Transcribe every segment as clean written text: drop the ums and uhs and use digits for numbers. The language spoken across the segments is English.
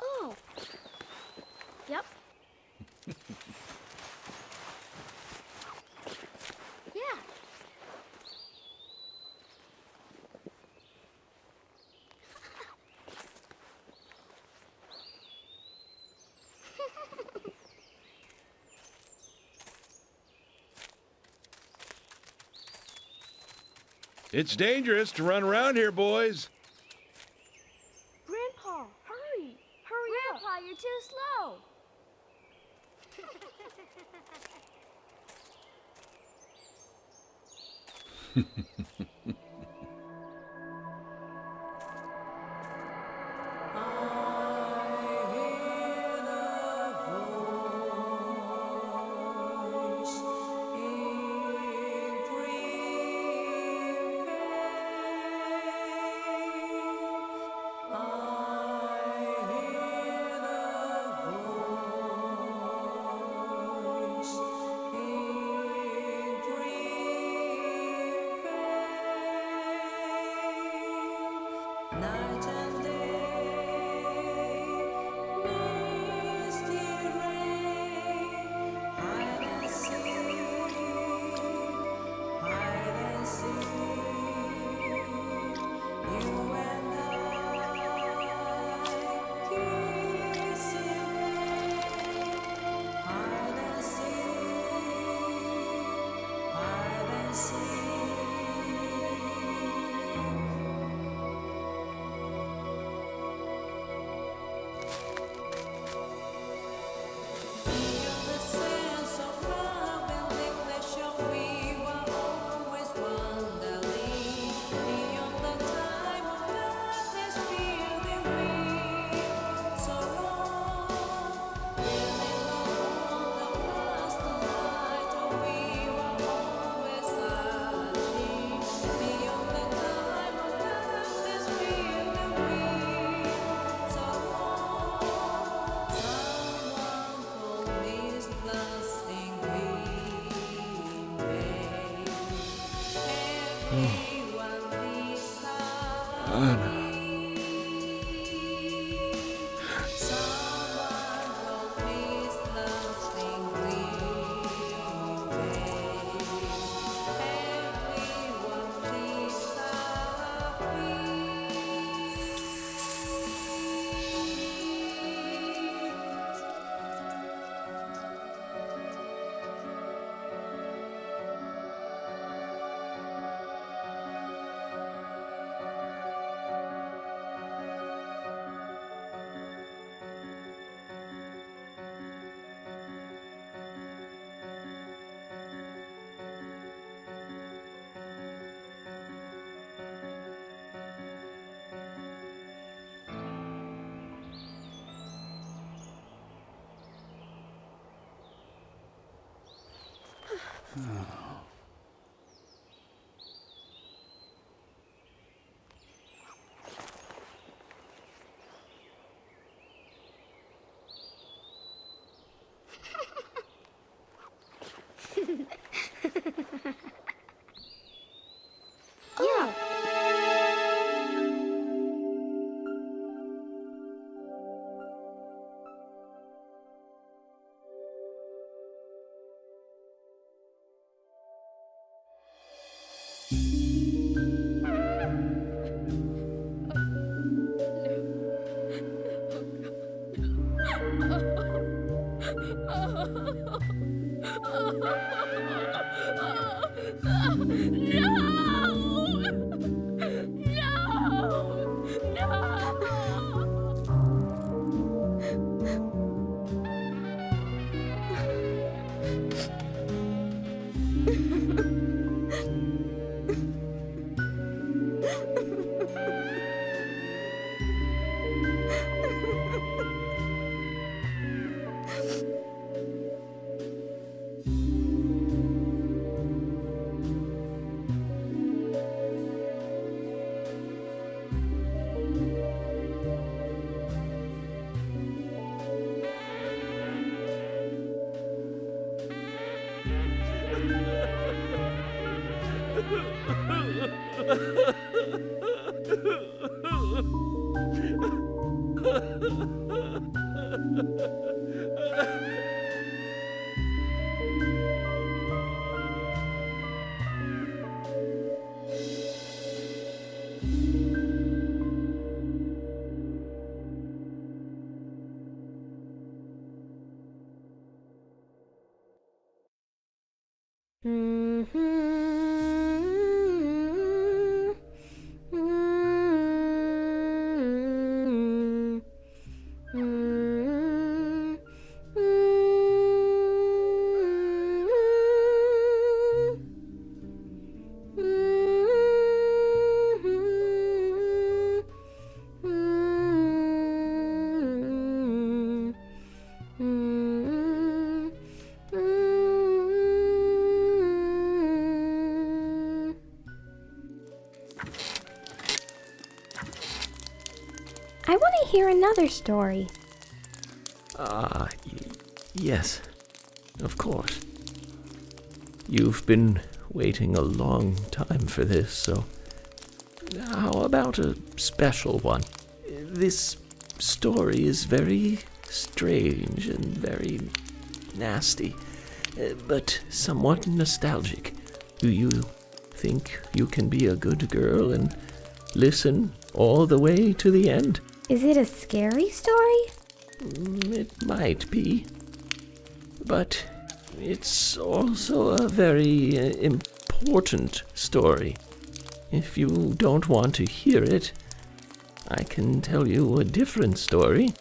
Oh. Yep. Yeah. It's dangerous to run around here, boys. Grandpa, hurry! Hurry up! Grandpa, you're too slow. Night and day, misty rain, hide and seek, hide and seek. You and I, kissing, hide and seek, hide and seek. Beyond the sense of love and neglection, we were always wandering. Beyond the time of darkness, feeling we so long. Feeling alone, the past night, we were always searching. Beyond the time of darkness, feeling we so long. Someone told me it's nothing we made. Everyone decided. Someone told me it's nothing we made. Everyone Yeah. I want to hear another story. Yes, of course. You've been waiting a long time for this, so how about a special one? This story is very strange and very nasty, but somewhat nostalgic. Do you think you can be a good girl and listen all the way to the end? Is it a scary story? It might be, but it's also a very important story. If you don't want to hear it, I can tell you a different story.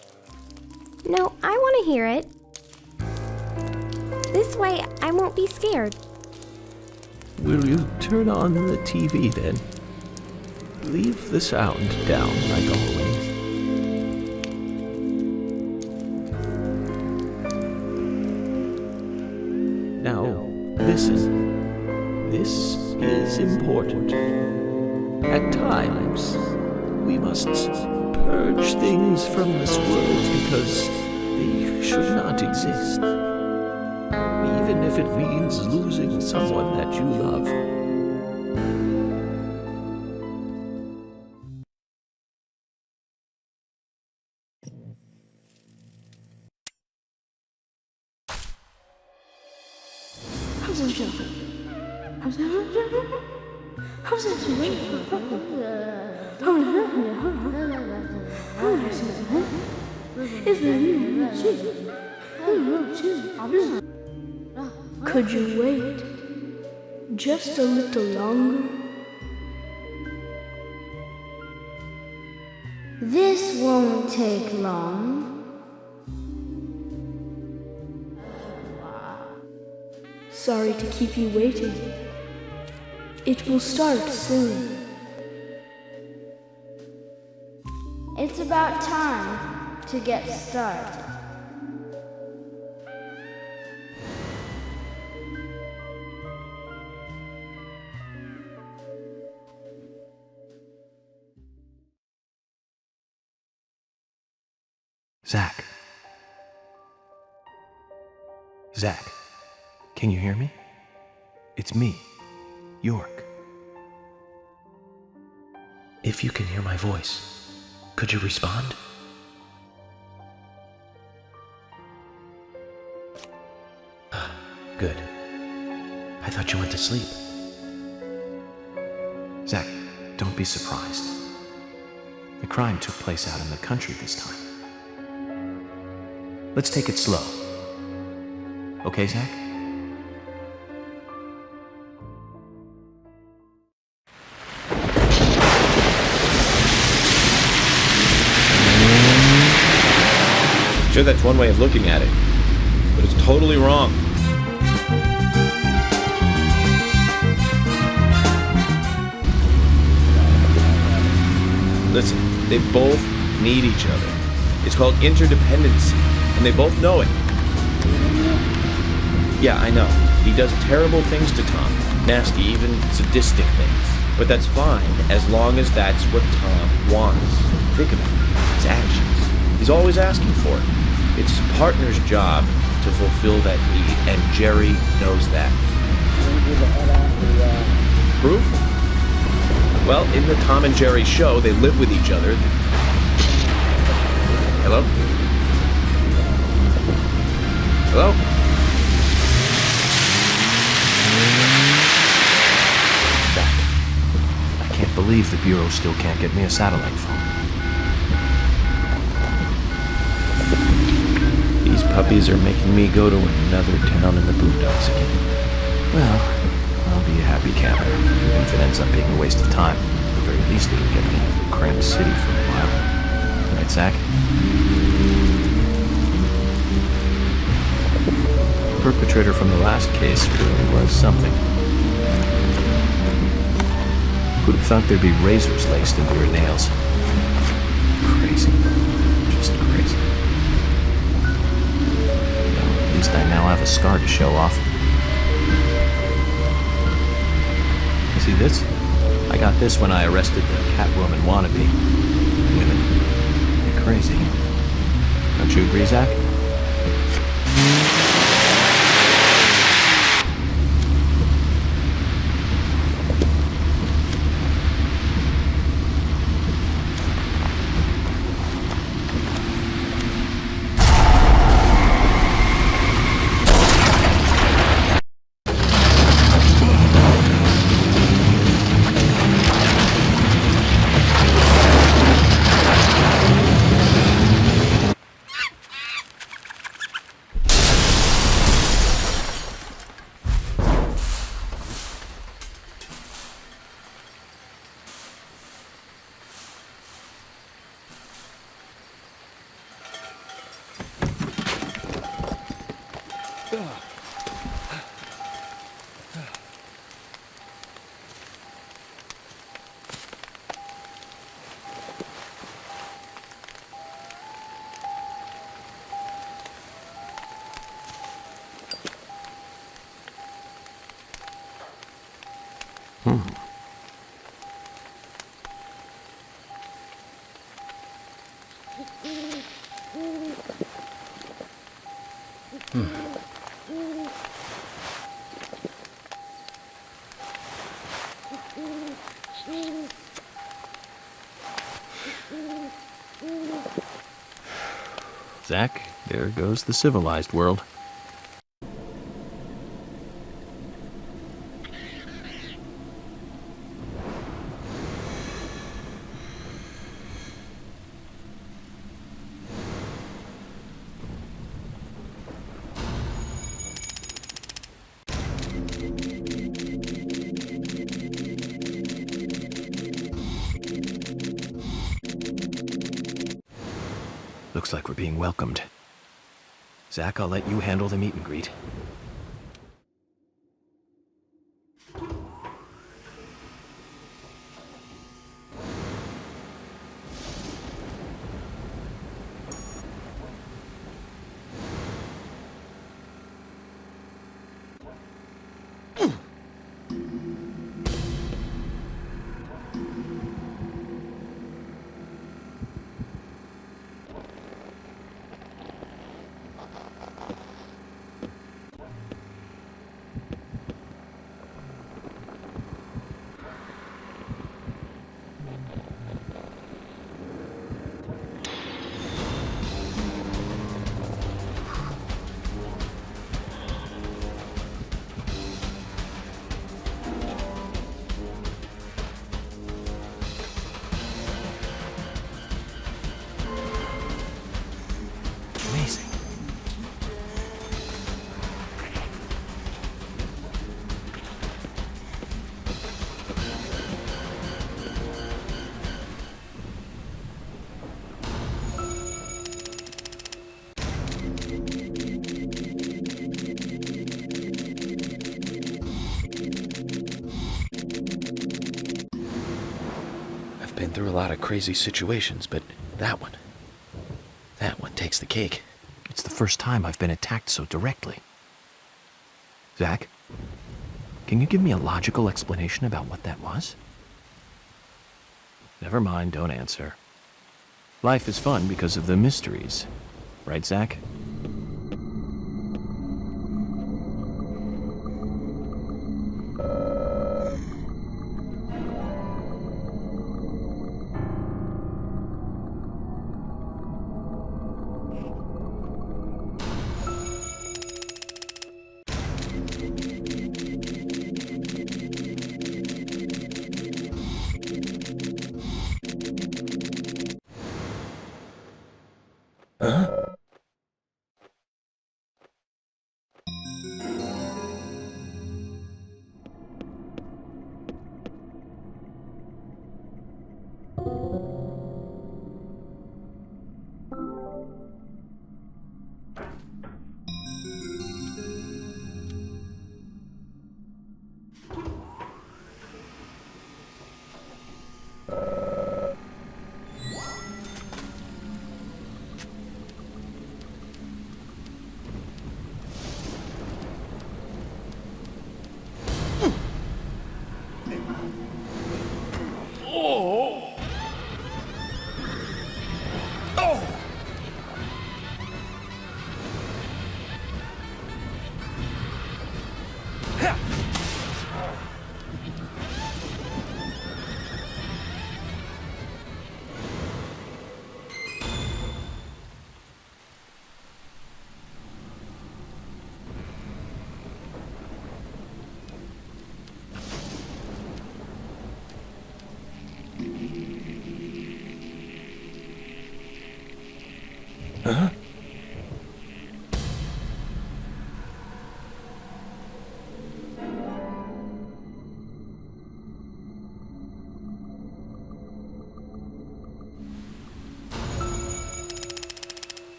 No, I want to hear it. This way, I won't be scared. Will you turn on the TV then? Leave the sound down like always. Now, listen. This is important. At times, we must purge things from this world because they should not exist. Even if it means losing someone that you love. Could you wait just a little longer? This won't take long. Sorry to keep you waiting. It will start soon. It's about time to get started. Zach. Zach, can you hear me? It's me, York. If you can hear my voice, could you respond? Good. I thought you went to sleep. Zach, don't be surprised. The crime took place out in the country this time. Let's take it slow. Okay, Zach? Sure, that's one way of looking at it, but it's totally wrong. Listen, they both need each other. It's called interdependency, and they both know it. Yeah, I know. He does terrible things to Tom. Nasty, even sadistic things. But that's fine, as long as that's what Tom wants. Think about it. His actions. He's always asking for it. It's his partner's job to fulfill that need, and Jerry knows that. proof? Well, in the Tom and Jerry show, they live with each other. Hello? Hello? Zach, I can't believe the Bureau still can't get me a satellite phone. These puppies are making me go to another town in the boondocks again. Well, I'll be a happy camper, even if it ends up being a waste of time. At the very least, it'll get me out of the cramped city for a while. Right, Zach? The perpetrator from the last case really was something. Who'd have thought there'd be razors laced into her nails? Crazy. Just crazy. Well, at least I now have a scar to show off. See this? I got this when I arrested the Catwoman wannabe. Women. They're crazy. Don't you agree, Zach? Zach, there goes the civilized world. Looks like we're being welcomed. Zach, I'll let you handle the meet and greet. Amazing. I've been through a lot of crazy situations, but that one takes the cake. It's the first time I've been attacked so directly. Zach, can you give me a logical explanation about what that was? Never mind, don't answer. Life is fun because of the mysteries. Right, Zach?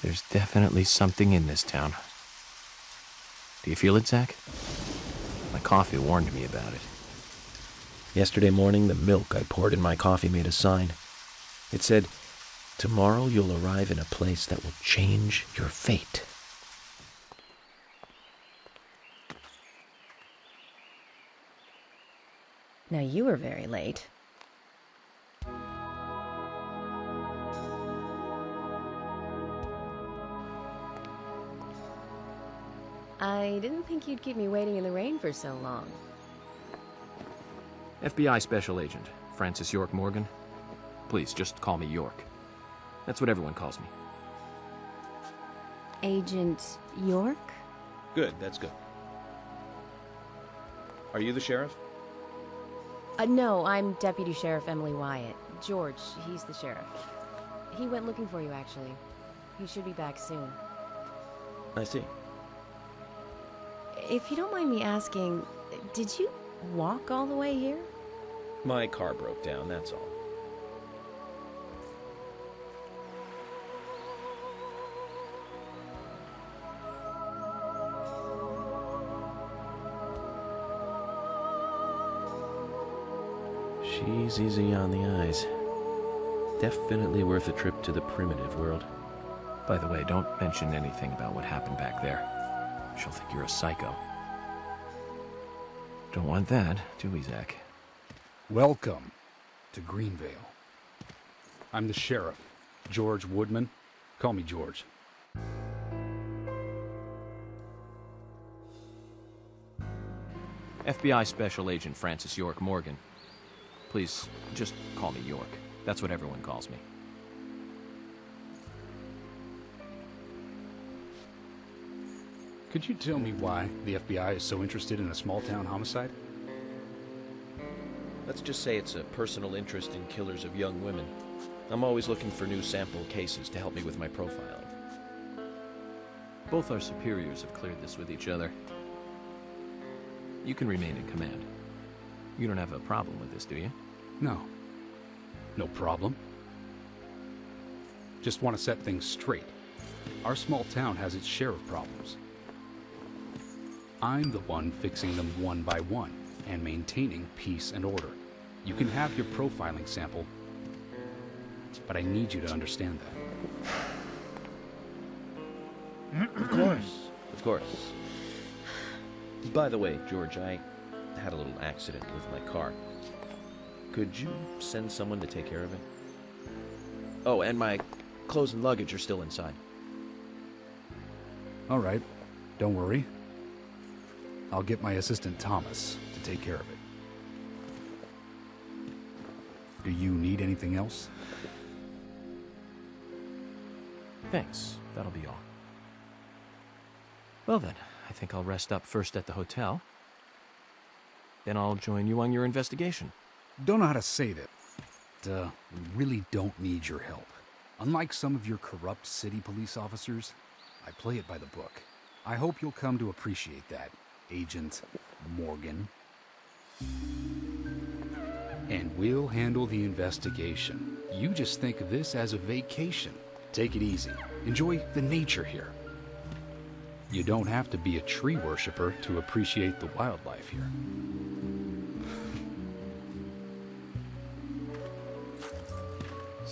There's definitely something in this town. Do you feel it, Zach? My coffee warned me about it. Yesterday morning, the milk I poured in my coffee made a sign. It said, "Tomorrow you'll arrive in a place that will change your fate." Now you were very late. I didn't think you'd keep me waiting in the rain for so long. FBI Special Agent, Francis York Morgan. Please, just call me York. That's what everyone calls me. Agent York? Good, that's good. Are you the sheriff? No, I'm Deputy Sheriff Emily Wyatt. George, he's the sheriff. He went looking for you, actually. He should be back soon. I see. If you don't mind me asking, did you walk all the way here? My car broke down, that's all. She's easy on the eyes. Definitely worth a trip to the primitive world. By the way, don't mention anything about what happened back there. She'll think you're a psycho. Don't want that, do we, Zach? Welcome to Greenvale. I'm the sheriff, George Woodman. Call me George. FBI Special Agent Francis York Morgan. Please, just call me York. That's what everyone calls me. Could you tell me why the FBI is so interested in a small-town homicide? Let's just say it's a personal interest in killers of young women. I'm always looking for new sample cases to help me with my profiling. Both our superiors have cleared this with each other. You can remain in command. You don't have a problem with this, do you? No. No problem. Just want to set things straight. Our small town has its share of problems. I'm the one fixing them one by one and maintaining peace and order. You can have your profiling sample, but I need you to understand that. Of course. Of course. By the way, George, I had a little accident with my car. Could you send someone to take care of it? Oh, and my clothes and luggage are still inside. All right. Don't worry. I'll get my assistant Thomas to take care of it. Do you need anything else? Thanks. That'll be all. Well then, I think I'll rest up first at the hotel. Then I'll join you on your investigation. Don't know how to say that. We really don't need your help. Unlike some of your corrupt city police officers, I play it by the book. I hope you'll come to appreciate that, Agent Morgan. And we'll handle the investigation. You just think of this as a vacation. Take it easy. Enjoy the nature here. You don't have to be a tree worshiper to appreciate the wildlife here.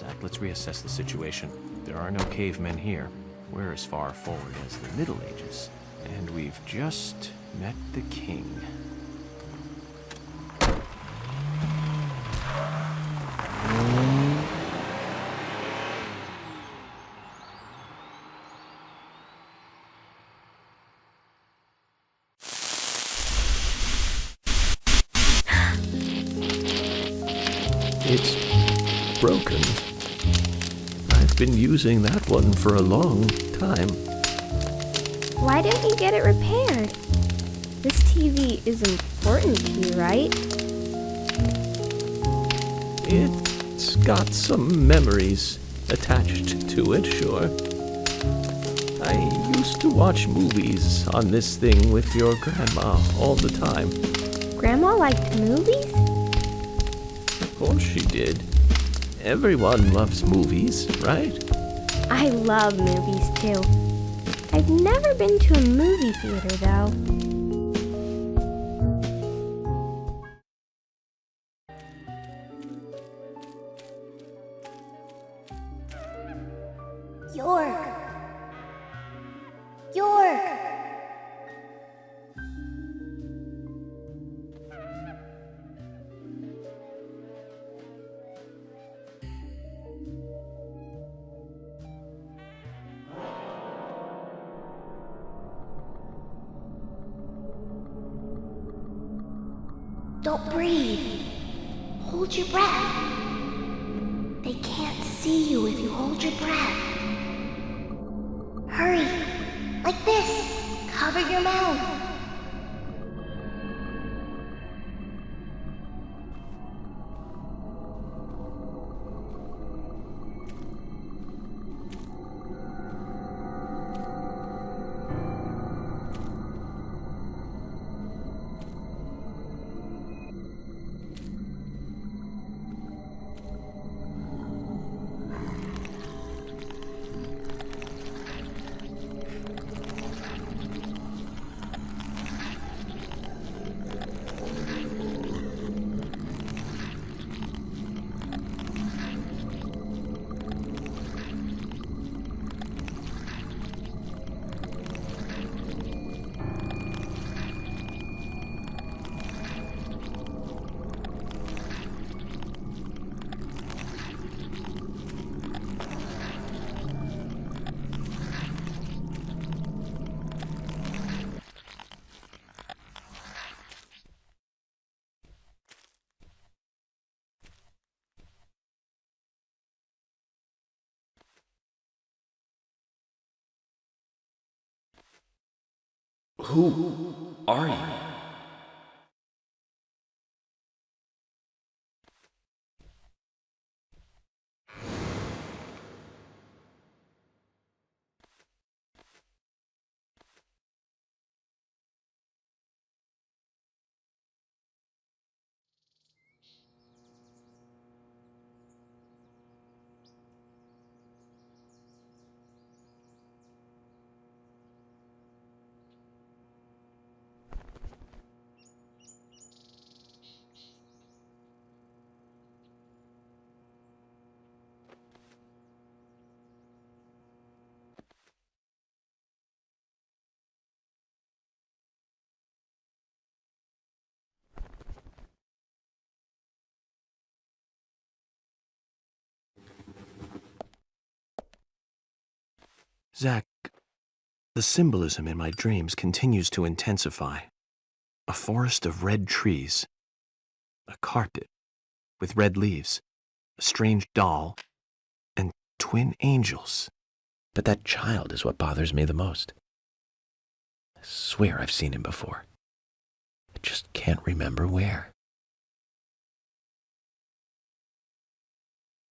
Zach, let's reassess the situation. There are no cavemen here. We're as far forward as the Middle Ages. And we've just met the king. It's broken. I've been using that one for a long time. Why don't you get it repaired? This TV is important to you, right? It's got some memories attached to it, sure. I used to watch movies on this thing with your grandma all the time. Grandma liked movies? Of course she did. Everyone loves movies, right? I love movies too. I've never been to a movie theater though. York! York! Don't breathe. Hold your breath. They can't see you if you hold your breath. Hurry. Like this. Cover your mouth. Who are you? Zach, the symbolism in my dreams continues to intensify. A forest of red trees, a carpet with red leaves, a strange doll, and twin angels. But that child is what bothers me the most. I swear I've seen him before. I just can't remember where.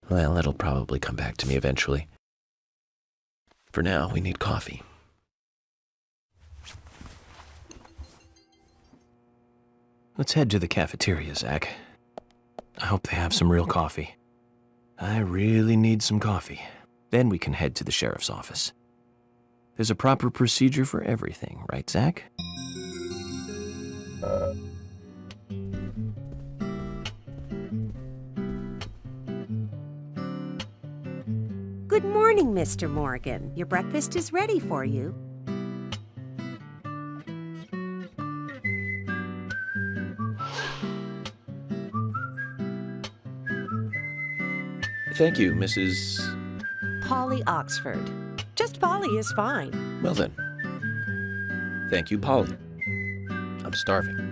Well, it'll probably come back to me eventually. For now, we need coffee. Let's head to the cafeteria, Zach. I hope they have some real coffee. I really need some coffee. Then we can head to the sheriff's office. There's a proper procedure for everything, right, Zach? Good morning, Mr. Morgan. Your breakfast is ready for you. Thank you, Mrs. Polly Oxford. Just Polly is fine. Well then. Thank you, Polly. I'm starving.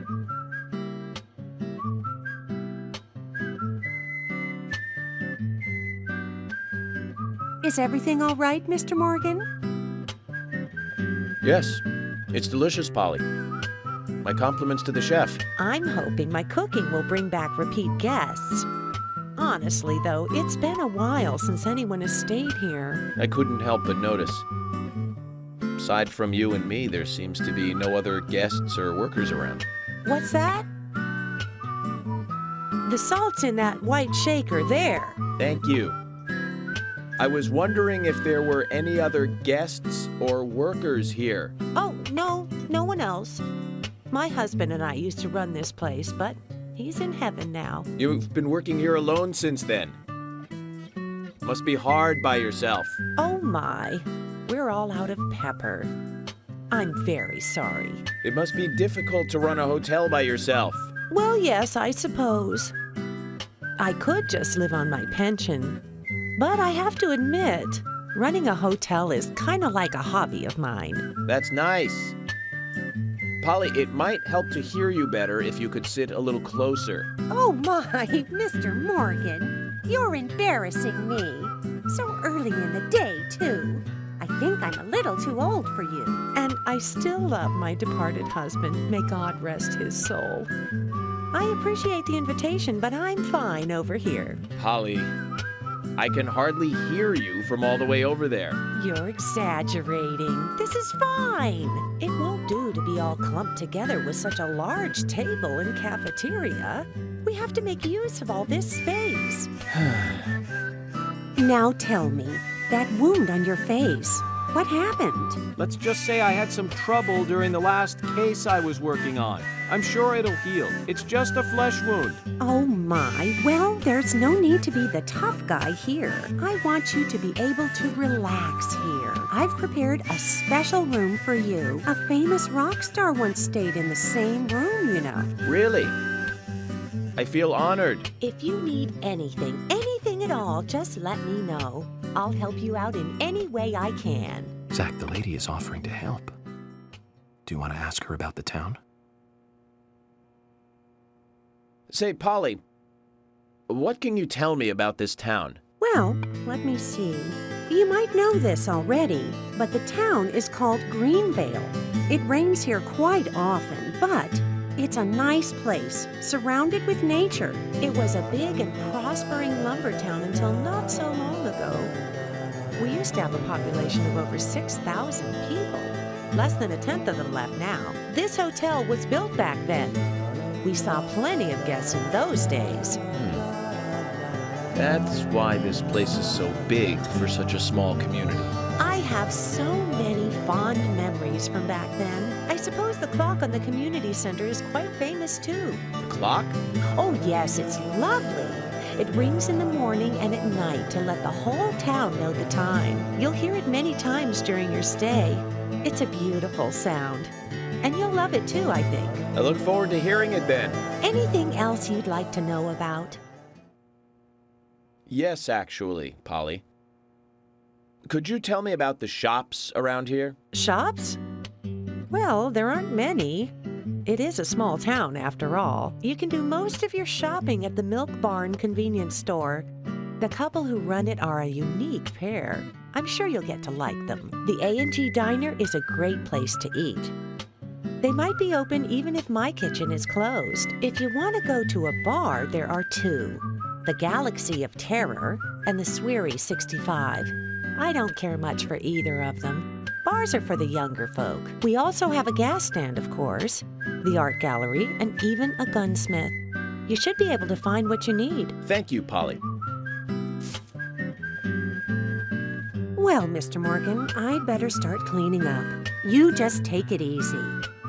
Is everything all right, Mr. Morgan? Yes, it's delicious, Polly. My compliments to the chef. I'm hoping my cooking will bring back repeat guests. Honestly, though, it's been a while since anyone has stayed here. I couldn't help but notice. Aside from you and me, there seems to be no other guests or workers around. What's that? The salt's in that white shaker there. Thank you. I was wondering if there were any other guests or workers here. Oh, no one else. My husband and I used to run this place, but he's in heaven now. You've been working here alone since then. Must be hard by yourself. Oh my, we're all out of pepper. I'm very sorry. It must be difficult to run a hotel by yourself. Well, yes, I suppose. I could just live on my pension. But I have to admit, running a hotel is kind of like a hobby of mine. That's nice. Polly, it might help to hear you better if you could sit a little closer. Oh my, Mr. Morgan, you're embarrassing me. So early in the day, too. I think I'm a little too old for you. And I still love my departed husband. May God rest his soul. I appreciate the invitation, but I'm fine over here. Polly, I can hardly hear you from all the way over there. You're exaggerating. This is fine. It won't do to be all clumped together with such a large table and cafeteria. We have to make use of all this space. Now tell me, that wound on your face, what happened? Let's just say I had some trouble during the last case I was working on. I'm sure it'll heal. It's just a flesh wound. Oh my, well, there's no need to be the tough guy here. I want you to be able to relax here. I've prepared a special room for you. A famous rock star once stayed in the same room, you know. Really? I feel honored. If you need anything at all, just let me know. I'll help you out in any way I can. Zach, the lady is offering to help. Do you want to ask her about the town? Say, Polly, what can you tell me about this town? Well, let me see. You might know this already, but the town is called Greenvale. It rains here quite often, but it's a nice place, surrounded with nature. It was a big and prospering lumber town until not so long ago. We used to have a population of over 6,000 people. Less than a tenth of them left now. This hotel was built back then. We saw plenty of guests in those days. That's why this place is so big for such a small community. I have so many fond memories from back then. I suppose the clock on the community center is quite famous too. The clock? Oh yes, it's lovely. It rings in the morning and at night to let the whole town know the time. You'll hear it many times during your stay. It's a beautiful sound. And you'll love it too, I think. I look forward to hearing it then. Anything else you'd like to know about? Yes, actually, Polly. Could you tell me about the shops around here? Shops? Well, there aren't many. It is a small town, after all. You can do most of your shopping at the Milk Barn convenience store. The couple who run it are a unique pair. I'm sure you'll get to like them. The A&G Diner is a great place to eat. They might be open even if my kitchen is closed. If you want to go to a bar, there are two. The Galaxy of Terror and the Sweary 65. I don't care much for either of them. Bars are for the younger folk. We also have a gas stand, of course, the art gallery, and even a gunsmith. You should be able to find what you need. Thank you, Polly. Well, Mr. Morgan, I'd better start cleaning up. You just take it easy.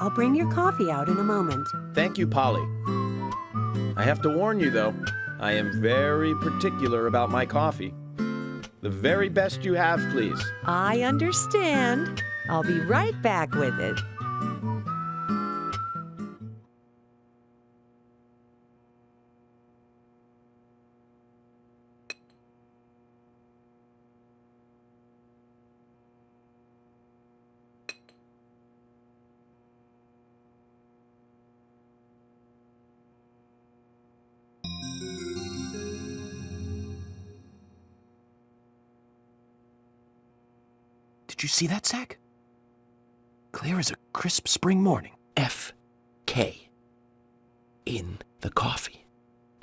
I'll bring your coffee out in a moment. Thank you, Polly. I have to warn you, though, I am very particular about my coffee. The very best you have, please. I understand. I'll be right back with it. Did you see that, Zach? Clear as a crisp spring morning. F.K. in the coffee.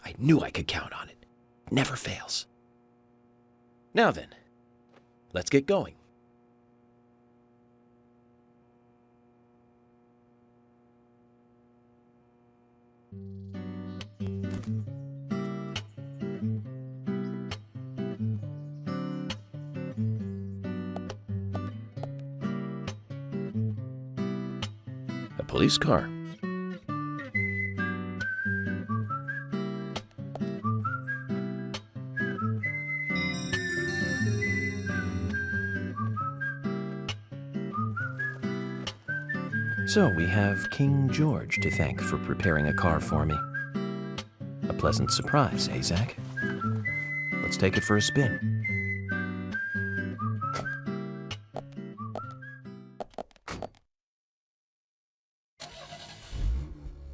I knew I could count on it. Never fails. Now then, let's get going. A police car. So we have King George to thank for preparing a car for me. A pleasant surprise, eh, Zach? Let's take it for a spin.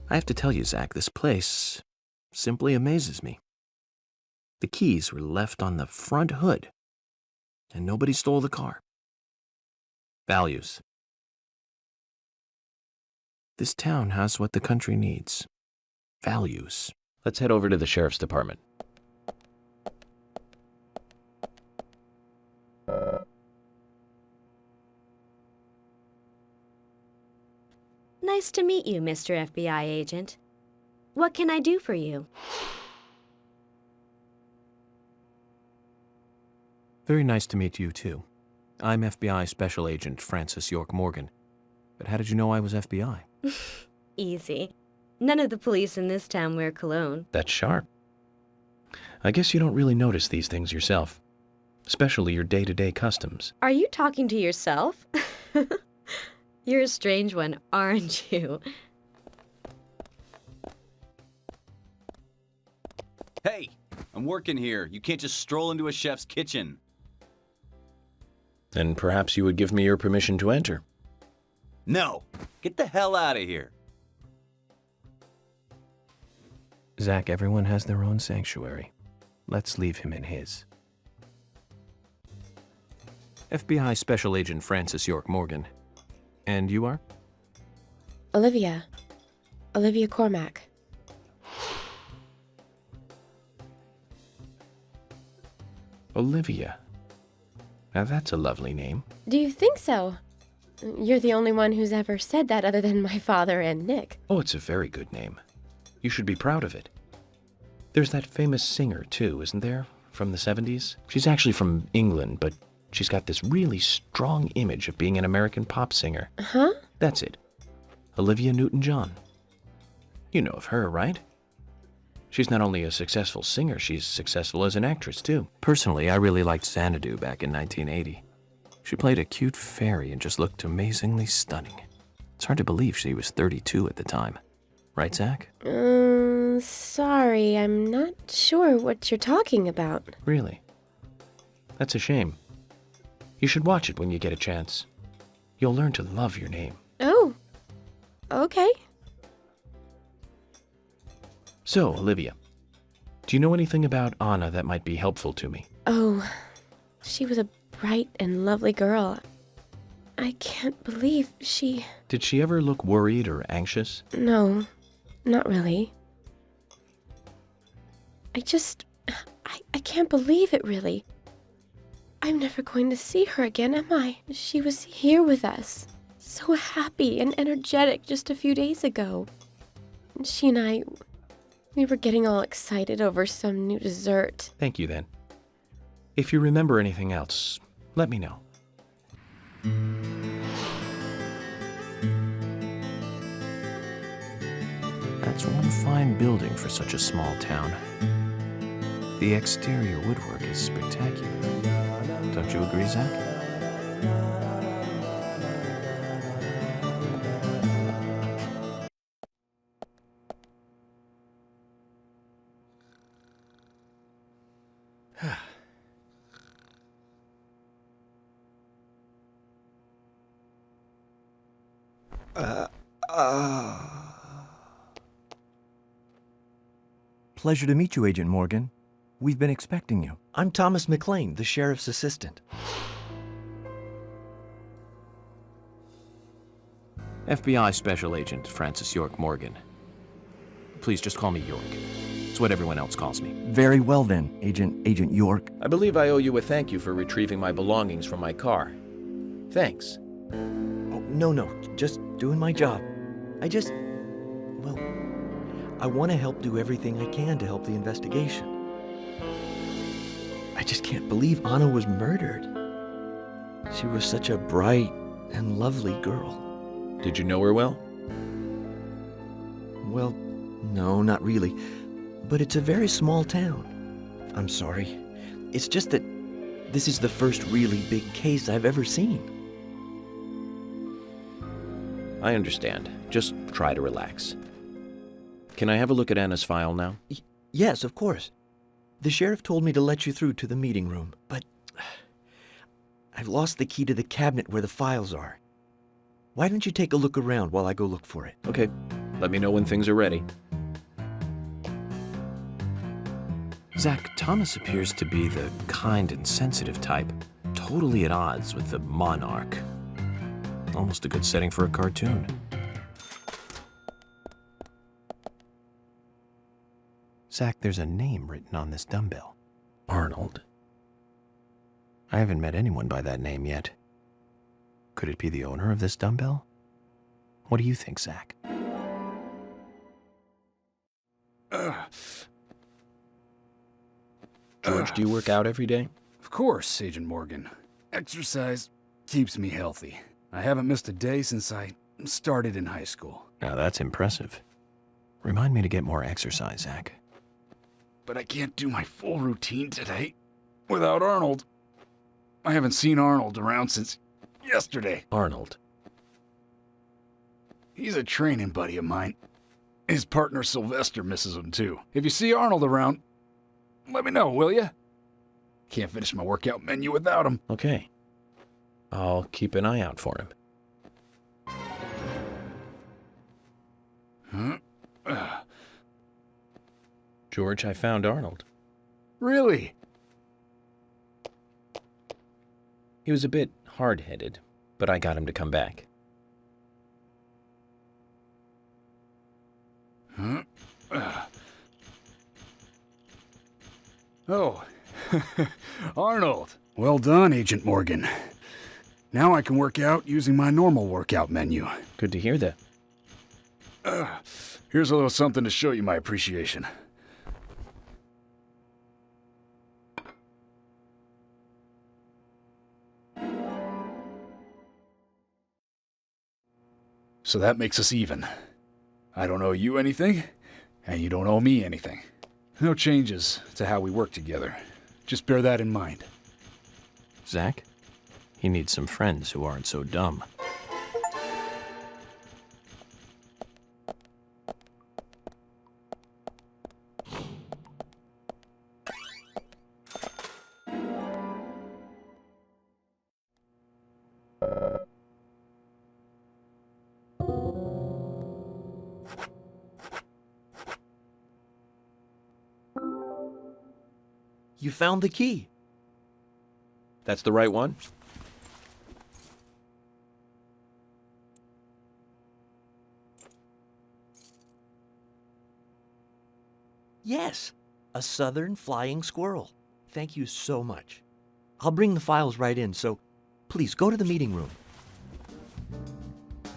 I have to tell you, Zach, this place simply amazes me. The keys were left on the front hood, and nobody stole the car. Values. This town has what the country needs. Values. Let's head over to the sheriff's department. Nice to meet you, Mr. FBI agent. What can I do for you? Very nice to meet you, too. I'm FBI Special Agent Francis York Morgan. But how did you know I was FBI? Easy. None of the police in this town wear cologne. That's sharp. I guess you don't really notice these things yourself, especially your day-to-day customs. Are you talking to yourself? You're a strange one, aren't you? Hey, I'm working here. You can't just stroll into a chef's kitchen. Then perhaps you would give me your permission to enter. No, get the hell out of here. Zach, everyone has their own sanctuary. Let's leave him in his. FBI Special Agent Francis York Morgan. And you are? Olivia. Olivia Cormack. Olivia. Now that's a lovely name. Do you think so? You're the only one who's ever said that other than my father and Nick. Oh, it's a very good name. You should be proud of it. There's that famous singer, too, isn't there? From the 70s? She's actually from England, but she's got this really strong image of being an American pop singer. Huh? That's it. Olivia Newton-John. You know of her, right? She's not only a successful singer, she's successful as an actress, too. Personally, I really liked Xanadu back in 1980. She played a cute fairy and just looked amazingly stunning. It's hard to believe she was 32 at the time. Right, Zach? Sorry, I'm not sure what you're talking about. Really? That's a shame. You should watch it when you get a chance. You'll learn to love your name. Oh, okay. So, Olivia, do you know anything about Anna that might be helpful to me? Oh, she was a bright and lovely girl. I can't believe she... Did she ever look worried or anxious? No, not really. I can't believe it, really. I'm never going to see her again, am I? She was here with us, so happy and energetic just a few days ago. And she and I, we were getting all excited over some new dessert. Thank you, then. If you remember anything else, let me know. That's one fine building for such a small town. The exterior woodwork is spectacular. Don't you agree, Zach? Pleasure to meet you, Agent Morgan. We've been expecting you. I'm Thomas McLean, the sheriff's assistant. FBI Special Agent Francis York Morgan. Please just call me York. It's what everyone else calls me. Very well then, Agent York. I believe I owe you a thank you for retrieving my belongings from my car. Thanks. Oh, no, just doing my job. I want to help do everything I can to help the investigation. I just can't believe Anna was murdered. She was such a bright and lovely girl. Did you know her well? Well, no, not really. But it's a very small town. I'm sorry. It's just that this is the first really big case I've ever seen. I understand. Just try to relax. Can I have a look at Anna's file now? Yes, of course. The sheriff told me to let you through to the meeting room, but I've lost the key to the cabinet where the files are. Why don't you take a look around while I go look for it? Okay. Let me know when things are ready. Zach, Thomas appears to be the kind and sensitive type, totally at odds with the monarch. Almost a good setting for a cartoon. Zach, there's a name written on this dumbbell. Arnold. I haven't met anyone by that name yet. Could it be the owner of this dumbbell? What do you think, Zach? George, do you work out every day? Of course, Agent Morgan. Exercise keeps me healthy. I haven't missed a day since I started in high school. Now that's impressive. Remind me to get more exercise, Zach. But I can't do my full routine today without Arnold. I haven't seen Arnold around since yesterday. Arnold. He's a training buddy of mine. His partner Sylvester misses him too. If you see Arnold around, let me know, will ya? Can't finish my workout menu without him. Okay. I'll keep an eye out for him. George, I found Arnold. Really? He was a bit hard-headed, but I got him to come back. Oh, Arnold. Well done, Agent Morgan. Now I can work out using my normal workout menu. Good to hear that. Here's a little something to show you my appreciation. So that makes us even. I don't owe you anything, and you don't owe me anything. No changes to how we work together. Just bear that in mind. Zach, he needs some friends who aren't so dumb. You found the key. That's the right one? Yes, a southern flying squirrel. Thank you so much. I'll bring the files right in, so please go to the meeting room.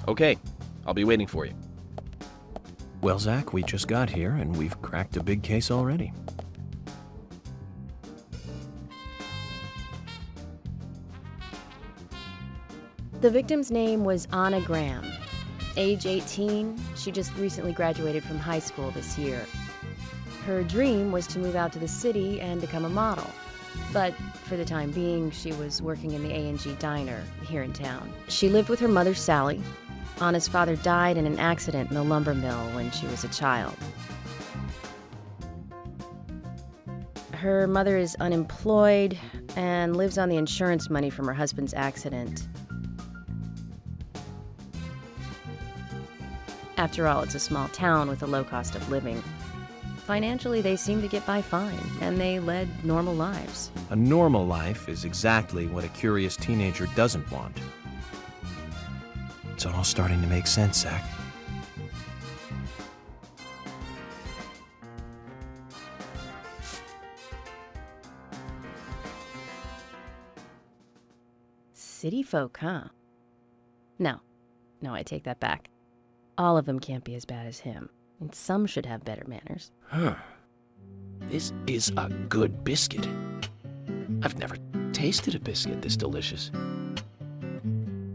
Okay, I'll be waiting for you. Well, Zach, we just got here, and we've cracked a big case already. The victim's name was Anna Graham. Age 18, she just recently graduated from high school this year. Her dream was to move out to the city and become a model. But for the time being, she was working in the A&G diner here in town. She lived with her mother, Sally. Anna's father died in an accident in the lumber mill when she was a child. Her mother is unemployed and lives on the insurance money from her husband's accident. After all, it's a small town with a low cost of living. Financially, they seem to get by fine, and they led normal lives. A normal life is exactly what a curious teenager doesn't want. It's all starting to make sense, Zach. City folk, huh? No, I take that back. All of them can't be as bad as him, and some should have better manners. Huh. This is a good biscuit. I've never tasted a biscuit this delicious.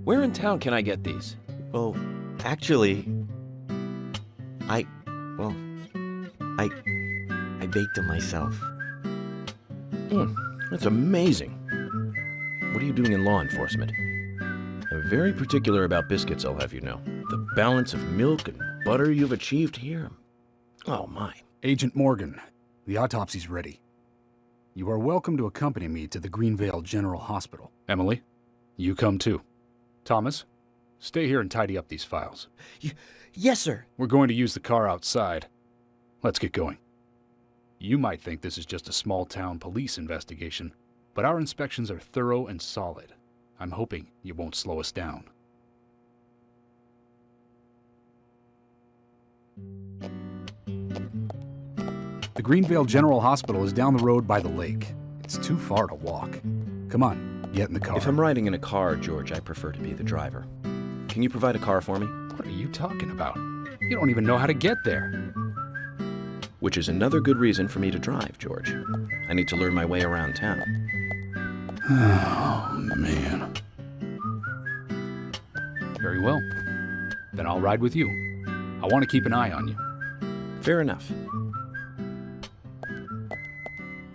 Where in town can I get these? Well, actually, I baked them myself. That's amazing. What are you doing in law enforcement? I'm very particular about biscuits, I'll have you know. The balance of milk and butter you've achieved here. Oh, my. Agent Morgan, the autopsy's ready. You are welcome to accompany me to the Greenvale General Hospital. Emily, you come too. Thomas, stay here and tidy up these files. Yes, sir. We're going to use the car outside. Let's get going. You might think this is just a small-town police investigation, but our inspections are thorough and solid. I'm hoping you won't slow us down. The Greenvale General Hospital is down the road by the lake. It's too far to walk. Come on, get in the car. If I'm riding in a car, George, I prefer to be the driver. Can you provide a car for me? What are you talking about? You don't even know how to get there. Which is another good reason for me to drive, George. I need to learn my way around town. Oh, man. Very well. Then I'll ride with you. I want to keep an eye on you. Fair enough.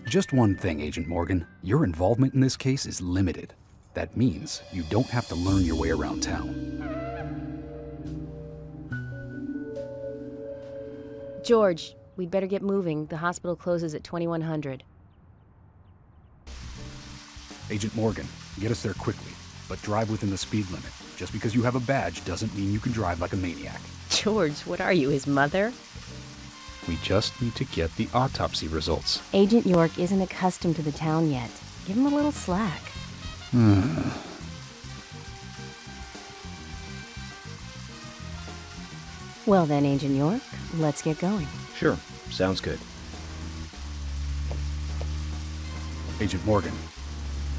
Just one thing, Agent Morgan. Your involvement in this case is limited. That means you don't have to learn your way around town. George, we'd better get moving. The hospital closes at 2100. Agent Morgan, get us there quickly, but drive within the speed limit. Just because you have a badge doesn't mean you can drive like a maniac. George, what are you, his mother? We just need to get the autopsy results. Agent York isn't accustomed to the town yet. Give him a little slack. Well then, Agent York, let's get going. Sure, sounds good. Agent Morgan,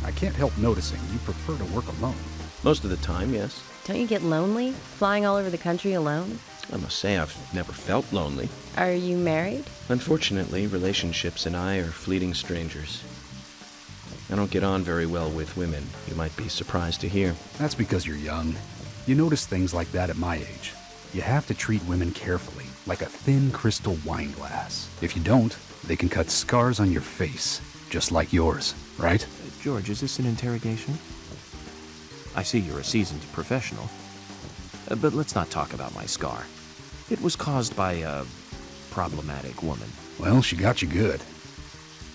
I can't help noticing you prefer to work alone. Most of the time, yes. Don't you get lonely, flying all over the country alone? I must say I've never felt lonely. Are you married? Unfortunately, relationships and I are fleeting strangers. I don't get on very well with women, you might be surprised to hear. That's because you're young. You notice things like that at my age. You have to treat women carefully, like a thin crystal wine glass. If you don't, they can cut scars on your face, just like yours, right? George, is this an interrogation? I see you're a seasoned professional. But let's not talk about my scar. It was caused by a problematic woman. Well, she got you good.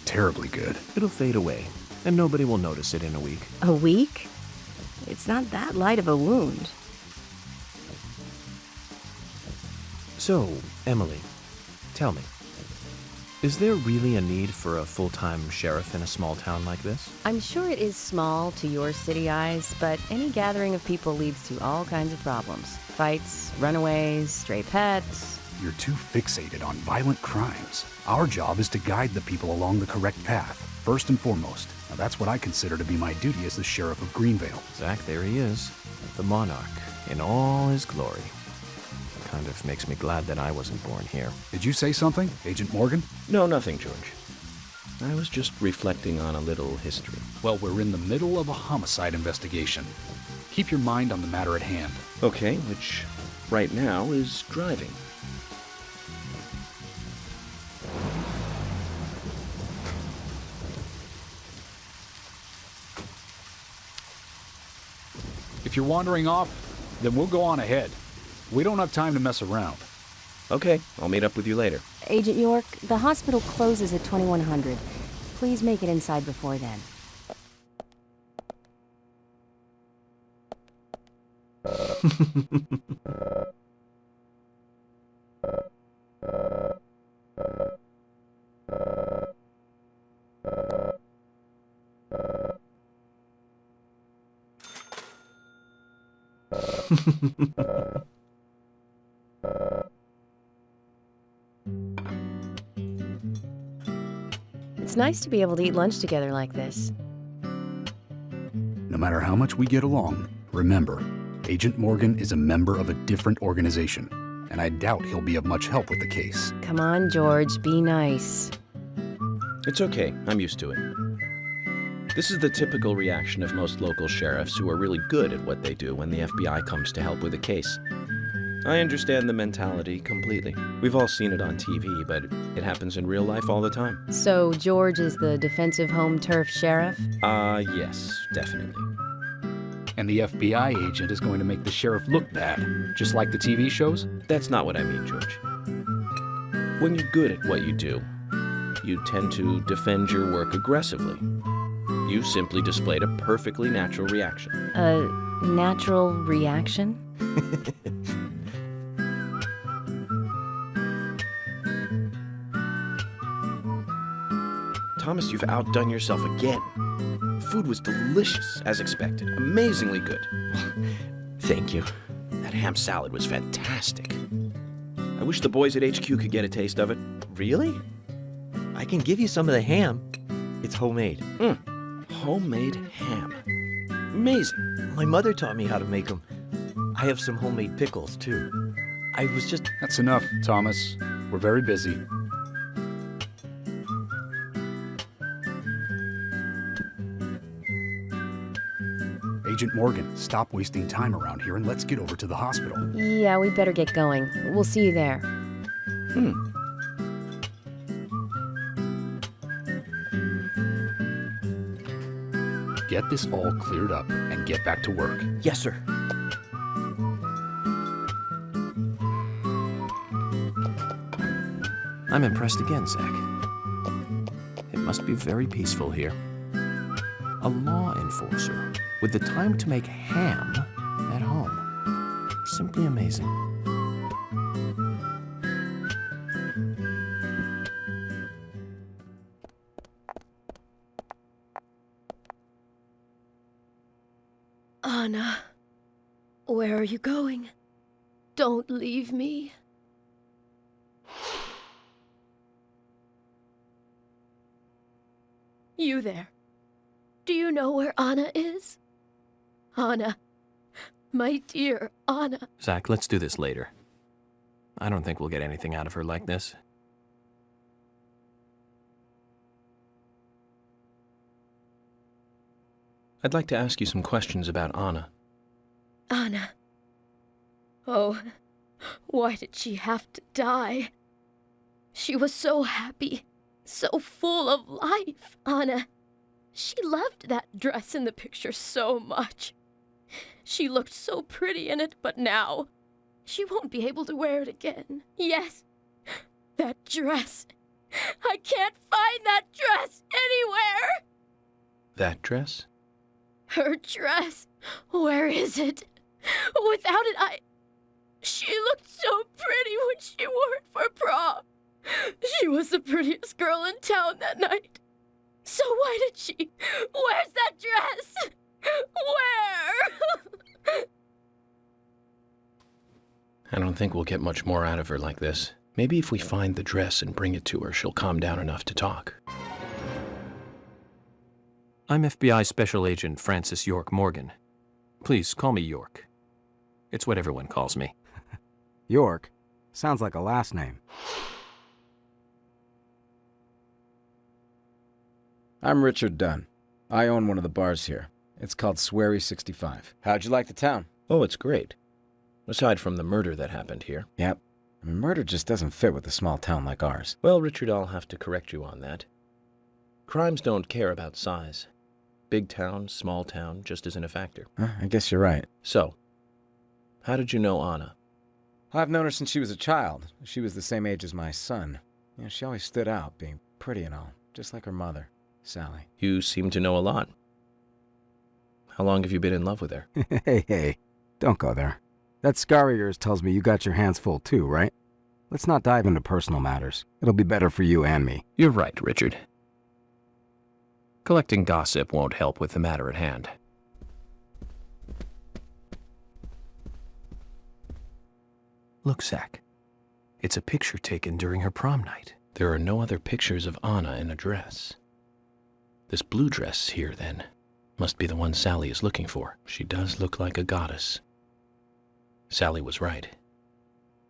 Terribly good. It'll fade away, and nobody will notice it in a week. A week? It's not that light of a wound. So, Emily, tell me, is there really a need for a full-time sheriff in a small town like this? I'm sure it is small to your city eyes, but any gathering of people leads to all kinds of problems. Fights, runaways, stray pets. You're too fixated on violent crimes. Our job is to guide the people along the correct path, first and foremost. Now, that's what I consider to be my duty as the sheriff of Greenvale. Zach, there he is, the monarch, in all his glory. Kind of makes me glad that I wasn't born here. Did you say something, Agent Morgan? No, nothing, George. I was just reflecting on a little history. Well, we're in the middle of a homicide investigation. Keep your mind on the matter at hand. Okay, which right now is driving. If you're wandering off, then we'll go on ahead. We don't have time to mess around. Okay, I'll meet up with you later. Agent York, the hospital closes at 2100. Please make it inside before then. It's nice to be able to eat lunch together like this. No matter how much we get along, remember, Agent Morgan is a member of a different organization, and I doubt he'll be of much help with the case. Come on, George, be nice. It's okay, I'm used to it. This is the typical reaction of most local sheriffs who are really good at what they do when the FBI comes to help with a case. I understand the mentality completely. We've all seen it on TV, but it happens in real life all the time. So, George is the defensive home turf sheriff? Yes, definitely. And the FBI agent is going to make the sheriff look bad, just like the TV shows? That's not what I mean, George. When you're good at what you do, you tend to defend your work aggressively. You simply displayed a perfectly natural reaction. A natural reaction? Thomas, you've outdone yourself again. Food was delicious, as expected. Amazingly good. Thank you. That ham salad was fantastic. I wish the boys at HQ could get a taste of it. Really? I can give you some of the ham. It's homemade. Homemade ham. Amazing. My mother taught me how to make them. I have some homemade pickles, too. I was just... That's enough, Thomas. We're very busy. Agent Morgan, stop wasting time around here and let's get over to the hospital. Yeah, we better get going. We'll see you there. Get this all cleared up and get back to work. Yes, sir. I'm impressed again, Zach. It must be very peaceful here. A law enforcer with the time to make ham at home. Simply amazing. Anna, where are you going? Don't leave me. You there. Do you know where Anna is? Anna. My dear Anna. Zach, let's do this later. I don't think we'll get anything out of her like this. I'd like to ask you some questions about Anna. Anna. Oh, why did she have to die? She was so happy, so full of life, Anna. She loved that dress in the picture so much. She looked so pretty in it, but now she won't be able to wear it again. Yes, that dress. I can't find that dress anywhere. That dress? Her dress. Where is it? Without it, She looked so pretty when she wore it for prom. She was the prettiest girl in town that night. So why did she? Where's that dress? Where? I don't think we'll get much more out of her like this. Maybe if we find the dress and bring it to her, she'll calm down enough to talk. I'm FBI Special Agent Francis York Morgan. Please call me York. It's what everyone calls me. York? Sounds like a last name. I'm Richard Dunn. I own one of the bars here. It's called Swery 65. How'd you like the town? Oh, it's great. Aside from the murder that happened here. Yep. Murder just doesn't fit with a small town like ours. Well, Richard, I'll have to correct you on that. Crimes don't care about size. Big town, small town, just isn't a factor. I guess you're right. So, how did you know Anna? I've known her since she was a child. She was the same age as my son. She always stood out, being pretty and all, just like her mother, Sally. You seem to know a lot. How long have you been in love with her? Hey, don't go there. That scar of yours tells me you got your hands full too, right? Let's not dive into personal matters. It'll be better for you and me. You're right, Richard. Collecting gossip won't help with the matter at hand. Look, Zach. It's a picture taken during her prom night. There are no other pictures of Anna in a dress. This blue dress here, then, must be the one Sally is looking for. She does look like a goddess. Sally was right.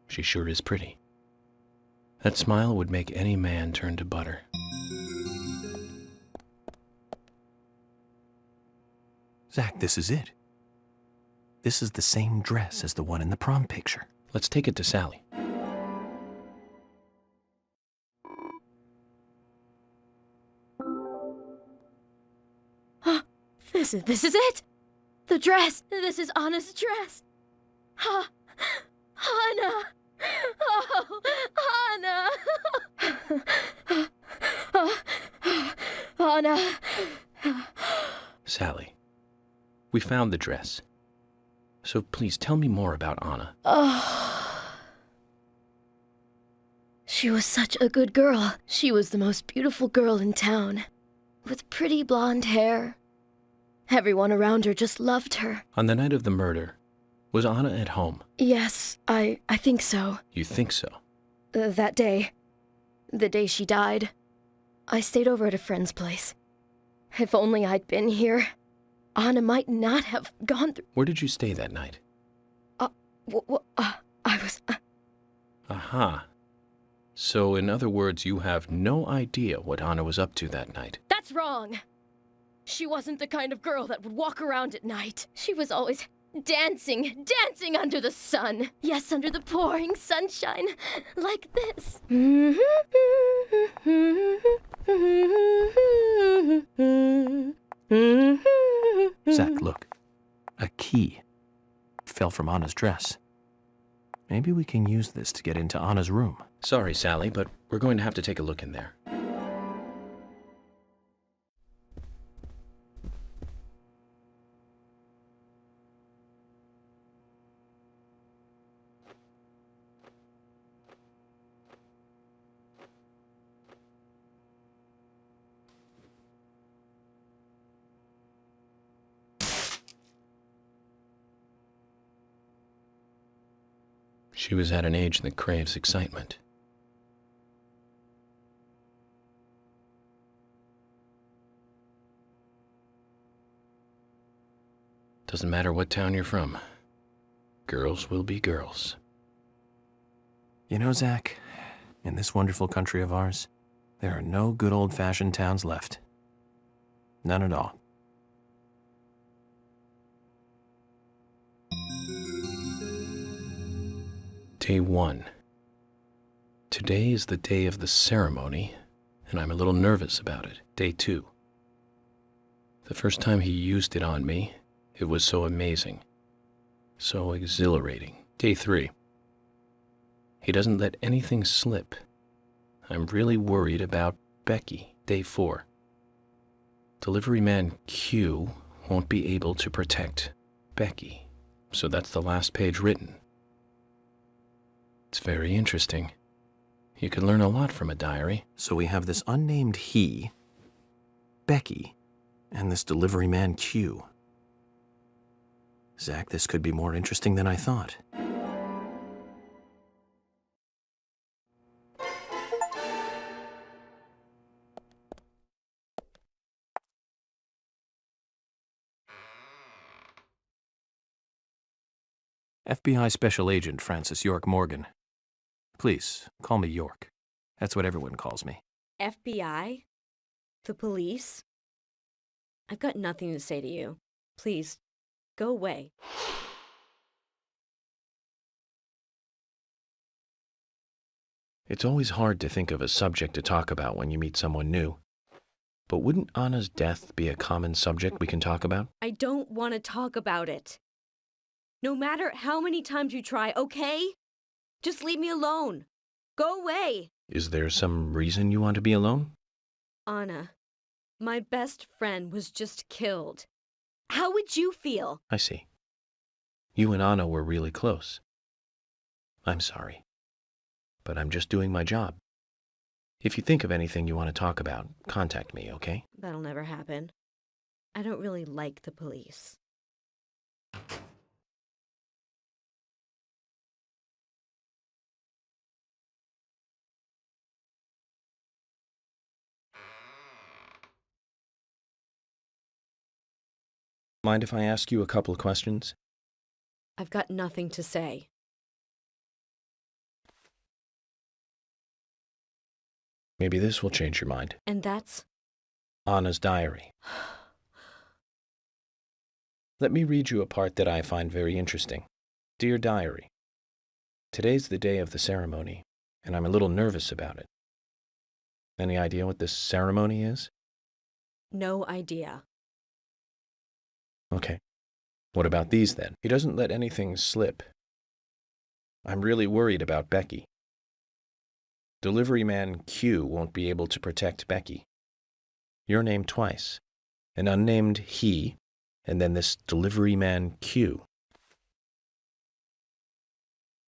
She sure is pretty. That smile would make any man turn to butter. Zach, this is it. This is the same dress as the one in the prom picture. Let's take it to Sally. This is it! The dress! This is Anna's dress! Anna! Oh, Anna! Anna! Sally, we found the dress. So please tell me more about Anna. Oh. She was such a good girl. She was the most beautiful girl in town, with pretty blonde hair. Everyone around her just loved her. On the night of the murder, was Anna at home? Yes, I think so. You think so? That day. The day she died. I stayed over at a friend's place. If only I'd been here, Anna might not have gone through... Where did you stay that night? I was... Aha. So, in other words, you have no idea what Anna was up to that night. That's wrong! She wasn't the kind of girl that would walk around at night. She was always dancing under the sun. Yes, under the pouring sunshine, like this. Zach, look. A key. Fell from Anna's dress. Maybe we can use this to get into Anna's room. Sorry, Sally, but we're going to have to take a look in there. She was at an age that craves excitement. Doesn't matter what town you're from. Girls will be girls. You know, Zach, in this wonderful country of ours, there are no good old-fashioned towns left. None at all. Day 1. Today is the day of the ceremony, and I'm a little nervous about it. Day 2. The first time he used it on me, it was so amazing, so exhilarating. Day 3. He doesn't let anything slip. I'm really worried about Becky. Day 4. Delivery man Q won't be able to protect Becky, so that's the last page written. It's very interesting. You can learn a lot from a diary. So we have this unnamed he, Becky, and this delivery man Q. Zach, this could be more interesting than I thought. FBI Special Agent Francis York Morgan. Please, call me York. That's what everyone calls me. FBI? The police? I've got nothing to say to you. Please, go away. It's always hard to think of a subject to talk about when you meet someone new. But wouldn't Anna's death be a common subject we can talk about? I don't want to talk about it. No matter how many times you try, okay? Just leave me alone. Go away. Is there some reason you want to be alone? Anna, my best friend was just killed. How would you feel? I see. You and Anna were really close. I'm sorry. But I'm just doing my job. If you think of anything you want to talk about, contact me, okay? That'll never happen. I don't really like the police. Mind if I ask you a couple of questions? I've got nothing to say. Maybe this will change your mind. And that's? Anna's diary. Let me read you a part that I find very interesting. Dear Diary, today's the day of the ceremony, and I'm a little nervous about it. Any idea what this ceremony is? No idea. Okay. What about these then? He doesn't let anything slip. I'm really worried about Becky. Delivery man Q won't be able to protect Becky. Your name twice. An unnamed he, and then this delivery man Q.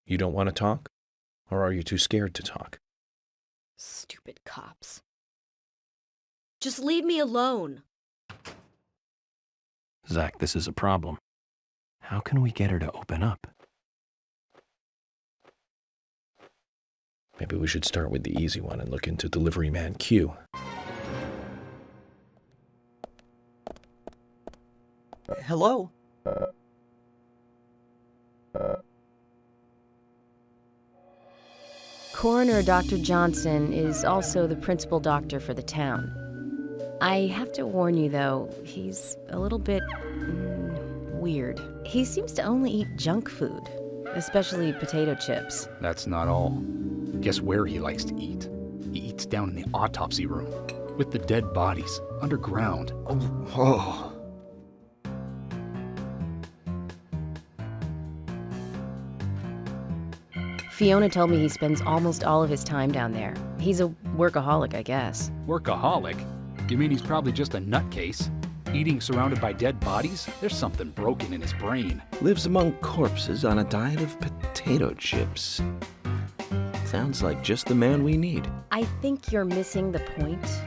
You don't want to talk? Or are you too scared to talk? Stupid cops. Just leave me alone. Zach, this is a problem. How can we get her to open up? Maybe we should start with the easy one and look into delivery man Q. Hello? Coroner Dr. Johnson is also the principal doctor for the town. I have to warn you, though, he's a little bit weird. He seems to only eat junk food, especially potato chips. That's not all. Guess where he likes to eat? He eats down in the autopsy room, with the dead bodies, underground. Oh. Fiona told me he spends almost all of his time down there. He's a workaholic, I guess. Workaholic? You mean he's probably just a nutcase? Eating surrounded by dead bodies? There's something broken in his brain. Lives among corpses on a diet of potato chips. Sounds like just the man we need. I think you're missing the point.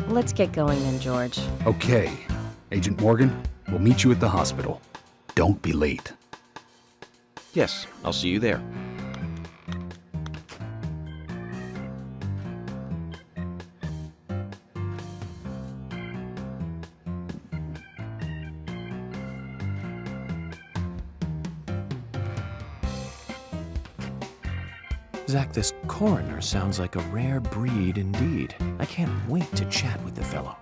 Let's get going then, George. Okay. Agent Morgan, we'll meet you at the hospital. Don't be late. Yes, I'll see you there. Zach, this coroner sounds like a rare breed indeed. I can't wait to chat with the fellow.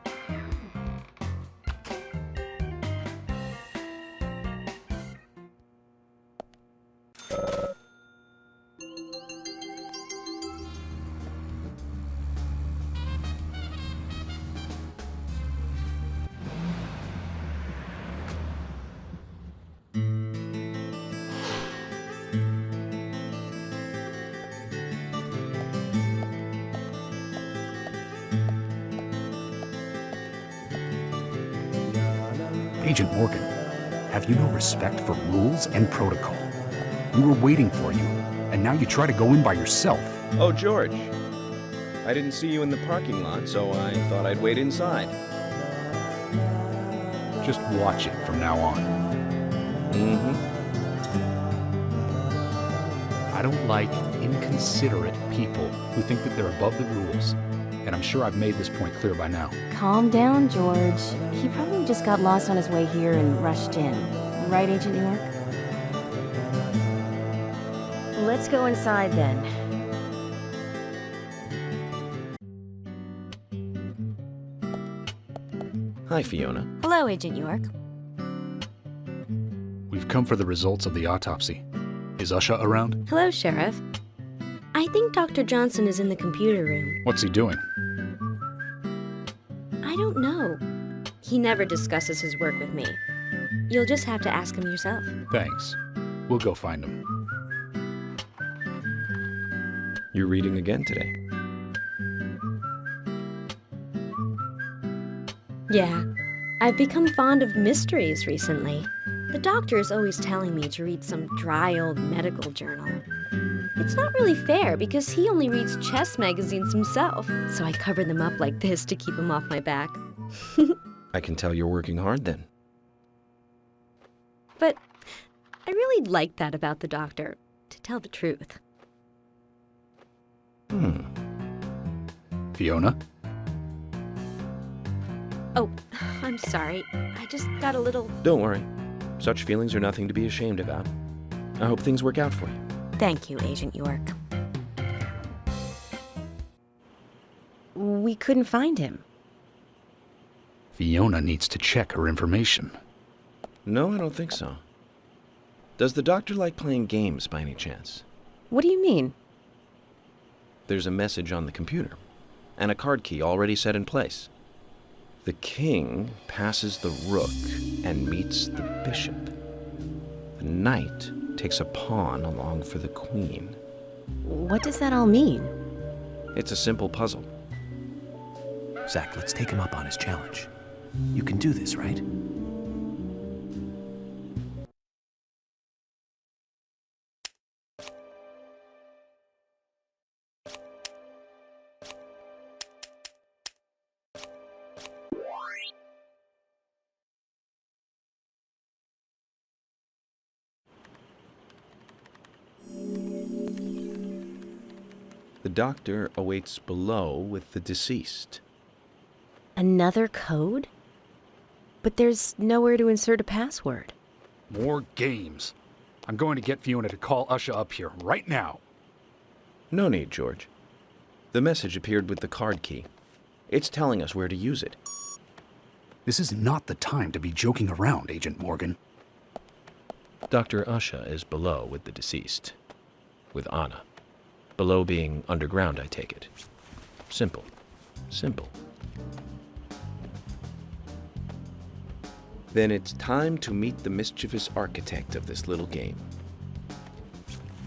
Agent Morgan, have you no respect for rules and protocol? We were waiting for you, and now you try to go in by yourself. Oh, George. I didn't see you in the parking lot, so I thought I'd wait inside. Just watch it from now on. I don't like inconsiderate people who think that they're above the rules. And I'm sure I've made this point clear by now. Calm down, George. He probably just got lost on his way here and rushed in. Right, Agent York? Let's go inside then. Hi, Fiona. Hello, Agent York. We've come for the results of the autopsy. Is Usha around? Hello, Sheriff. I I think Dr. Johnson is in the computer room. What's he doing? I don't know. He never discusses his work with me. You'll just have to ask him yourself. Thanks. We'll go find him. You're reading again today. Yeah, I've become fond of mysteries recently. The doctor is always telling me to read some dry old medical journal. It's not really fair because he only reads chess magazines himself, so I cover them up like this to keep him off my back. I can tell you're working hard then. But I really like that about the doctor, to tell the truth. Fiona? Oh, I'm sorry. I just got a little... Don't worry. Such feelings are nothing to be ashamed about. I hope things work out for you. Thank you, Agent York. We couldn't find him. Fiona needs to check her information. No, I don't think so. Does the doctor like playing games by any chance? What do you mean? There's a message on the computer, and a card key already set in place. The king passes the rook and meets the bishop. The knight takes a pawn along for the queen. What does that all mean? It's a simple puzzle. Zach, let's take him up on his challenge. You can do this, right? The doctor awaits below with the deceased. Another code? But there's nowhere to insert a password. More games. I'm going to get Fiona to call Usha up here right now. No need, George. The message appeared with the card key. It's telling us where to use it. This is not the time to be joking around, Agent Morgan. Dr. Usha is below with the deceased. With Anna. Below being underground, I take it. Simple. Simple. Then it's time to meet the mischievous architect of this little game.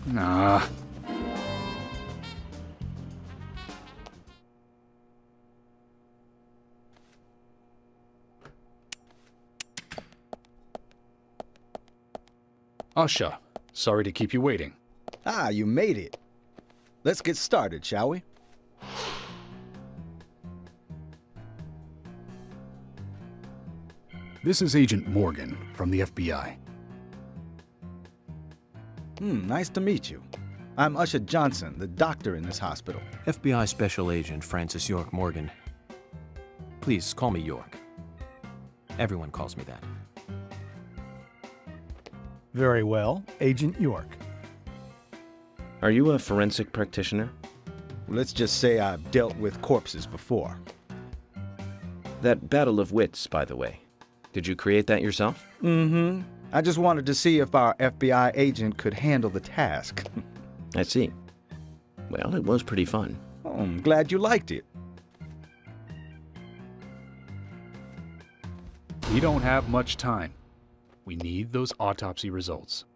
Nah. Usha, sorry to keep you waiting. Ah, you made it. Let's get started, shall we? This is Agent Morgan from the FBI. Nice to meet you. I'm Usha Johnson, the doctor in this hospital. FBI Special Agent Francis York Morgan. Please call me York. Everyone calls me that. Very well, Agent York. Are you a forensic practitioner? Let's just say I've dealt with corpses before. That battle of wits, by the way. Did you create that yourself? Mm-hmm. I just wanted to see if our FBI agent could handle the task. I see. Well, it was pretty fun. Oh, I'm glad you liked it. We don't have much time. We need those autopsy results.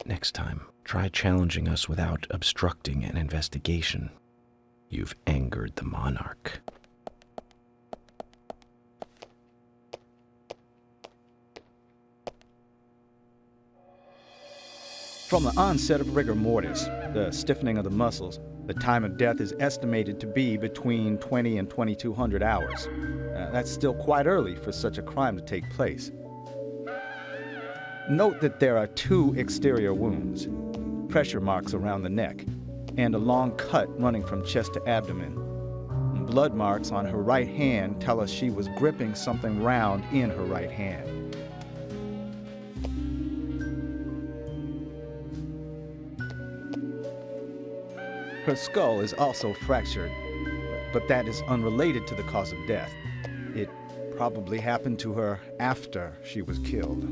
Next time, try challenging us without obstructing an investigation. You've angered the monarch. From the onset of rigor mortis, the stiffening of the muscles, the time of death is estimated to be between 20 and 2200 hours. That's still quite early for such a crime to take place. Note that there are 2 exterior wounds, pressure marks around the neck, and a long cut running from chest to abdomen. Blood marks on her right hand tell us she was gripping something round in her right hand. Her skull is also fractured, but that is unrelated to the cause of death. It probably happened to her after she was killed.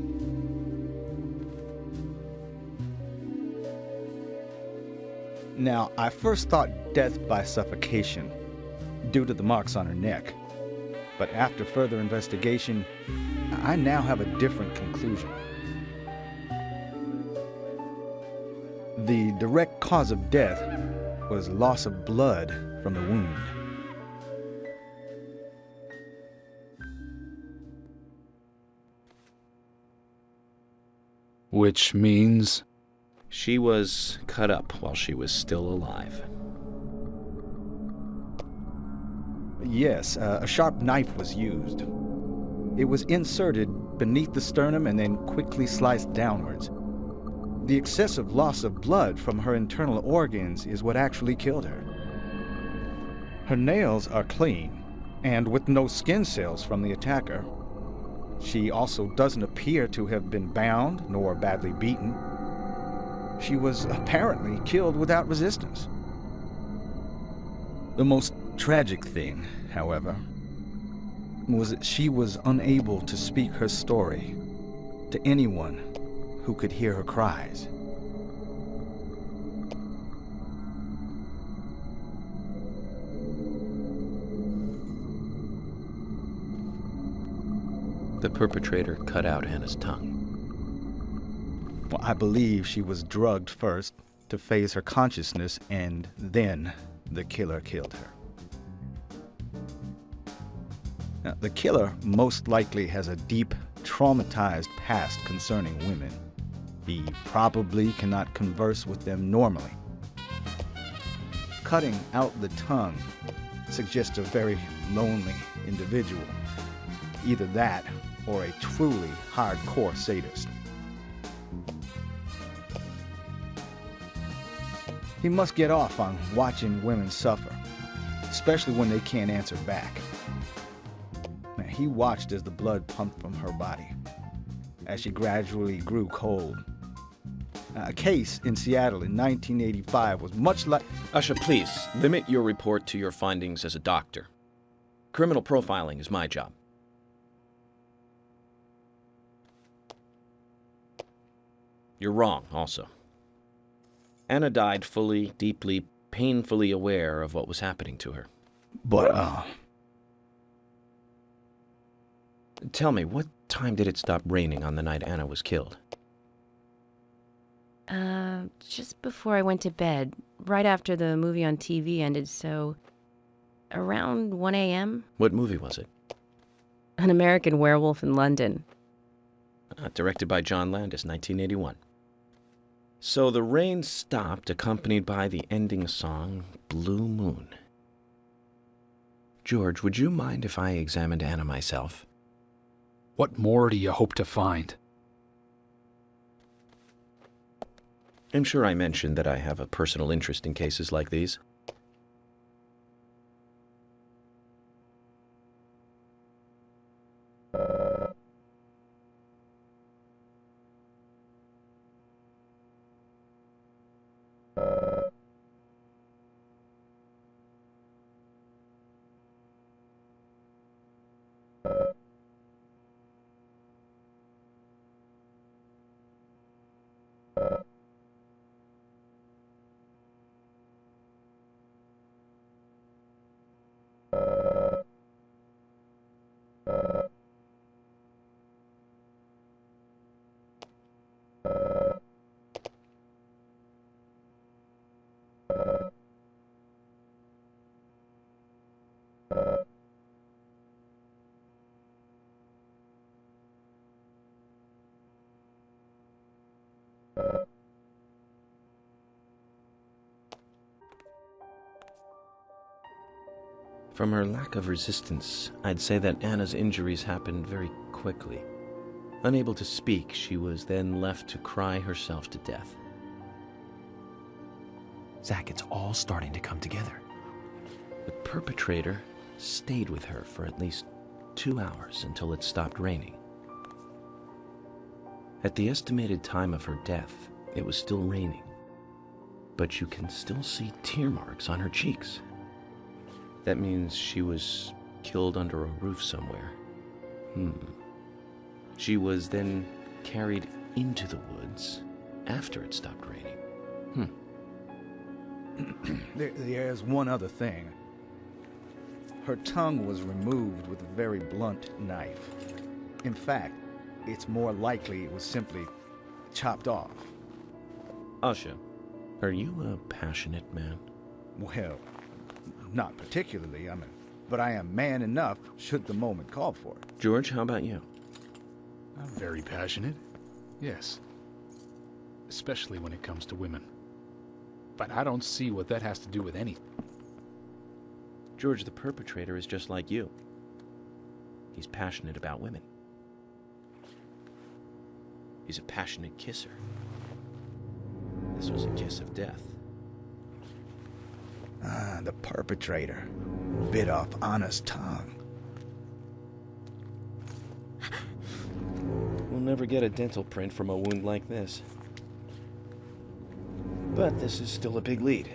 Now, I first thought death by suffocation, due to the marks on her neck. But after further investigation, I now have a different conclusion. The direct cause of death was loss of blood from the wound. Which means? She was cut up while she was still alive. Yes, a sharp knife was used. It was inserted beneath the sternum and then quickly sliced downwards. The excessive loss of blood from her internal organs is what actually killed her. Her nails are clean, and with no skin cells from the attacker. She also doesn't appear to have been bound nor badly beaten. She was apparently killed without resistance. The most tragic thing, however, was that she was unable to speak her story to anyone who could hear her cries. The perpetrator cut out Anna's tongue. Well, I believe she was drugged first to phase her consciousness, and then the killer killed her. Now, the killer most likely has a deep, traumatized past concerning women. He probably cannot converse with them normally. Cutting out the tongue suggests a very lonely individual. Either that or a truly hardcore sadist. He must get off on watching women suffer, especially when they can't answer back. Now, he watched as the blood pumped from her body, as she gradually grew cold. A case in Seattle in 1985 was much like... Usha, please, limit your report to your findings as a doctor. Criminal profiling is my job. You're wrong, also. Anna died fully, deeply, painfully aware of what was happening to her. But, Tell me, what time did it stop raining on the night Anna was killed? Just before I went to bed, right after the movie on TV ended, so around 1 a.m. What movie was it? An American Werewolf in London. Directed by John Landis, 1981. So the rain stopped, accompanied by the ending song, Blue Moon. George, would you mind if I examined Anna myself? What more do you hope to find? I'm sure I mentioned that I have a personal interest in cases like these. From her lack of resistance, I'd say that Anna's injuries happened very quickly. Unable to speak, she was then left to cry herself to death. Zach, it's all starting to come together. The perpetrator stayed with her for at least 2 hours until it stopped raining. At the estimated time of her death, it was still raining, but you can still see tear marks on her cheeks. That means she was killed under a roof somewhere. She was then carried into the woods after it stopped raining. There's one other thing. Her tongue was removed with a very blunt knife. In fact, it's more likely it was simply chopped off. Usha, are you a passionate man? Well, not particularly, but I am man enough should the moment call for it. George, how about you? I'm very passionate. Yes. Especially when it comes to women. But I don't see what that has to do with anything. George, the perpetrator is just like you. He's passionate about women. He's a passionate kisser. This was a kiss of death. The perpetrator bit off Anna's tongue. We'll never get a dental print from a wound like this. But this is still a big lead.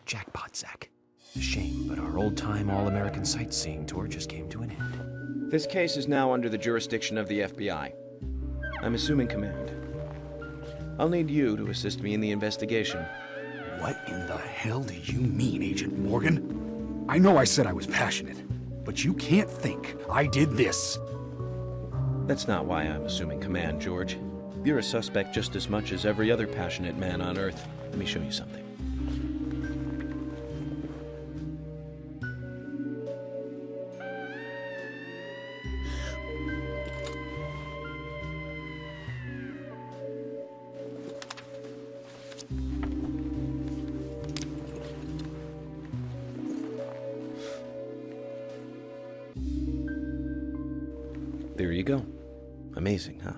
Jackpot, Zach. A shame, but our old-time all-American sightseeing tour just came to an end. This case is now under the jurisdiction of the FBI. I'm assuming command. I'll need you to assist me in the investigation. What in the hell do you mean, Agent Morgan? I know I said I was passionate, but you can't think I did this. That's not why I'm assuming command, George. You're a suspect just as much as every other passionate man on Earth. Let me show you something. There you go. Amazing, huh?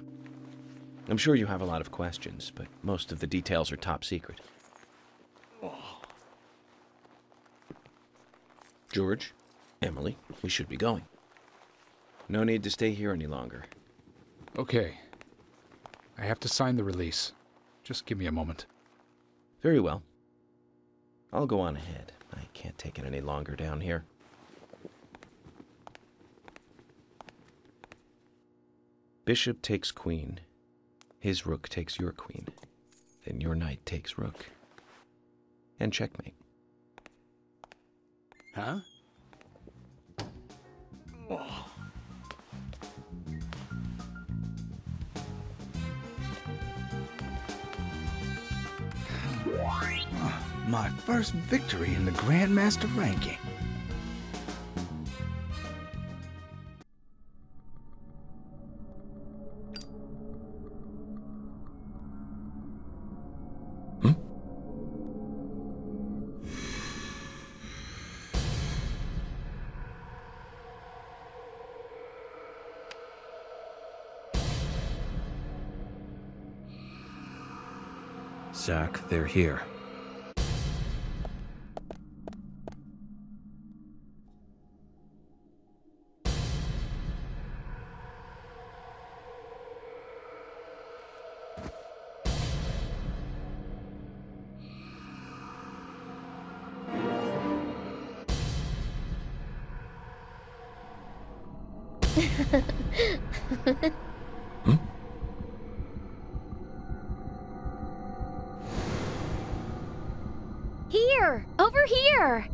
I'm sure you have a lot of questions, but most of the details are top secret. George, Emily, we should be going. No need to stay here any longer. Okay. I have to sign the release. Just give me a moment. Very well. I'll go on ahead. I can't take it any longer down here. Bishop takes queen. His rook takes your queen. Then your knight takes rook. And checkmate. Huh? My first victory in the Grandmaster ranking. Zach, they're here. Here! Over here!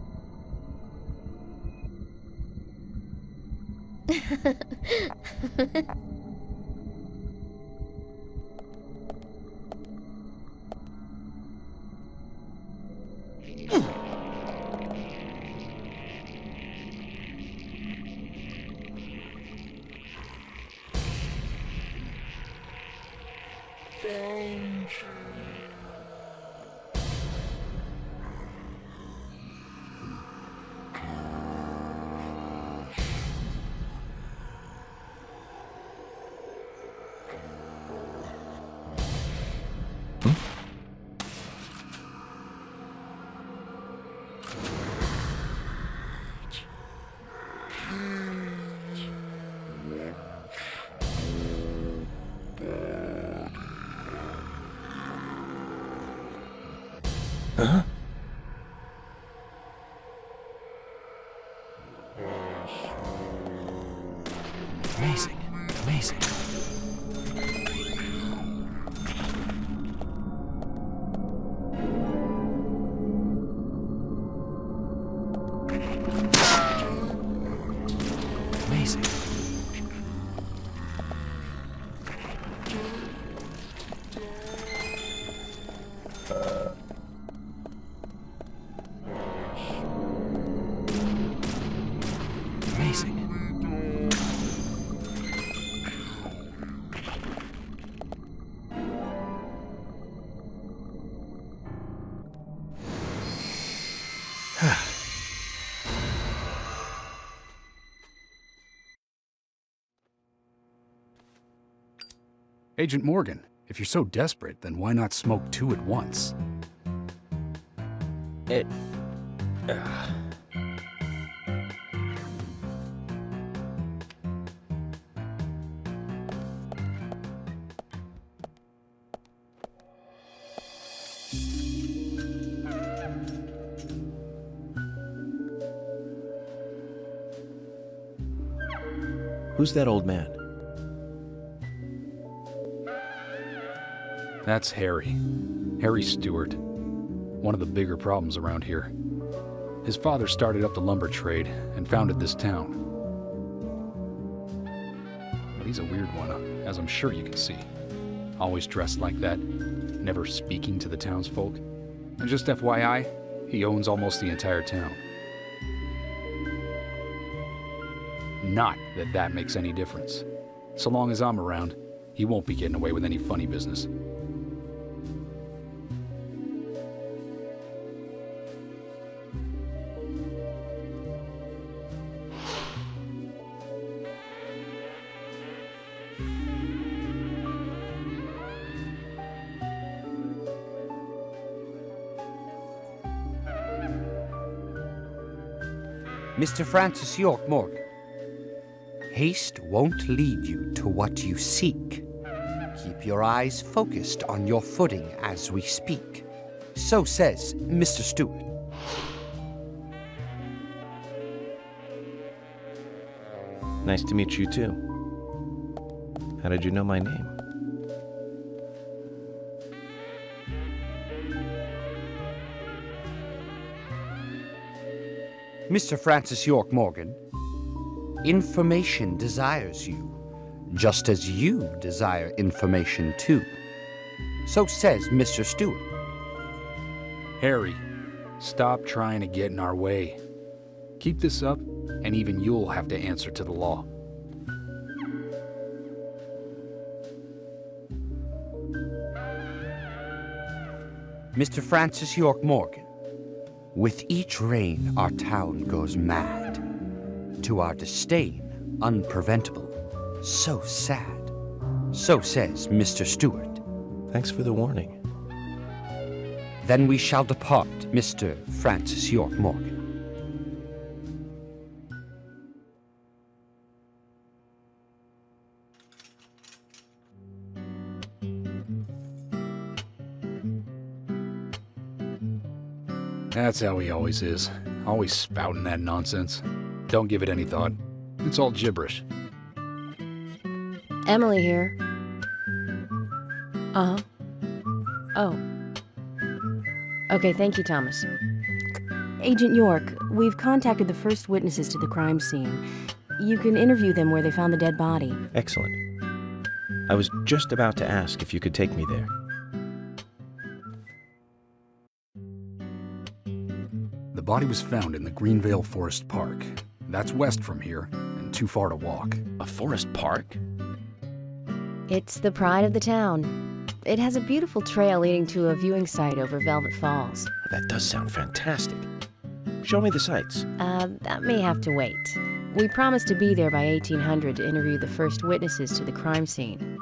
Huh? Amazing. Amazing. Amazing. Amazing. Agent Morgan, if you're so desperate, then why not smoke two at once? It... Who's that old man? That's Harry. Harry Stewart. One of the bigger problems around here. His father started up the lumber trade and founded this town. But he's a weird one, as I'm sure you can see. Always dressed like that, never speaking to the townsfolk. And just FYI, he owns almost the entire town. Not that that makes any difference. So long as I'm around, he won't be getting away with any funny business. Mr. Francis York Morgan, haste won't lead you to what you seek. Keep your eyes focused on your footing as we speak. So says Mr. Stewart. Nice to meet you, too. How did you know my name? Mr. Francis York Morgan, information desires you, just as you desire information too. So says Mr. Stewart. Harry, stop trying to get in our way. Keep this up, and even you'll have to answer to the law. Mr. Francis York Morgan, with each rain our town goes mad. To our disdain, unpreventable. So sad. So says Mr. Stewart. Thanks for the warning. Then we shall depart, Mr. Francis York Morgan. That's how he always is. Always spouting that nonsense. Don't give it any thought. It's all gibberish. Emily here. Uh-huh. Oh. Okay, thank you, Thomas. Agent York, we've contacted the first witnesses to the crime scene. You can interview them where they found the dead body. Excellent. I was just about to ask if you could take me there. The body was found in the Greenvale Forest Park. That's west from here, and too far to walk. A forest park? It's the pride of the town. It has a beautiful trail leading to a viewing site over Velvet Falls. That does sound fantastic. Show me the sights. That may have to wait. We promised to be there by 1800 to interview the first witnesses to the crime scene.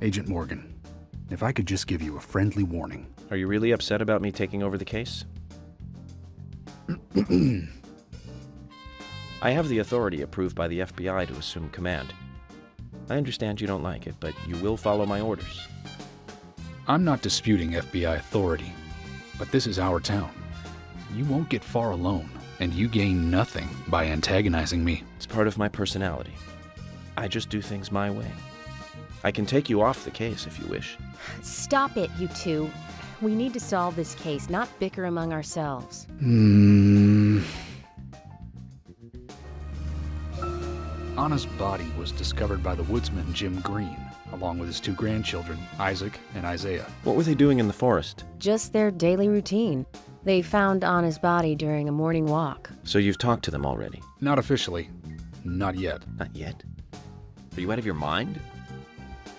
Agent Morgan, if I could just give you a friendly warning. Are you really upset about me taking over the case? I have the authority approved by the FBI to assume command. I understand you don't like it, but you will follow my orders. I'm not disputing FBI authority, but this is our town. You won't get far alone, and you gain nothing by antagonizing me. It's part of my personality. I just do things my way. I can take you off the case if you wish. Stop it, you two. We need to solve this case, not bicker among ourselves. Anna's body was discovered by the woodsman Jim Green, along with his 2 grandchildren, Isaac and Isaiah. What were they doing in the forest? Just their daily routine. They found Anna's body during a morning walk. So you've talked to them already? Not officially. Not yet. Not yet? Are you out of your mind?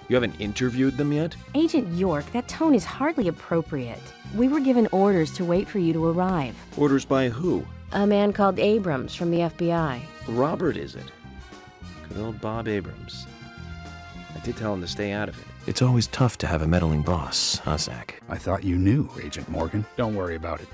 You haven't interviewed them yet? Agent York, that tone is hardly appropriate. We were given orders to wait for you to arrive. Orders by who? A man called Abrams from the FBI. Robert, is it? Good old Bob Abrams. I did tell him to stay out of it. It's always tough to have a meddling boss, huh, Zach? I thought you knew, Agent Morgan. Don't worry about it.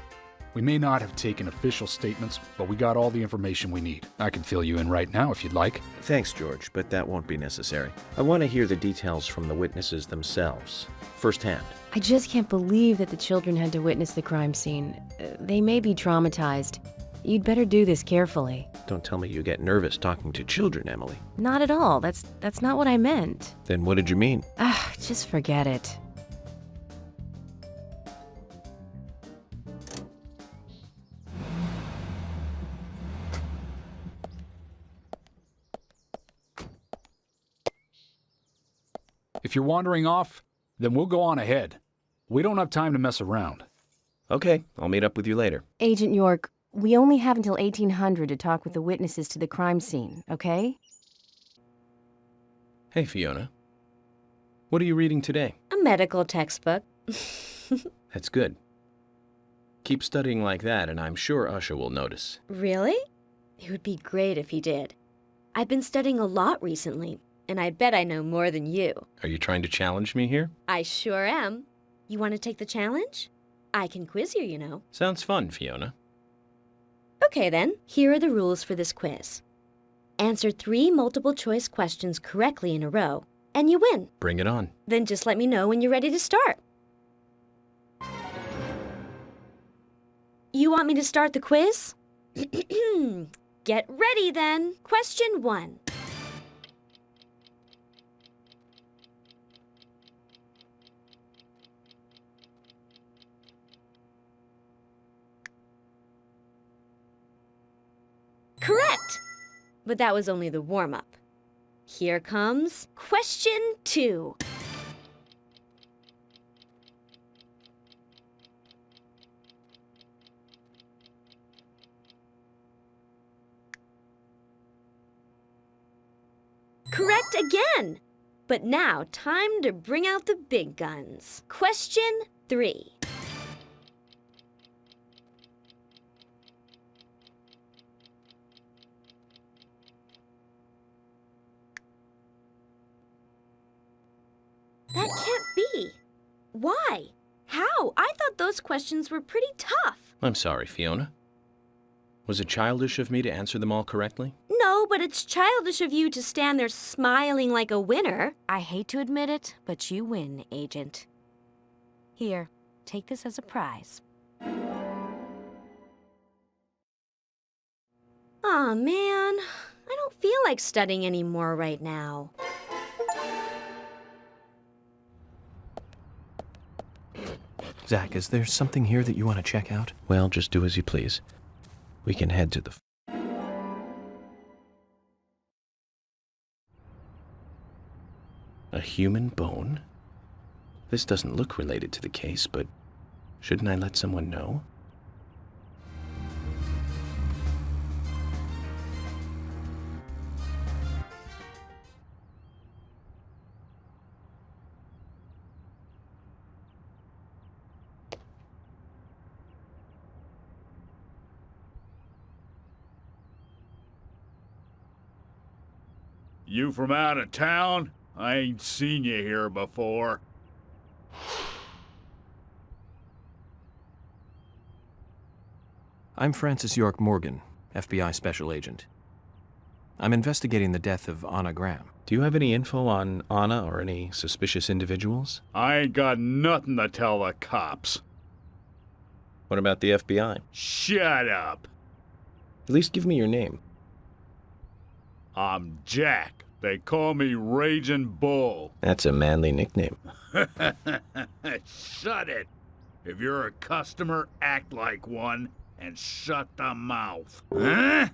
We may not have taken official statements, but we got all the information we need. I can fill you in right now if you'd like. Thanks, George, but that won't be necessary. I want to hear the details from the witnesses themselves, firsthand. I just can't believe that the children had to witness the crime scene. They may be traumatized. You'd better do this carefully. Don't tell me you get nervous talking to children, Emily. Not at all. That's not what I meant. Then what did you mean? Just forget it. If you're wandering off, then we'll go on ahead. We don't have time to mess around. Okay, I'll meet up with you later. Agent York, we only have until 1800 to talk with the witnesses to the crime scene, okay? Hey, Fiona. What are you reading today? A medical textbook. That's good. Keep studying like that, and I'm sure Usha will notice. Really? It would be great if he did. I've been studying a lot recently, and I bet I know more than you. Are you trying to challenge me here? I sure am. You want to take the challenge? I can quiz you, you know. Sounds fun, Fiona. Okay then, here are the rules for this quiz. Answer 3 multiple-choice questions correctly in a row, and you win. Bring it on. Then just let me know when you're ready to start. You want me to start the quiz? Get ready then. Question 1. Correct! But that was only the warm-up. Here comes question 2. Correct again! But now, time to bring out the big guns. Question 3. That can't be. Why? How? I thought those questions were pretty tough. I'm sorry, Fiona. Was it childish of me to answer them all correctly? No, but it's childish of you to stand there smiling like a winner. I hate to admit it, but you win, Agent. Here, take this as a prize. Aw, man. I don't feel like studying anymore right now. Zach, is there something here that you want to check out? Well, just do as you please. We can head to the... A human bone? This doesn't look related to the case, but shouldn't I let someone know? You from out of town? I ain't seen you here before. I'm Francis York Morgan, FBI Special Agent. I'm investigating the death of Anna Graham. Do you have any info on Anna or any suspicious individuals? I ain't got nothing to tell the cops. What about the FBI? Shut up. At least give me your name. I'm Jack. They call me Raging Bull. That's a manly nickname. Shut it. If you're a customer, act like one and shut the mouth. Huh?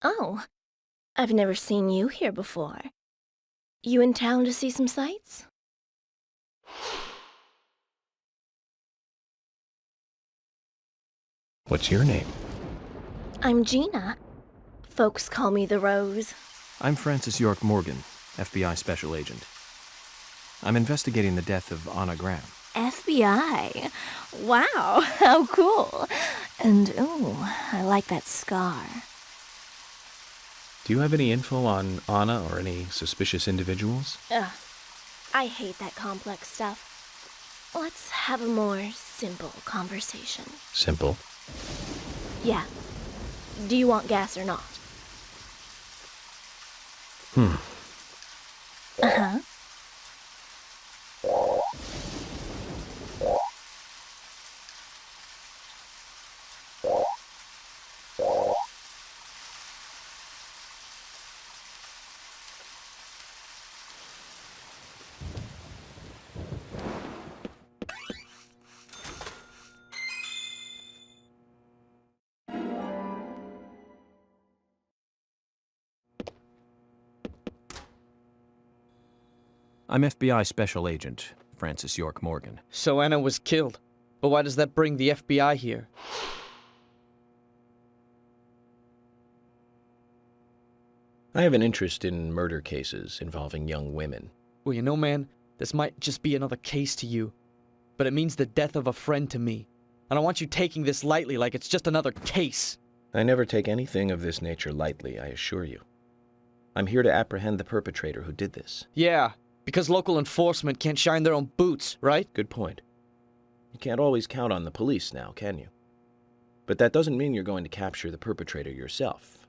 Oh, I've never seen you here before. You in town to see some sights? What's your name? I'm Gina. Folks call me the Rose. I'm Francis York Morgan, FBI Special Agent. I'm investigating the death of Anna Graham. FBI? Wow, how cool. And ooh, I like that scar. Do you have any info on Anna or any suspicious individuals? Ugh, I hate that complex stuff. Let's have a more simple conversation. Simple. Yeah. Do you want gas or not? Uh-huh. I'm FBI Special Agent Francis York Morgan. So Anna was killed. But why does that bring the FBI here? I have an interest in murder cases involving young women. Well, you know, man, this might just be another case to you. But it means the death of a friend to me. I don't want you taking this lightly like it's just another case. I never take anything of this nature lightly, I assure you. I'm here to apprehend the perpetrator who did this. Yeah, because local enforcement can't shine their own boots, right? Good point. You can't always count on the police now, can you? But that doesn't mean you're going to capture the perpetrator yourself,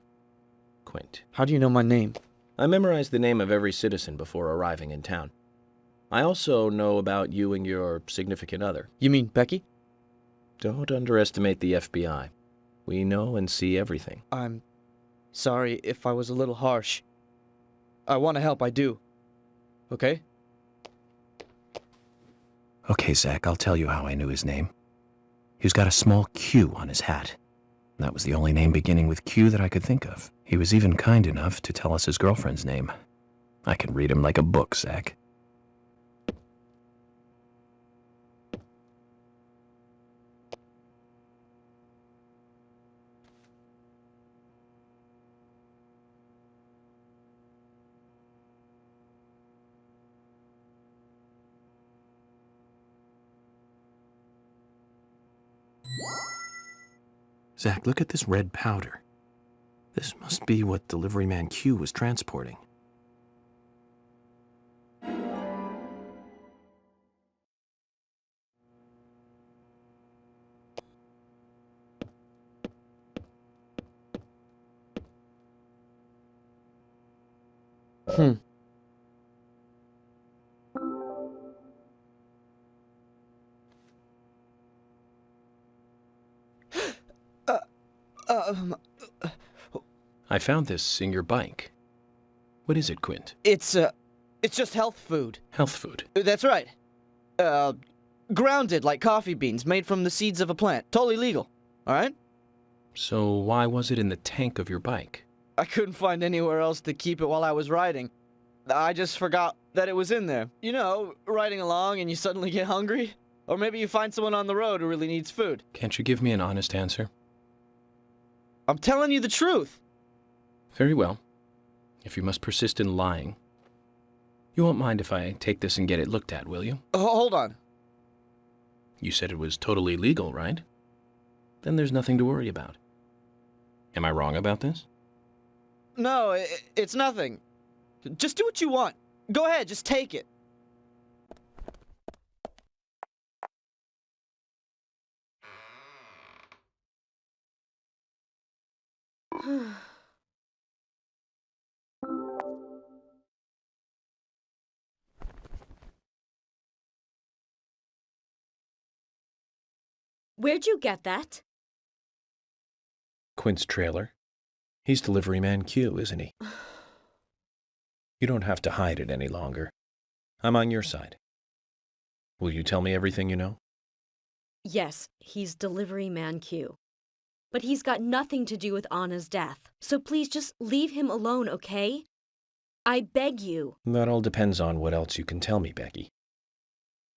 Quint. How do you know my name? I memorized the name of every citizen before arriving in town. I also know about you and your significant other. You mean Becky? Don't underestimate the FBI. We know and see everything. I'm sorry if I was a little harsh. I want to help, I do. Okay? Okay, Zach, I'll tell you how I knew his name. He's got a small Q on his hat. That was the only name beginning with Q that I could think of. He was even kind enough to tell us his girlfriend's name. I can read him like a book, Zach. Zach, look at this red powder. This must be what delivery man Q was transporting. I found this in your bike. What is it, Quint? It's just health food. Health food? That's right. Grounded like coffee beans made from the seeds of a plant. Totally legal. Alright? So why was it in the tank of your bike? I couldn't find anywhere else to keep it while I was riding. I just forgot that it was in there. You know, riding along and you suddenly get hungry. Or maybe you find someone on the road who really needs food. Can't you give me an honest answer? I'm telling you the truth. Very well. If you must persist in lying, you won't mind if I take this and get it looked at, will you? Hold on. You said it was totally legal, right? Then there's nothing to worry about. Am I wrong about this? No, it's nothing. Just do what you want. Go ahead, just take it. Where'd you get that? Quint's trailer. He's delivery man Q, isn't he? You don't have to hide it any longer. I'm on your side. Will you tell me everything you know? Yes, he's delivery man Q. But he's got nothing to do with Anna's death. So please just leave him alone, okay? I beg you. That all depends on what else you can tell me, Becky.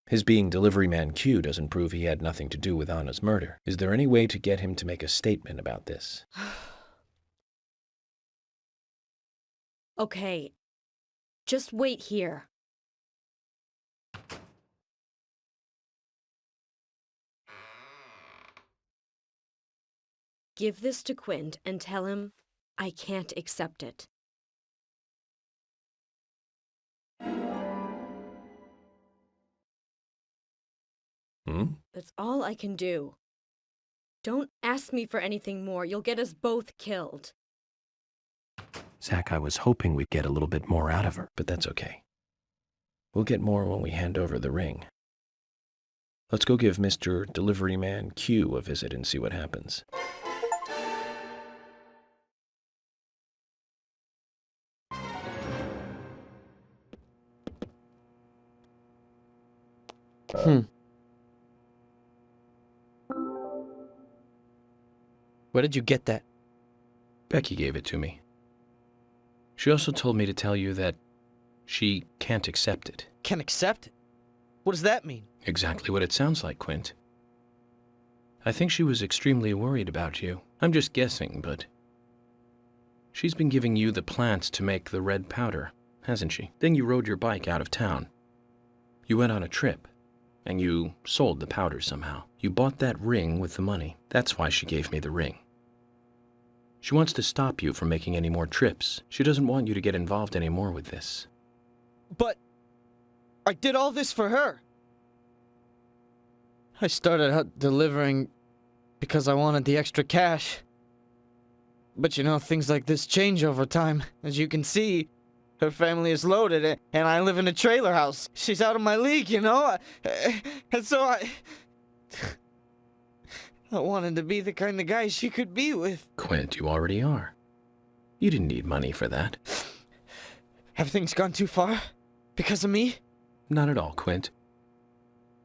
His being delivery man Q doesn't prove he had nothing to do with Anna's murder. Is there any way to get him to make a statement about this? Okay. Just wait here. Give this to Quint and tell him I can't accept it. That's all I can do. Don't ask me for anything more. You'll get us both killed. Zach, I was hoping we'd get a little bit more out of her, but that's okay. We'll get more when we hand over the ring. Let's go give Mr. Delivery Man Q a visit and see what happens. Where did you get that? Becky gave it to me. She also told me to tell you that she can't accept it. Can't accept it? What does that mean? Exactly what it sounds like, Quint. I think she was extremely worried about you. I'm just guessing, but she's been giving you the plants to make the red powder, hasn't she? Then you rode your bike out of town. You went on a trip, and you sold the powder somehow. You bought that ring with the money. That's why she gave me the ring. She wants to stop you from making any more trips. She doesn't want you to get involved anymore with this. But I did all this for her. I started out delivering because I wanted the extra cash. But you know, things like this change over time. As you can see, her family is loaded and I live in a trailer house. She's out of my league, you know? And so I wanted to be the kind of guy she could be with. Quint, you already are. You didn't need money for that. Have things gone too far? Because of me? Not at all, Quint.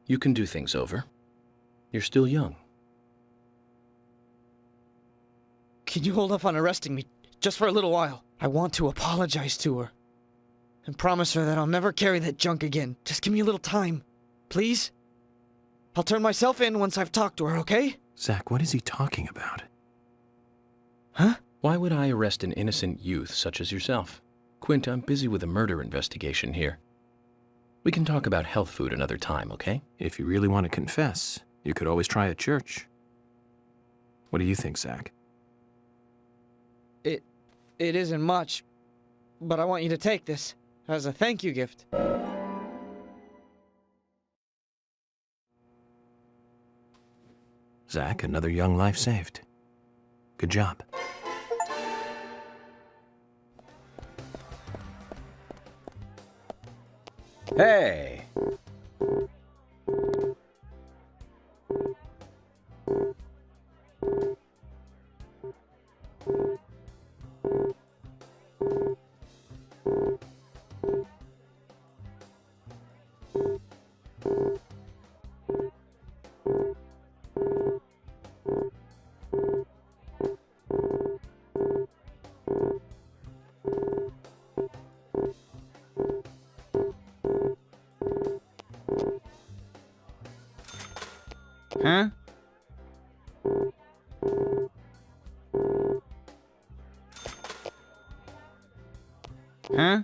You can do things over. You're still young. Can you hold off on arresting me just for a little while? I want to apologize to her. And promise her that I'll never carry that junk again. Just give me a little time. Please? I'll turn myself in once I've talked to her, okay? Zach, what is he talking about? Huh? Why would I arrest an innocent youth such as yourself? Quint, I'm busy with a murder investigation here. We can talk about health food another time, okay? If you really want to confess, you could always try a church. What do you think, Zach? It isn't much, but I want you to take this as a thank you gift. Zach, another young life saved. Good job. Hey! Huh?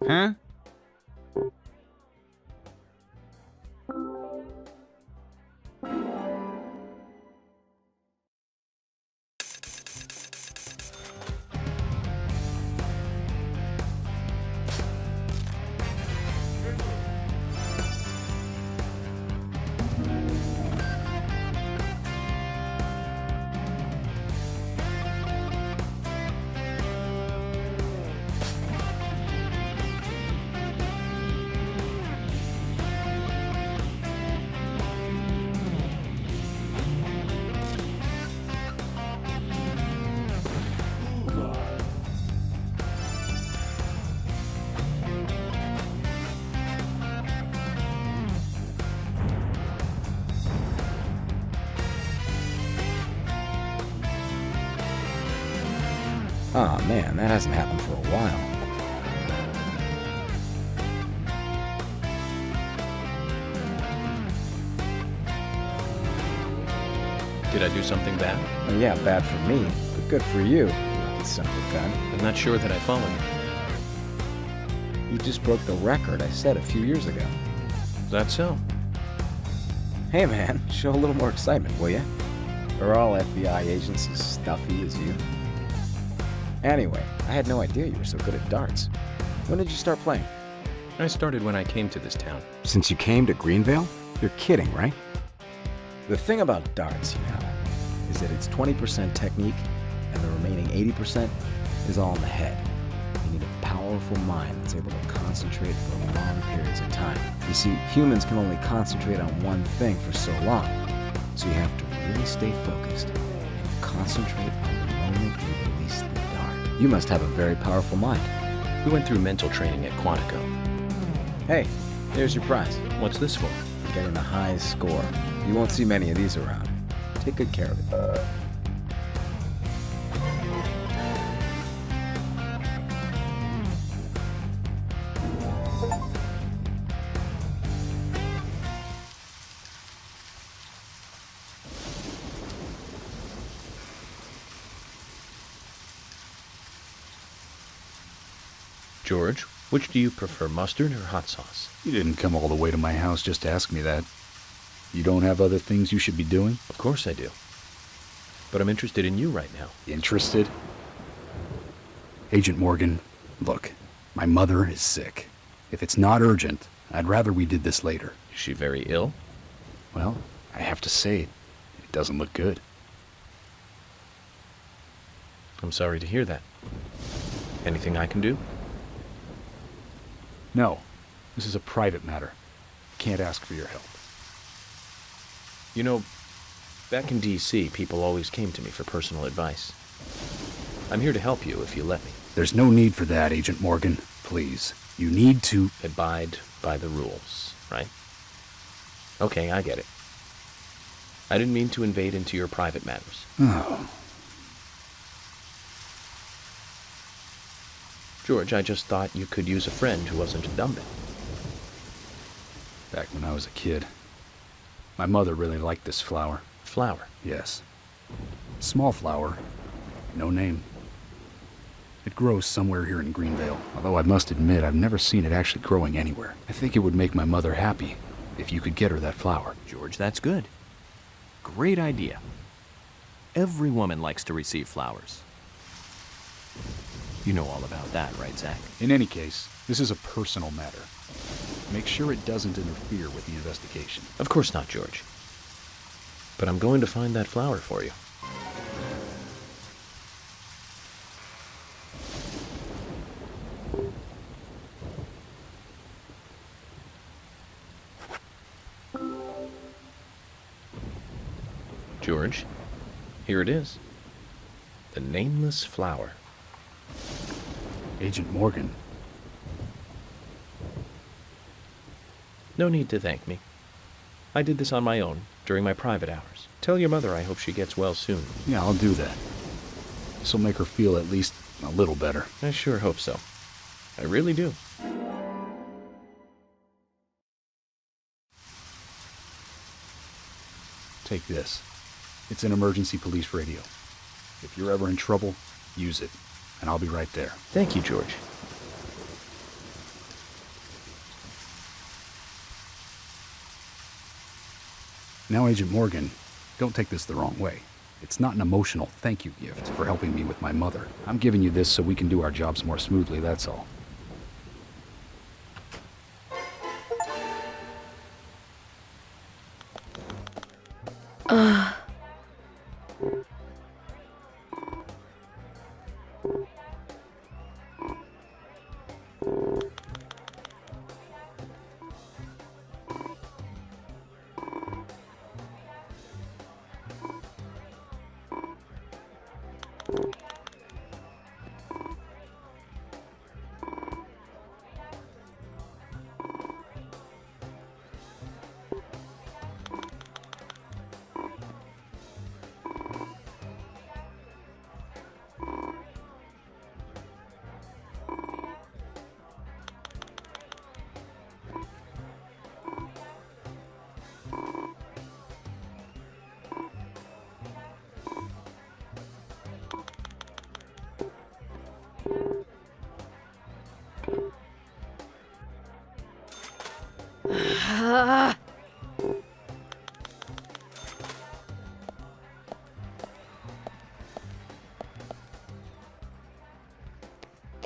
Huh? Oh man, that hasn't happened for a while. Did I do something bad? Well, yeah, bad for me, but good for you, you son of a gun. I'm not sure that I follow you. You just broke the record I set a few years ago. Is that so? Hey man, show a little more excitement, will ya? Are all FBI agents as stuffy as you? Anyway, I had no idea you were so good at darts. When did you start playing? I started when I came to this town. Since you came to Greenvale? You're kidding, right? The thing about darts, you know, is that it's 20% technique, and the remaining 80% is all in the head. You need a powerful mind that's able to concentrate for long periods of time. You see, humans can only concentrate on one thing for so long, so you have to really stay focused and concentrate on the moment you release the dart. You must have a very powerful mind. We went through mental training at Quantico. Hey, here's your prize. What's this for? For getting the highest score. You won't see many of these around. Take good care of it. George, which do you prefer, mustard or hot sauce? You didn't come all the way to my house just to ask me that. You don't have other things you should be doing? Of course I do. But I'm interested in you right now. Interested? Agent Morgan, look, my mother is sick. If it's not urgent, I'd rather we did this later. Is she very ill? Well, I have to say it. It doesn't look good. I'm sorry to hear that. Anything I can do? No, this is a private matter. Can't ask for your help. You know, back in D.C., people always came to me for personal advice. I'm here to help you if you let me. There's no need for that, Agent Morgan. Please. You need to abide by the rules, right? Okay, I get it. I didn't mean to invade into your private matters. Oh. George, I just thought you could use a friend who wasn't a dumbit. Back when I was a kid, my mother really liked this flower. Flower? Yes. Small flower. No name. It grows somewhere here in Greenvale, although I must admit I've never seen it actually growing anywhere. I think it would make my mother happy if you could get her that flower. George, that's good. Great idea. Every woman likes to receive flowers. You know all about that, right, Zach? In any case, this is a personal matter. Make sure it doesn't interfere with the investigation. Of course not, George. But I'm going to find that flower for you. George, here it is. The nameless flower. Agent Morgan. No need to thank me. I did this on my own, during my private hours. Tell your mother I hope she gets well soon. Yeah, I'll do that. This'll make her feel at least a little better. I sure hope so. I really do. Take this. It's an emergency police radio. If you're ever in trouble, use it, and I'll be right there. Thank you, George. Now, Agent Morgan, don't take this the wrong way. It's not an emotional thank you gift for helping me with my mother. I'm giving you this so we can do our jobs more smoothly, that's all.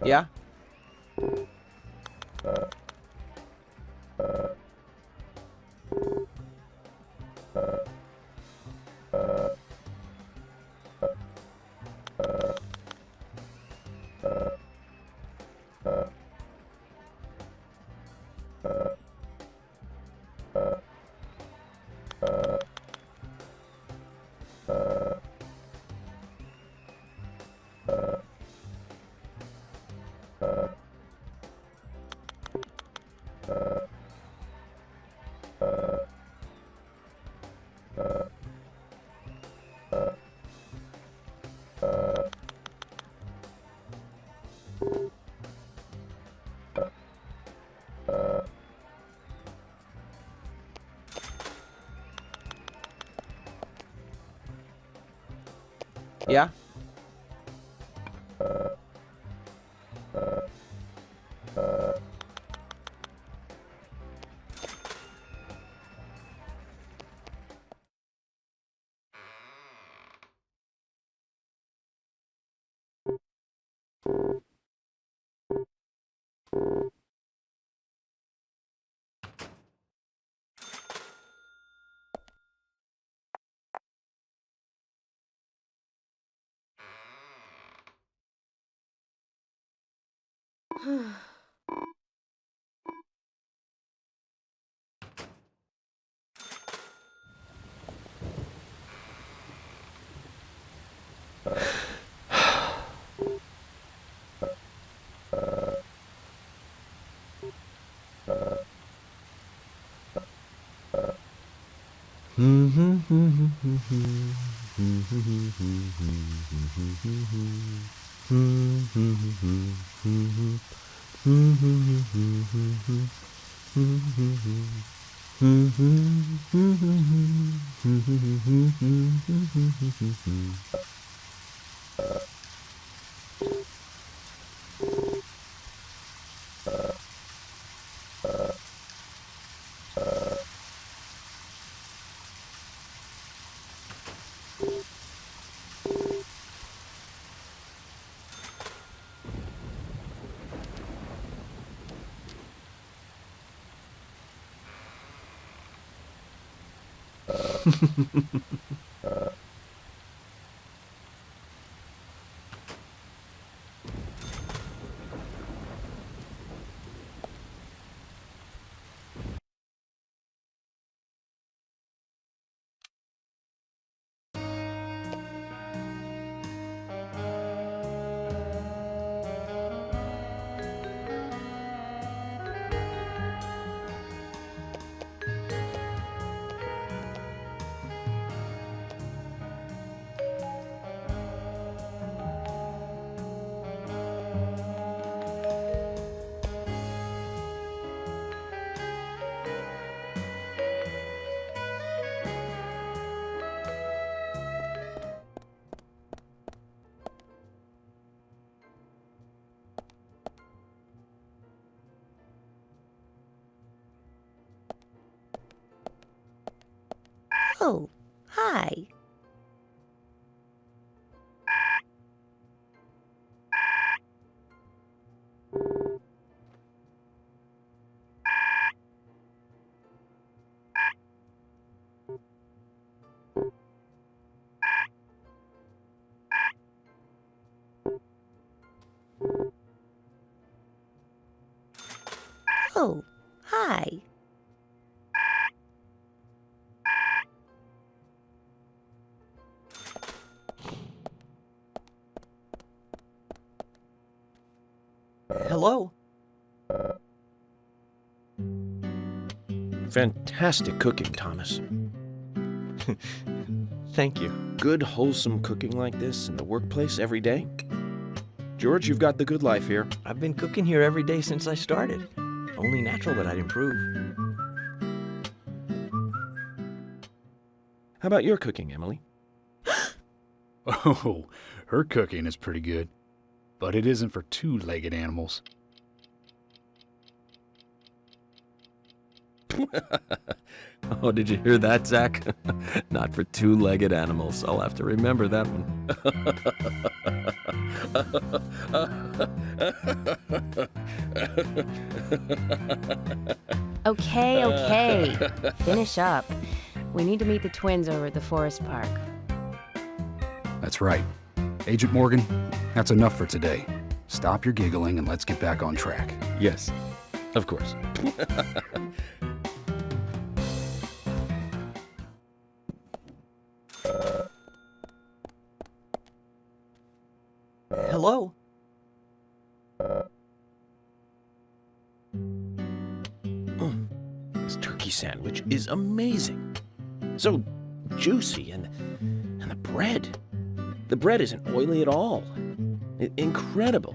Yeah? Yeah? Oh, hi. Oh, hi. Hello? Fantastic cooking, Thomas. Thank you. Good, wholesome cooking like this in the workplace every day? George, you've got the good life here. I've been cooking here every day since I started. Only natural that I'd improve. How about your cooking, Emily? Oh, her cooking is pretty good. But it isn't for two-legged animals. Oh, did you hear that, Zach? Not for two-legged animals. I'll have to remember that one. Okay. Finish up. We need to meet the twins over at the forest park. That's right. Agent Morgan, that's enough for today. Stop your giggling and let's get back on track. Yes, of course. Hello? This turkey sandwich is amazing. So juicy, and the bread. The bread isn't oily at all. Incredible.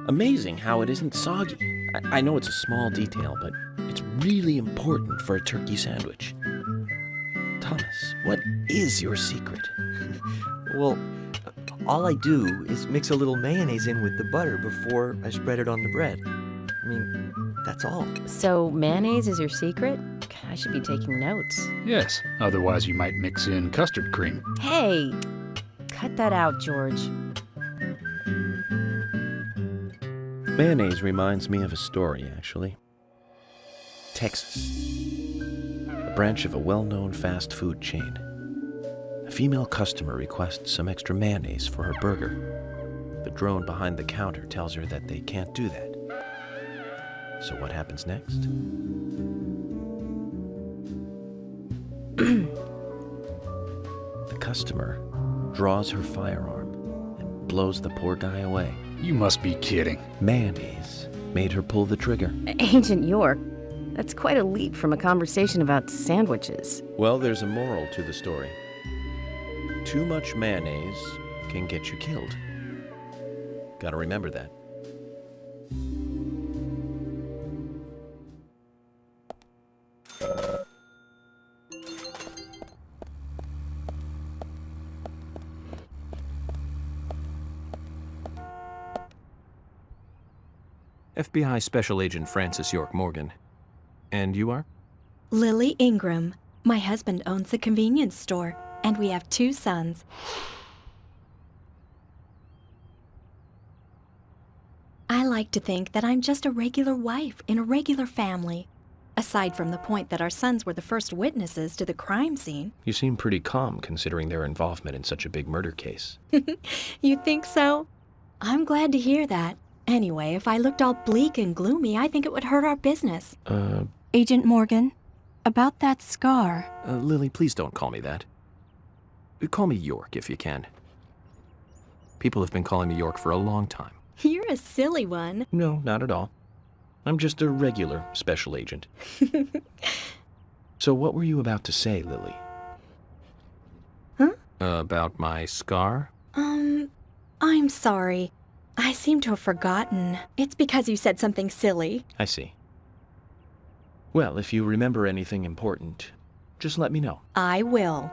Amazing how it isn't soggy. I know it's a small detail, but it's really important for a turkey sandwich. Thomas, what is your secret? Well, all I do is mix a little mayonnaise in with the butter before I spread it on the bread. I mean, that's all. So mayonnaise is your secret? I should be taking notes. Yes, otherwise you might mix in custard cream. Hey! Cut that out, George. Mayonnaise reminds me of a story, actually. Texas. A branch of a well-known fast food chain. A female customer requests some extra mayonnaise for her burger. The drone behind the counter tells her that they can't do that. So what happens next? The customer draws her firearm and blows the poor guy away. You must be kidding. Mayonnaise made her pull the trigger. Agent York, that's quite a leap from a conversation about sandwiches. Well, there's a moral to the story. Too much mayonnaise can get you killed. Gotta remember that. FBI Special Agent Francis York Morgan. And you are? Lily Ingram. My husband owns a convenience store, and we have 2 sons. I like to think that I'm just a regular wife in a regular family, aside from the point that our sons were the first witnesses to the crime scene. You seem pretty calm considering their involvement in such a big murder case. You think so? I'm glad to hear that. Anyway, if I looked all bleak and gloomy, I think it would hurt our business. Agent Morgan, about that scar. Lily, please don't call me that. Call me York if you can. People have been calling me York for a long time. You're a silly one. No, not at all. I'm just a regular special agent. So what were you about to say, Lily? Huh? About my scar? I'm sorry. I seem to have forgotten. It's because you said something silly. I see. Well, if you remember anything important, just let me know. I will.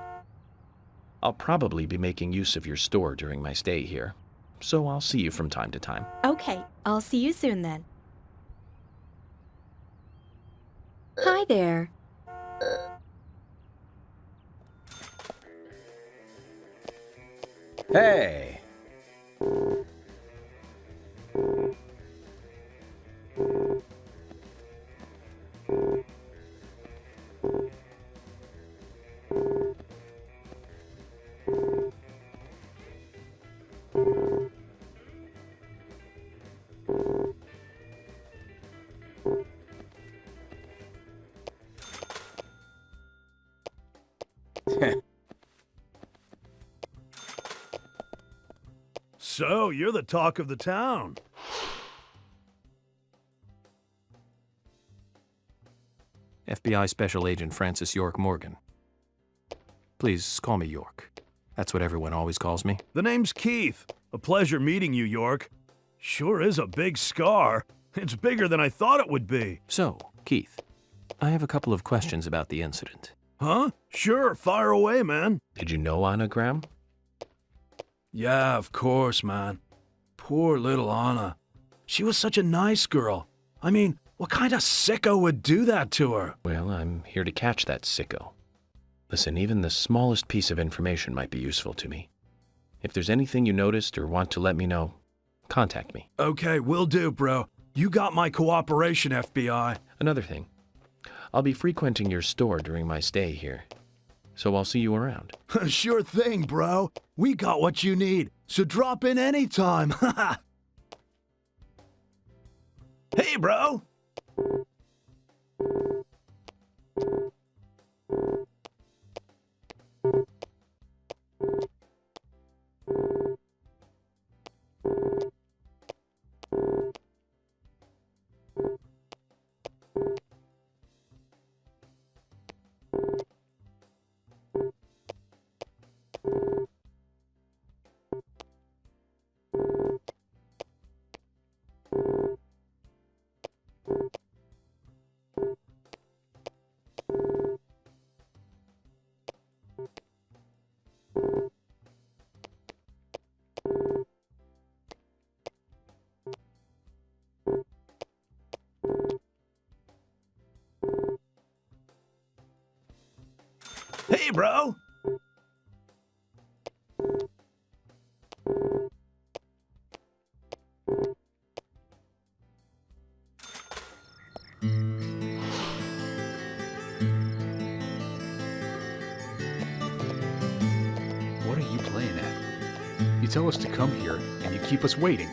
I'll probably be making use of your store during my stay here, so I'll see you from time to time. Okay, I'll see you soon then. Hi there. Hey! So, you're the talk of the town. FBI Special Agent Francis York Morgan. Please call me York. That's what everyone always calls me. The name's Keith. A pleasure meeting you, York. Sure is a big scar. It's bigger than I thought it would be. So, Keith, I have a couple of questions about the incident. Huh? Sure, fire away, man. Did you know Anna Graham? Yeah, of course, man. Poor little Anna. She was such a nice girl. I mean, what kind of sicko would do that to her? Well, I'm here to catch that sicko. Listen, even the smallest piece of information might be useful to me. If there's anything you noticed or want to let me know, contact me. Okay, will do, bro. You got my cooperation, FBI. Another thing, I'll be frequenting your store during my stay here, so I'll see you around. Sure thing, bro. We got what you need, so drop in anytime. Hey, bro. Hey, bro. What are you playing at? You tell us to come here, and you keep us waiting.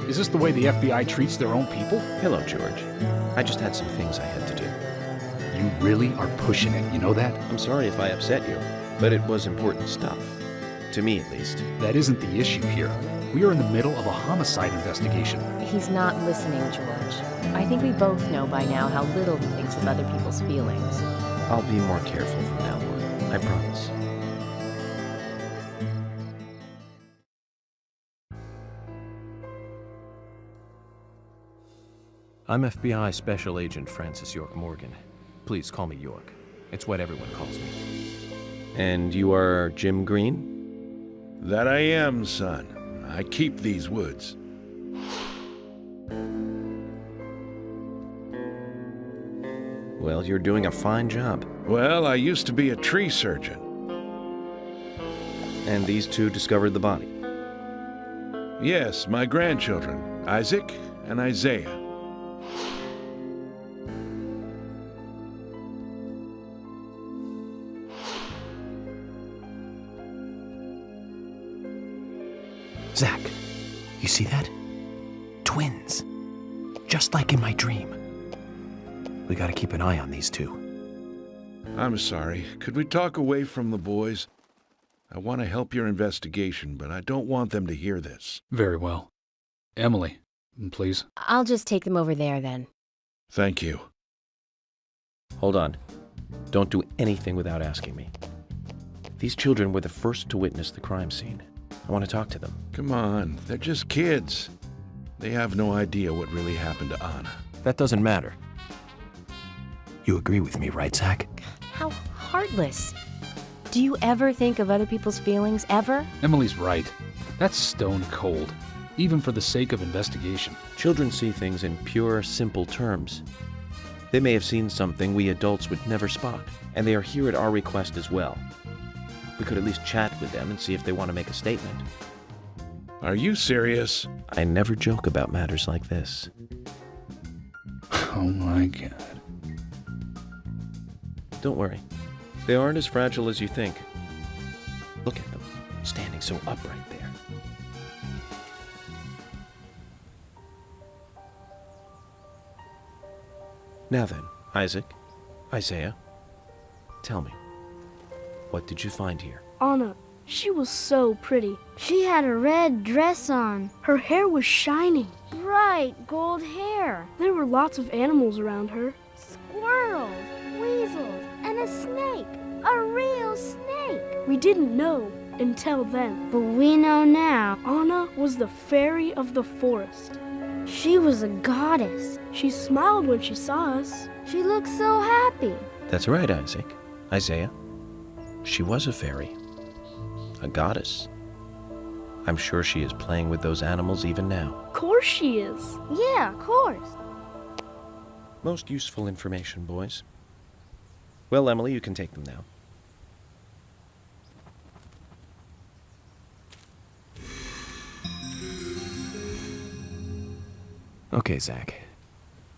Is this the way the FBI treats their own people? Hello, George. I just had some things I had to do. You really are pushing it, you know that? I'm sorry if I upset you, but it was important stuff. To me, at least. That isn't the issue here. We are in the middle of a homicide investigation. He's not listening, George. I think we both know by now how little he thinks of other people's feelings. I'll be more careful from now on. I promise. I'm FBI Special Agent Francis York Morgan. Please call me York. It's what everyone calls me. And you are Jim Green? That I am, son. I keep these woods. Well, you're doing a fine job. Well, I used to be a tree surgeon. And these two discovered the body? Yes, my grandchildren, Isaac and Isaiah. Zach, you see that? Twins. Just like in my dream. We gotta keep an eye on these two. I'm sorry. Could we talk away from the boys? I want to help your investigation, but I don't want them to hear this. Very well. Emily, please. I'll just take them over there then. Thank you. Hold on. Don't do anything without asking me. These children were the first to witness the crime scene. I want to talk to them. Come on, they're just kids. They have no idea what really happened to Anna. That doesn't matter. You agree with me, right, Zach? How heartless. Do you ever think of other people's feelings, ever? Emily's right. That's stone cold, even for the sake of investigation. Children see things in pure, simple terms. They may have seen something we adults would never spot, and they are here at our request as well. We could at least chat with them and see if they want to make a statement. Are you serious? I never joke about matters like this. Oh my god. Don't worry. They aren't as fragile as you think. Look at them, standing so upright there. Now then, Isaiah, tell me, what did you find here? Anna, she was so pretty. She had a red dress on. Her hair was shining. Bright gold hair. There were lots of animals around her. Squirrels, weasels, and a snake. A real snake. We didn't know until then. But we know now. Anna was the fairy of the forest. She was a goddess. She smiled when she saw us. She looked so happy. That's right, Isaiah. She was a fairy. A goddess. I'm sure she is playing with those animals even now. Of course she is. Yeah, of course. Most useful information, boys. Well, Emily, you can take them now. Okay, Zach.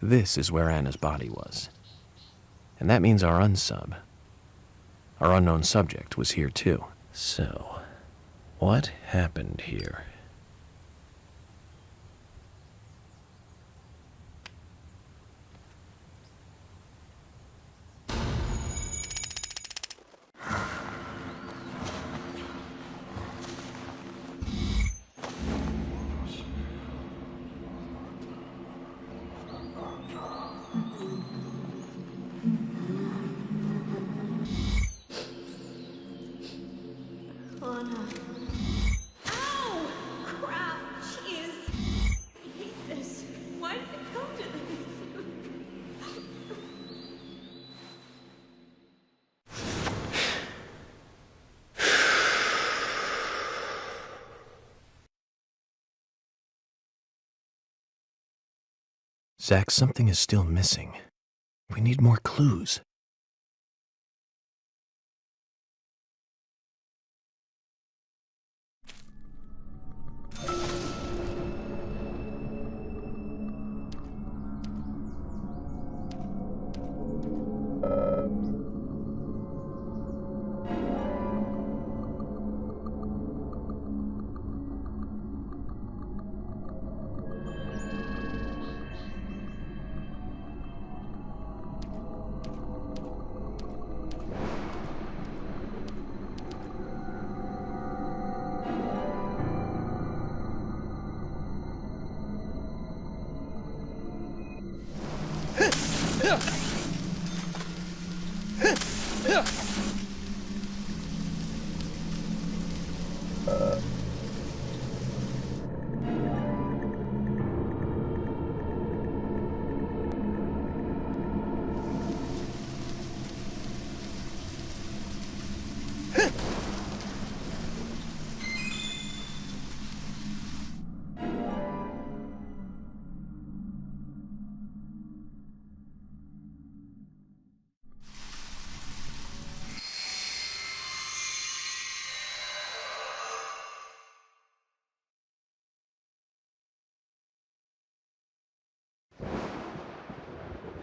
This is where Anna's body was. And that means our unsub, our unknown subject, was here too. So, what happened here? Anna. Ow! Crap! Jeez! I hate this. Why did it come to this? Zach, something is still missing. We need more clues.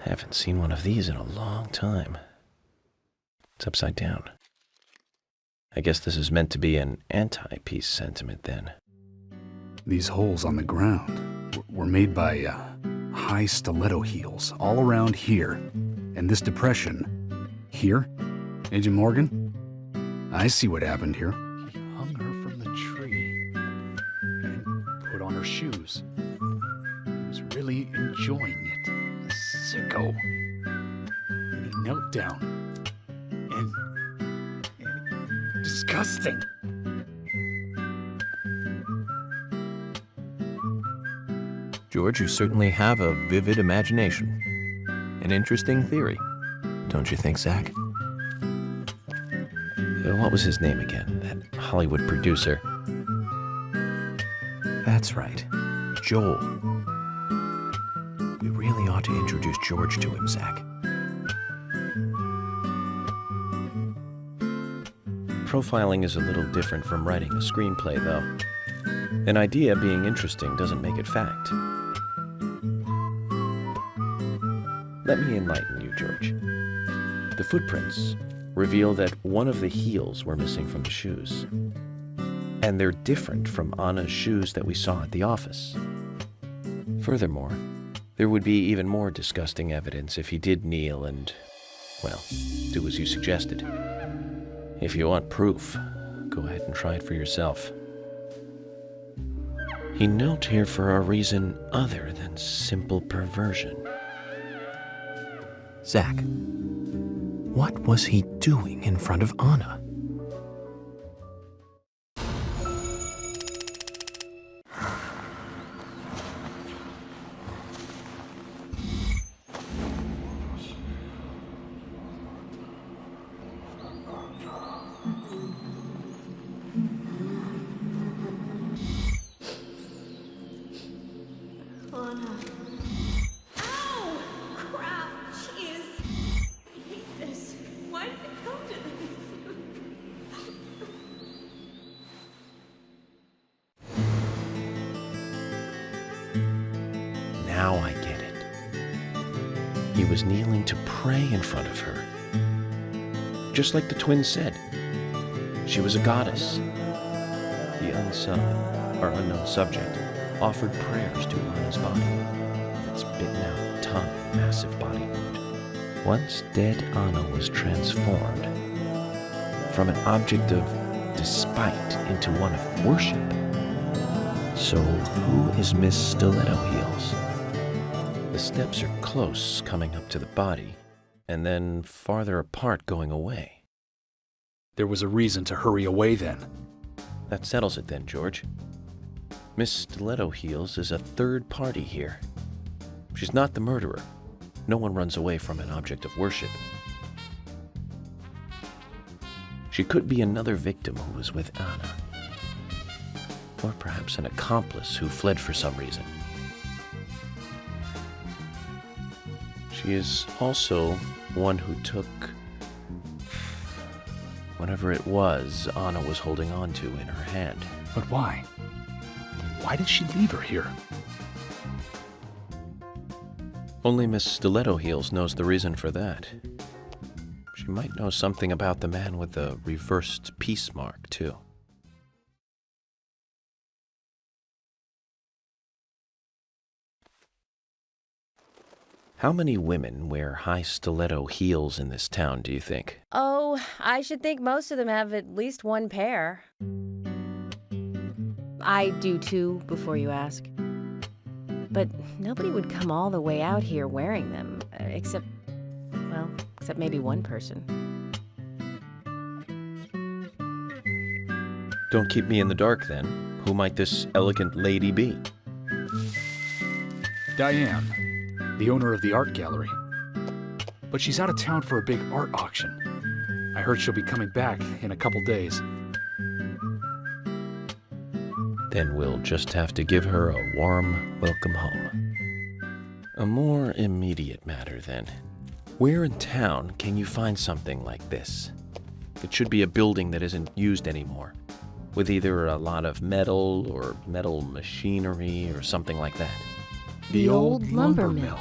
Haven't seen one of these in a long time. It's upside down. I guess this is meant to be an anti-peace sentiment then. These holes on the ground were made by high stiletto heels all around here. And this depression here, Agent Morgan, I see what happened here. He hung her from the tree and put on her shoes. He was really enjoying it. A sicko. And he knelt down. And disgusting. George, you certainly have a vivid imagination. An interesting theory. Don't you think, Zach? What was his name again? That Hollywood producer. That's right. Joel. We really ought to introduce George to him, Zach. Profiling is a little different from writing a screenplay, though. An idea being interesting doesn't make it fact. Let me enlighten you, George. The footprints reveal that one of the heels were missing from the shoes. And they're different from Anna's shoes that we saw at the office. Furthermore, there would be even more disgusting evidence if he did kneel and, well, do as you suggested. If you want proof, go ahead and try it for yourself. He knelt here for a reason other than simple perversion. Zach, what was he doing in front of Anna? Anna. Ow! Crap! Jeez! I hate this. Why did it come to this? Now I get it. He was kneeling to pray in front of her. Just like the twins said. She was a goddess. The unknown subject, offered prayers to Anna's body, with its bitten-out tongue and massive body wound. Once dead Anna was transformed from an object of despite into one of worship. So who is Miss Stiletto Heels? The steps are close coming up to the body, and then farther apart going away. There was a reason to hurry away then. That settles it then, George. Miss Stiletto Heels is a third party here. She's not the murderer. No one runs away from an object of worship. She could be another victim who was with Anna. Or perhaps an accomplice who fled for some reason. She is also one who took whatever it was Anna was holding on to in her hand. But why? Why did she leave her here? Only Miss Stiletto Heels knows the reason for that. She might know something about the man with the reversed peace mark, too. How many women wear high stiletto heels in this town, do you think? Oh, I should think most of them have at least one pair. I do too, before you ask. But nobody would come all the way out here wearing them, except maybe one person. Don't keep me in the dark, then. Who might this elegant lady be? Diane, the owner of the art gallery. But she's out of town for a big art auction. I heard she'll be coming back in a couple days. Then we'll just have to give her a warm welcome home. A more immediate matter, then. Where in town can you find something like this? It should be a building that isn't used anymore, with either a lot of metal or metal machinery or something like that. The old lumber mill.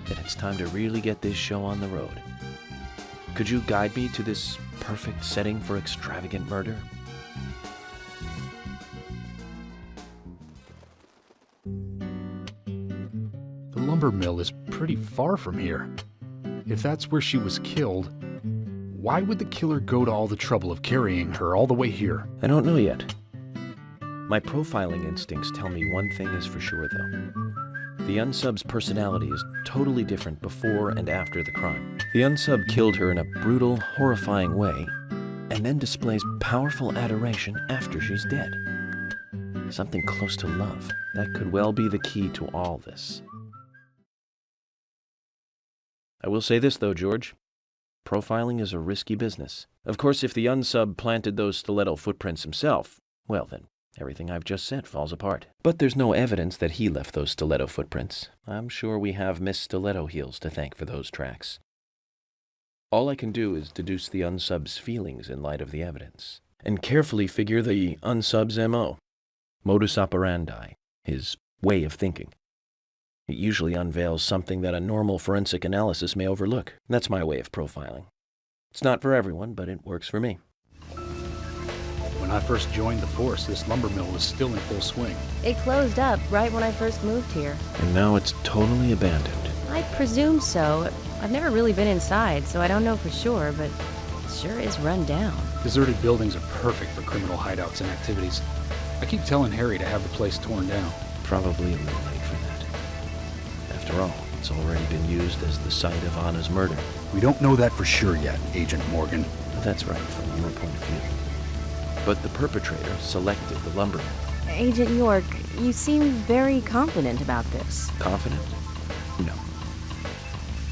Then it's time to really get this show on the road. Could you guide me to this perfect setting for extravagant murder? The lumber mill is pretty far from here. If that's where she was killed, why would the killer go to all the trouble of carrying her all the way here? I don't know yet. My profiling instincts tell me one thing is for sure, though. The unsub's personality is totally different before and after the crime. The unsub killed her in a brutal, horrifying way, and then displays powerful adoration after she's dead. Something close to love. That could well be the key to all this. I will say this, though, George. Profiling is a risky business. Of course, if the unsub planted those stiletto footprints himself, well then, everything I've just said falls apart. But there's no evidence that he left those stiletto footprints. I'm sure we have Miss Stiletto Heels to thank for those tracks. All I can do is deduce the unsub's feelings in light of the evidence, and carefully figure the unsub's MO, modus operandi, his way of thinking. It usually unveils something that a normal forensic analysis may overlook. That's my way of profiling. It's not for everyone, but it works for me. When I first joined the force, this lumber mill was still in full swing. It closed up right when I first moved here. And now it's totally abandoned. I presume so. I've never really been inside, so I don't know for sure, but it sure is run down. Deserted buildings are perfect for criminal hideouts and activities. I keep telling Harry to have the place torn down. Probably a little late for that. After all, it's already been used as the site of Anna's murder. We don't know that for sure yet, Agent Morgan. That's right, from your point of view. But the perpetrator selected the lumber mill. Agent York, you seem very confident about this. Confident? No.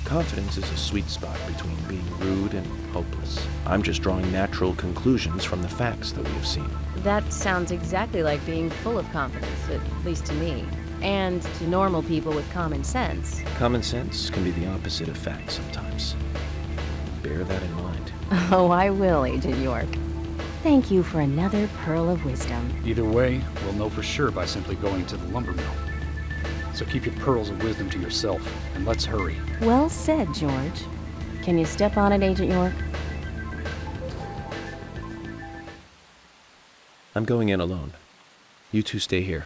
Confidence is a sweet spot between being rude and hopeless. I'm just drawing natural conclusions from the facts that we have seen. That sounds exactly like being full of confidence, at least to me. And to normal people with common sense. Common sense can be the opposite of fact sometimes. Bear that in mind. Oh, I will, Agent York. Thank you for another pearl of wisdom. Either way, we'll know for sure by simply going to the lumber mill. So keep your pearls of wisdom to yourself, and let's hurry. Well said, George. Can you step on it, Agent York? I'm going in alone. You two stay here.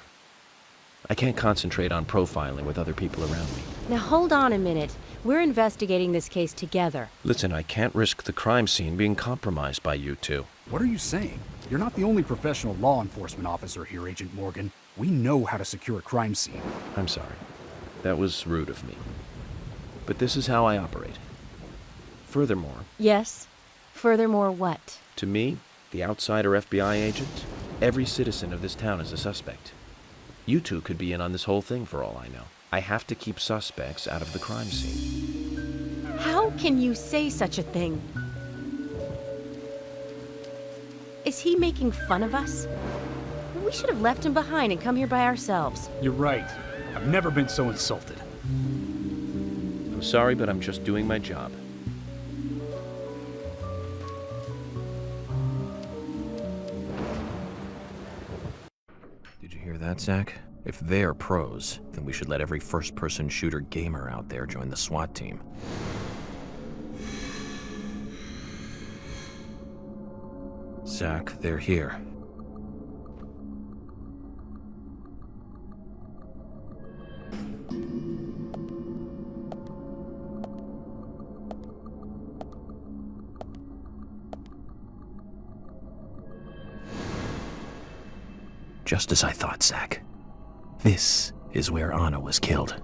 I can't concentrate on profiling with other people around me. Now hold on a minute. We're investigating this case together. Listen, I can't risk the crime scene being compromised by you two. What are you saying? You're not the only professional law enforcement officer here, Agent Morgan. We know how to secure a crime scene. I'm sorry. That was rude of me. But this is how I operate. Furthermore... Yes? Furthermore what? To me, the outsider FBI agent, every citizen of this town is a suspect. You two could be in on this whole thing for all I know. I have to keep suspects out of the crime scene. How can you say such a thing? Is he making fun of us? We should have left him behind and come here by ourselves. You're right. I've never been so insulted. I'm sorry, but I'm just doing my job. Did you hear that, Zach? If they're pros, then we should let every first-person shooter gamer out there join the SWAT team. Zach, they're here. Just as I thought, Zach. This is where Anna was killed.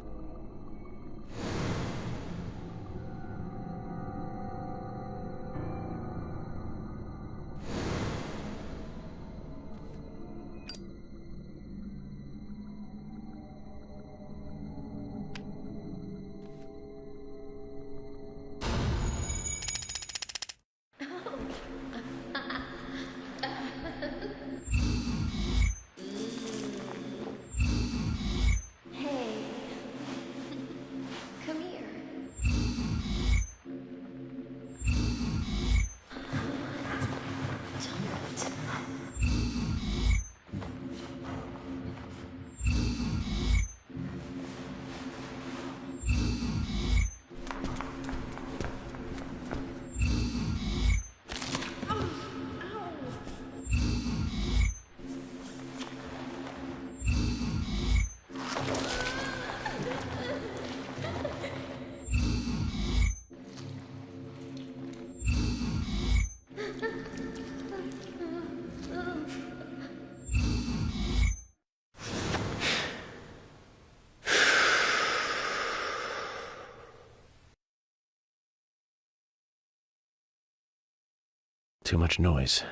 Too much noise.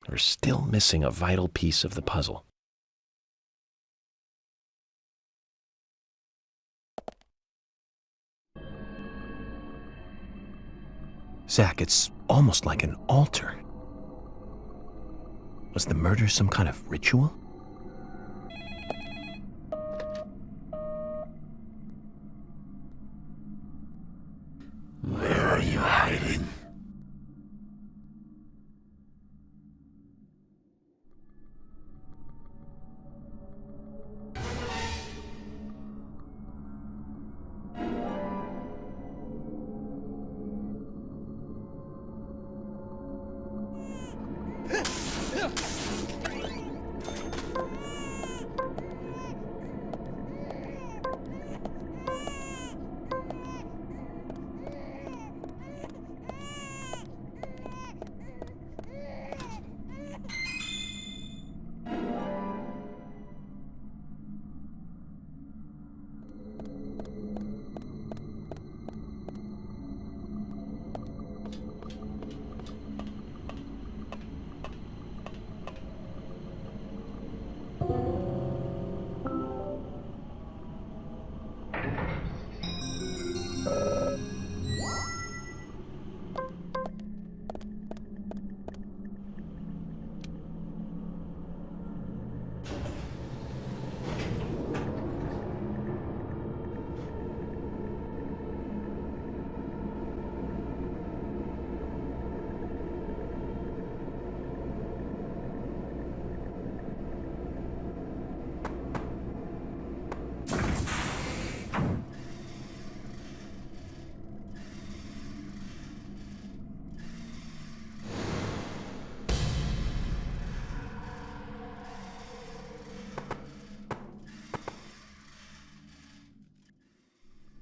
We're still missing a vital piece of the puzzle. Zach, it's almost like an altar. Was the murder some kind of ritual? Where are you hiding?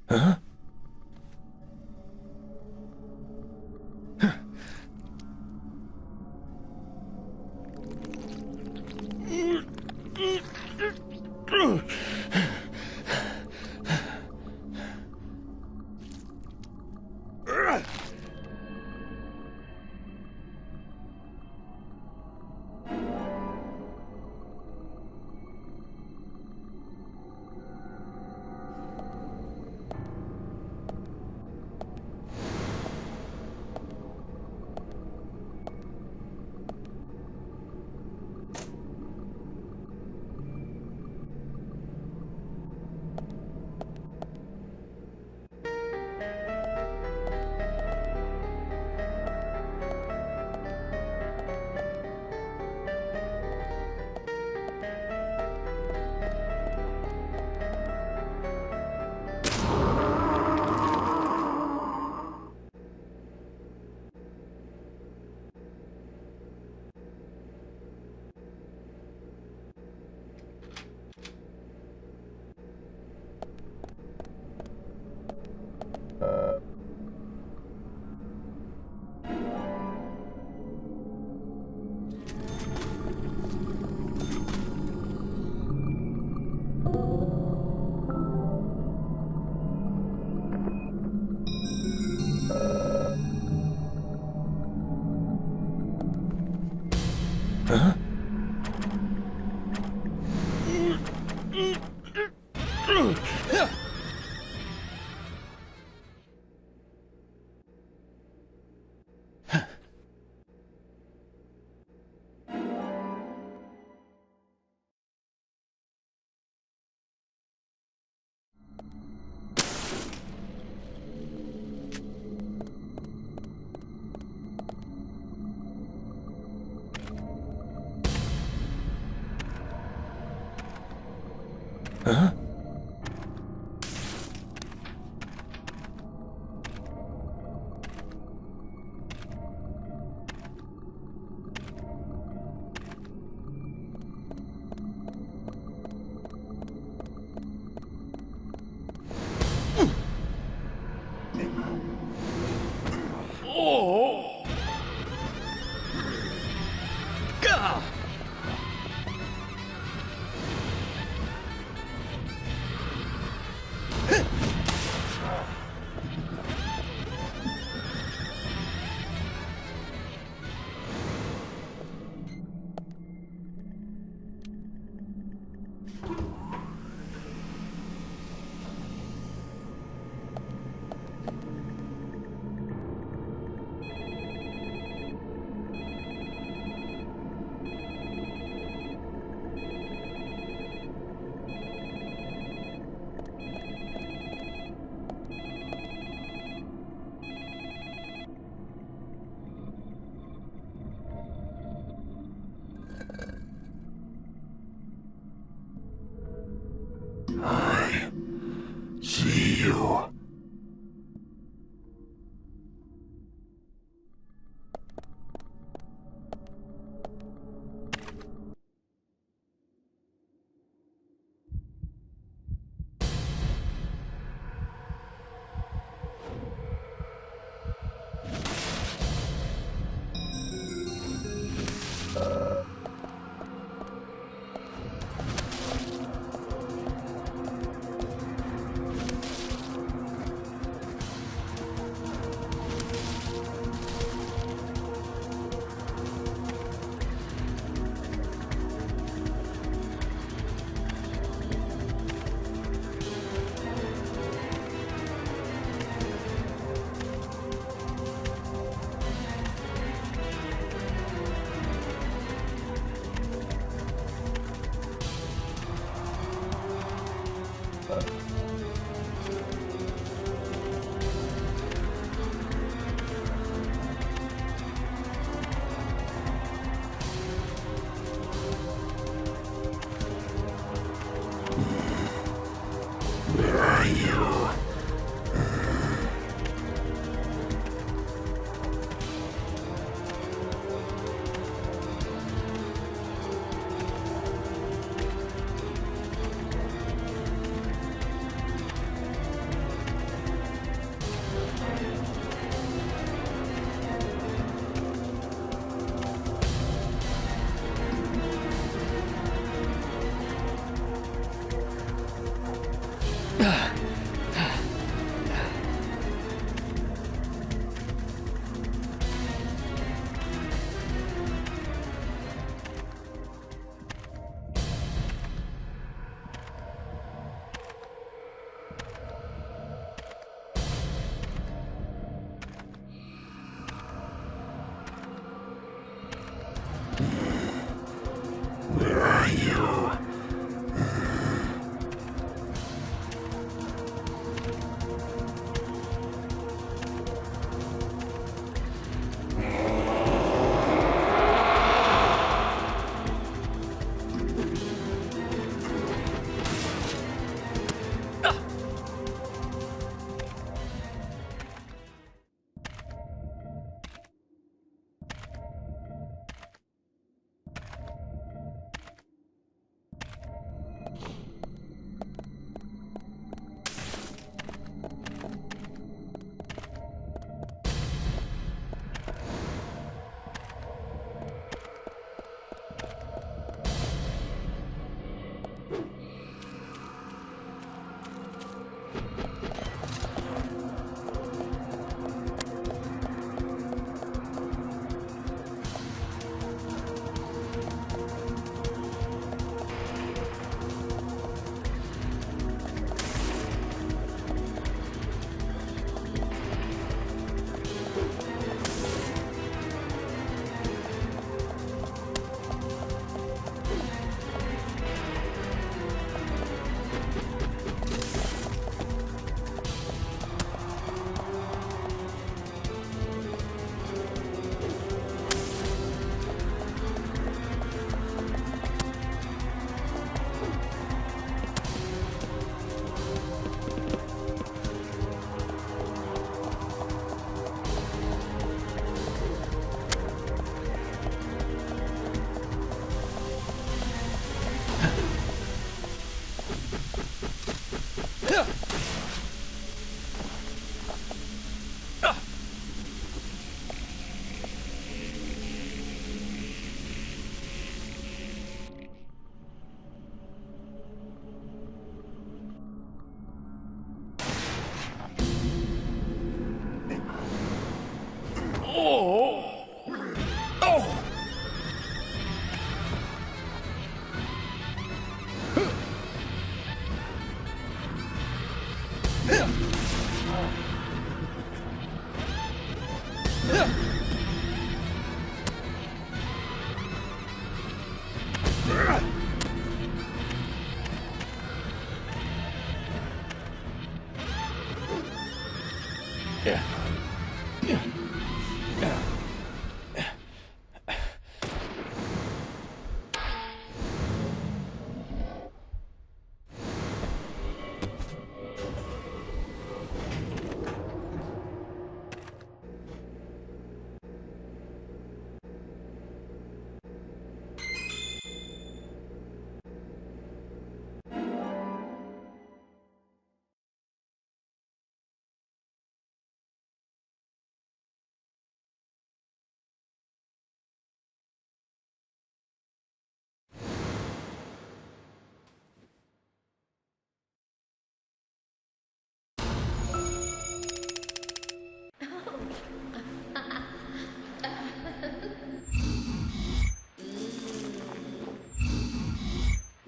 Huh? Huh? Huh? Oh! Gah! Oh! Oh!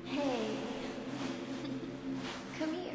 Hey. Come here.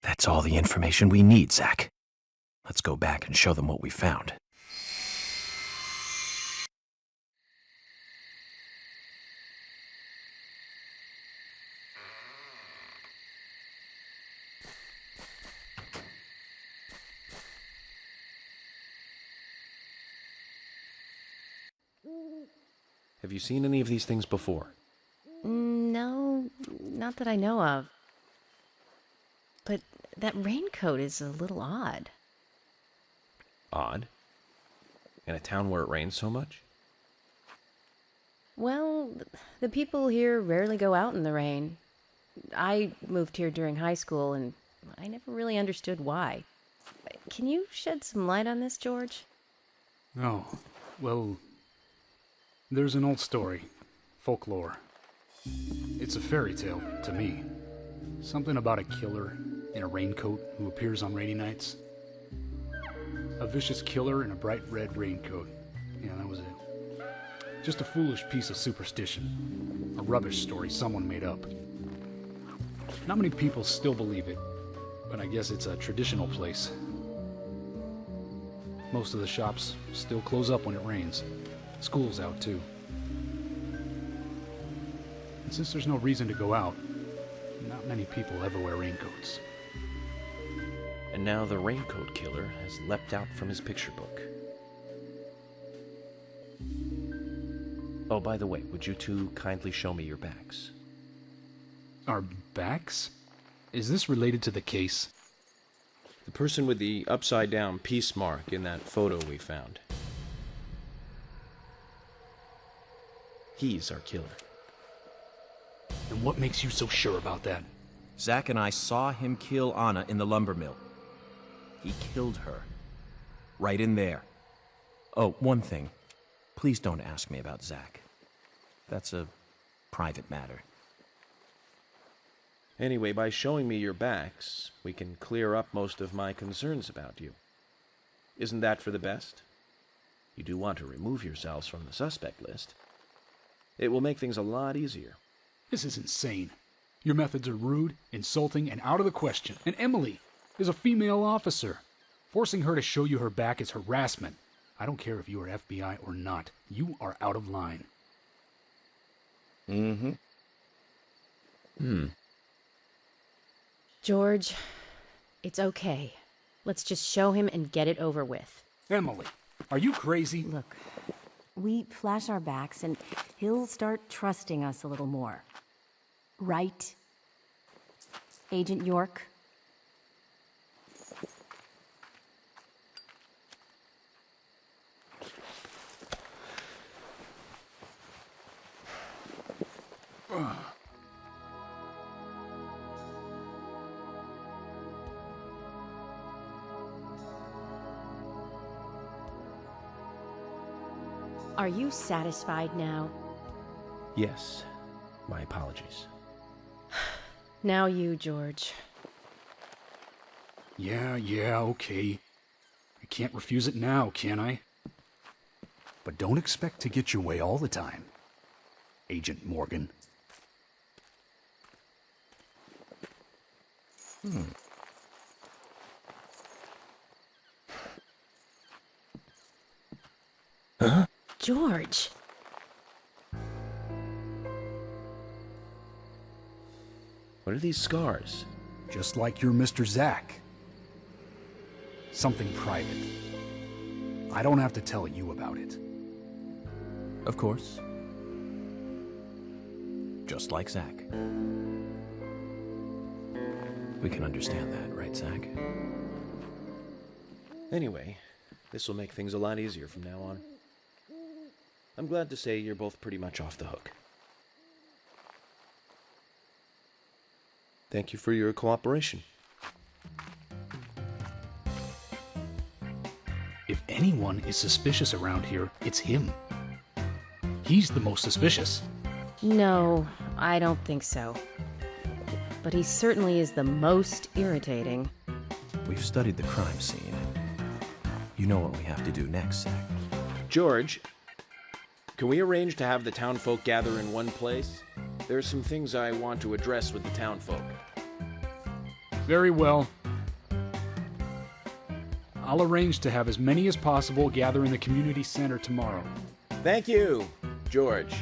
That's all the information we need, Zach. Let's go back and show them what we found. Have you seen any of these things before? No, not that I know of. But that raincoat is a little odd. Odd? In a town where it rains so much? Well, the people here rarely go out in the rain. I moved here during high school, and I never really understood why. Can you shed some light on this, George? Oh, well, there's an old story, folklore. It's a fairy tale, to me. Something about a killer in a raincoat who appears on rainy nights. A vicious killer in a bright red raincoat. Yeah, that was it. Just a foolish piece of superstition. A rubbish story someone made up. Not many people still believe it, but I guess it's a traditional place. Most of the shops still close up when it rains. School's out too. And since there's no reason to go out, not many people ever wear raincoats. And now the raincoat killer has leapt out from his picture book. Oh, by the way, would you two kindly show me your backs? Our backs? Is this related to the case? The person with the upside-down peace mark in that photo we found. He's our killer. And what makes you so sure about that? Zach and I saw him kill Anna in the lumber mill. He killed her. Right in there. Oh, one thing. Please don't ask me about Zach. That's a private matter. Anyway, by showing me your backs, we can clear up most of my concerns about you. Isn't that for the best? You do want to remove yourselves from the suspect list. It will make things a lot easier. This is insane. Your methods are rude, insulting, and out of the question. And Emily is a female officer. Forcing her to show you her back is harassment. I don't care if you are FBI or not. You are out of line. George, it's okay. Let's just show him and get it over with. Emily, Are you crazy? Look, we flash our backs and he'll start trusting us a little more. Right? Agent York? Are you satisfied now? Yes. My apologies. Now you, George. Yeah, okay. I can't refuse it now, can I? But don't expect to get your way all the time, Agent Morgan. Huh? George! What are these scars? Just like your Mr. Zack. Something private. I don't have to tell you about it. Of course. Just like Zack. We can understand that, right, Zack? Anyway, this will make things a lot easier from now on. I'm glad to say you're both pretty much off the hook. Thank you for your cooperation. If anyone is suspicious around here, it's him. He's the most suspicious. No, I don't think so. But he certainly is the most irritating. We've studied the crime scene. You know what we have to do next, Zack. George, can we arrange to have the townfolk gather in one place? There are some things I want to address with the townfolk. Very well. I'll arrange to have as many as possible gather in the community center tomorrow. Thank you, George.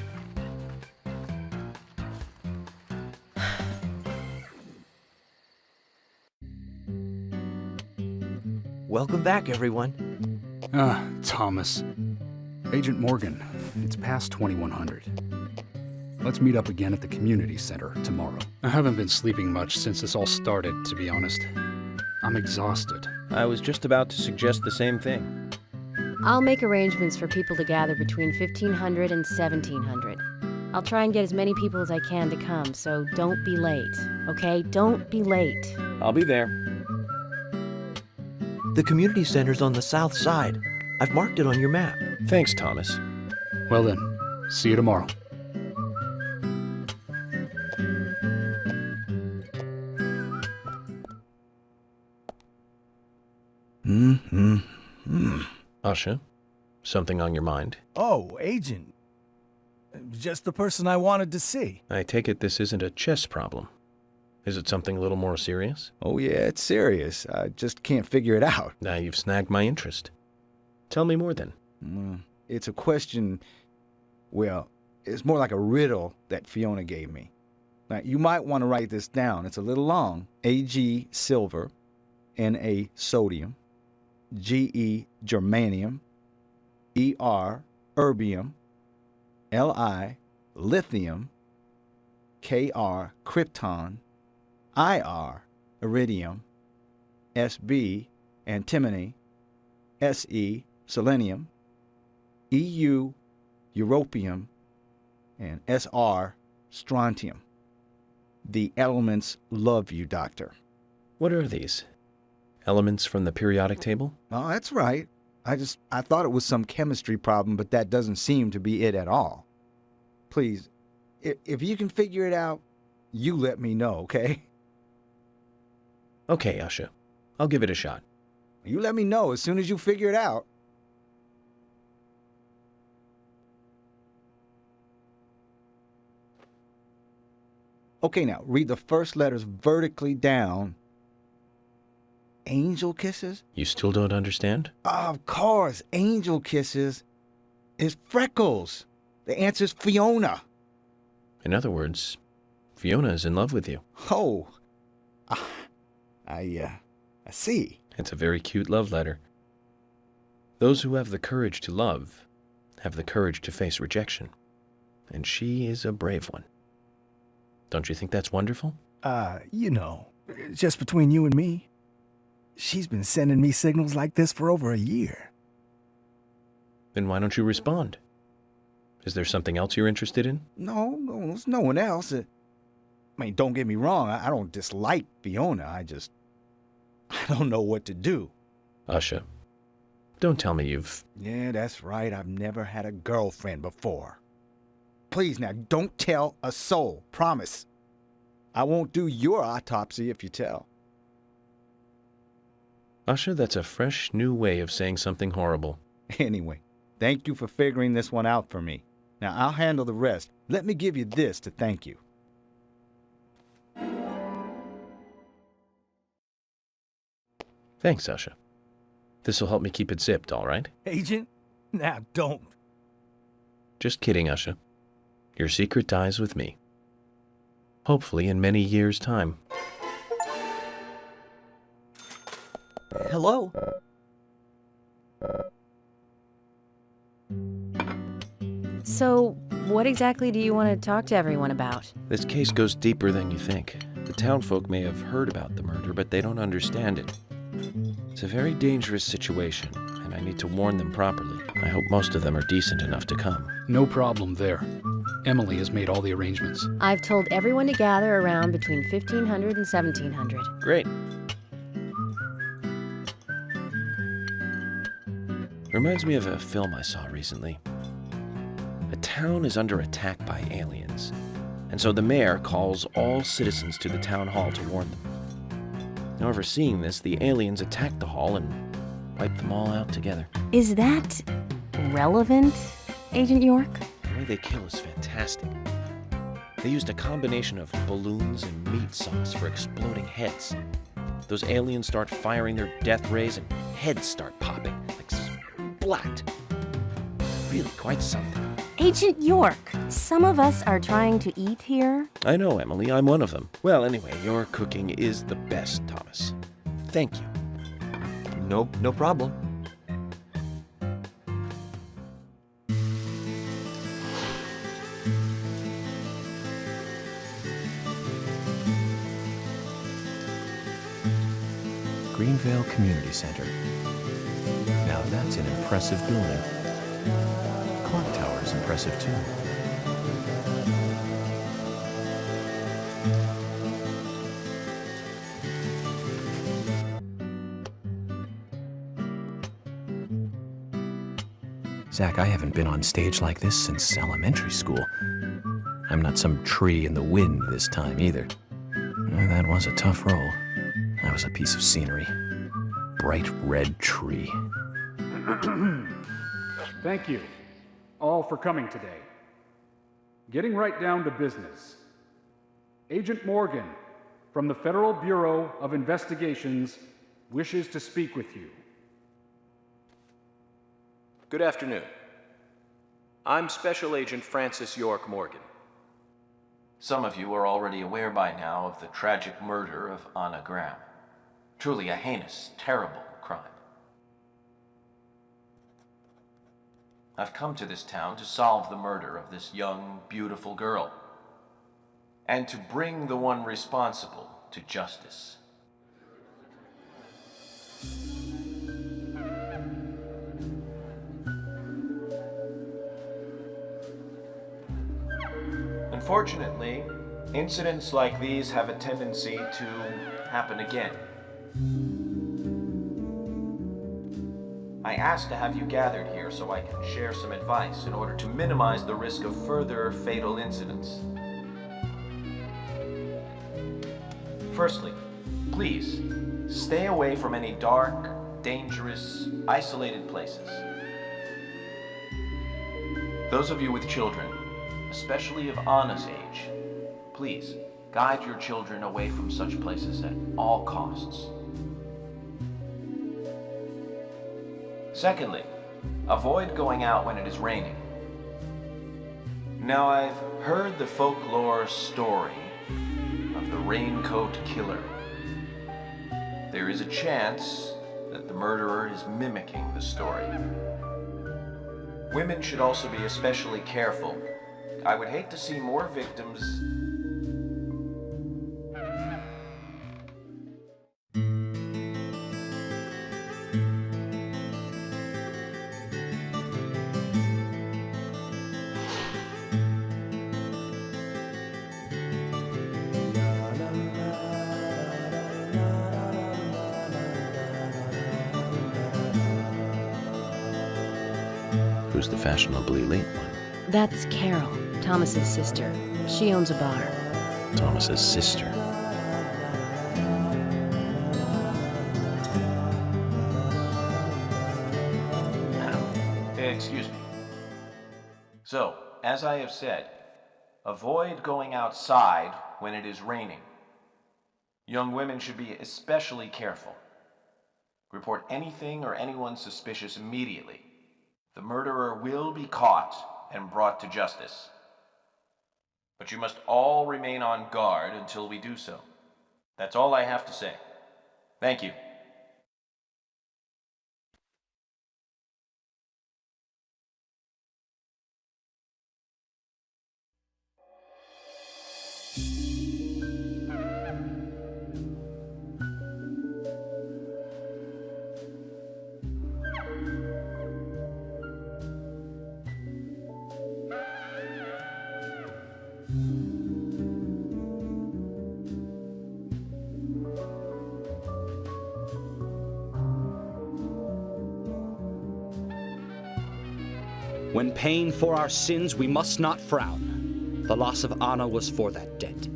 Welcome back, everyone. Thomas. Agent Morgan, it's past 2100. Let's meet up again at the community center tomorrow. I haven't been sleeping much since this all started, to be honest. I'm exhausted. I was just about to suggest the same thing. I'll make arrangements for people to gather between 1500 and 1700. I'll try and get as many people as I can to come, so don't be late, okay? Don't be late. I'll be there. The community center's on the south side. I've marked it on your map. Thanks, Thomas. Well then, see you tomorrow. Usha, something on your mind? Oh, Agent. Just the person I wanted to see. I take it this isn't a chess problem. Is it something a little more serious? Oh yeah, it's serious. I just can't figure it out. Now you've snagged my interest. Tell me more then. It's a question, well, it's more like a riddle that Fiona gave me. Now, you might want to write this down. It's a little long. Ag silver, Na sodium, Ge germanium, Er erbium, Li lithium, Kr krypton, Ir iridium, Sb antimony, Se selenium, Eu europium, and Sr strontium. The elements love you, Doctor. What are these? Elements from the periodic table? Oh, that's right. I thought it was some chemistry problem, but that doesn't seem to be it at all. Please, if you can figure it out, you let me know, okay? Okay, Usha. I'll give it a shot. You let me know as soon as you figure it out. Okay, now, read the first letters vertically down. Angel kisses? You still don't understand? Of course, angel kisses is Freckles. The answer's Fiona. In other words, Fiona is in love with you. Oh, I see. It's a very cute love letter. Those who have the courage to love have the courage to face rejection. And she is a brave one. Don't you think that's wonderful? You know, just between you and me, she's been sending me signals like this for over a year. Then why don't you respond? Is there something else you're interested in? No, there's no one else. I mean, don't get me wrong, I don't dislike Fiona, I don't know what to do. Usha, don't tell me you've... Yeah, that's right, I've never had a girlfriend before. Please now, don't tell a soul, promise. I won't do your autopsy if you tell. Usha, that's a fresh, new way of saying something horrible. Anyway, thank you for figuring this one out for me. Now, I'll handle the rest. Let me give you this to thank you. Thanks, Usha. This'll help me keep it zipped, all right? Agent? Now, don't. Just kidding, Usha. Your secret dies with me. Hopefully in many years' time. Hello? So, what exactly do you want to talk to everyone about? This case goes deeper than you think. The townfolk may have heard about the murder, but they don't understand it. It's a very dangerous situation, and I need to warn them properly. I hope most of them are decent enough to come. No problem there. Emily has made all the arrangements. I've told everyone to gather around between 1500 and 1700. Great. Reminds me of a film I saw recently. A town is under attack by aliens, and so the mayor calls all citizens to the town hall to warn them. However, seeing this, the aliens attack the hall and wipe them all out together. Is that relevant, Agent York? The way they kill is fantastic. They used a combination of balloons and meat sauce for exploding heads. Those aliens start firing their death rays and heads start popping, like splat. Really quite something. Agent York, some of us are trying to eat here. I know, Emily, I'm one of them. Well, anyway, your cooking is the best, Thomas. Thank you. No problem. Greenvale Community Center. Now that's an impressive building. Clock Tower's impressive too. Zach, I haven't been on stage like this since elementary school. I'm not some tree in the wind this time either. That was a tough role. That was a piece of scenery. Bright red tree. Thank you all for coming today. Getting right down to business. Agent Morgan from the Federal Bureau of Investigations wishes to speak with you. Good afternoon. I'm Special Agent Francis York Morgan. Some of you are already aware by now of the tragic murder of Anna Graham. Truly a heinous, terrible crime. I've come to this town to solve the murder of this young, beautiful girl, and to bring the one responsible to justice. Unfortunately, incidents like these have a tendency to happen again. I asked to have you gathered here so I can share some advice in order to minimize the risk of further fatal incidents. Firstly, please, stay away from any dark, dangerous, isolated places. Those of you with children, especially of Anna's age, please, guide your children away from such places at all costs. Secondly, avoid going out when it is raining. Now, I've heard the folklore story of the raincoat killer. There is a chance that The murderer is mimicking the story. Women should also be especially careful. I would hate to see more victims. Who's the fashionably late one? That's Carol, Thomas's sister. She owns a bar. Thomas's sister. Excuse me. So, as I have said, avoid going outside when it is raining. Young women should be especially careful. Report anything or anyone suspicious immediately. The murderer will be caught and brought to justice. But you must all remain on guard until we do so. That's all I have to say. Thank you. When paying for our sins, we must not frown. The loss of Anna was for that debt.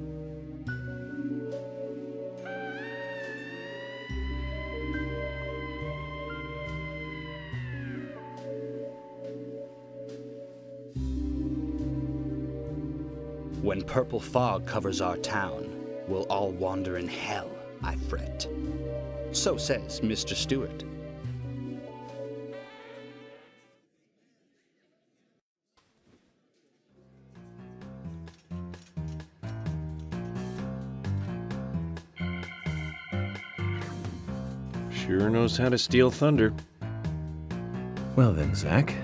When purple fog covers our town, we'll all wander in hell, I fret. So says Mr. Stewart. Sure knows how to steal thunder. Well then, Zach,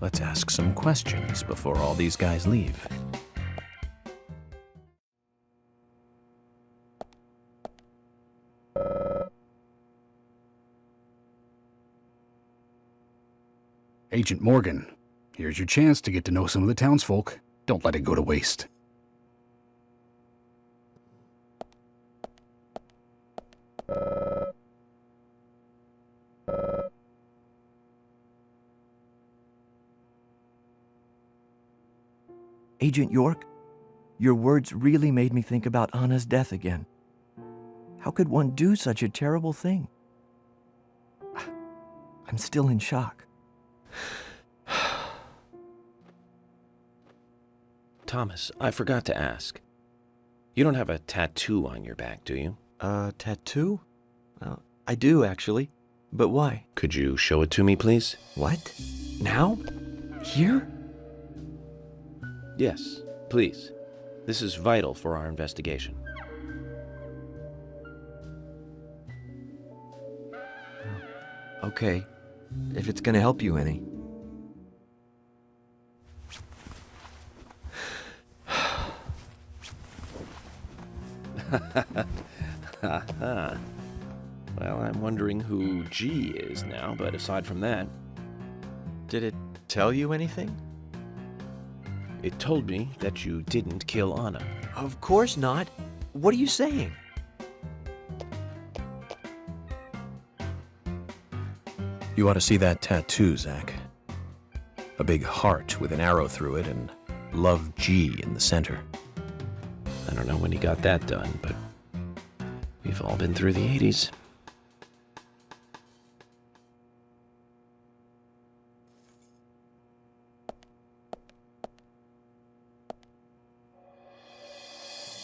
let's ask some questions before all these guys leave. Agent Morgan, here's your chance to get to know some of the townsfolk. Don't let it go to waste. Agent York, your words really made me think about Anna's death again. How could one do such a terrible thing? I'm still in shock. Thomas, I forgot to ask. You don't have a tattoo on your back, do you? Tattoo? I do, actually. But why? Could you show it to me, please? What? Now? Here? Yes, please. This is vital for our investigation. Okay, if it's gonna help you any. Well, I'm wondering who G is now, but aside from that... Did it tell you anything? It told me that you didn't kill Anna. Of course not. What are you saying? You ought to see that tattoo, Zach. A big heart with an arrow through it and Love G in the center. I don't know when he got that done, but we've all been through the 80s.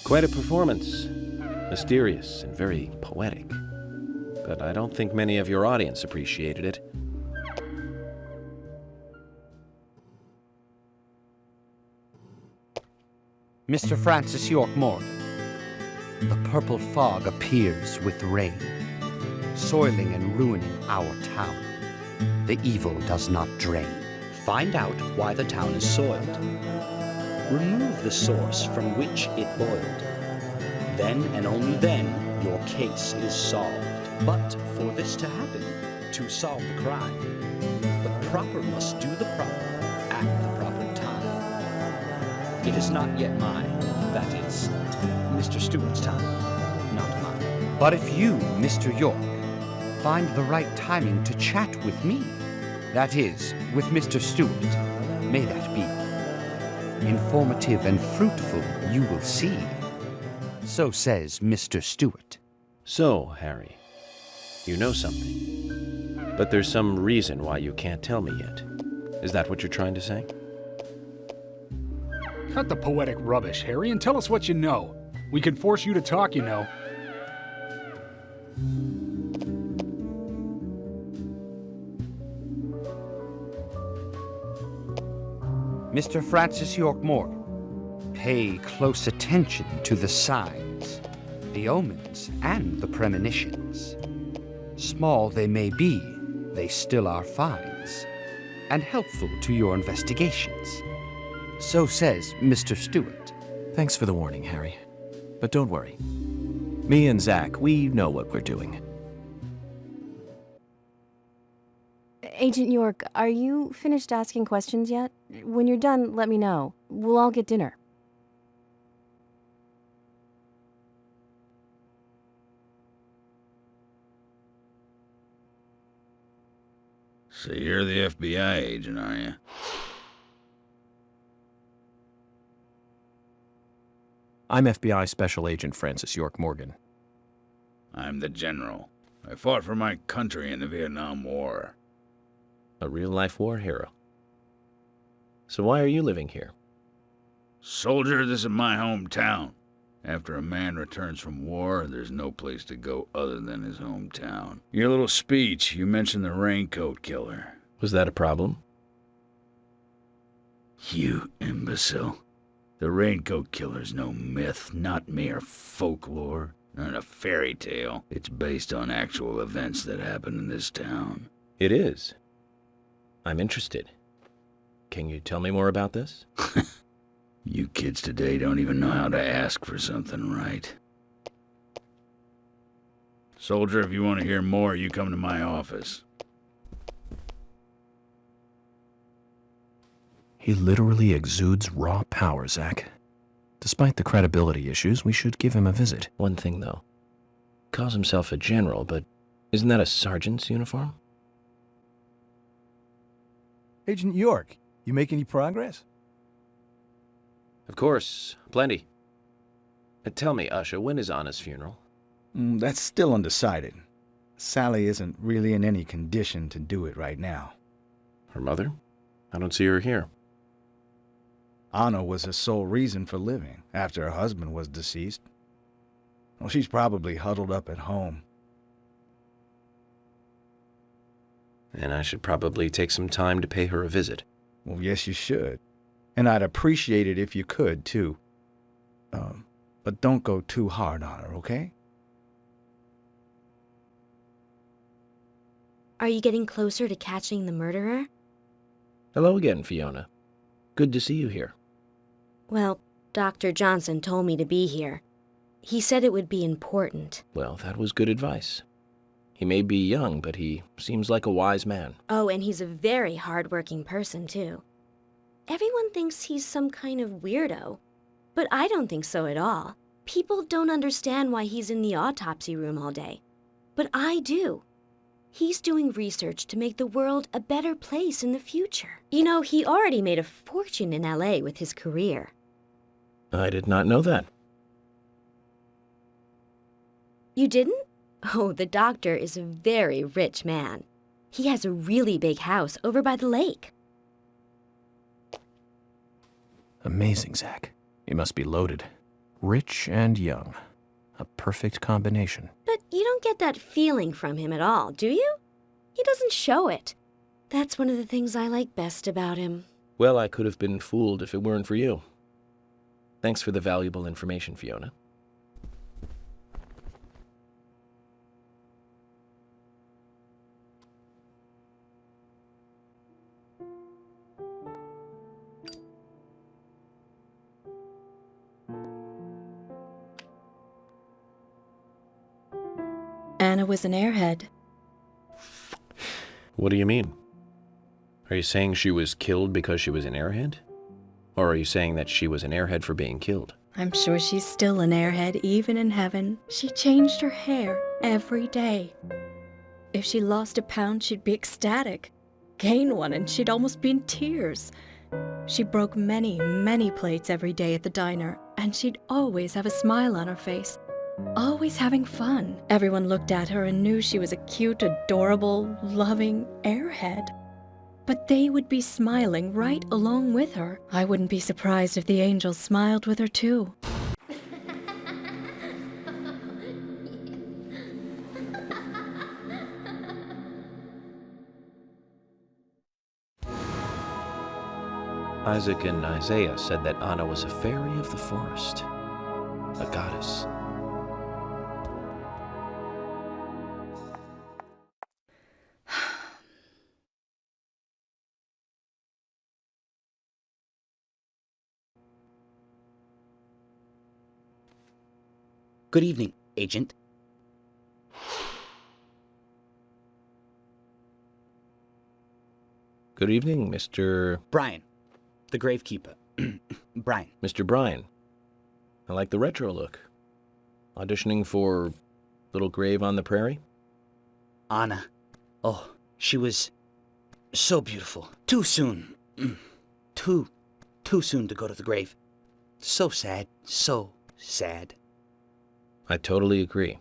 Quite a performance. Mysterious and very poetic. But I don't think many of your audience appreciated it. Mr. Francis York Morgan, the purple fog appears with rain. soiling and ruining our town. The evil does not drain. Find out why the town is soiled. Remove the source from which it boiled. Then and only then, your case is solved. But for this to happen, to solve the crime, the proper must do the proper at the proper time. It is not yet mine, that is, Mr. Stewart's time, not mine. But if you, Mr. York, find the right timing to chat with me, that is, with Mr. Stewart, may that be. Informative and fruitful, you will see. So says Mr. Stewart. So, Harry, you know something. But there's some reason why you can't tell me yet. Is that what you're trying to say? Cut the poetic rubbish, Harry, and tell us what you know. We can force you to talk, you know. Mr. Francis York Morgan, pay close attention to the signs, the omens, and the premonitions. Small they may be, they still are finds, and helpful to your investigations. So says Mr. Stewart. Thanks for the warning, Harry. But don't worry. Me and Zach, we know what we're doing. Agent York, are you finished asking questions yet? When you're done, let me know. We'll all get dinner. So you're the FBI agent, are you? I'm FBI Special Agent Francis York Morgan. I'm the general. I fought for my country in the Vietnam War. A real-life war hero. So why are you living here? Soldier, this is my hometown. After a man returns from war, there's no place to go other than his hometown. Your little speech, you mentioned the raincoat killer. Was that a problem? You imbecile. The raincoat killer's no myth, not mere folklore, not a fairy tale. It's based on actual events that happen in this town. It is. I'm interested. Can you tell me more about this? You kids today don't even know how to ask for something right. Soldier, if you want to hear more, you come to my office. He literally exudes raw power, Zach. Despite the credibility issues, we should give him a visit. One thing, though. Calls himself a general, but isn't that a sergeant's uniform? Agent York, you make any progress? Of course, plenty. Tell me, Usha, when is Anna's funeral? That's still undecided. Sally isn't really in any condition to do it right now. Her mother? I don't see her here. Anna was her sole reason for living after her husband was deceased. Well, she's probably huddled up at home. And I should probably take some time to pay her a visit. Well, yes, you should. And I'd appreciate it if you could, too. But don't go too hard on her, okay? Are you getting closer to catching the murderer? Hello again, Fiona. Good to see you here. Well, Dr. Johnson told me to be here. He said it would be important. Well, that was good advice. He may be young, but he seems like a wise man. Oh, and he's a very hard-working person, too. Everyone thinks he's some kind of weirdo, but I don't think so at all. People don't understand why he's in the autopsy room all day, but I do. He's doing research to make the world a better place in the future. You know, he already made a fortune in LA with his career. I did not know that. You didn't? Oh, the doctor is a very rich man. He has a really big house over by the lake. Amazing, Zach. He must be loaded. Rich and young. A perfect combination. But you don't get that feeling from him at all, do you? He doesn't show it. That's one of the things I like best about him. Well, I could have been fooled if it weren't for you. Thanks for the valuable information, Fiona. Anna was an airhead. What do you mean? Are you saying she was killed because she was an airhead? Or are you saying that she was an airhead for being killed? I'm sure she's still an airhead even in heaven. She changed her hair every day. If she lost a pound, she'd be ecstatic. Gain one, and she'd almost be in tears. She broke many, many plates every day at the diner, and she'd always have a smile on her face. Always having fun. Everyone looked at her and knew she was a cute, adorable, loving airhead. But they would be smiling right along with her. I wouldn't be surprised if the angels smiled with her too. Isaac and Isaiah said that Anna was a fairy of the forest, a goddess. Good evening, Agent. Good evening, Mr. Brian, the gravekeeper. Brian. Mr. Brian. I like the retro look. Auditioning for Little Grave on the Prairie? Anna. Oh, she was so beautiful. Too soon. Too soon to go to the grave. So sad. So sad. I totally agree.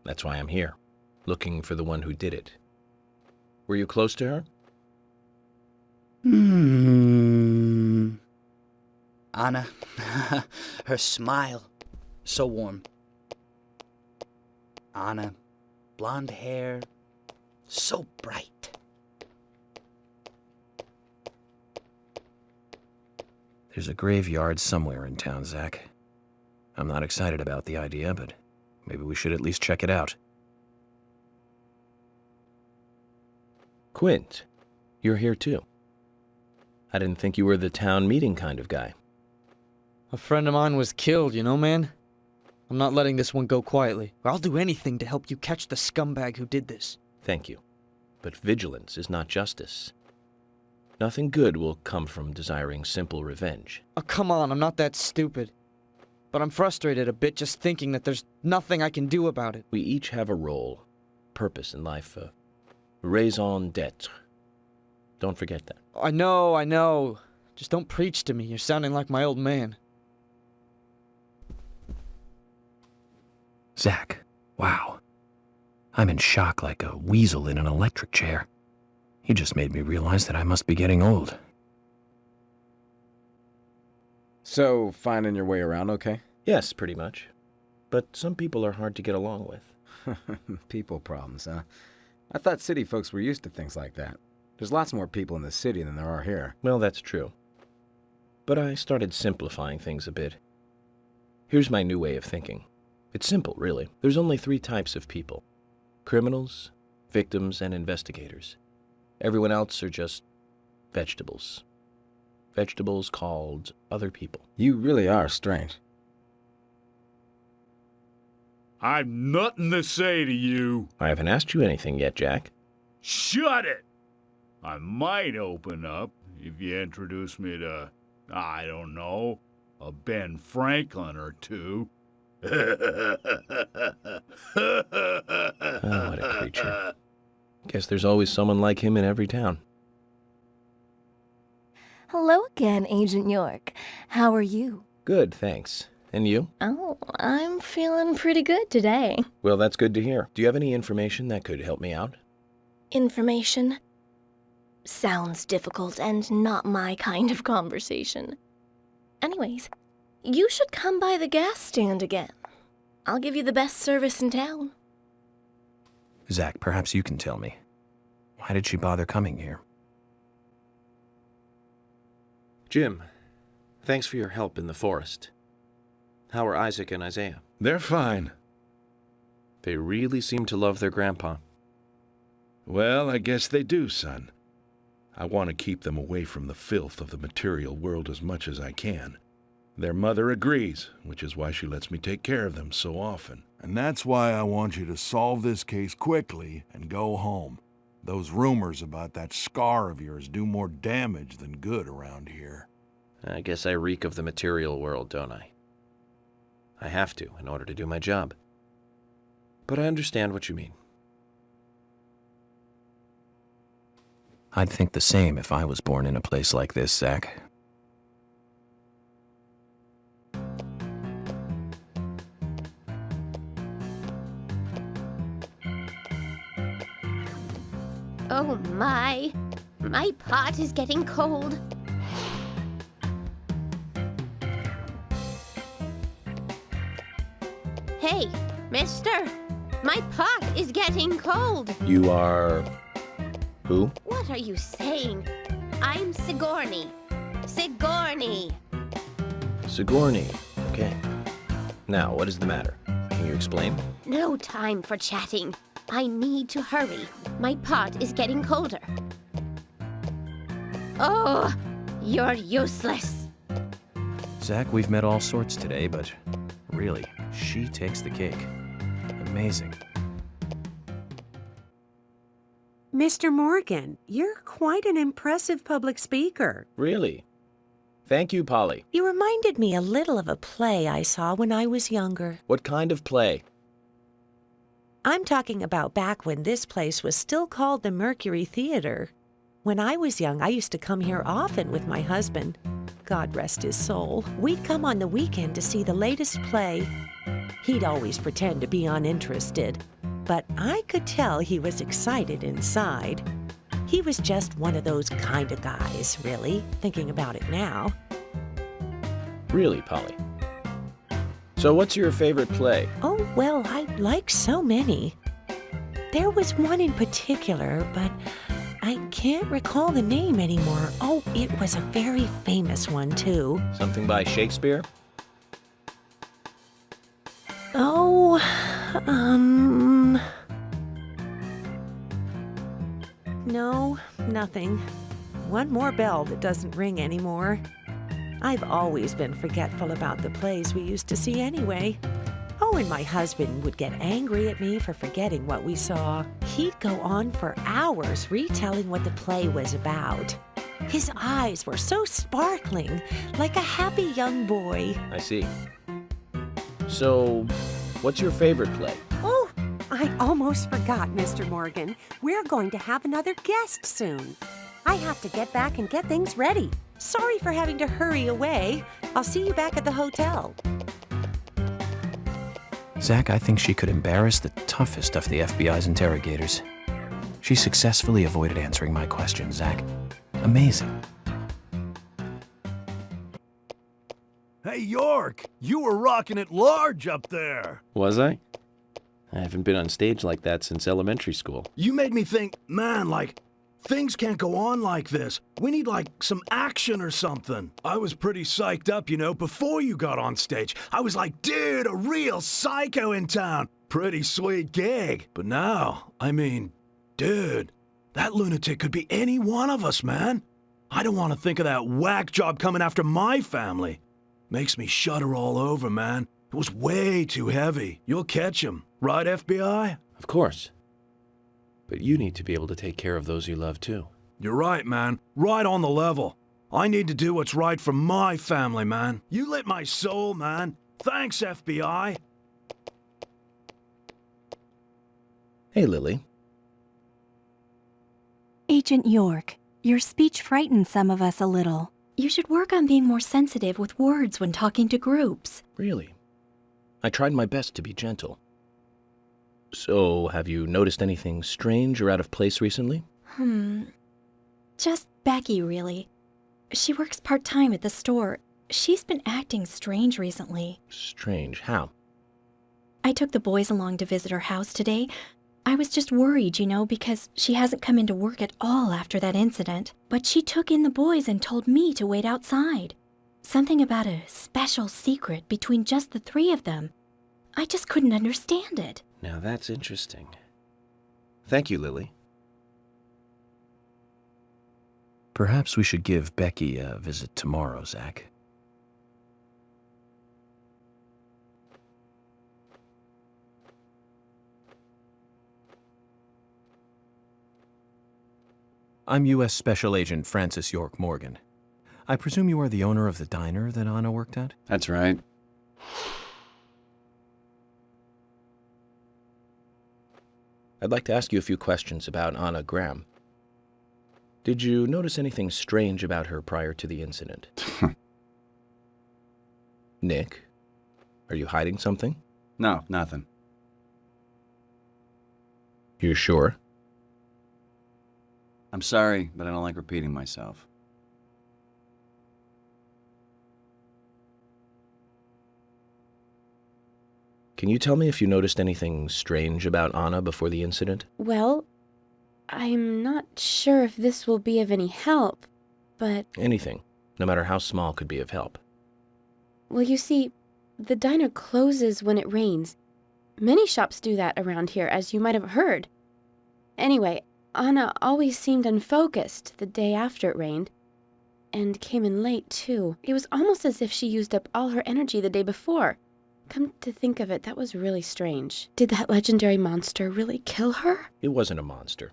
That's why I'm here, looking for the one who did it. Were you close to her? Anna, her smile, so warm. Anna, blonde hair, so bright. There's a graveyard somewhere in town, Zach. I'm not excited about the idea, but maybe we should at least check it out. Quint, you're here too. I didn't think you were the town meeting kind of guy. A friend of mine was killed, you know, man? I'm not letting this one go quietly. I'll do anything to help you catch the scumbag who did this. Thank you. But vigilance is not justice. Nothing good will come from desiring simple revenge. Oh, come on, I'm not that stupid. But I'm frustrated a bit just thinking that there's nothing I can do about it. We each have a role, purpose in life, a raison d'etre. Don't forget that. I know. Just don't preach to me. You're sounding like my old man. Zach, wow. I'm in shock like a weasel in an electric chair. You just made me realize that I must be getting old. So, finding your way around okay? Yes, pretty much. But some people are hard to get along with. People problems, huh? I thought city folks were used to things like that. There's lots more people in the city than there are here. Well, that's true. But I started simplifying things a bit. Here's my new way of thinking. It's simple, really. There's only 3 types of people. Criminals, victims, and investigators. Everyone else are just vegetables. Vegetables called other people. You really are strange. I've nothing to say to you. I haven't asked you anything yet, Jack. Shut it! I might open up if you introduce me to, I don't know, a Ben Franklin or two. Oh, what a creature. Guess there's always someone like him in every town. Hello again, Agent York. How are you? Good, thanks. And you? Oh, I'm feeling pretty good today. Well, that's good to hear. Do you have any information that could help me out? Information? Sounds difficult and not my kind of conversation. Anyways, you should come by the gas stand again. I'll give you the best service in town. Zach, perhaps you can tell me. Why did she bother coming here? Jim, thanks for your help in the forest. How are Isaac and Isaiah? They're fine. They really seem to love their grandpa. Well, I guess they do, son. I want to keep them away from the filth of the material world as much as I can. Their mother agrees, which is why she lets me take care of them so often. And that's why I want you to solve this case quickly and go home. Those rumors about that scar of yours do more damage than good around here. I guess I reek of the material world, don't I? I have to, in order to do my job. But I understand what you mean. I'd think the same if I was born in a place like this, Zach. Oh my pot is getting cold. Hey, mister, my pot is getting cold. You are... who? What are you saying? I'm Sigourney. Sigourney. Sigourney. Okay. Now, what is the matter? Can you explain? No time for chatting. I need to hurry. My pot is getting colder. Oh, you're useless. Zach, we've met all sorts today, but really, she takes the cake. Amazing. Mr. Morgan, you're quite an impressive public speaker. Really? Thank you, Polly. You reminded me a little of a play I saw when I was younger. What kind of play? I'm talking about back when this place was still called the Mercury Theater. When I was young, I used to come here often with my husband. God rest his soul. We'd come on the weekend to see the latest play. He'd always pretend to be uninterested, but I could tell he was excited inside. He was just one of those kind of guys, really, thinking about it now. Really, Polly? So what's your favorite play? Oh, well, I like so many. There was one in particular, but I can't recall the name anymore. Oh, it was a very famous one, too. Something by Shakespeare? Oh, no, nothing. One more bell that doesn't ring anymore. I've always been forgetful about the plays we used to see anyway. Oh, and my husband would get angry at me for forgetting what we saw. He'd go on for hours retelling what the play was about. His eyes were so sparkling, like a happy young boy. I see. So, what's your favorite play? Oh, I almost forgot, Mr. Morgan. We're going to have another guest soon. I have to get back and get things ready. Sorry for having to hurry away. I'll see you back at the hotel. Zach, I think she could embarrass the toughest of the FBI's interrogators. She successfully avoided answering my question, Zach. Amazing. Hey, York! You were rocking it large up there! Was I? I haven't been on stage like that since elementary school. You made me think, man, like, things can't go on like this. We need, like, some action or something. I was pretty psyched up, you know, before you got on stage. I was like, dude, a real psycho in town. Pretty sweet gig. But now, I mean, dude, that lunatic could be any one of us, man. I don't want to think of that whack job coming after my family. Makes me shudder all over, man. It was way too heavy. You'll catch him, right, FBI? Of course. But you need to be able to take care of those you love, too. You're right, man. Right on the level. I need to do what's right for my family, man. You lit my soul, man. Thanks, FBI. Hey, Lily. Agent York, your speech frightened some of us a little. You should work on being more sensitive with words when talking to groups. Really? I tried my best to be gentle. So, have you noticed anything strange or out of place recently? Just Becky, really. She works part-time at the store. She's been acting strange recently. Strange? How? I took the boys along to visit her house today. I was just worried, you know, because she hasn't come into work at all after that incident. But she took in the boys and told me to wait outside. Something about a special secret between just the three of them. I just couldn't understand it. Now that's interesting. Thank you, Lily. Perhaps we should give Becky a visit tomorrow, Zach. I'm U.S. Special Agent Francis York Morgan. I presume you are the owner of the diner that Anna worked at? That's right. I'd like to ask you a few questions about Anna Graham. Did you notice anything strange about her prior to the incident? Nick, are you hiding something? No, nothing. You sure? I'm sorry, but I don't like repeating myself. Can you tell me if you noticed anything strange about Anna before the incident? Well, I'm not sure if this will be of any help, but... Anything, no matter how small, could be of help. Well, you see, the diner closes when it rains. Many shops do that around here, as you might have heard. Anyway, Anna always seemed unfocused the day after it rained, and came in late, too. It was almost as if she used up all her energy the day before. Come to think of it, that was really strange. Did that legendary monster really kill her? It wasn't a monster.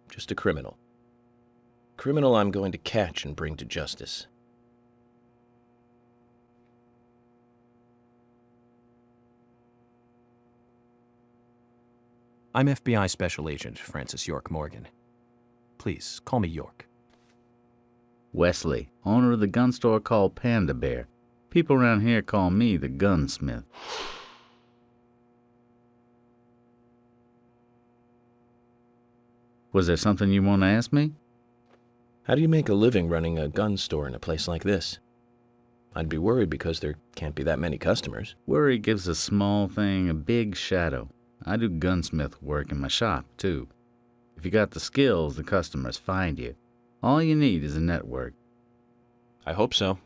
Just a criminal. Criminal I'm going to catch and bring to justice. I'm FBI Special Agent Francis York Morgan. Please, call me York. Wesley, owner of the gun store called Panda Bear. People around here call me the gunsmith. Was there something you want to ask me? How do you make a living running a gun store in a place like this? I'd be worried because there can't be that many customers. Worry gives a small thing a big shadow. I do gunsmith work in my shop, too. If you got the skills, the customers find you. All you need is a network. I hope so.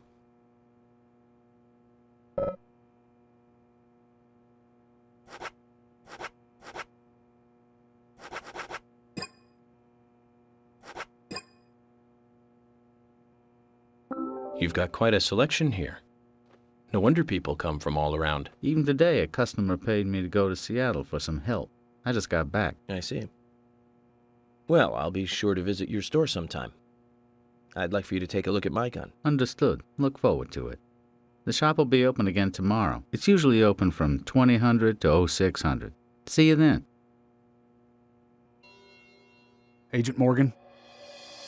You've got quite a selection here. No wonder people come from all around. Even today, a customer paid me to go to Seattle for some help. I just got back. I see. Well, I'll be sure to visit your store sometime. I'd like for you to take a look at my gun. Understood. Look forward to it. The shop will be open again tomorrow. It's usually open from 2000 to 0600. See you then. Agent Morgan,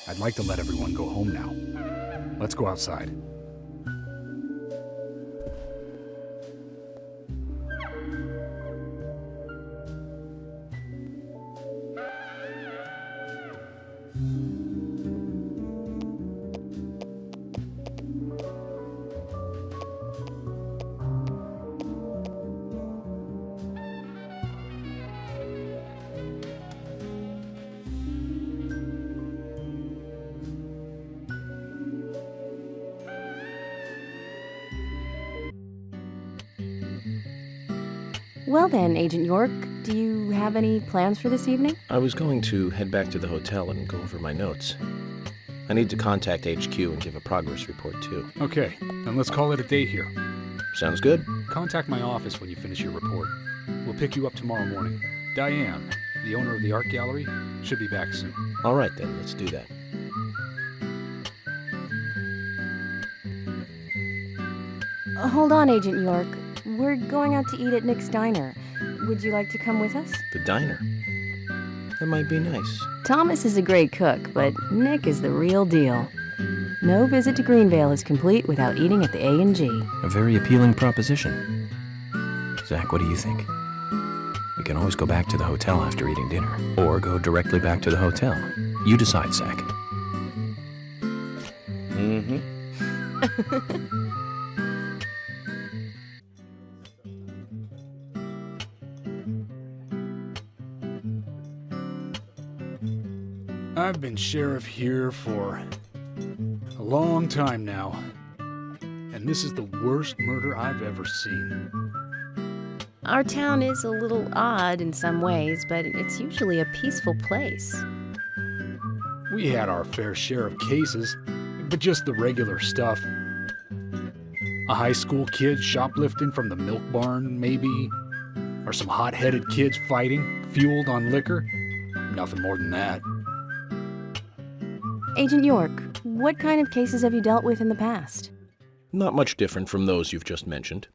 I'd like to let everyone go home now. Let's go outside. Well then, Agent York, do you have any plans for this evening? I was going to head back to the hotel and go over my notes. I need to contact HQ and give a progress report, too. Okay, then let's call it a day here. Sounds good. Contact my office when you finish your report. We'll pick you up tomorrow morning. Diane, the owner of the art gallery, should be back soon. All right, then. Let's do that. Hold on, Agent York. We're going out to eat at Nick's Diner. Would you like to come with us? The diner. That might be nice. Thomas is a great cook, but Nick is the real deal. No visit to Greenvale is complete without eating at the A&G. A very appealing proposition. Zach, what do you think? We can always go back to the hotel after eating dinner, or go directly back to the hotel. You decide, Zach. Mm-hmm. I've been sheriff here for a long time now, and this is the worst murder I've ever seen. Our town is a little odd in some ways, but it's usually a peaceful place. We had our fair share of cases, but just the regular stuff. A high school kid shoplifting from the milk barn, maybe? Or some hot-headed kids fighting, fueled on liquor? Nothing more than that. Agent York, what kind of cases have you dealt with in the past? Not much different from those you've just mentioned.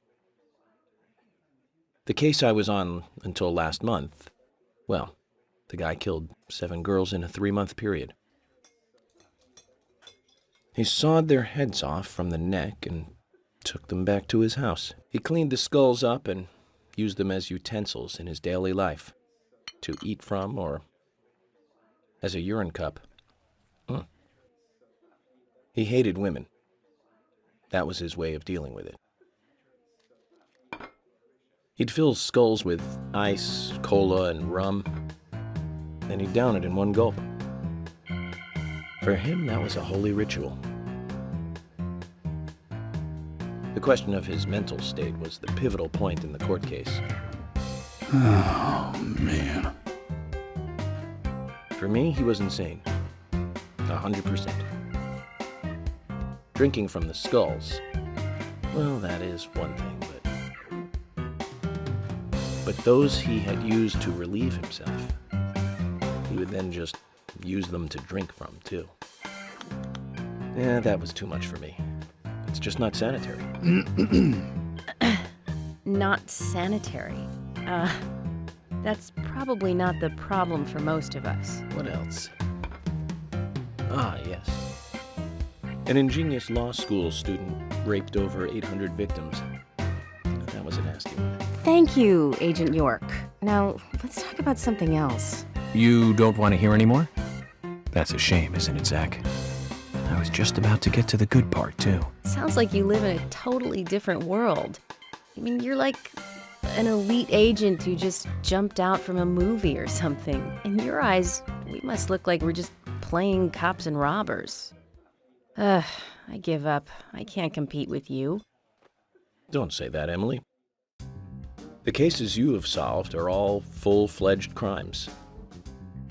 The case I was on until last month, well, the guy killed 7 girls in a 3-month period. He sawed their heads off from the neck and took them back to his house. He cleaned the skulls up and used them as utensils in his daily life, to eat from or as a urine cup. He hated women. That was his way of dealing with it. He'd fill skulls with ice, cola, and rum, and he'd down it in one gulp. For him, that was a holy ritual. The question of his mental state was the pivotal point in the court case. Oh, man. For me, he was insane. 100%. Drinking from the skulls, well, that is one thing, but those he had used to relieve himself, he would then just use them to drink from, too. Yeah, that was too much for me. It's just not sanitary. Not sanitary. That's probably not the problem for most of us. What else? Ah, yes. An ingenious law school student raped over 800 victims. That was a nasty one. Thank you, Agent York. Now, let's talk about something else. You don't want to hear anymore? That's a shame, isn't it, Zach? I was just about to get to the good part, too. Sounds like you live in a totally different world. I mean, you're like an elite agent who just jumped out from a movie or something. In your eyes, we must look like we're just playing cops and robbers. Ugh, I give up. I can't compete with you. Don't say that, Emily. The cases you have solved are all full-fledged crimes.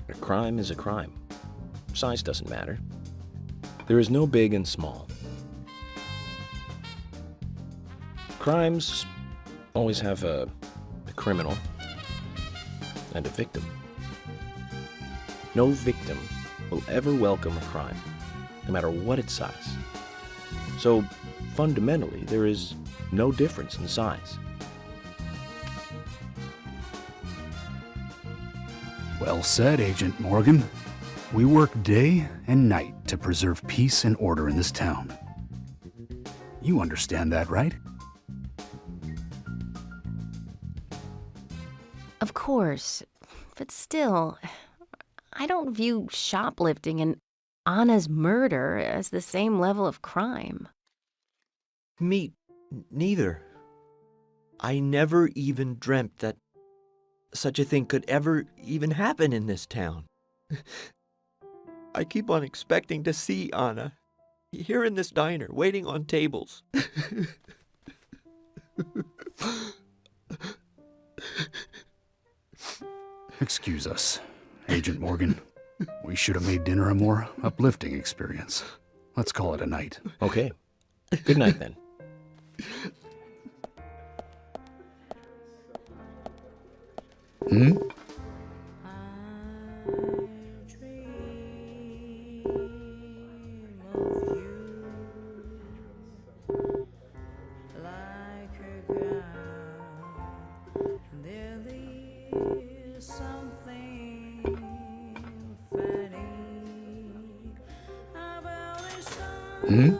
A crime is a crime. Size doesn't matter. There is no big and small. Crimes always have a criminal and a victim. No victim will ever welcome a crime, no matter what its size. So, fundamentally, there is no difference in size. Well said, Agent Morgan. We work day and night to preserve peace and order in this town. You understand that, right? Of course, but still, I don't view shoplifting and Anna's murder as the same level of crime. Me neither. I never even dreamt that such a thing could ever even happen in this town. I keep on expecting to see Anna here in this diner, waiting on tables. Excuse us, Agent Morgan. We should have made dinner a more uplifting experience. Let's call it a night. Okay. Good night, then. Hmm? Hmm?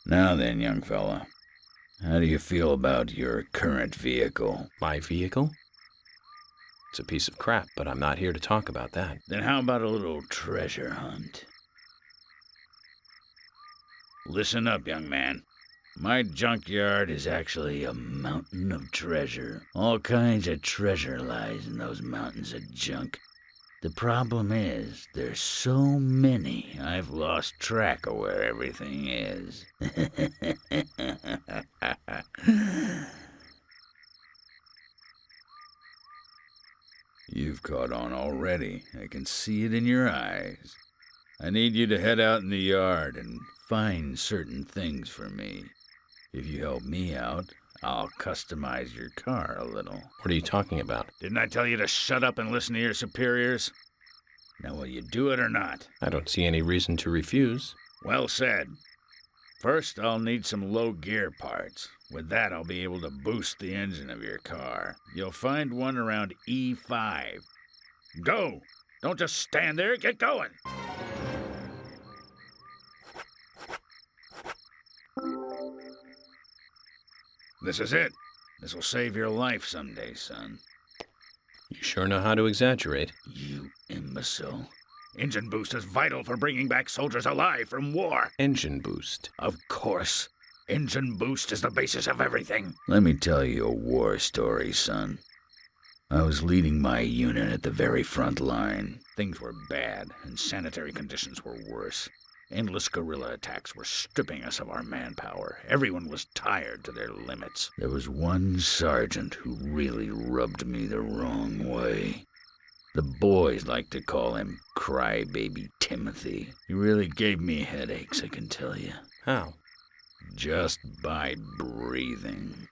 Now then, young fella, how do you feel about your current vehicle? My vehicle? It's a piece of crap, but I'm not here to talk about that. Then how about a little treasure hunt? Listen up, young man. My junkyard is actually a mountain of treasure. All kinds of treasure lies in those mountains of junk. The problem is, there's so many, I've lost track of where everything is. You've caught on already. I can see it in your eyes. I need you to head out in the yard and find certain things for me. If you help me out, I'll customize your car a little. What are you talking about? Didn't I tell you to shut up and listen to your superiors? Now, will you do it or not? I don't see any reason to refuse. Well said. First, I'll need some low gear parts. With that, I'll be able to boost the engine of your car. You'll find one around E5. Go! Don't just stand there, get going! This is it. This will save your life someday, son. You sure know how to exaggerate. You imbecile. Engine boost is vital for bringing back soldiers alive from war. Engine boost? Of course. Engine boost is the basis of everything. Let me tell you a war story, son. I was leading my unit at the very front line. Things were bad, and sanitary conditions were worse. Endless guerrilla attacks were stripping us of our manpower. Everyone was tired to their limits. There was one sergeant who really rubbed me the wrong way. The boys like to call him Crybaby Timothy. He really gave me headaches, I can tell you. How? Just by breathing.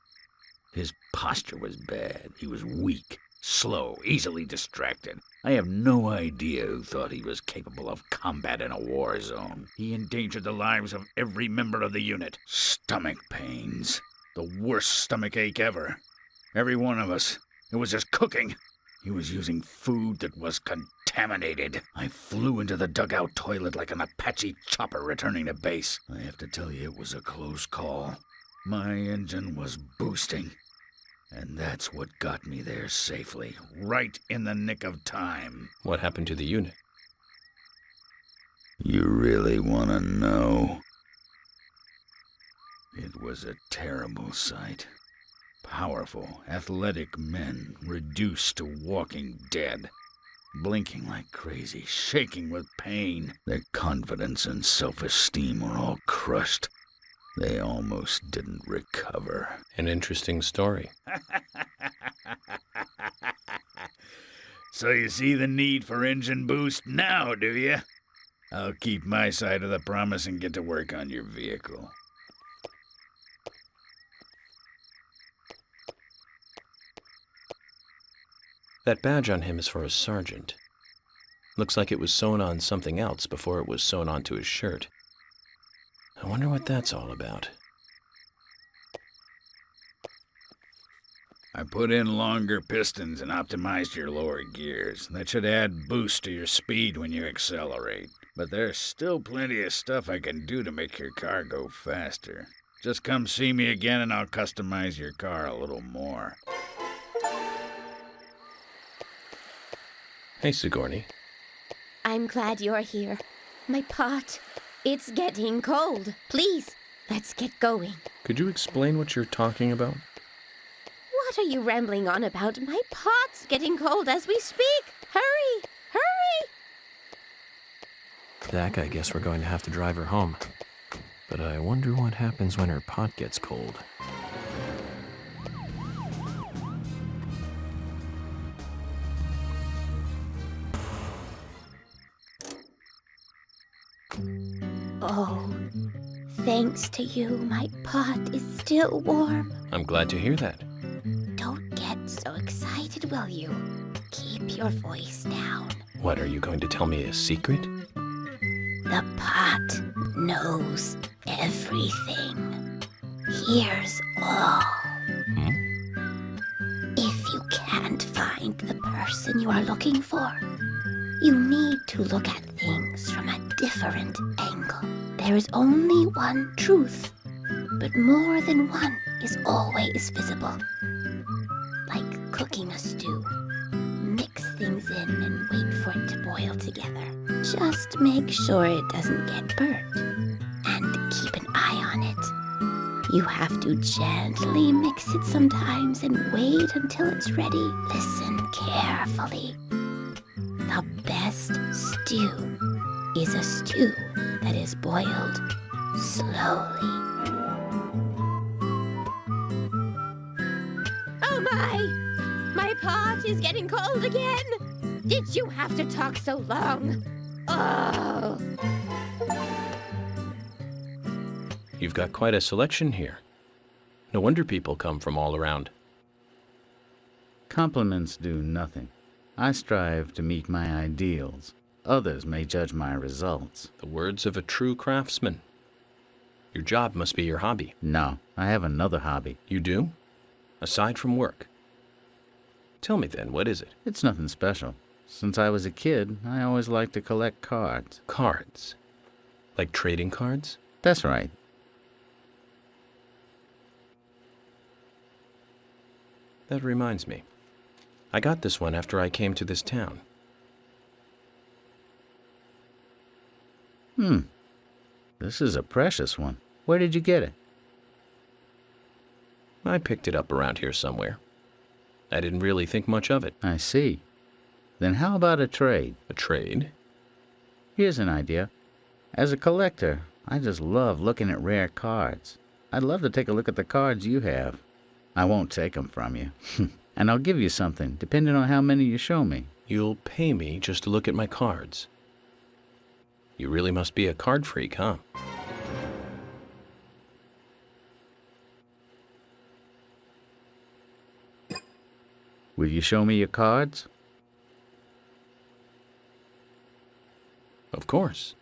His posture was bad. He was weak, slow, easily distracted. I have no idea who thought he was capable of combat in a war zone. He endangered the lives of every member of the unit. Stomach pains. The worst stomach ache ever. Every one of us. It was just cooking. He was using food that was contaminated. I flew into the dugout toilet like an Apache chopper returning to base. I have to tell you, it was a close call. My engine was boosting. And that's what got me there safely, right in the nick of time. What happened to the unit? You really want to know? It was a terrible sight. Powerful, athletic men reduced to walking dead, blinking like crazy, shaking with pain. Their confidence and self-esteem were all crushed. They almost didn't recover. An interesting story. So you see the need for engine boost now, do you? I'll keep my side of the promise and get to work on your vehicle. That badge on him is for a sergeant. Looks like it was sewn on something else before it was sewn onto his shirt. I wonder what that's all about. I put in longer pistons and optimized your lower gears. That should add boost to your speed when you accelerate. But there's still plenty of stuff I can do to make your car go faster. Just come see me again and I'll customize your car a little more. Hey, Sigourney. I'm glad you're here. My pot, it's getting cold. Please, let's get going. Could you explain what you're talking about? What are you rambling on about? My pot's getting cold as we speak. Hurry! Hurry! Zach, I guess we're going to have to drive her home. But I wonder what happens when her pot gets cold. Oh, thanks to you, my pot is still warm. I'm glad to hear that. Don't get so excited, will you? Keep your voice down. What, are you going to tell me a secret? The pot knows everything. Hears all. If you can't find the person you are looking for, You need to look at things from a different angle. There is only one truth, but more than one is always visible. Like cooking a stew. Mix things in and wait for it to boil together. Just make sure it doesn't get burnt. And keep an eye on it. You have to gently mix it sometimes and wait until it's ready. Listen carefully. The best stew is a stew that is boiled slowly. Oh my! My pot is getting cold again! Did you have to talk so long? Oh! You've got quite a selection here. No wonder people come from all around. Compliments do nothing. I strive to meet my ideals. Others may judge my results. The words of a true craftsman. Your job must be your hobby. No, I have another hobby. You do? Aside from work? Tell me then, what is it? It's nothing special. Since I was a kid, I always liked to collect cards. Cards? Like trading cards? That's right. That reminds me. I got this one after I came to this town. This is a precious one. Where did you get it? I picked it up around here somewhere. I didn't really think much of it. I see. Then how about a trade? A trade? Here's an idea. As a collector, I just love looking at rare cards. I'd love to take a look at the cards you have. I won't take them from you. And I'll give you something, depending on how many you show me. You'll pay me just to look at my cards. You really must be a card freak, huh? Will you show me your cards? Of course.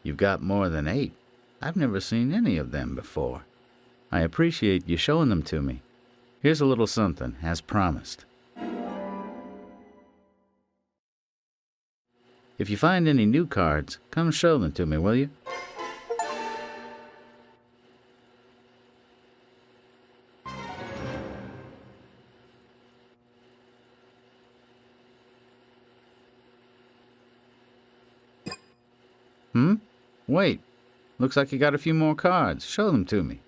You've got more than 8. I've never seen any of them before. I appreciate you showing them to me. Here's a little something, as promised. If you find any new cards, come show them to me, will you? Wait. Looks like you got a few more cards. Show them to me.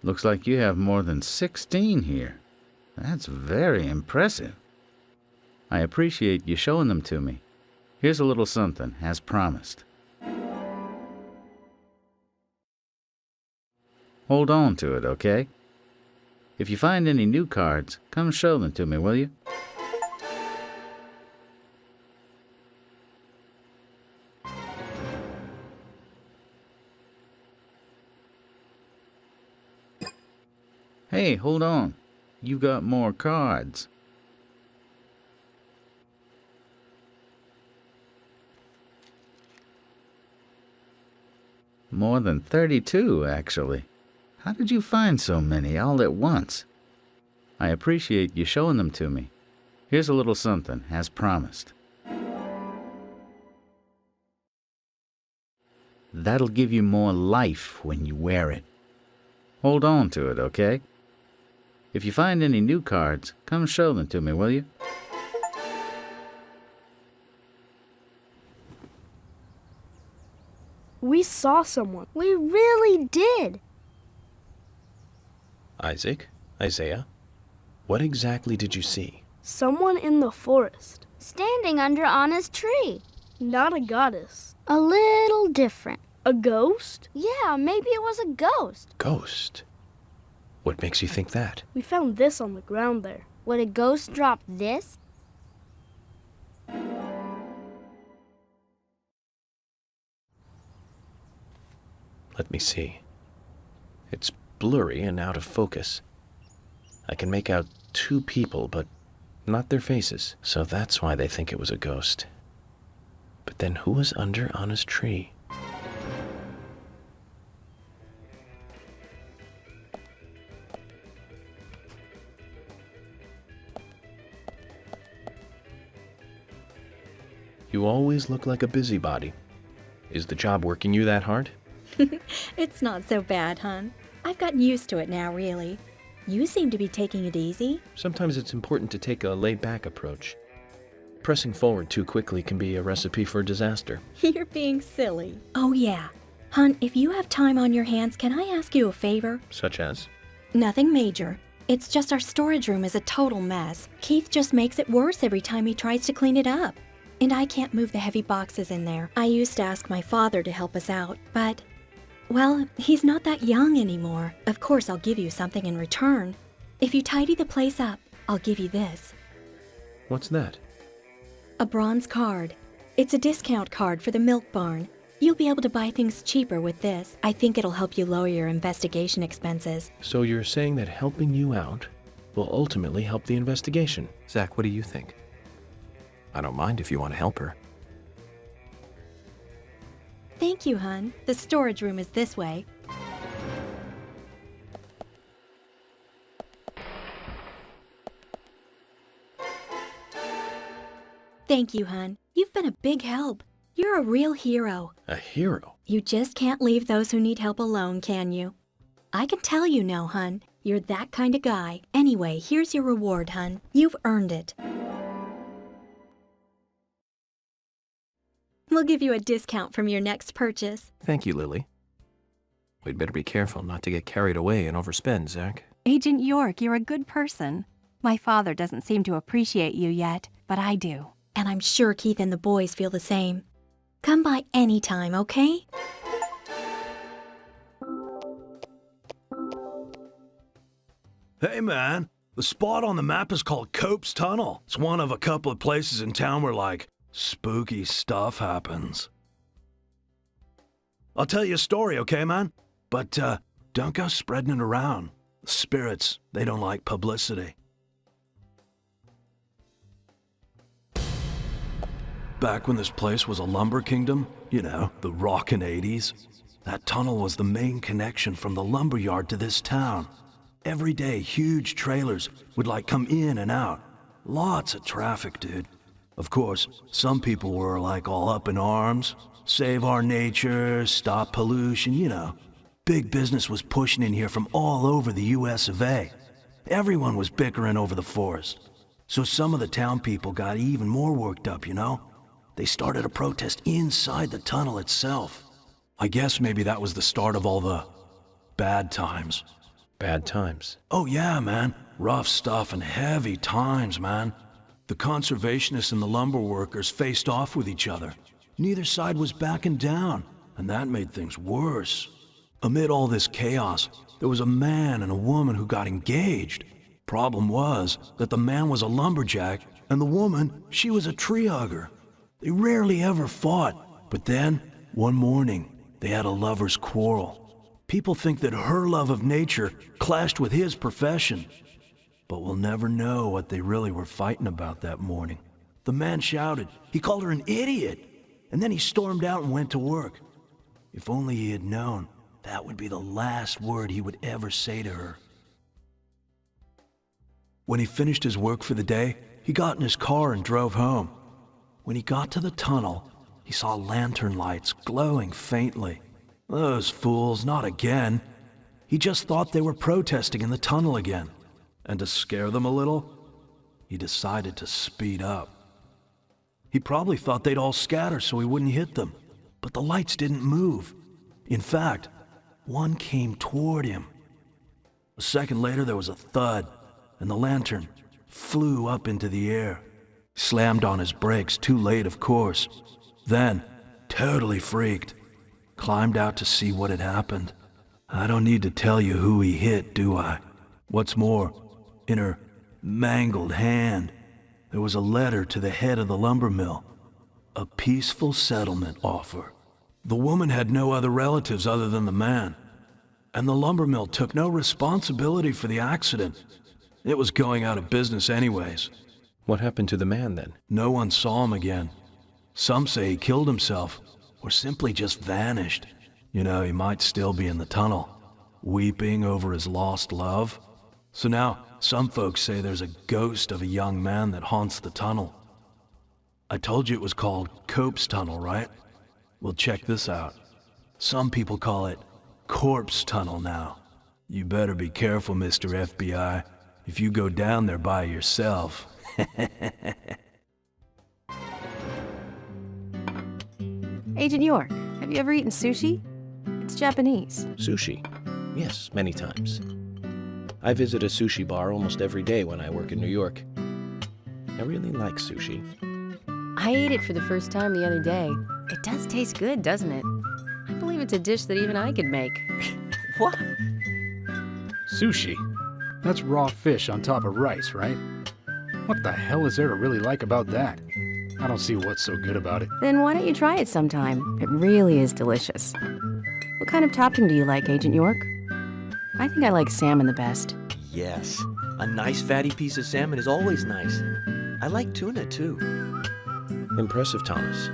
Looks like you have more than 16 here. That's very impressive. I appreciate you showing them to me. Here's a little something, as promised. Hold on to it, okay? If you find any new cards, come show them to me, will you? Hey, hold on. You got more cards. More than 32, actually. How did you find so many all at once? I appreciate you showing them to me. Here's a little something, as promised. That'll give you more life when you wear it. Hold on to it, okay? If you find any new cards, come show them to me, will you? We saw someone. We really did. Isaac? Isaiah? What exactly did you see? Someone in the forest. Standing under Anna's tree. Not a goddess. A little different. A ghost? Yeah, maybe it was a ghost. Ghost? What makes you think that? We found this on the ground there. Would a ghost drop this? Let me see. It's blurry and out of focus. I can make out 2 people, but not their faces. So that's why they think it was a ghost. But then who was under Anna's tree? You always look like a busybody. Is the job working you that hard? It's not so bad, hon. I've gotten used to it now, really. You seem to be taking it easy. Sometimes it's important to take a laid-back approach. Pressing forward too quickly can be a recipe for disaster. You're being silly. Oh, yeah. Hun, if you have time on your hands, can I ask you a favor? Such as? Nothing major. It's just our storage room is a total mess. Keith just makes it worse every time he tries to clean it up. And I can't move the heavy boxes in there. I used to ask my father to help us out, but, well, he's not that young anymore. Of course, I'll give you something in return. If you tidy the place up, I'll give you this. What's that? A bronze card. It's a discount card for the milk barn. You'll be able to buy things cheaper with this. I think it'll help you lower your investigation expenses. So you're saying that helping you out will ultimately help the investigation. Zach, what do you think? I don't mind if you want to help her. Thank you, hun. The storage room is this way. Thank you, hun. You've been a big help. You're a real hero. A hero? You just can't leave those who need help alone, can you? I can tell you know, hun. You're that kind of guy. Anyway, here's your reward, hun. You've earned it. We'll give you a discount from your next purchase. Thank you, Lily. We'd better be careful not to get carried away and overspend, Zach. Agent York, you're a good person. My father doesn't seem to appreciate you yet, but I do. And I'm sure Keith and the boys feel the same. Come by anytime, okay? Hey, man. The spot on the map is called Cope's Tunnel. It's one of a couple of places in town where, like, spooky stuff happens. I'll tell you a story, okay, man? But, don't go spreading it around. The spirits, they don't like publicity. Back when this place was a lumber kingdom, you know, the rockin' 80s, that tunnel was the main connection from the lumber yard to this town. Every day, huge trailers would, like, come in and out. Lots of traffic, dude. Of course, some people were, like, all up in arms. Save our nature, stop pollution, you know. Big business was pushing in here from all over the US of A. Everyone was bickering over the forest. So some of the town people got even more worked up, you know? They started a protest inside the tunnel itself. I guess maybe that was the start of all the bad times. Bad times? Oh yeah, man. Rough stuff and heavy times, man. The conservationists and the lumber workers faced off with each other. Neither side was backing down, and that made things worse. Amid all this chaos, there was a man and a woman who got engaged. Problem was that the man was a lumberjack, and the woman, she was a tree hugger. They rarely ever fought, but then, one morning, they had a lover's quarrel. People think that her love of nature clashed with his profession. But we'll never know what they really were fighting about that morning. The man shouted. He called her an idiot. And then he stormed out and went to work. If only he had known, that would be the last word he would ever say to her. When he finished his work for the day, he got in his car and drove home. When he got to the tunnel, he saw lantern lights glowing faintly. Those fools, not again. He just thought they were protesting in the tunnel again. And to scare them a little, he decided to speed up. He probably thought they'd all scatter so he wouldn't hit them, but the lights didn't move. In fact, one came toward him. A second later, there was a thud, and the lantern flew up into the air. Slammed on his brakes, too late, of course. Then, totally freaked, climbed out to see what had happened. I don't need to tell you who he hit, do I? What's more, in her mangled hand, there was a letter to the head of the lumber mill. A peaceful settlement offer. The woman had no other relatives other than the man. And the lumber mill took no responsibility for the accident. It was going out of business anyways. What happened to the man then? No one saw him again. Some say he killed himself, or simply just vanished. You know, he might still be in the tunnel, weeping over his lost love. So now, some folks say there's a ghost of a young man that haunts the tunnel. I told you it was called Cope's Tunnel, right? Well, check this out. Some people call it Corpse Tunnel now. You better be careful, Mr. FBI, if you go down there by yourself. Agent York, have you ever eaten sushi? It's Japanese. Sushi? Yes, many times. I visit a sushi bar almost every day when I work in New York. I really like sushi. I ate it for the first time the other day. It does taste good, doesn't it? I believe it's a dish that even I could make. What? Sushi? That's raw fish on top of rice, right? What the hell is there to really like about that? I don't see what's so good about it. Then why don't you try it sometime? It really is delicious. What kind of topping do you like, Agent York? I think I like salmon the best. Yes, a nice fatty piece of salmon is always nice. I like tuna too. Impressive, Thomas.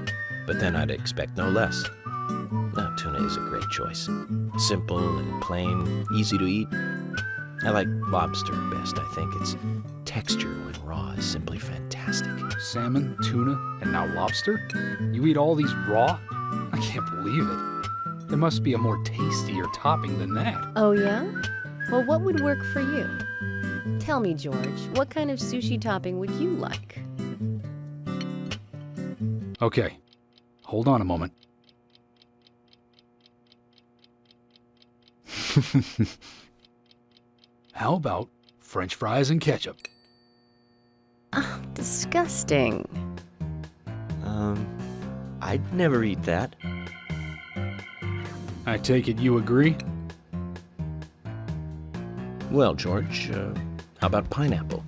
But then I'd expect no less. Now, tuna is a great choice. Simple and plain, easy to eat. I like lobster best, I think. Its texture when raw is simply fantastic. Salmon, tuna, and now lobster? You eat all these raw? I can't believe it. There must be a more tastier topping than that. Oh, yeah? Well, what would work for you? Tell me, George, what kind of sushi topping would you like? Okay, hold on a moment. How about French fries and ketchup? Oh, disgusting. I'd never eat that. I take it you agree? Well, George, how about pineapple?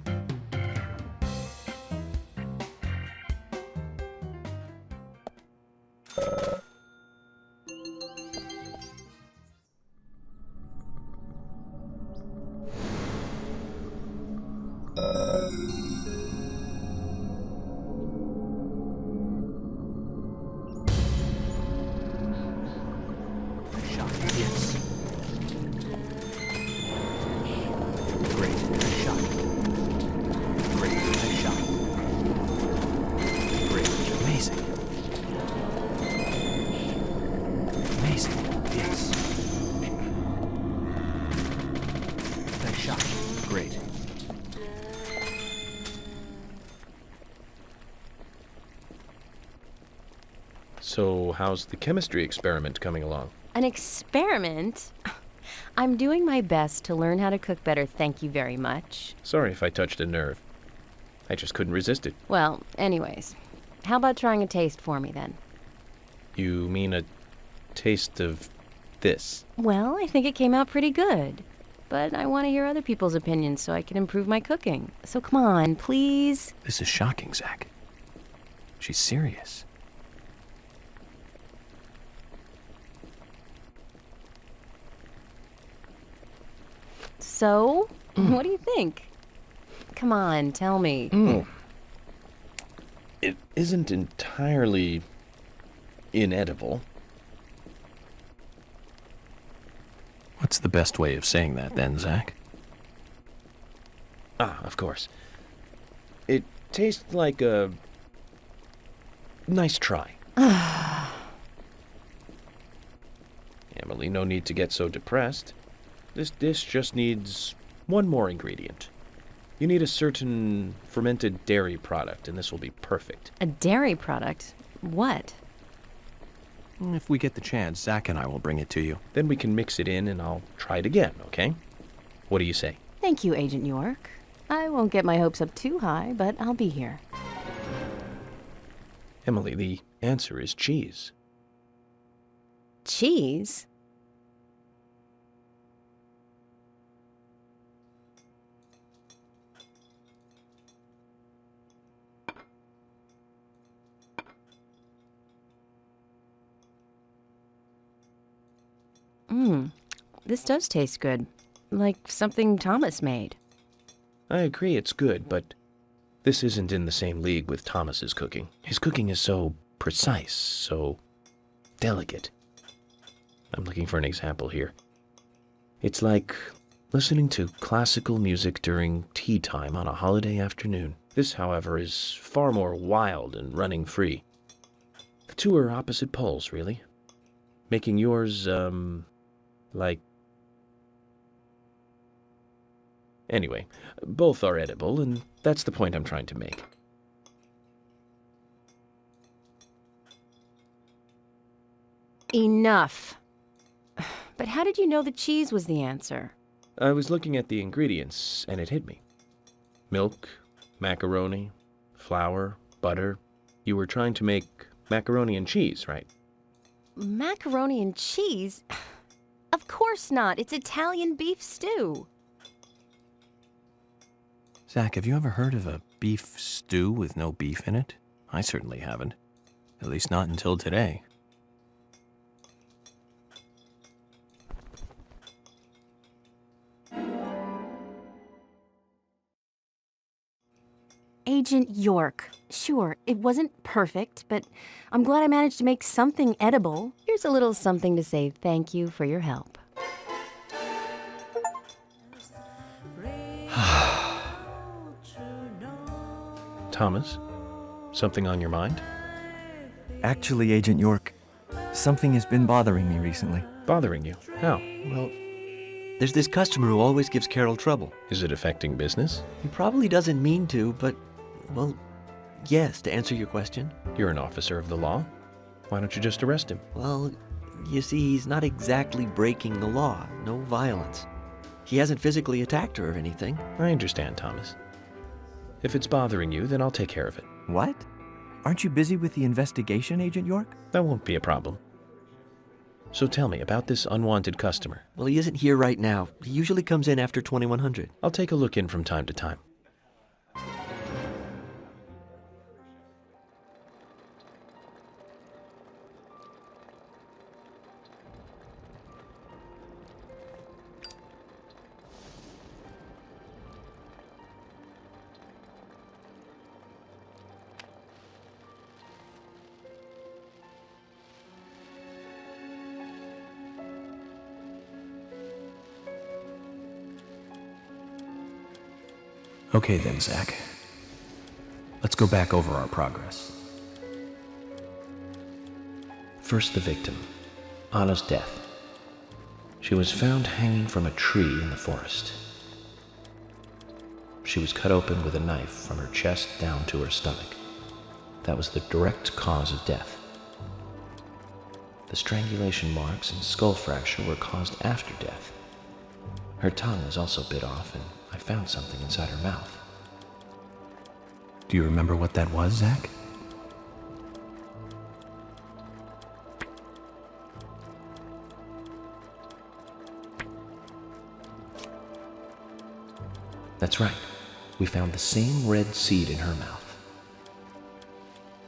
So, how's the chemistry experiment coming along? An experiment? I'm doing my best to learn how to cook better, thank you very much. Sorry if I touched a nerve. I just couldn't resist it. Well, anyways, how about trying a taste for me then? You mean a taste of this? Well, I think it came out pretty good. But I want to hear other people's opinions so I can improve my cooking. So come on, please. This is shocking, Zach. She's serious. So, what do you think? Come on, tell me. It isn't entirely inedible. What's the best way of saying that then, Zach? Ah, of course. It tastes like a nice try. Emily, no need to get so depressed. This dish just needs one more ingredient. You need a certain fermented dairy product, and this will be perfect. A dairy product? What? If we get the chance, Zach and I will bring it to you. Then we can mix it in, and I'll try it again, okay? What do you say? Thank you, Agent York. I won't get my hopes up too high, but I'll be here. Emily, the answer is cheese. Cheese? This does taste good. Like something Thomas made. I agree it's good, but this isn't in the same league with Thomas's cooking. His cooking is so precise, so delicate. I'm looking for an example here. It's like listening to classical music during tea time on a holiday afternoon. This, however, is far more wild and running free. The two are opposite poles, really. Making yours, like... Anyway, both are edible, and that's the point I'm trying to make. Enough. But how did you know the cheese was the answer? I was looking at the ingredients, and it hit me. Milk, macaroni, flour, butter. You were trying to make macaroni and cheese, right? Macaroni and cheese? Of course not. It's Italian beef stew. Zach, have you ever heard of a beef stew with no beef in it? I certainly haven't. At least not until today. Agent York. Sure, it wasn't perfect, but I'm glad I managed to make something edible. Here's a little something to say thank you for your help. Thomas, something on your mind? Actually, Agent York, something has been bothering me recently. Bothering you? How? Well, there's this customer who always gives Carol trouble. Is it affecting business? He probably doesn't mean to, but, well, yes, to answer your question. You're an officer of the law. Why don't you just arrest him? Well, you see, he's not exactly breaking the law. No violence. He hasn't physically attacked her or anything. I understand, Thomas. If it's bothering you, then I'll take care of it. What? Aren't you busy with the investigation, Agent York? That won't be a problem. So tell me about this unwanted customer. Well, he isn't here right now. He usually comes in after 2100. I'll take a look in from time to time. Okay then, Zach. Let's go back over our progress. First, the victim, Anna's death. She was found hanging from a tree in the forest. She was cut open with a knife from her chest down to her stomach. That was the direct cause of death. The strangulation marks and skull fracture were caused after death. Her tongue was also bit off, and I found something inside her mouth. Do you remember what that was, Zach? That's right. We found the same red seed in her mouth.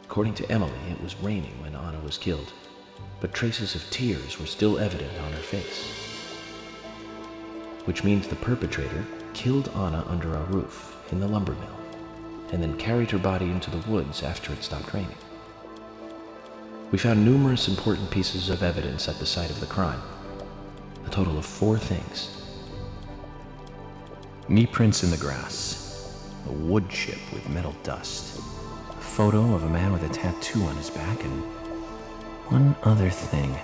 According to Emily, it was raining when Anna was killed, but traces of tears were still evident on her face. Which means the perpetrator killed Anna under a roof in the lumber mill, and then carried her body into the woods after it stopped raining. We found numerous important pieces of evidence at the site of the crime, a total of 4 things. Knee prints in the grass, a wood chip with metal dust, a photo of a man with a tattoo on his back, and one other thing.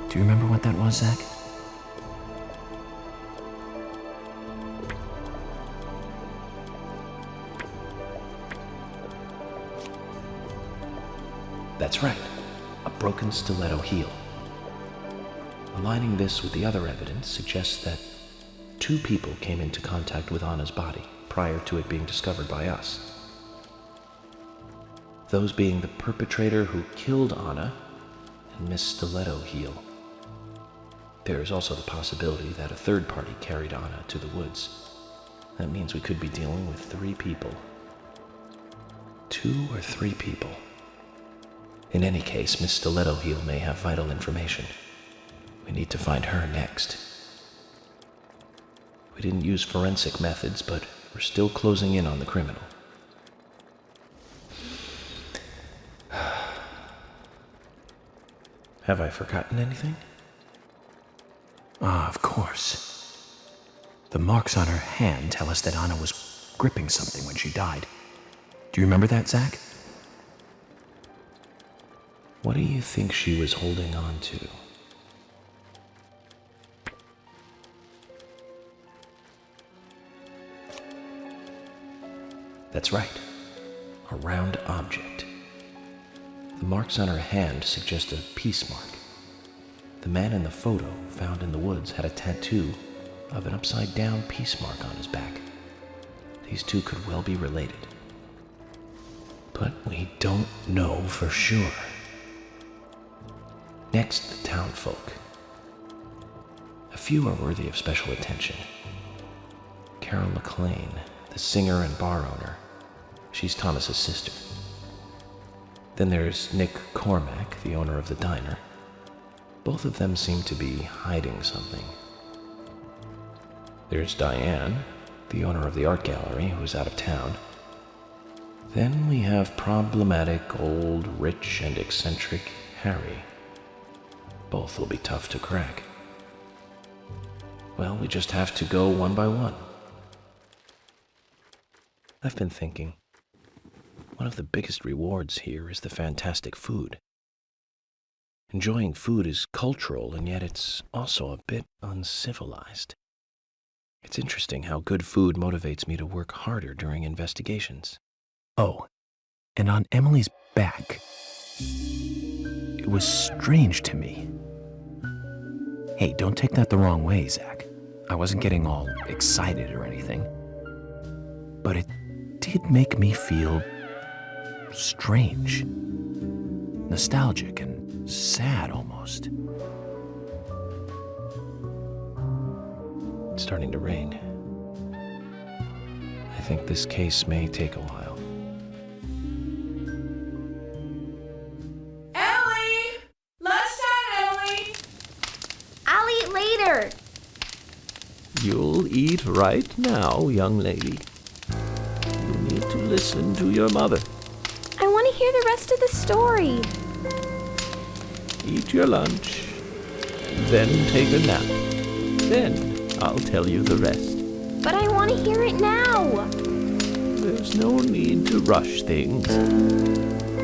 Do you remember what that was, Zach? That's right, a broken stiletto heel. Aligning this with the other evidence suggests that 2 people came into contact with Anna's body prior to it being discovered by us. Those being the perpetrator who killed Anna and Miss Stiletto Heel. There is also the possibility that a third party carried Anna to the woods. That means we could be dealing with 3 people. 2 or 3 people. In any case, Miss Stiletto Heel may have vital information. We need to find her next. We didn't use forensic methods, but we're still closing in on the criminal. Have I forgotten anything? Ah, of course. The marks on her hand tell us that Anna was gripping something when she died. Do you remember that, Zach? What do you think she was holding on to? That's right. A round object. The marks on her hand suggest a peace mark. The man in the photo found in the woods had a tattoo of an upside-down peace mark on his back. These two could well be related. But we don't know for sure. Next, the townfolk. A few are worthy of special attention. Carol McLean, the singer and bar owner. She's Thomas's sister. Then there's Nick Cormack, the owner of the diner. Both of them seem to be hiding something. There's Diane, the owner of the art gallery, who's out of town. Then we have problematic, old, rich, and eccentric Harry. Both will be tough to crack. Well, we just have to go one by one. I've been thinking, one of the biggest rewards here is the fantastic food. Enjoying food is cultural, and yet it's also a bit uncivilized. It's interesting how good food motivates me to work harder during investigations. Oh, and on Emily's back, it was strange to me. Hey, don't take that the wrong way, Zach. I wasn't getting all excited or anything. But it did make me feel strange, nostalgic, and sad almost. It's starting to rain. I think this case may take a while. Emily! Lunchtime, Emily! I'll eat later. You'll eat right now, young lady. You need to listen to your mother. I want to hear the rest of the story. Eat your lunch, then take a nap. Then I'll tell you the rest. But I want to hear it now. There's no need to rush things.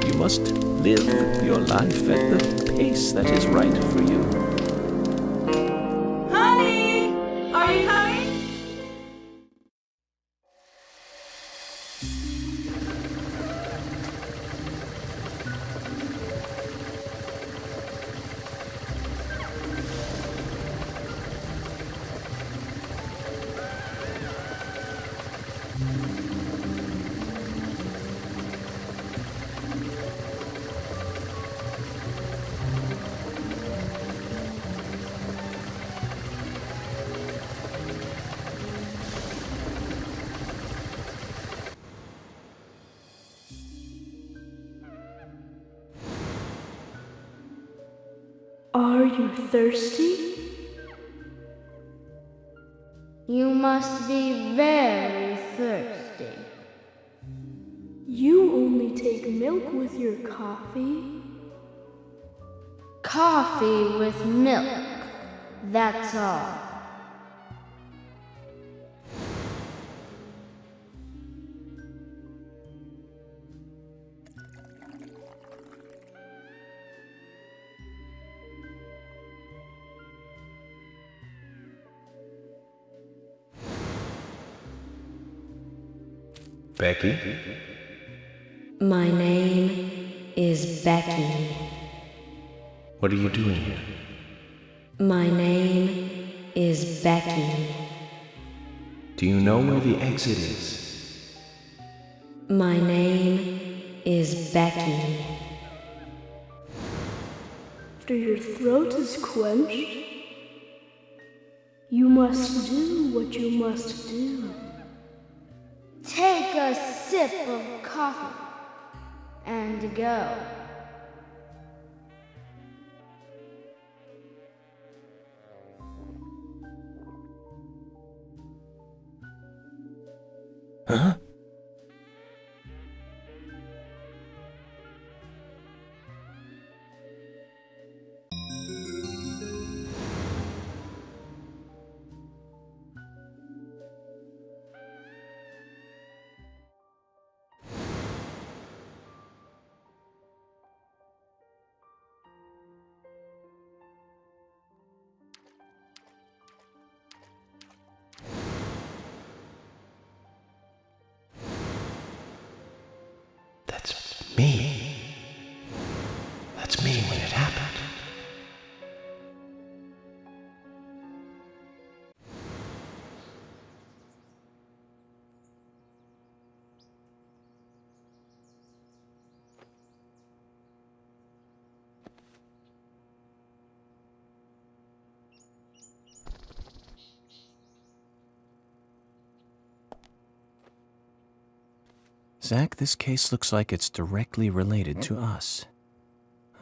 You must live your life at the pace that is right for you. Honey! Are you coming? Are you thirsty? You must be very thirsty. You only take milk with your coffee? Coffee with milk, that's all. Becky? My name is Becky. What are you doing here? My name is Becky. Do you know where the exit is? My name is Becky. After your throat is quenched, you must do what you must do. Take a sip of coffee and go. Huh? Me. That's me when it happened. Zach, this case looks like it's directly related to us.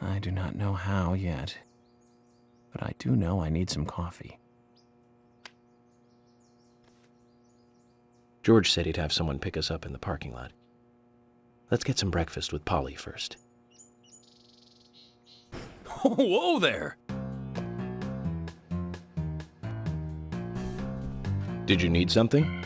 I do not know how yet, but I do know I need some coffee. George said he'd have someone pick us up in the parking lot. Let's get some breakfast with Polly first. Whoa there! Did you need something?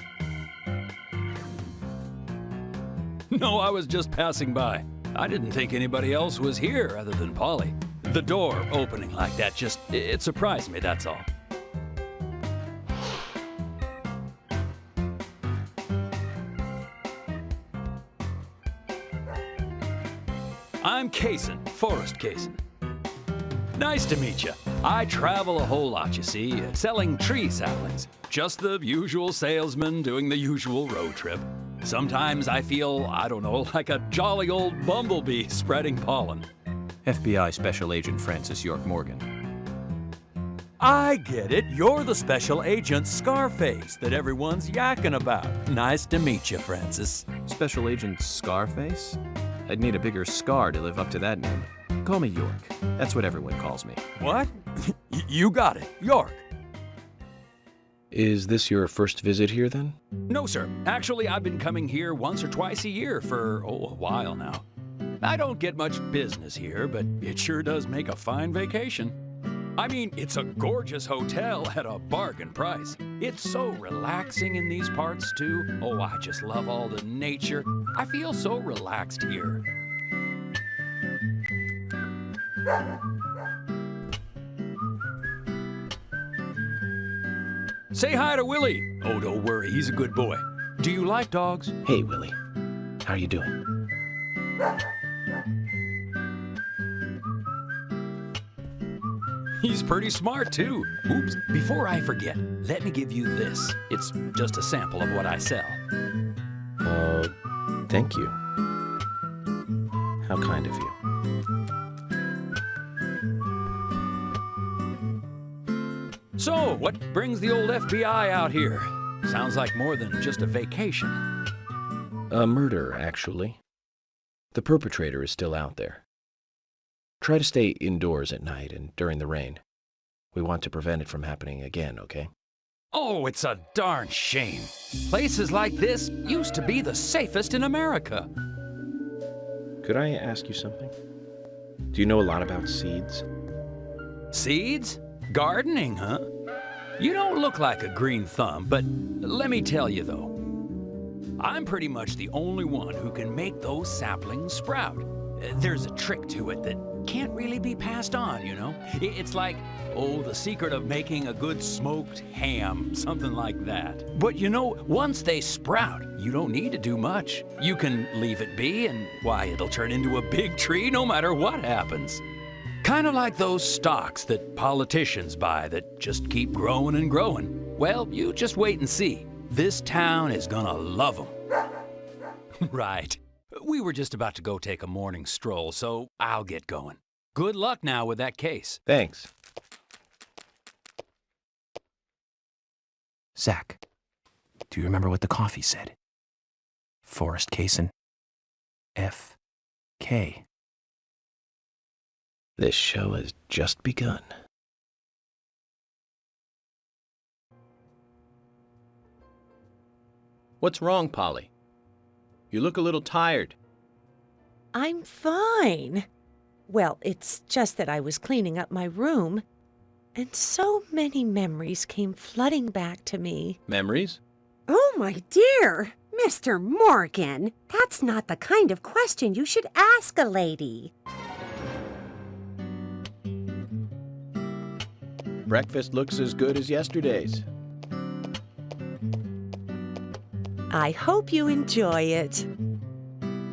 No, I was just passing by. I didn't think anybody else was here other than Polly. The door opening like that it surprised me, that's all. I'm Kaysen, Forrest Kaysen. Nice to meet you. I travel a whole lot, you see, selling tree saplings. Just the usual salesman doing the usual road trip. Sometimes I feel, I don't know, like a jolly old bumblebee spreading pollen. FBI Special Agent Francis York Morgan. I get it. You're the special agent Scarface that everyone's yakking about. Nice to meet you, Francis. Special Agent Scarface? I'd need a bigger scar to live up to that name. Call me York. That's what everyone calls me. What? You got it. York. Is this your first visit here, then? No, sir. Actually, I've been coming here once or twice a year for, a while now. I don't get much business here, but it sure does make a fine vacation. I mean, it's a gorgeous hotel at a bargain price. It's so relaxing in these parts, too. Oh, I just love all the nature. I feel so relaxed here. Say hi to Willie. Oh, don't worry, he's a good boy. Do you like dogs? Hey, Willie. How are you doing? He's pretty smart, too. Oops, before I forget, let me give you this. It's just a sample of what I sell. Thank you. How kind of you. So, what brings the old FBI out here? Sounds like more than just a vacation. A murder, actually. The perpetrator is still out there. Try to stay indoors at night and during the rain. We want to prevent it from happening again, okay? Oh, it's a darn shame. Places like this used to be the safest in America. Could I ask you something? Do you know a lot about seeds? Seeds? Gardening, huh? You don't look like a green thumb, but let me tell you though, I'm pretty much the only one who can make those saplings sprout. There's a trick to it that can't really be passed on, you know? It's like, the secret of making a good smoked ham, something like that. But you know, once they sprout, you don't need to do much. You can leave it be and, why, it'll turn into a big tree no matter what happens. Kind of like those stocks that politicians buy that just keep growing and growing. Well, you just wait and see. This town is gonna love them. Right. We were just about to go take a morning stroll, so I'll get going. Good luck now with that case. Thanks. Zach, do you remember what the coffee said? Forrest Kaysen. F.K. This show has just begun. What's wrong, Polly? You look a little tired. I'm fine. Well, it's just that I was cleaning up my room, and so many memories came flooding back to me. Memories? Oh, my dear, Mr. Morgan, that's not the kind of question you should ask a lady. Breakfast looks as good as yesterday's. I hope you enjoy it.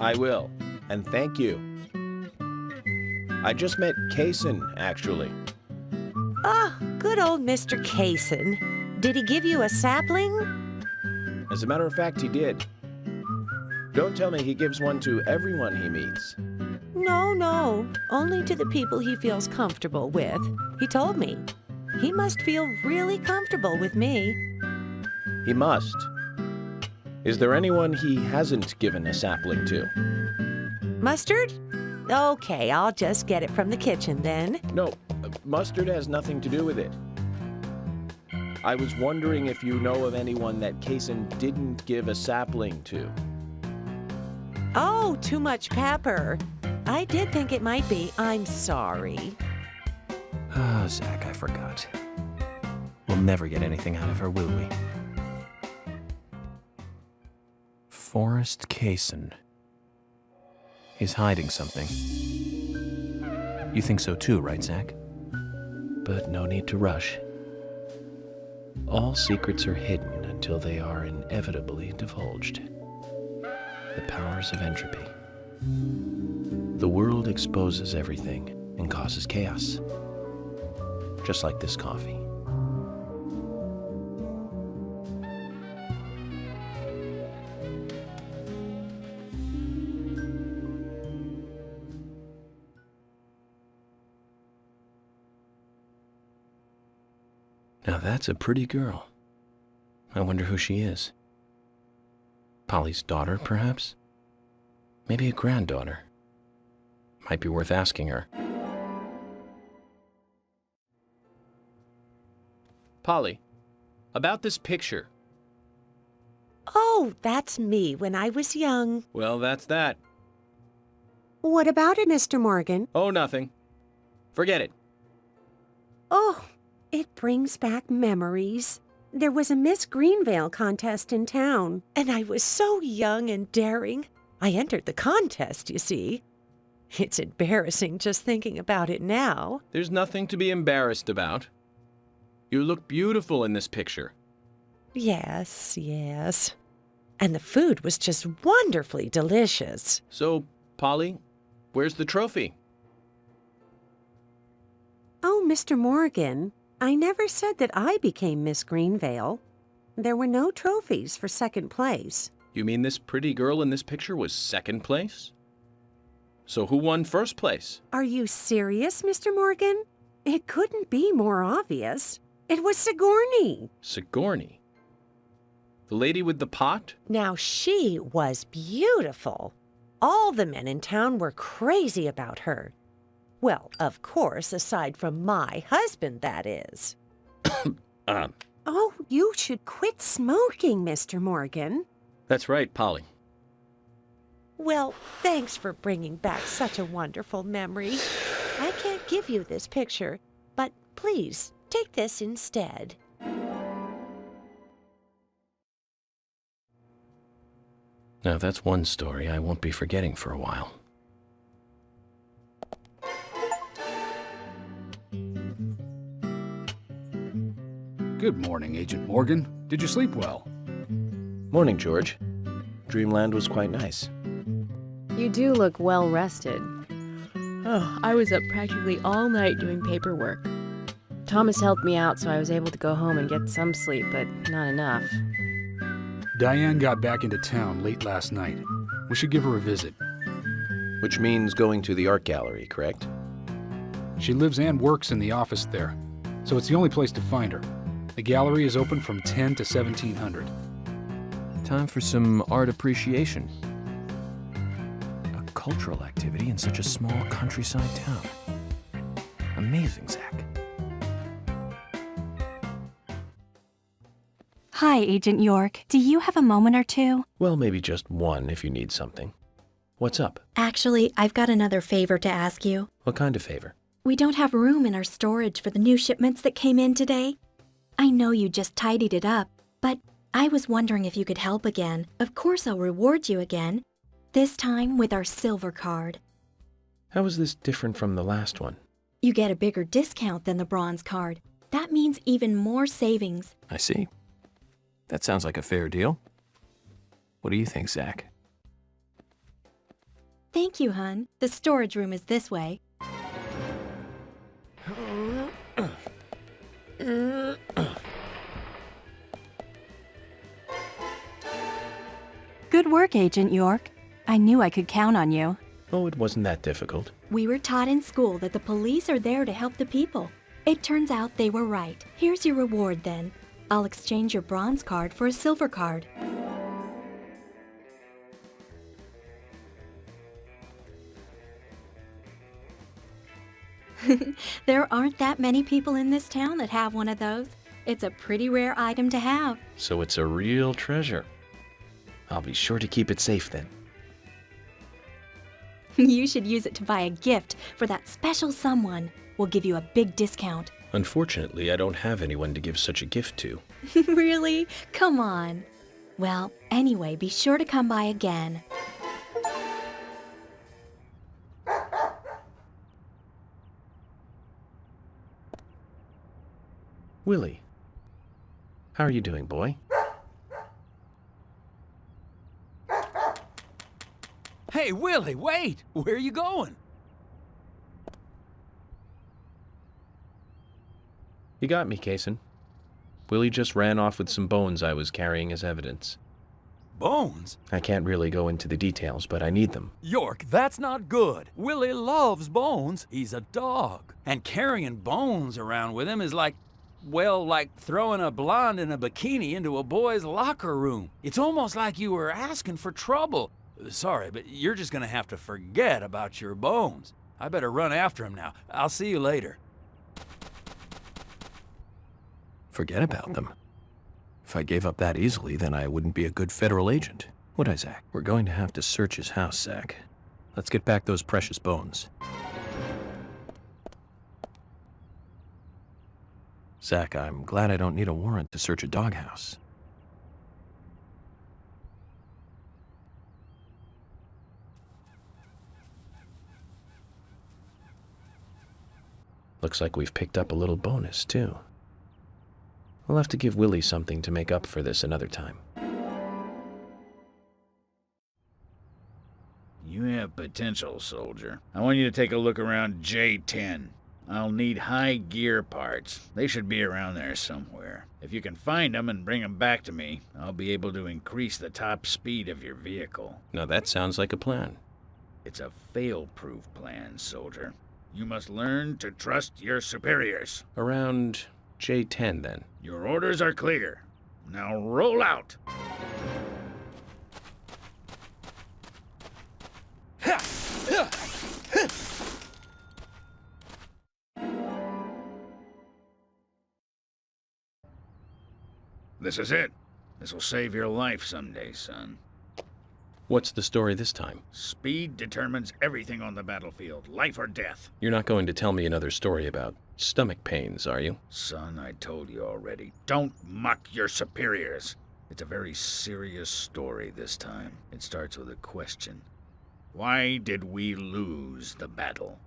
I will. and thank you. I just met Kaysen, actually. Oh, good old Mr. Kaysen. Did he give you a sapling? As a matter of fact, he did. Don't tell me he gives one to everyone he meets. No. Only to the people he feels comfortable with. He told me. He must feel really comfortable with me. He must. Is there anyone he hasn't given a sapling to? Mustard? Okay, I'll just get it from the kitchen then. No, mustard has nothing to do with it. I was wondering if you know of anyone that Kaysen didn't give a sapling to. Oh, too much pepper. I did think it might be. I'm sorry. Ah, Zach, I forgot. We'll never get anything out of her, will we? Forrest Kaysen. He's hiding something. You think so too, right, Zach? But no need to rush. All secrets are hidden until they are inevitably divulged. The powers of entropy. The world exposes everything and causes chaos. Just like this coffee. Now that's a pretty girl. I wonder who she is. Polly's daughter, perhaps? Maybe a granddaughter. Might be worth asking her. Polly, about this picture. Oh, that's me when I was young. Well, that's that. What about it, Mr. Morgan? Oh, nothing. Forget it. Oh, it brings back memories. There was a Miss Greenvale contest in town. And I was so young and daring. I entered the contest, you see. It's embarrassing just thinking about it now. There's nothing to be embarrassed about. You look beautiful in this picture. Yes. And the food was just wonderfully delicious. So, Polly, where's the trophy? Oh, Mr. Morgan, I never said that I became Miss Greenvale. There were no trophies for second place. You mean this pretty girl in this picture was second place? So who won first place? Are you serious, Mr. Morgan? It couldn't be more obvious. It was Sigourney. Sigourney? The lady with the pot? Now, she was beautiful. All the men in town were crazy about her. Well, of course, aside from my husband, that is. Oh, you should quit smoking, Mr. Morgan. That's right, Polly. Well, thanks for bringing back such a wonderful memory. I can't give you this picture, but please, take this instead. Now that's one story I won't be forgetting for a while. Good morning, Agent Morgan. Did you sleep well? Morning, George. Dreamland was quite nice. You do look well rested. Oh, I was up practically all night doing paperwork. Thomas helped me out, so I was able to go home and get some sleep, but not enough. Diane got back into town late last night. We should give her a visit. Which means going to the art gallery, correct? She lives and works in the office there, so it's the only place to find her. The gallery is open from 10 to 1700. Time for some art appreciation. A cultural activity in such a small countryside town. Amazing, Zach. Hi, Agent York. Do you have a moment or two? Well, maybe just one if you need something. What's up? Actually, I've got another favor to ask you. What kind of favor? We don't have room in our storage for the new shipments that came in today. I know you just tidied it up, but I was wondering if you could help again. Of course, I'll reward you again. This time with our silver card. How is this different from the last one? You get a bigger discount than the bronze card. That means even more savings. I see. That sounds like a fair deal. What do you think, Zach? Thank you, hun. The storage room is this way. Good work, Agent York. I knew I could count on you. Oh, it wasn't that difficult. We were taught in school that the police are there to help the people. It turns out they were right. Here's your reward, then. I'll exchange your bronze card for a silver card. There aren't that many people in this town that have one of those. It's a pretty rare item to have. So it's a real treasure. I'll be sure to keep it safe then. You should use it to buy a gift for that special someone. We'll give you a big discount. Unfortunately, I don't have anyone to give such a gift to. Really? Come on. Well, anyway, be sure to come by again. Willie, how are you doing, boy? Hey, Willie, wait! Where are you going? You got me, Kaysen. Willie just ran off with some bones I was carrying as evidence. Bones? I can't really go into the details, but I need them. York, that's not good. Willie loves bones. He's a dog. And carrying bones around with him is like, well, like throwing a blonde in a bikini into a boy's locker room. It's almost like you were asking for trouble. Sorry, but you're just gonna have to forget about your bones. I better run after him now. I'll see you later. Forget about them. If I gave up that easily, then I wouldn't be a good federal agent, would I, Zach? We're going to have to search his house, Zach. Let's get back those precious bones. Zach, I'm glad I don't need a warrant to search a doghouse. Looks like we've picked up a little bonus, too. We'll have to give Willie something to make up for this another time. You have potential, soldier. I want you to take a look around J10. I'll need high gear parts. They should be around there somewhere. If you can find them and bring them back to me, I'll be able to increase the top speed of your vehicle. Now that sounds like a plan. It's a fail-proof plan, soldier. You must learn to trust your superiors. Around J10, then. Your orders are clear. Now roll out! This is it. This will save your life someday, son. What's the story this time? Speed determines everything on the battlefield, life or death. You're not going to tell me another story about stomach pains, are you? Son, I told you already. Don't muck your superiors. It's a very serious story this time. It starts with a question. Why did we lose the battle?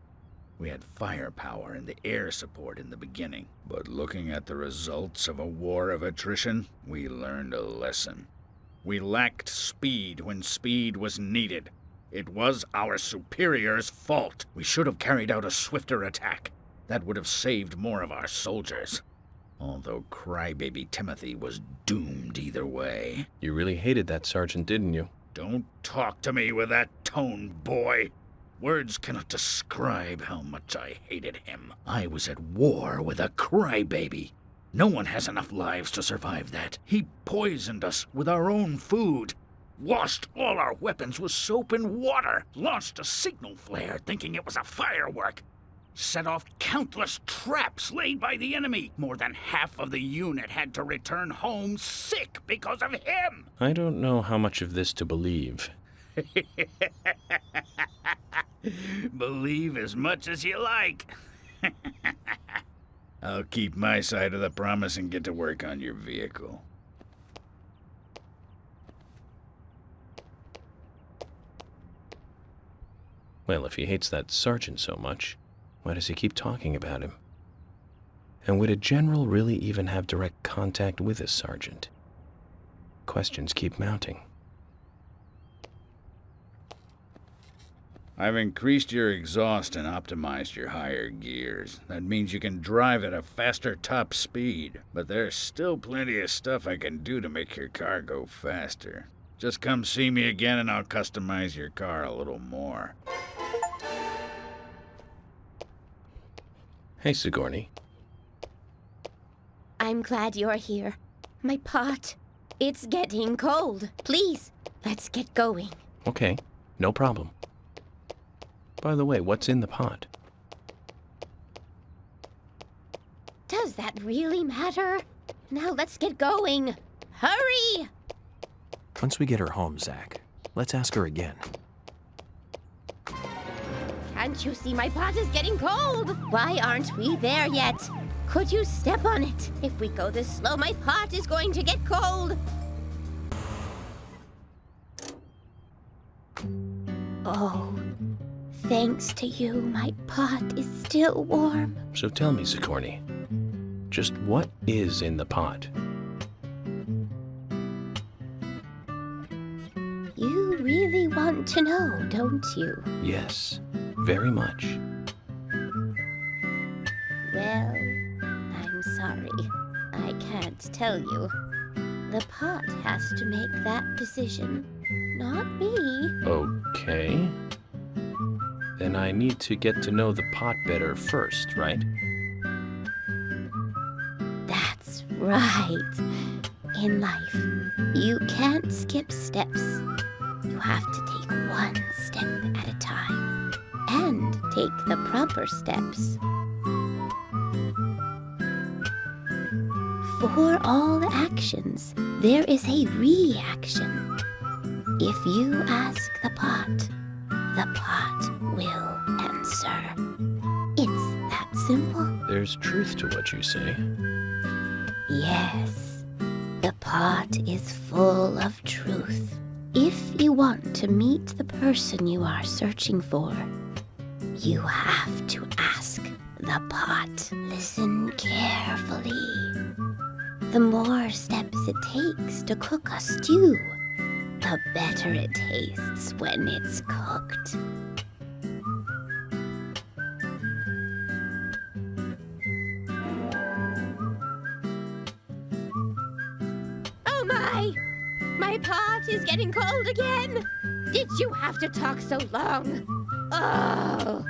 We had firepower and the air support in the beginning, but looking at the results of a war of attrition, we learned a lesson. We lacked speed when speed was needed. It was our superiors' fault. We should have carried out a swifter attack. That would have saved more of our soldiers. Although crybaby Timothy was doomed either way. You really hated that sergeant, didn't you? Don't talk to me with that tone, boy. Words cannot describe how much I hated him. I was at war with a crybaby. No one has enough lives to survive that. He poisoned us with our own food, washed all our weapons with soap and water, launched a signal flare thinking it was a firework, set off countless traps laid by the enemy. More than half of the unit had to return home sick because of him. I don't know how much of this to believe. Believe as much as you like. I'll keep my side of the promise and get to work on your vehicle. Well, if he hates that sergeant so much, why does he keep talking about him? And would a general really even have direct contact with a sergeant? Questions keep mounting. I've increased your exhaust and optimized your higher gears. That means you can drive at a faster top speed. But there's still plenty of stuff I can do to make your car go faster. Just come see me again and I'll customize your car a little more. Hey, Sigourney. I'm glad you're here. My pot, it's getting cold. Please, let's get going. Okay, no problem. By the way, what's in the pot? Does that really matter? Now let's get going. Hurry! Once we get her home, Zach, let's ask her again. Can't you see my pot is getting cold? Why aren't we there yet? Could you step on it? If we go this slow, my pot is going to get cold. Oh, thanks to you, my pot is still warm. So tell me, Sigourney, just what is in the pot? You really want to know, don't you? Yes, very much. Well, I'm sorry. I can't tell you. The pot has to make that decision, not me. Okay. Then I need to get to know the pot better first, right? That's right. In life, you can't skip steps. You have to take one step at a time and take the proper steps. For all actions, there is a reaction. If you ask the pot will answer. It's that simple. There's truth to what you say. Yes, the pot is full of truth. If you want to meet the person you are searching for, you have to ask the pot. Listen carefully. The more steps it takes to cook a stew, the better it tastes when it's cooked. Oh my! My pot is getting cold again! Did you have to talk so long? Oh!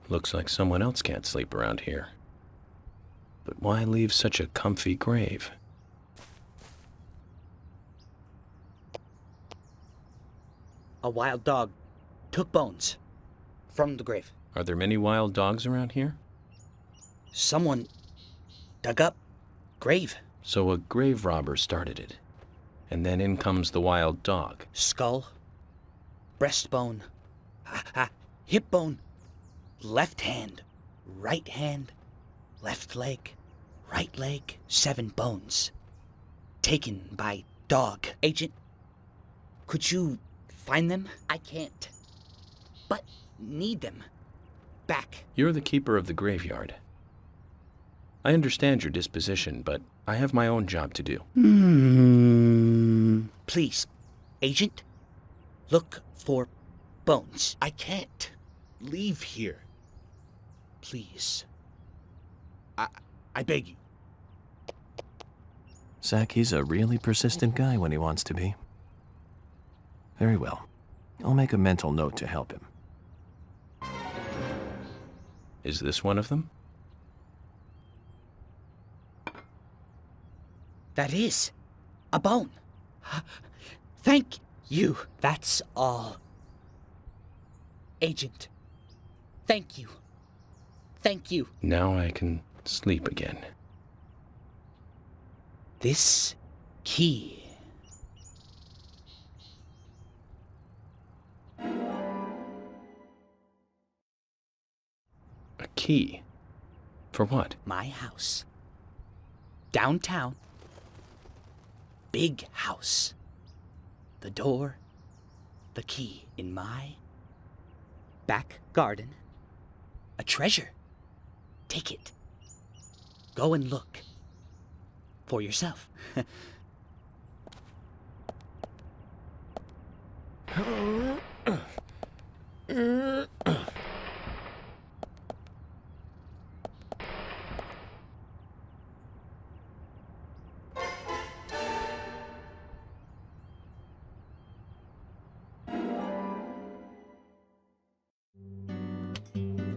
Looks like someone else can't sleep around here. But why leave such a comfy grave? A wild dog took bones from the grave. Are there many wild dogs around here? Someone dug up grave. So a grave robber started it. And then in comes the wild dog. Skull, breastbone, hip bone, left hand, left leg, right leg, 7 bones. Taken by dog. Agent, could you find them? I can't, but need them back. You're the keeper of the graveyard. I understand your disposition, but I have my own job to do. Please, Agent, look for bones. I can't leave here. Please. I beg you. Zach, he's a really persistent guy when he wants to be. Very well. I'll make a mental note to help him. Is this one of them? That is a bone. Thank you. That's all. Agent, thank you. Thank you. Now I can sleep again. This key. A key? For what? My house. Downtown. Big house. The door. The key in my back garden. A treasure. Take it. Go and look. for yourself.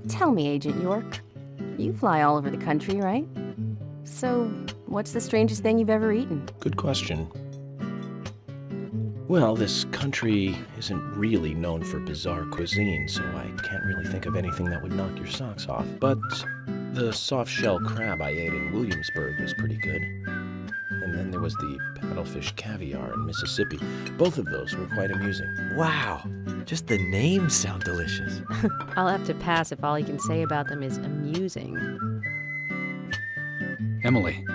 Tell me, Agent York, you fly all over the country, right? So, what's the strangest thing you've ever eaten? Good question. Well, this country isn't really known for bizarre cuisine, so I can't really think of anything that would knock your socks off. But the soft-shell crab I ate in Williamsburg was pretty good. And then there was the paddlefish caviar in Mississippi. Both of those were quite amusing. Wow, just the names sound delicious. I'll have to pass if all you can say about them is amusing. Emily,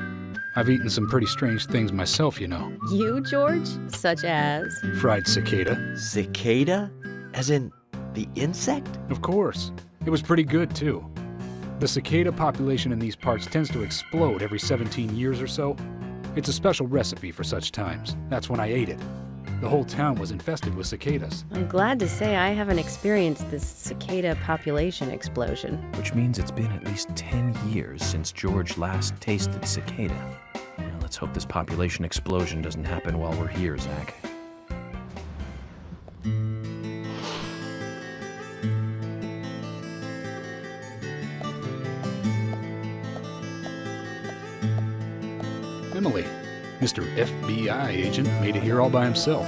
I've eaten some pretty strange things myself, you know. You, George? Such as? Fried cicada. Cicada? As in the insect? Of course. It was pretty good, too. The cicada population in these parts tends to explode every 17 years or so. It's a special recipe for such times. That's when I ate it. The whole town was infested with cicadas. I'm glad to say I haven't experienced this cicada population explosion. Which means it's been at least 10 years since George last tasted cicada. Now, let's hope this population explosion doesn't happen while we're here, Zach. Emily, Mr. FBI agent made it here all by himself.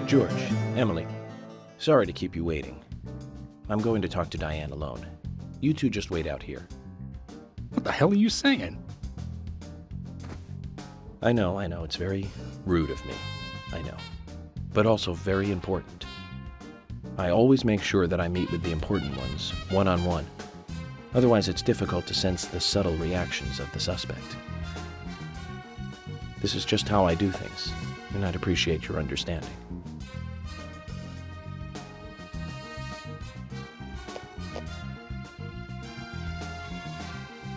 George, Emily, sorry to keep you waiting. I'm going to talk to Diane alone. You two just wait out here. What the hell are you saying? I know, it's very rude of me. I know. But also very important. I always make sure that I meet with the important ones, one-on-one. Otherwise, it's difficult to sense the subtle reactions of the suspect. This is just how I do things, and I'd appreciate your understanding.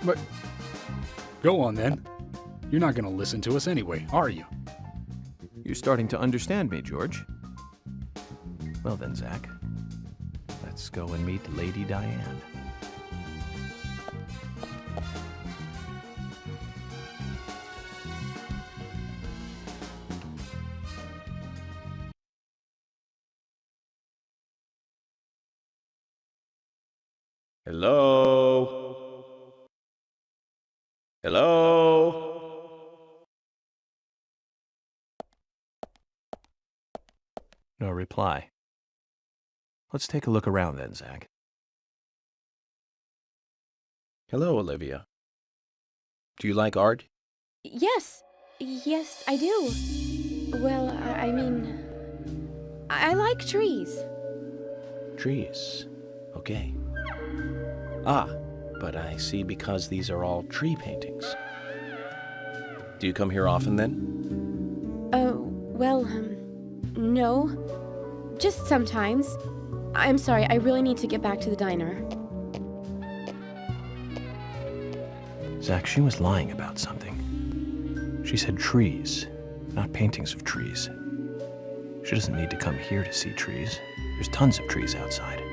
But go on then. You're not going to listen to us anyway, are you? You're starting to understand me, George. Well then, Zach, let's go and meet Lady Diane. Hello? Hello? No reply. Let's take a look around then, Zach. Hello, Olivia. Do you like art? Yes, I do. Well, I mean, I like trees. Trees. Okay. Ah, but I see because these are all tree paintings. Do you come here often then? Well, no. Just sometimes. I'm sorry, I really need to get back to the diner. Zach, she was lying about something. She said trees, not paintings of trees. She doesn't need to come here to see trees. There's tons of trees outside.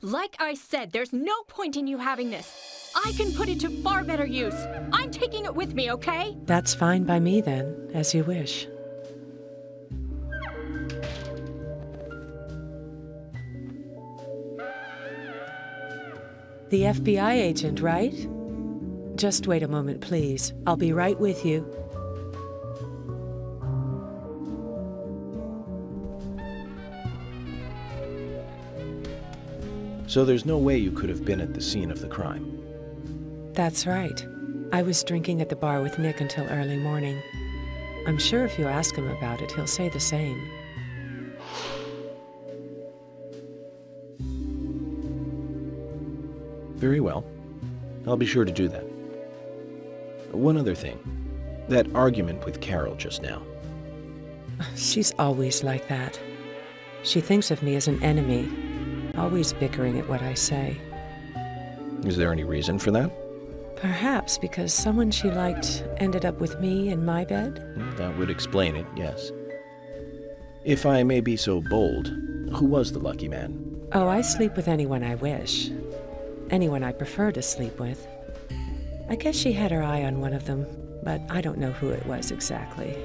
Like I said, there's no point in you having this. I can put it to far better use. I'm taking it with me, okay? That's fine by me then, as you wish. The FBI agent, right? Just wait a moment, please. I'll be right with you. So there's no way you could have been at the scene of the crime. That's right. I was drinking at the bar with Nick until early morning. I'm sure if you ask him about it, he'll say the same. Very well. I'll be sure to do that. One other thing. That argument with Carol just now. She's always like that. She thinks of me as an enemy, always bickering at what I say. Is there any reason for that? Perhaps because someone she liked ended up with me in my bed? That would explain it, yes. If I may be so bold, who was the lucky man? Oh, I sleep with anyone I wish. Anyone I prefer to sleep with. I guess she had her eye on one of them, but I don't know who it was exactly.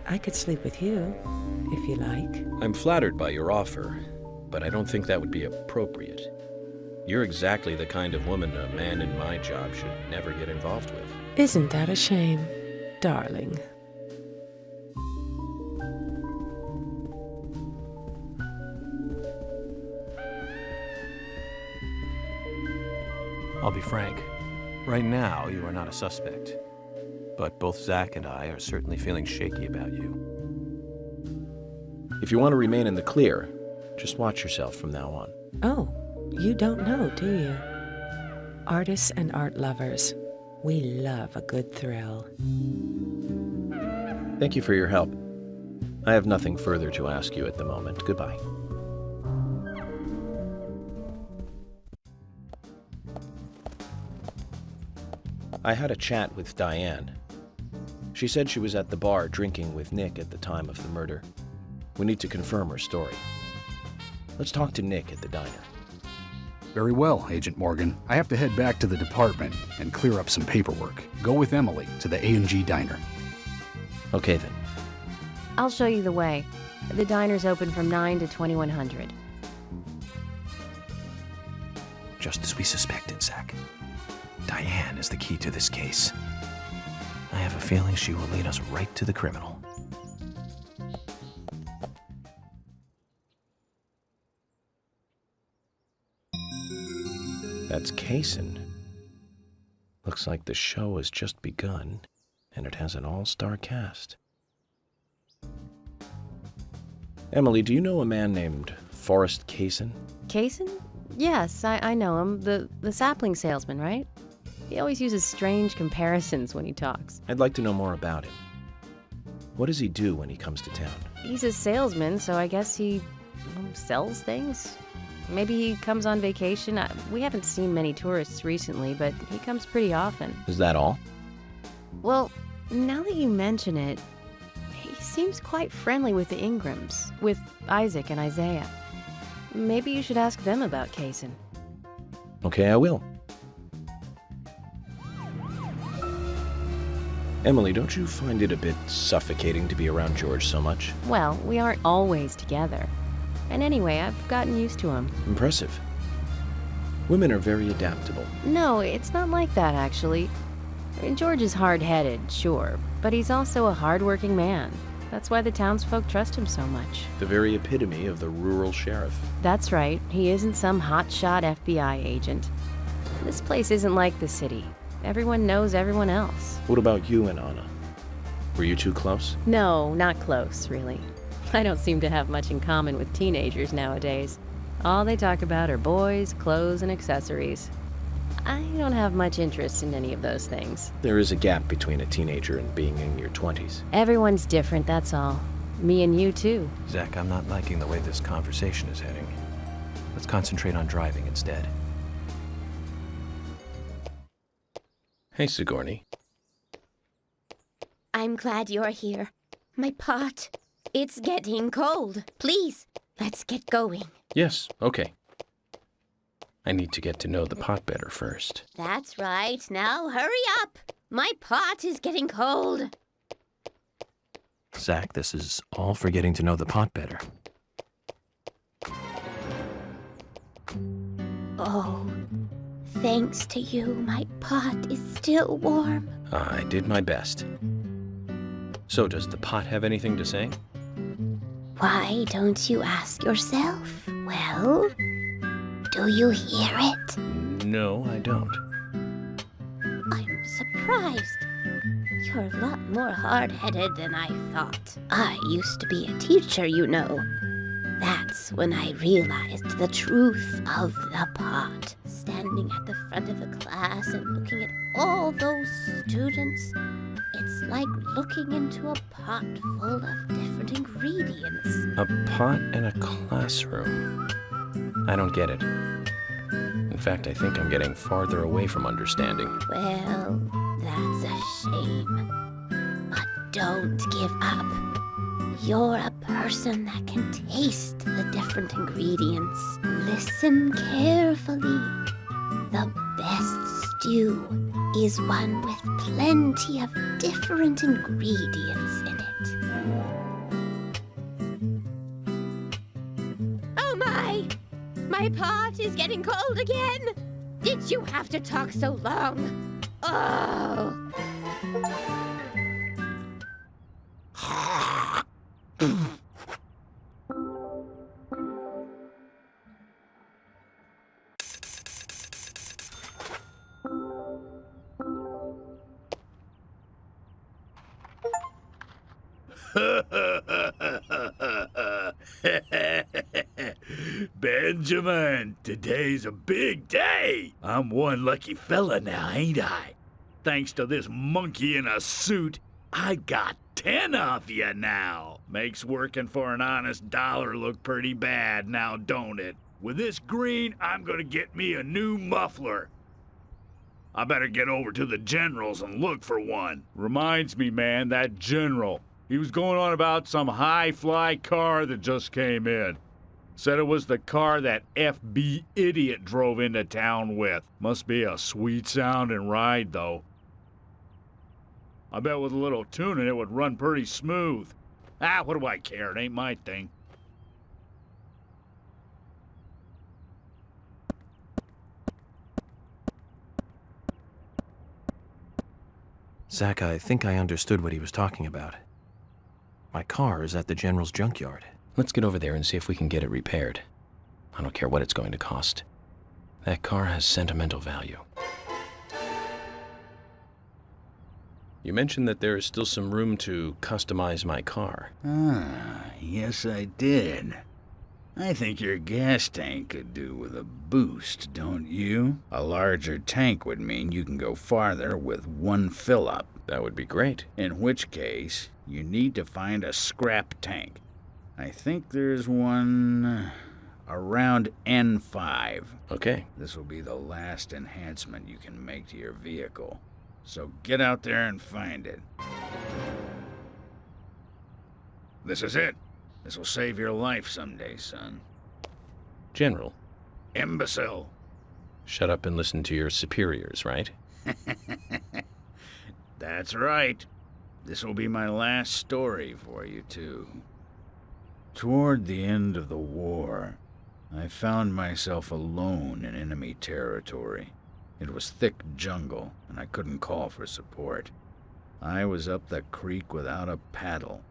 I could sleep with you, if you like. I'm flattered by your offer, but I don't think that would be appropriate. You're exactly the kind of woman a man in my job should never get involved with. Isn't that a shame, darling? I'll be frank. Right now, you are not a suspect. But both Zach and I are certainly feeling shaky about you. If you want to remain in the clear, just watch yourself from now on. Oh, you don't know, do you? Artists and art lovers, we love a good thrill. Thank you for your help. I have nothing further to ask you at the moment. Goodbye. I had a chat with Diane. She said she was at the bar drinking with Nick at the time of the murder. We need to confirm her story. Let's talk to Nick at the diner. Very well, Agent Morgan. I have to head back to the department and clear up some paperwork. Go with Emily to the A&G diner. Okay, then. I'll show you the way. The diner's open from 9 to 2100. Just as we suspected, Zach. Diane is the key to this case. I have a feeling she will lead us right to the criminal. That's Kaysen. Looks like the show has just begun, and it has an all-star cast. Emily, do you know a man named Forrest Kaysen? Kaysen? Yes, I know him. The sapling salesman, right? He always uses strange comparisons when he talks. I'd like to know more about him. What does he do when he comes to town? He's a salesman, so I guess he sells things? Maybe he comes on vacation. We haven't seen many tourists recently, but he comes pretty often. Is that all? Well, now that you mention it, he seems quite friendly with the Ingrams, with Isaac and Isaiah. Maybe you should ask them about Kaysen. Okay, I will. Emily, don't you find it a bit suffocating to be around George so much? Well, we aren't always together. And anyway, I've gotten used to him. Impressive. Women are very adaptable. No, it's not like that, actually. George is hard-headed, sure, but he's also a hard-working man. That's why the townsfolk trust him so much. The very epitome of the rural sheriff. That's right. He isn't some hotshot FBI agent. This place isn't like the city. Everyone knows everyone else. What about you and Anna? Were you two close? No, not close, really. I don't seem to have much in common with teenagers nowadays. All they talk about are boys, clothes, and accessories. I don't have much interest in any of those things. There is a gap between a teenager and being in your 20s. Everyone's different, that's all. Me and you, too. Zach, I'm not liking the way this conversation is heading. Let's concentrate on driving instead. Hey, Sigourney. I'm glad you're here. My pot, it's getting cold. Please, let's get going. Yes, okay. I need to get to know the pot better first. That's right. Now hurry up. My pot is getting cold. Zach, this is all for getting to know the pot better. Oh, Thanks to you, my pot is still warm. I did my best. So does the pot have anything to say? Why don't you ask yourself? Well, do you hear it? No, I don't. I'm surprised. You're a lot more hard-headed than I thought. I used to be a teacher, you know. That's when I realized the truth of the pot. Standing at the front of the class and looking at all those students, it's like looking into a pot full of different ingredients. A pot in a classroom. I don't get it. In fact, I think I'm getting farther away from understanding. Well, that's a shame. But don't give up. You're a person that can taste the different ingredients. Listen carefully. The best stew is one with plenty of different ingredients in it. Oh my! My pot is getting cold again! Did you have to talk so long? Oh! Benjamin, today's a big day. I'm one lucky fella now, ain't I? Thanks to this monkey in a suit, I got 10 of you now. Makes working for an honest dollar look pretty bad now, don't it? With this green, I'm gonna get me a new muffler. I better get over to the general's and look for one. Reminds me, man, that general. He was going on about some high-fly car that just came in. Said it was the car that FB idiot drove into town with. Must be a sweet-sounding ride, though. I bet with a little tuning it would run pretty smooth. Ah, what do I care? It ain't my thing. Zach, I think I understood what he was talking about. My car is at the General's junkyard. Let's get over there and see if we can get it repaired. I don't care what it's going to cost. That car has sentimental value. You mentioned that there is still some room to customize my car. Ah, yes I did. I think your gas tank could do with a boost, don't you? A larger tank would mean you can go farther with one fill-up. That would be great. In which case, you need to find a scrap tank. I think there's one around N5. Okay. This will be the last enhancement you can make to your vehicle. So get out there and find it. This is it. This will save your life someday, son. General. Imbecile. Shut up and listen to your superiors, right? That's right. This will be my last story for you, too. Toward the end of the war, I found myself alone in enemy territory. It was thick jungle, and I couldn't call for support. I was up the creek without a paddle,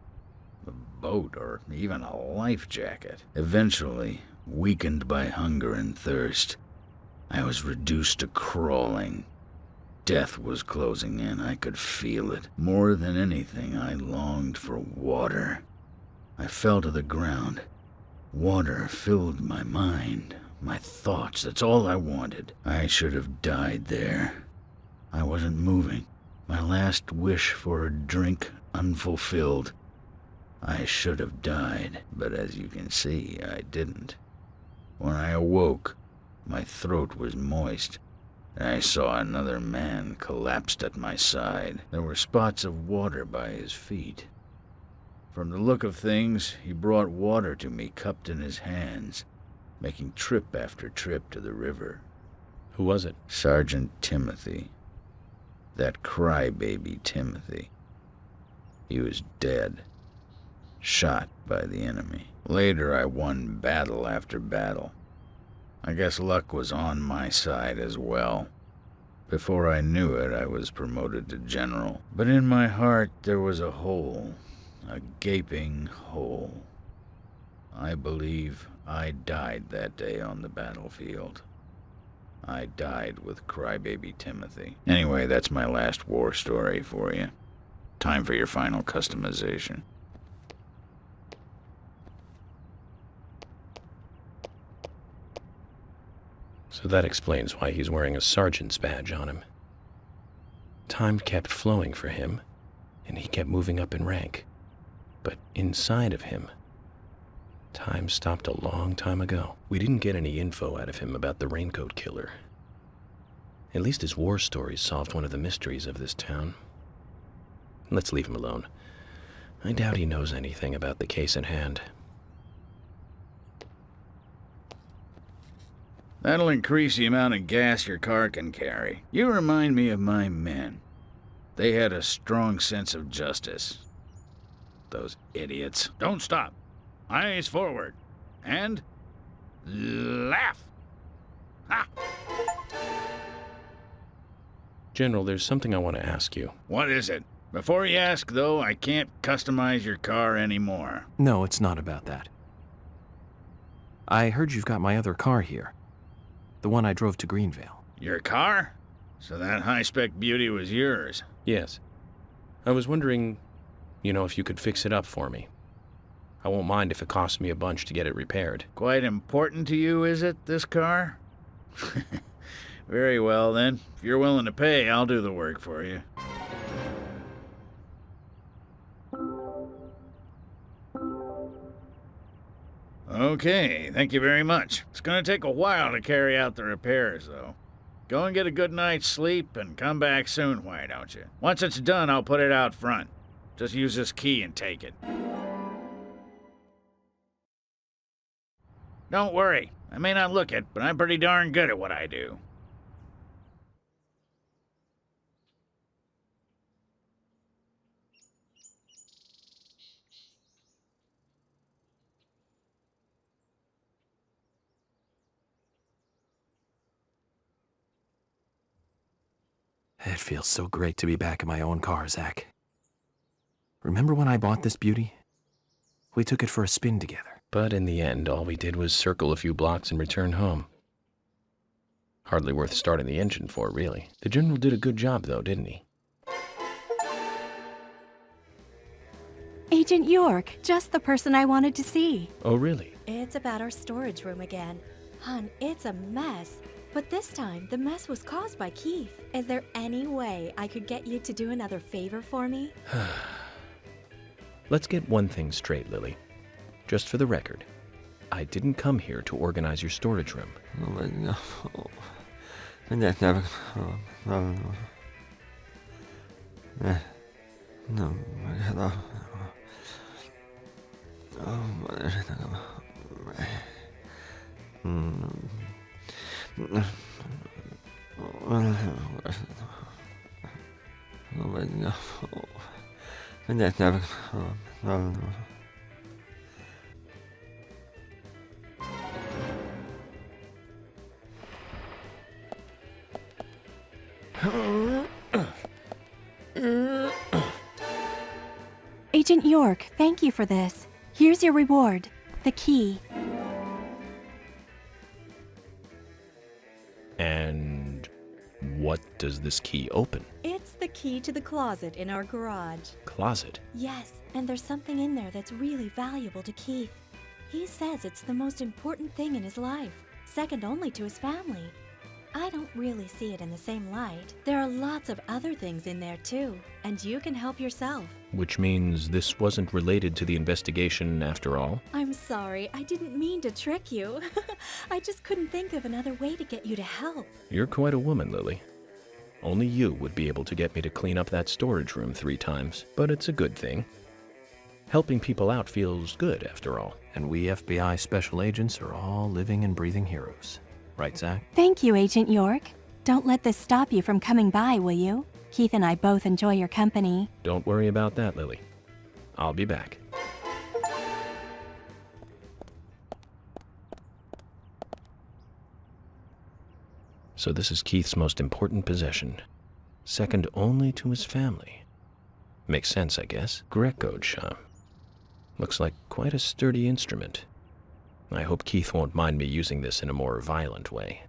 a boat, or even a life jacket. Eventually, weakened by hunger and thirst, I was reduced to crawling. Death was closing in. I could feel it. More than anything, I longed for water. I fell to the ground. Water filled my mind, my thoughts. That's all I wanted. I should have died there. I wasn't moving. My last wish for a drink unfulfilled. I should have died, but as you can see, I didn't. When I awoke, my throat was moist, and I saw another man collapsed at my side. There were spots of water by his feet. From the look of things, he brought water to me cupped in his hands, making trip after trip to the river. Who was it? Sergeant Timothy. That crybaby Timothy. He was dead, shot by the enemy. Later, I won battle after battle. I guess luck was on my side as well. Before I knew it, I was promoted to general. But in my heart, there was a hole. A gaping hole. I believe I died that day on the battlefield. I died with crybaby Timothy. Anyway, that's my last war story for you. Time for your final customization. So that explains why he's wearing a sergeant's badge on him. Time kept flowing for him, and he kept moving up in rank. But inside of him, time stopped a long time ago. We didn't get any info out of him about the Raincoat Killer. At least his war stories solved one of the mysteries of this town. Let's leave him alone. I doubt he knows anything about the case at hand. That'll increase the amount of gas your car can carry. You remind me of my men. They had a strong sense of justice. Those idiots. Don't stop. Eyes forward. And laugh. Ha! General, there's something I want to ask you. What is it? Before you ask, though, I can't customize your car anymore. No, it's not about that. I heard you've got my other car here. The one I drove to Greenvale. Your car? So that high-spec beauty was yours? Yes. I was wondering, if you could fix it up for me. I won't mind if it costs me a bunch to get it repaired. Quite important to you, is it, this car? Very well, then. If you're willing to pay, I'll do the work for you. Okay, thank you very much. It's gonna take a while to carry out the repairs, though. Go and get a good night's sleep and come back soon, why don't you? Once it's done, I'll put it out front. Just use this key and take it. Don't worry. I may not look it, but I'm pretty darn good at what I do. It feels so great to be back in my own car, Zach. Remember when I bought this beauty? We took it for a spin together. But in the end, all we did was circle a few blocks and return home. Hardly worth starting the engine for, really. The General did a good job, though, didn't he? Agent York, just the person I wanted to see. Oh, really? It's about our storage room again. Hun, it's a mess. But this time, the mess was caused by Keith. Is there any way I could get you to do another favor for me? Let's get one thing straight, Lily. Just for the record, I didn't come here to organize your storage room. Agent York, thank you for this. Here's your reward, the key. And what does this key open? It's the key to the closet in our garage. Closet? Yes, and there's something in there that's really valuable to Keith. He says it's the most important thing in his life, second only to his family. I don't really see it in the same light. There are lots of other things in there too, and you can help yourself. Which means this wasn't related to the investigation after all? I'm sorry, I didn't mean to trick you. I just couldn't think of another way to get you to help. You're quite a woman, Lily. Only you would be able to get me to clean up that storage room 3 times, but it's a good thing. Helping people out feels good, after all. And we FBI special agents are all living and breathing heroes. Right, Zach? Thank you, Agent York. Don't let this stop you from coming by, will you? Keith and I both enjoy your company. Don't worry about that, Lily. I'll be back. So this is Keith's most important possession, second only to his family. Makes sense, I guess. Greco chum. Looks like quite a sturdy instrument. I hope Keith won't mind me using this in a more violent way.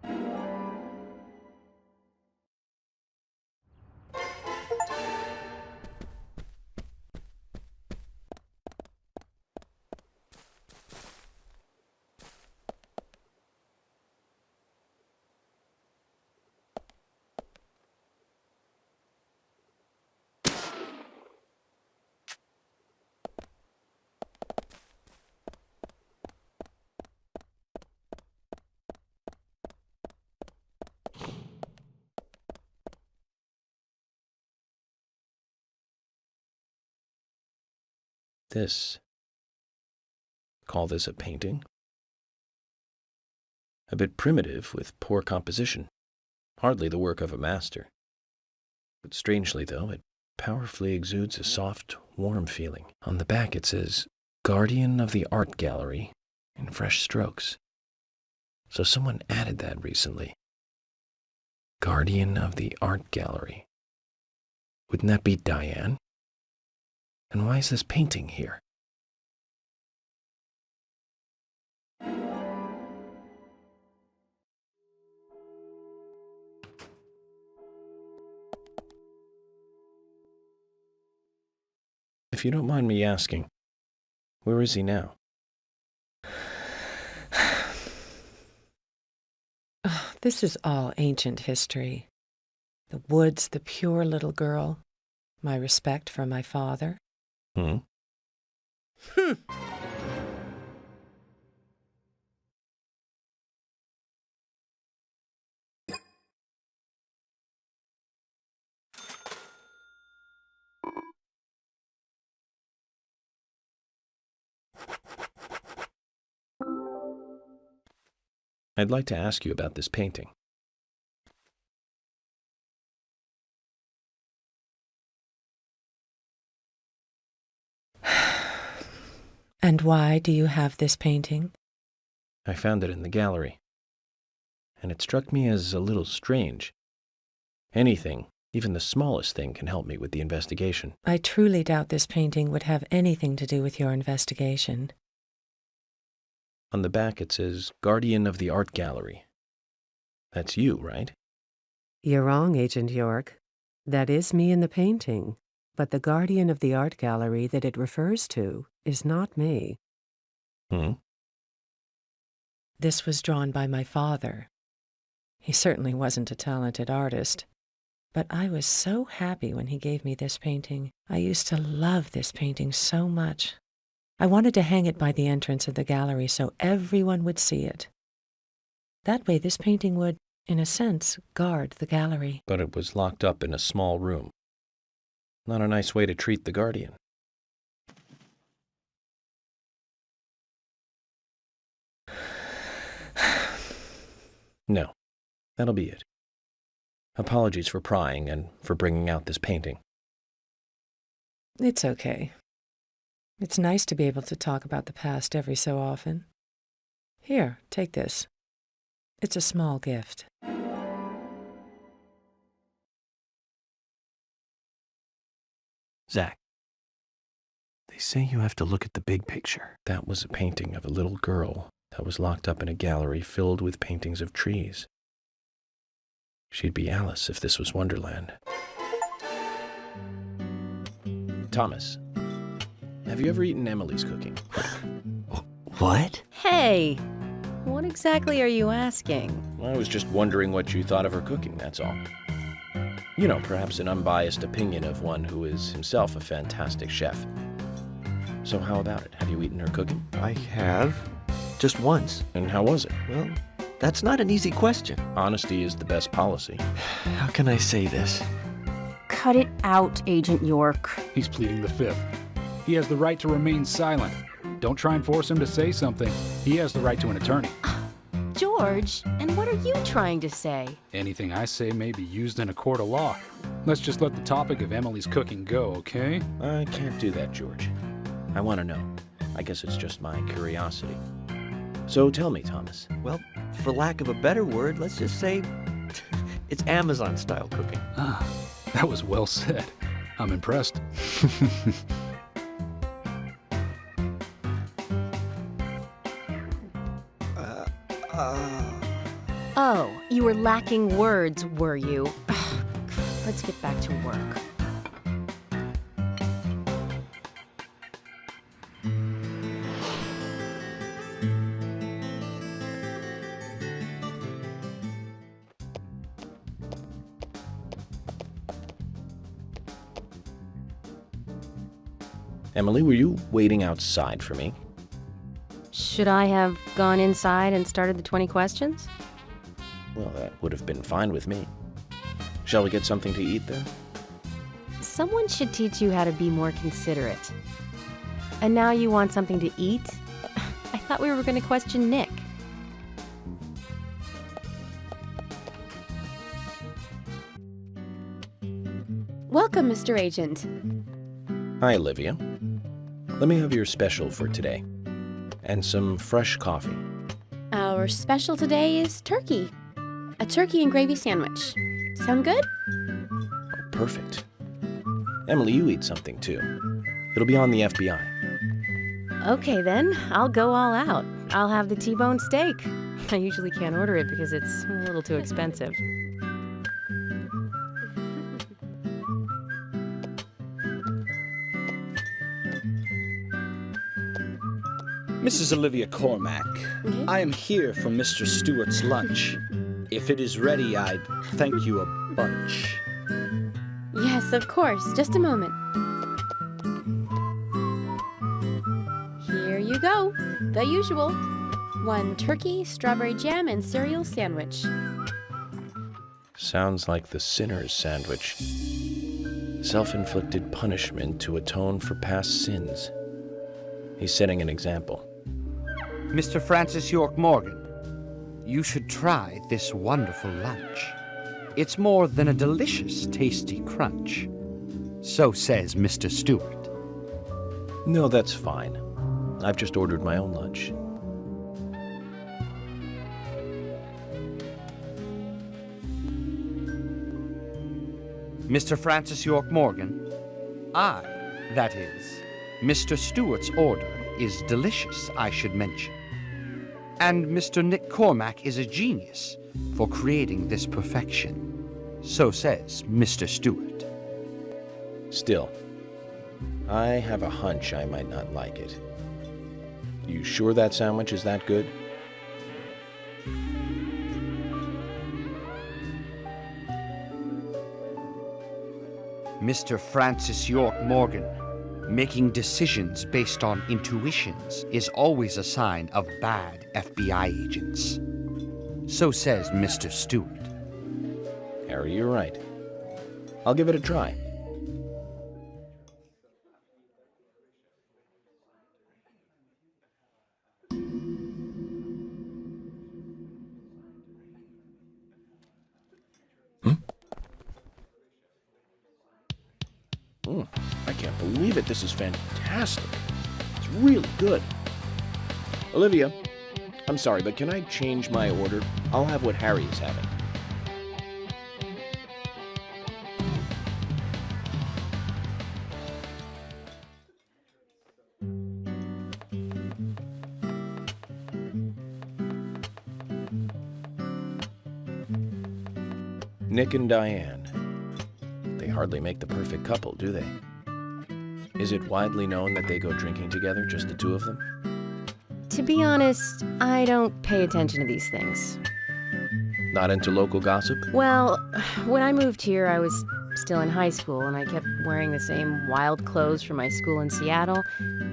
Call this a painting? A bit primitive with poor composition. Hardly the work of a master. But strangely, though, it powerfully exudes a soft, warm feeling. On the back it says, Guardian of the Art Gallery, in fresh strokes. So someone added that recently. Guardian of the Art Gallery. Wouldn't that be Diane? And why is this painting here? If you don't mind me asking, where is he now? Oh, this is all ancient history. The woods, the pure little girl, my respect for my father. Hmm? I'd like to ask you about this painting. And why do you have this painting? I found it in the gallery, and it struck me as a little strange. Anything, even the smallest thing, can help me with the investigation. I truly doubt this painting would have anything to do with your investigation. On the back it says, Guardian of the Art Gallery. That's you, right? You're wrong, Agent York. That is me in the painting, but the guardian of the art gallery that it refers to is not me. Hmm? This was drawn by my father. He certainly wasn't a talented artist, but I was so happy when he gave me this painting. I used to love this painting so much. I wanted to hang it by the entrance of the gallery so everyone would see it. That way this painting would, in a sense, guard the gallery. But it was locked up in a small room. Not a nice way to treat the guardian. No, that'll be it. Apologies for prying and for bringing out this painting. It's okay. It's nice to be able to talk about the past every so often. Here, take this. It's a small gift. Zach, they say you have to look at the big picture. That was a painting of a little girl that was locked up in a gallery filled with paintings of trees. She'd be Alice if this was Wonderland. Thomas, have you ever eaten Emily's cooking? What? Hey, what exactly are you asking? I was just wondering what you thought of her cooking, that's all. You know, perhaps an unbiased opinion of one who is himself a fantastic chef. So how about it? Have you eaten her cooking? I have. Just once. And how was it? Well, that's not an easy question. Honesty is the best policy. How can I say this? Cut it out, Agent York. He's pleading the fifth. He has the right to remain silent. Don't try and force him to say something. He has the right to an attorney. George, and what are you trying to say? Anything I say may be used in a court of law. Let's just let the topic of Emily's cooking go, okay? I can't do that, George. I want to know. I guess it's just my curiosity. So tell me, Thomas. Well, for lack of a better word, let's just say It's Amazon-style cooking. Ah, that was well said. I'm impressed. Oh, you were lacking words, were you? Let's get back to work. Emily, were you waiting outside for me? Should I have gone inside and started the 20 questions? Well, that would have been fine with me. Shall we get something to eat then? Someone should teach you how to be more considerate. And now you want something to eat? I thought we were going to question Nick. Welcome, Mr. Agent. Hi, Olivia. Let me have your special for today. And some fresh coffee. Our special today is turkey. A turkey and gravy sandwich. Sound good? Perfect. Emily, you eat something too. It'll be on the FBI. Okay then, I'll go all out. I'll have the T-bone steak. I usually can't order it because it's a little too expensive. Mrs. Olivia Cormack, I am here for Mr. Stewart's lunch. If it is ready, I'd thank you a bunch. Yes, of course. Just a moment. Here you go. The usual. 1 turkey, strawberry jam, and cereal sandwich. Sounds like the sinner's sandwich. Self-inflicted punishment to atone for past sins. He's setting an example. Mr. Francis York Morgan, you should try this wonderful lunch. It's more than a delicious, tasty crunch. So says Mr. Stewart. No, that's fine. I've just ordered my own lunch. Mr. Francis York Morgan, I, that is, Mr. Stewart's order is delicious, I should mention. And Mr. Nick Cormack is a genius for creating this perfection. So says Mr. Stewart. Still, I have a hunch I might not like it. You sure that sandwich is that good? Mr. Francis York Morgan, making decisions based on intuitions is always a sign of bad FBI agents. So says Mr. Stewart. Harry, you're right. I'll give it a try. I can't believe it. This is fantastic. It's really good. Olivia, I'm sorry, but can I change my order? I'll have what Harry is having. Nick and Diane. They hardly make the perfect couple, do they? Is it widely known that they go drinking together, just the two of them? To be honest, I don't pay attention to these things. Not into local gossip? Well, when I moved here, I was still in high school, and I kept wearing the same wild clothes from my school in Seattle.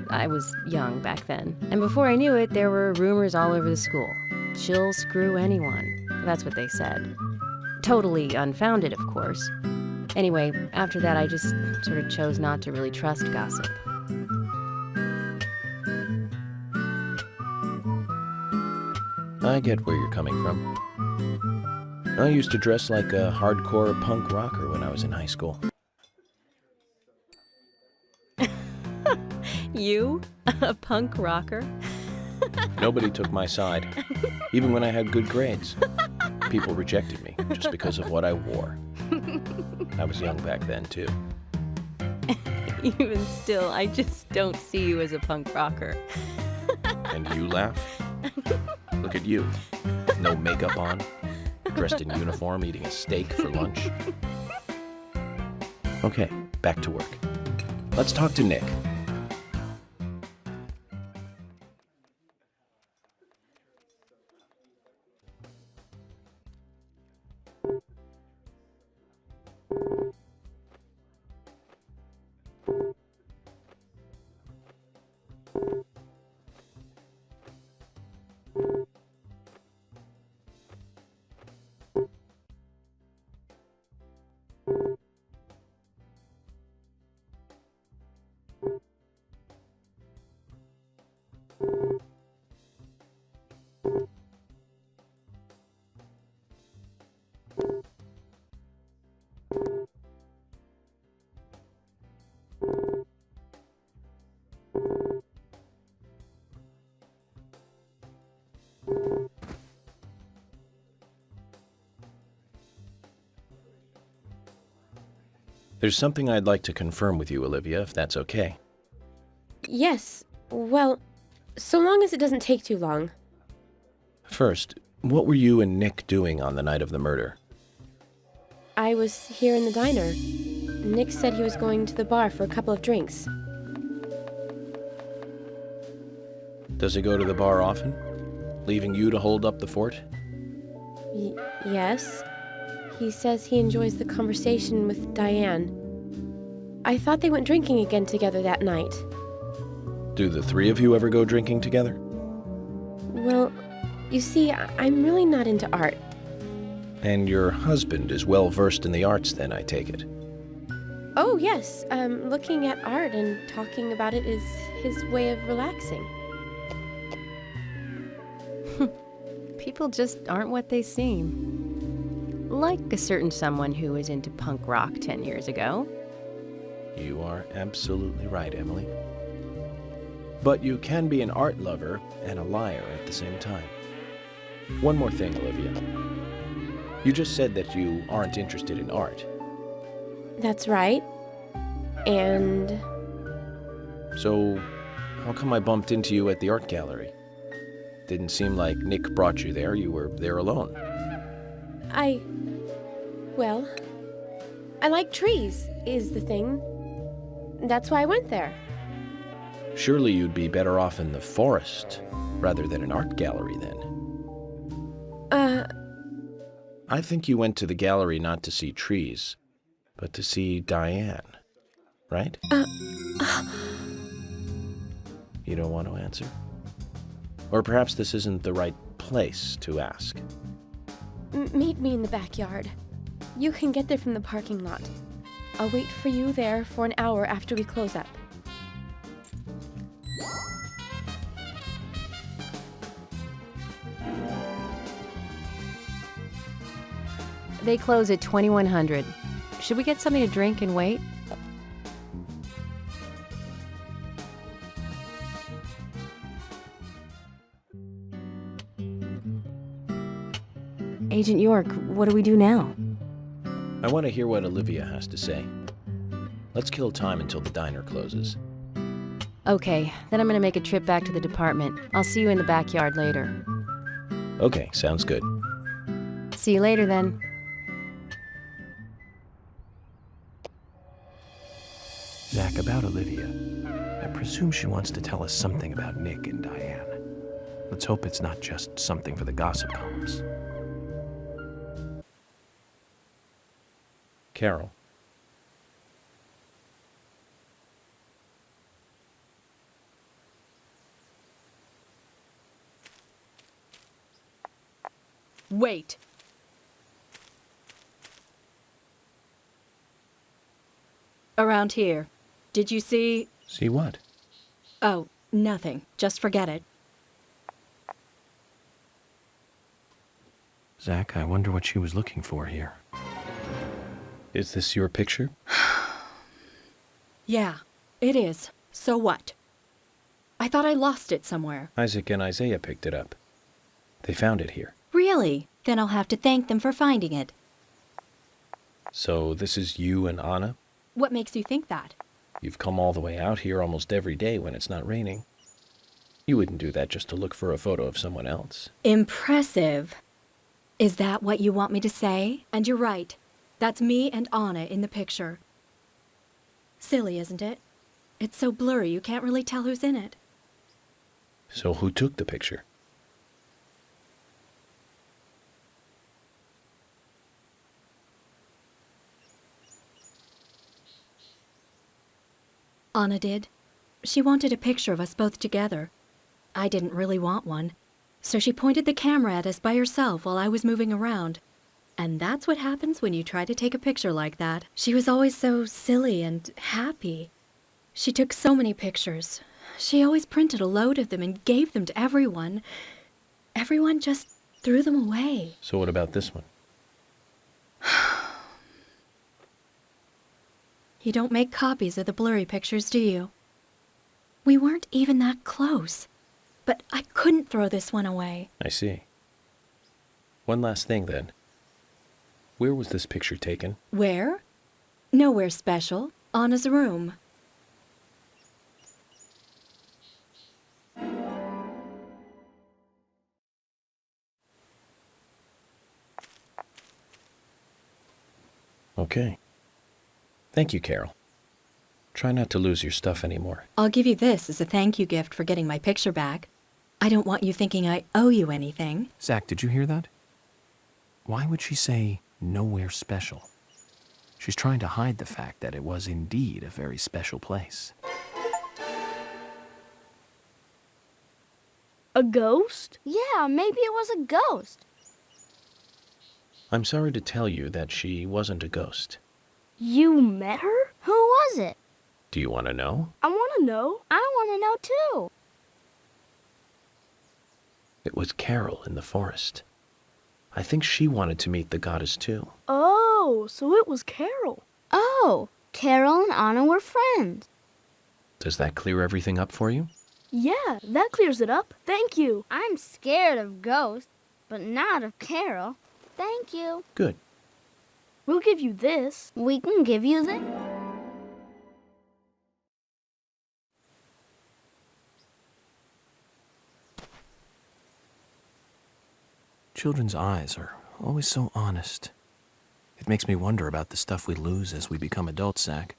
I was young back then. And before I knew it, there were rumors all over the school. She'll screw anyone. That's what they said. Totally unfounded, of course. Anyway, after that, I just sort of chose not to really trust gossip. I get where you're coming from. I used to dress like a hardcore punk rocker when I was in high school. You? A punk rocker? Nobody took my side, even when I had good grades. people rejected me just because of what I wore. I was young back then, too. Even still, I just don't see you as a punk rocker. And you laugh? Look at you. With no makeup on, dressed in uniform, eating a steak for lunch. Okay, back to work. Let's talk to Nick. There's something I'd like to confirm with you, Olivia, if that's okay. Yes. Well, so long as it doesn't take too long. First, what were you and Nick doing on the night of the murder? I was here in the diner. Nick said he was going to the bar for a couple of drinks. Does he go to the bar often? Leaving you to hold up the fort? Yes. He says he enjoys the conversation with Diane. I thought they went drinking again together that night. Do the three of you ever go drinking together? Well, you see, I'm really not into art. And your husband is well versed in the arts then, I take it. Oh, yes. Looking at art and talking about it is his way of relaxing. People just aren't what they seem. Like a certain someone who was into punk rock 10 years ago. You are absolutely right, Emily. But you can be an art lover and a liar at the same time. One more thing, Olivia. You just said that you aren't interested in art. That's right. And... So, how come I bumped into you at the art gallery? Didn't seem like Nick brought you there. You were there alone. Well, I like trees, is the thing. That's why I went there. Surely you'd be better off in the forest rather than an art gallery then. I think you went to the gallery not to see trees, but to see Diane, right? You don't want to answer? Or perhaps this isn't the right place to ask. Meet me in the backyard. You can get there from the parking lot. I'll wait for you there for an hour after we close up. They close at 2100. Should we get something to drink and wait? Agent York, what do we do now? I want to hear what Olivia has to say. Let's kill time until the diner closes. Okay, then I'm gonna make a trip back to the department. I'll see you in the backyard later. Okay, sounds good. See you later then. Zach, about Olivia. I presume she wants to tell us something about Nick and Diane. Let's hope it's not just something for the gossip columns. Carol. Wait. Around here. Did you see... See what? Oh, nothing. Just forget it. Zach, I wonder what she was looking for here. Is this your picture? Yeah, it is. So what? I thought I lost it somewhere. Isaac and Isaiah picked it up. They found it here. Really? Then I'll have to thank them for finding it. So this is you and Anna? What makes you think that? You've come all the way out here almost every day when it's not raining. You wouldn't do that just to look for a photo of someone else. Impressive. Is that what you want me to say? And you're right. That's me and Anna in the picture. Silly, isn't it? It's so blurry you can't really tell who's in it. So who took the picture? Anna did. She wanted a picture of us both together. I didn't really want one, so she pointed the camera at us by herself while I was moving around. And that's what happens when you try to take a picture like that. She was always so silly and happy. She took so many pictures. She always printed a load of them and gave them to everyone. Everyone just threw them away. So what about this one? You don't make copies of the blurry pictures, do you? We weren't even that close. But I couldn't throw this one away. I see. One last thing, then. Where was this picture taken? Where? Nowhere special. Anna's room. Okay. Thank you, Carol. Try not to lose your stuff anymore. I'll give you this as a thank you gift for getting my picture back. I don't want you thinking I owe you anything. Zach, did you hear that? Why would she say nowhere special? She's trying to hide the fact that it was indeed a very special place. A ghost? Yeah, maybe it was a ghost. I'm sorry to tell you that she wasn't a ghost. You met her? Who was it? Do you want to know? I want to know. I want to know too. It was Carol in the forest. I think she wanted to meet the goddess too. Oh, so it was Carol. Oh, Carol and Anna were friends. Does that clear everything up for you? Yeah, that clears it up. Thank you. I'm scared of ghosts, but not of Carol. Thank you. Good. We'll give you this. We can give you this. Children's eyes are always so honest. It makes me wonder about the stuff we lose as we become adults, Zach.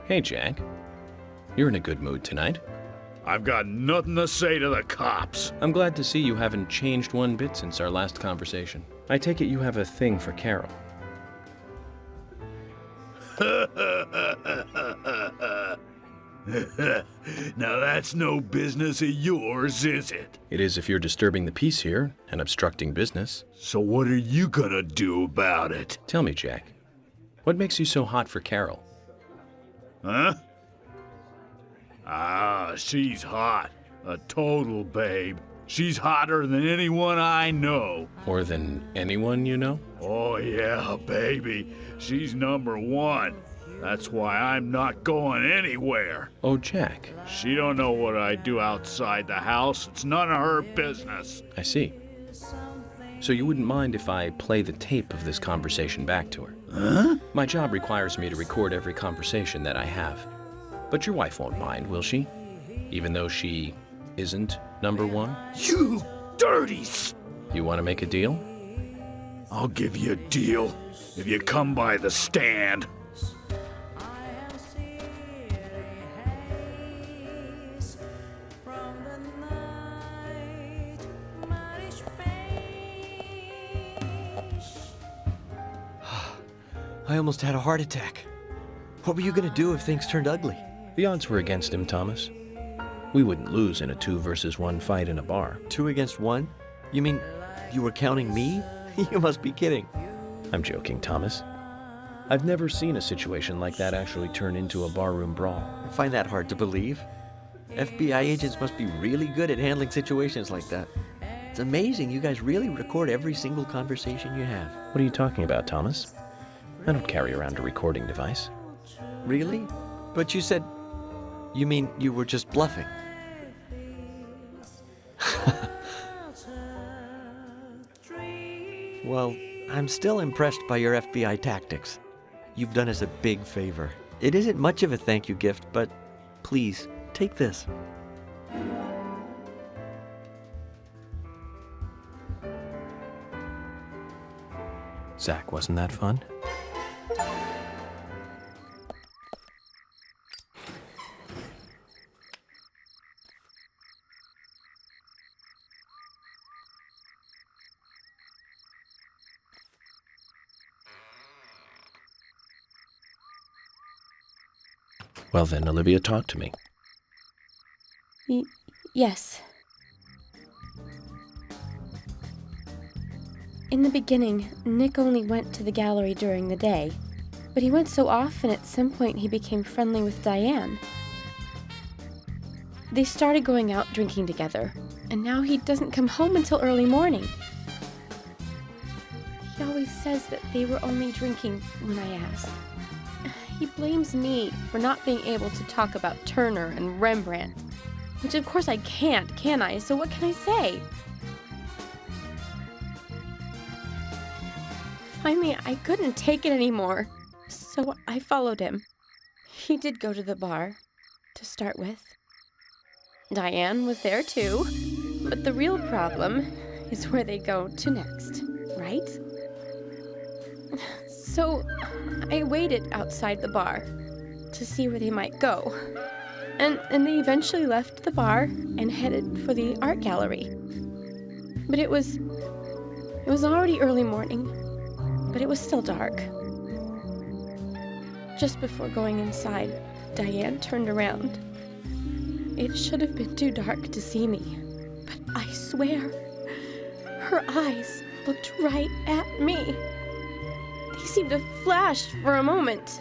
Hey, Jack. You're in a good mood tonight. I've got nothing to say to the cops. I'm glad to see you haven't changed one bit since our last conversation. I take it you have a thing for Carol. Now that's no business of yours, is it? It is if you're disturbing the peace here and obstructing business. So what are you gonna do about it? Tell me, Jack. What makes you so hot for Carol? Huh? Ah, she's hot. A total babe. She's hotter than anyone I know. More than anyone you know? Oh yeah, baby. She's number one. That's why I'm not going anywhere. Oh, Jack. She don't know what I do outside the house. It's none of her business. I see. So you wouldn't mind if I play the tape of this conversation back to her? Huh? My job requires me to record every conversation that I have. But your wife won't mind, will she? Even though she isn't number one? You dirties! You want to make a deal? I'll give you a deal if you come by the stand. I almost had a heart attack. What were you gonna do if things turned ugly? The odds were against him, Thomas. We wouldn't lose in a 2-versus-1 fight in a bar. 2 against 1? You mean you were counting me? You must be kidding. I'm joking, Thomas. I've never seen a situation like that actually turn into a barroom brawl. I find that hard to believe. FBI agents must be really good at handling situations like that. It's amazing you guys really record every single conversation you have. What are you talking about, Thomas? I don't carry around a recording device. Really? But you said... You mean you were just bluffing? Well, I'm still impressed by your FBI tactics. You've done us a big favor. It isn't much of a thank you gift, but please, take this. Zach, wasn't that fun? Well then, Olivia, talk to me. Yes. In the beginning, Nick only went to the gallery during the day, but he went so often at some point he became friendly with Diane. They started going out drinking together, and now he doesn't come home until early morning. He always says that they were only drinking when I ask. He blames me for not being able to talk about Turner and Rembrandt, which of course I can't, can I? So what can I say? Finally, I couldn't take it anymore, so I followed him. He did go to the bar, to start with. Diane was there too, but the real problem is where they go to next, right? So I waited outside the bar to see where they might go. And they eventually left the bar and headed for the art gallery. But it was already early morning, but it was still dark. Just before going inside, Diane turned around. It should have been too dark to see me, but I swear, her eyes looked right at me. They seemed to flash for a moment.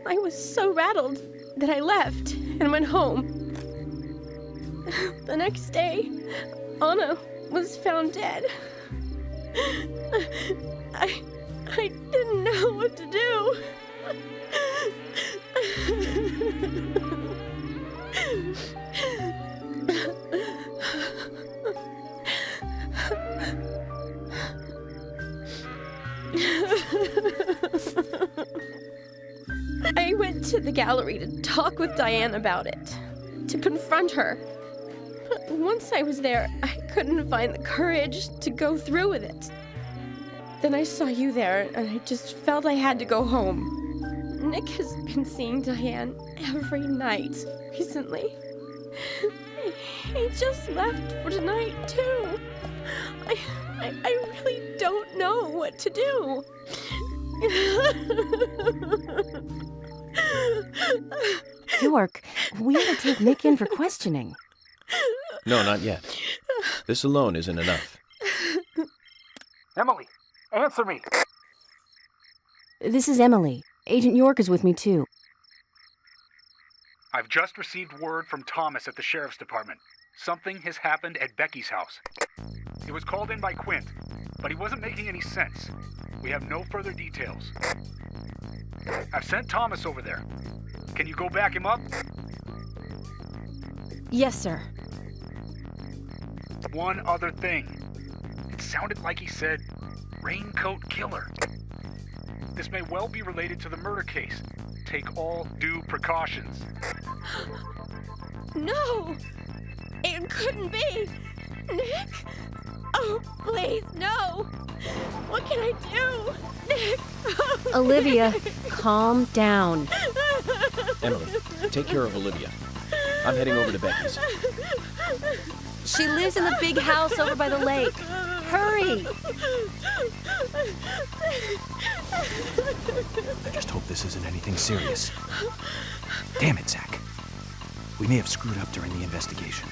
I was so rattled that I left and went home. The next day, Anna was found dead. I didn't know what to do. I went to the gallery to talk with Diane about it, to confront her. Once I was there, I couldn't find the courage to go through with it. Then I saw you there, and I just felt I had to go home. Nick has been seeing Diane every night recently. He just left for tonight, too. I really don't know what to do. York, we ought to take Nick in for questioning. No, not yet. This alone isn't enough. Emily, answer me! This is Emily. Agent York is with me, too. I've just received word from Thomas at the sheriff's department. Something has happened at Becky's house. It was called in by Quint, but he wasn't making any sense. We have no further details. I've sent Thomas over there. Can you go back him up? Yes, sir. One other thing. It sounded like he said, raincoat killer. This may well be related to the murder case. Take all due precautions. No! It couldn't be! Nick? Oh, please, no! What can I do? Nick! Olivia, calm down. Emily, take care of Olivia. I'm heading over to Becky's. She lives in the big house over by the lake. Hurry! I just hope this isn't anything serious. Damn it, Zach. We may have screwed up during the investigation.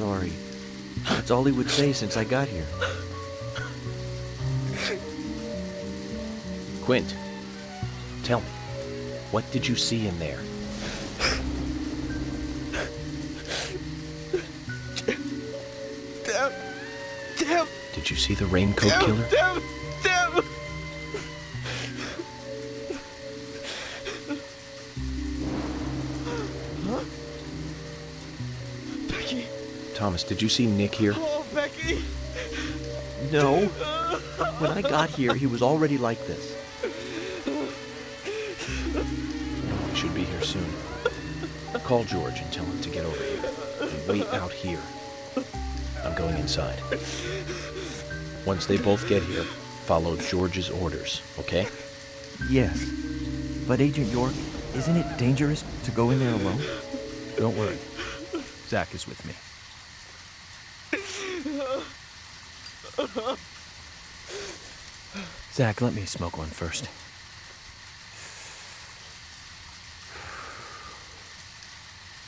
sorry. That's all he would say since I got here. Quint, tell me, what did you see in there? Damn! Did you see the raincoat killer? Damn! Huh? Becky! Thomas, did you see Nick here? Oh, Becky! No. When I got here, he was already like this. He should be here soon. Call George and tell him to get over here. And wait out here. I'm going inside. Once they both get here, follow George's orders, okay? Yes. But Agent York, isn't it dangerous to go in there alone? Don't worry. Zach is with me. Zach, let me smoke one first.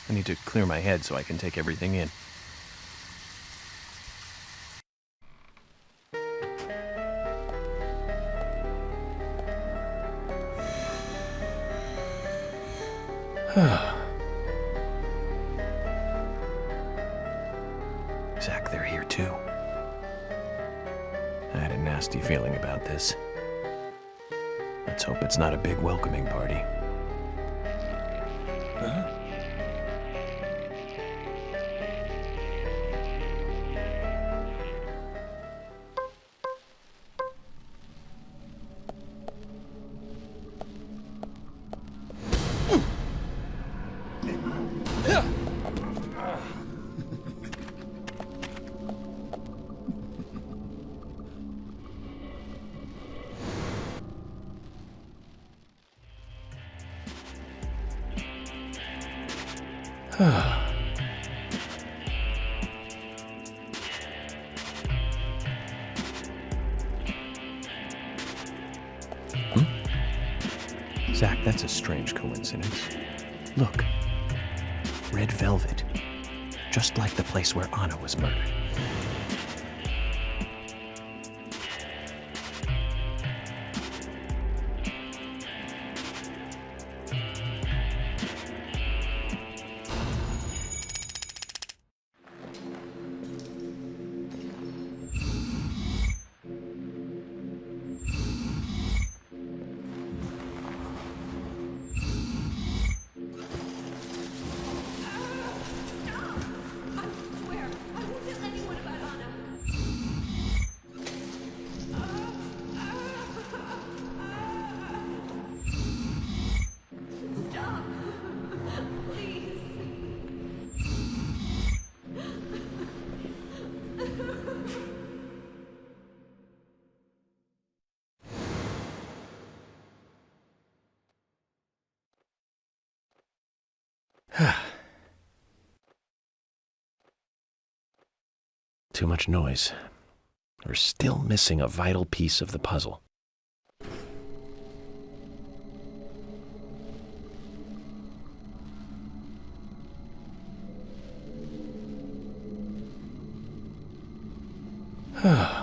I need to clear my head so I can take everything in. Zach, they're here too. I had a nasty feeling about this. Let's hope it's not a big welcoming party. Huh? Zach, that's a strange coincidence. Look. Red velvet. Just like the place where Anna was murdered. Too much noise. We're still missing a vital piece of the puzzle. Huh?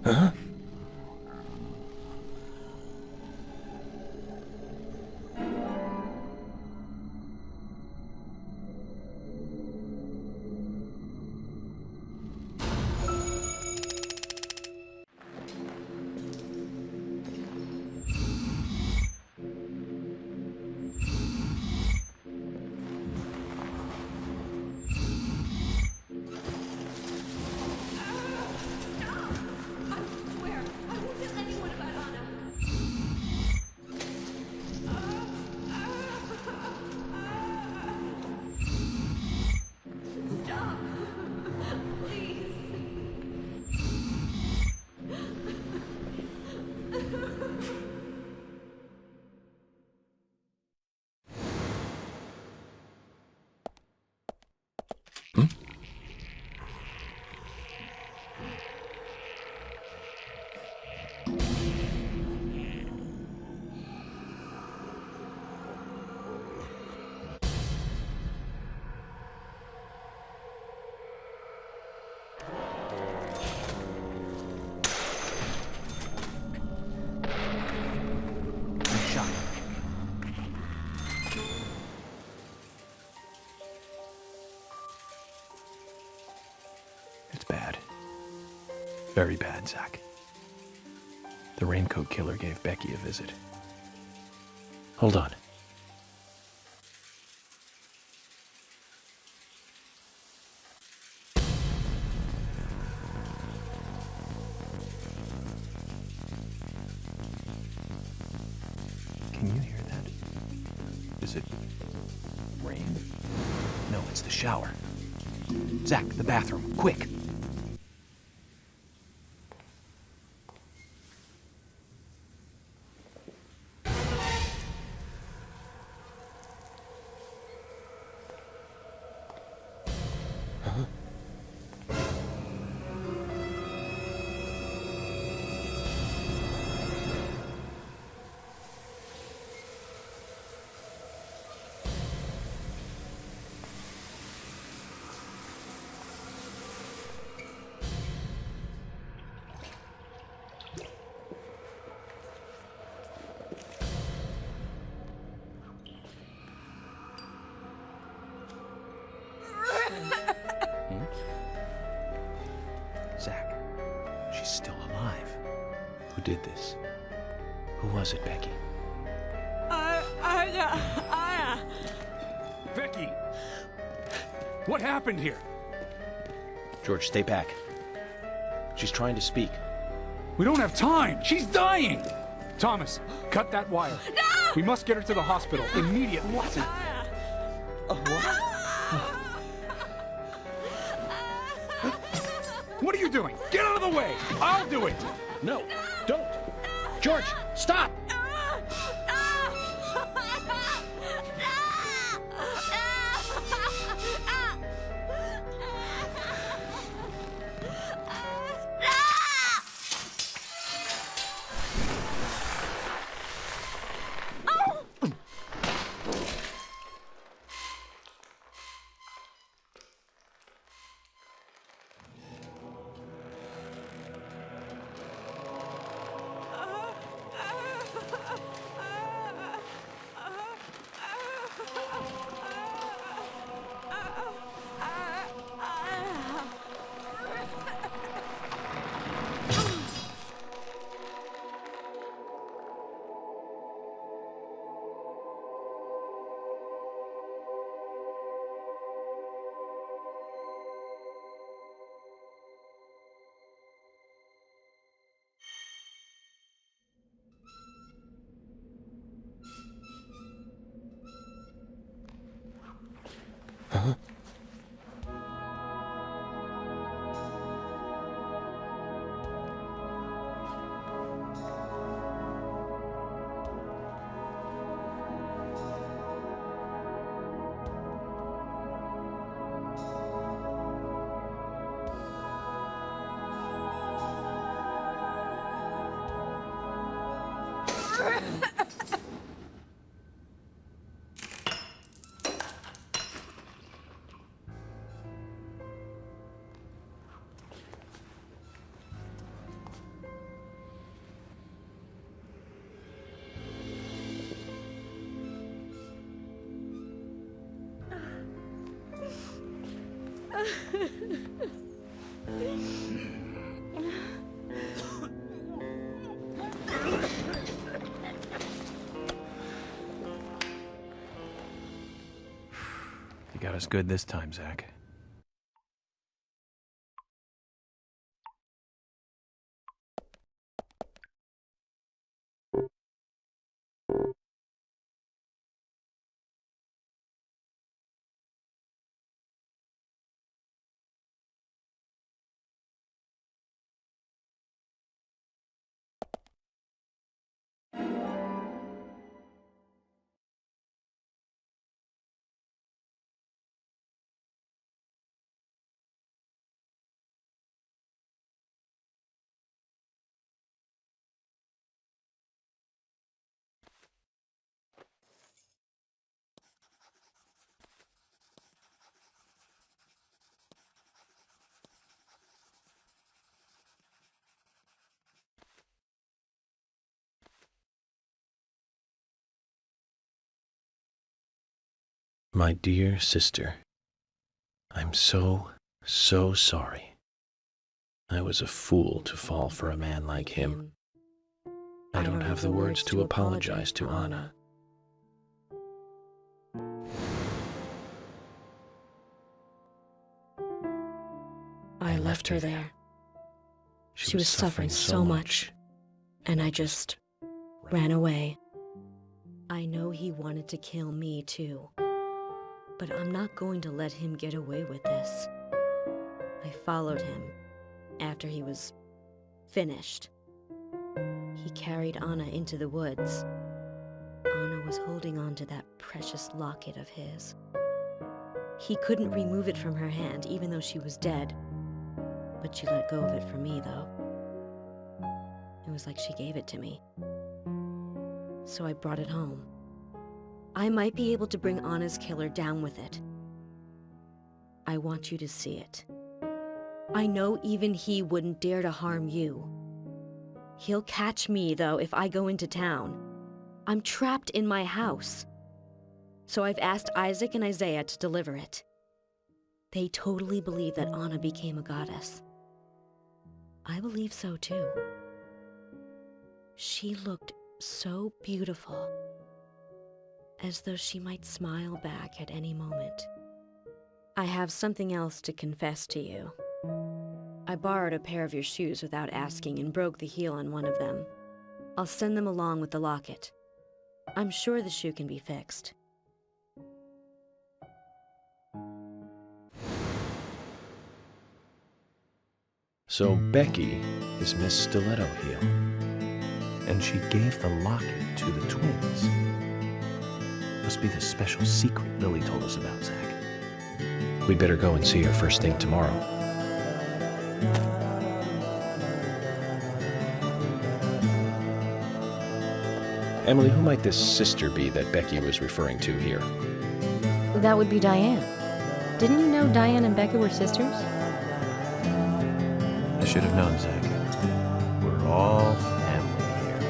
Huh? It's bad. Very bad, Zach. The raincoat killer gave Becky a visit. Hold on. Can you hear that? Is it rain? No, it's the shower. Zach, the bathroom, quick! Zach, she's still alive. Who did this? Who was it, Becky? Becky! What happened here? George, stay back. She's trying to speak. We don't have time! She's dying! Thomas, cut that wire. No! We must get her to the hospital immediately. What? What are you doing? Get out of the way! I'll do it! No, don't! George, stop! You got us good this time, Zach. My dear sister, I'm so sorry. I was a fool to fall for a man like him. I don't have the words to apologize to Anna. I left her there. She was suffering so much, and I just ran away. I know he wanted to kill me too, but I'm not going to let him get away with this. I followed him after he was finished. He carried Anna into the woods. Anna was holding on to that precious locket of his. He couldn't remove it from her hand, even though she was dead. But she let go of it for me, though. It was like she gave it to me. So I brought it home. I might be able to bring Anna's killer down with it. I want you to see it. I know even he wouldn't dare to harm you. He'll catch me, though, if I go into town. I'm trapped in my house. So I've asked Isaac and Isaiah to deliver it. They totally believe that Anna became a goddess. I believe so, too. She looked so beautiful, as though she might smile back at any moment. I have something else to confess to you. I borrowed a pair of your shoes without asking and broke the heel on one of them. I'll send them along with the locket. I'm sure the shoe can be fixed. So Becky is Miss Stiletto Heel. And she gave the locket to the twins. Must be the special secret Lily told us about, Zach. We'd better go and see her first thing tomorrow. Emily, who might this sister be that Becky was referring to here? That would be Diane. Didn't you know Diane and Becca were sisters? I should have known, Zach. We're all family here.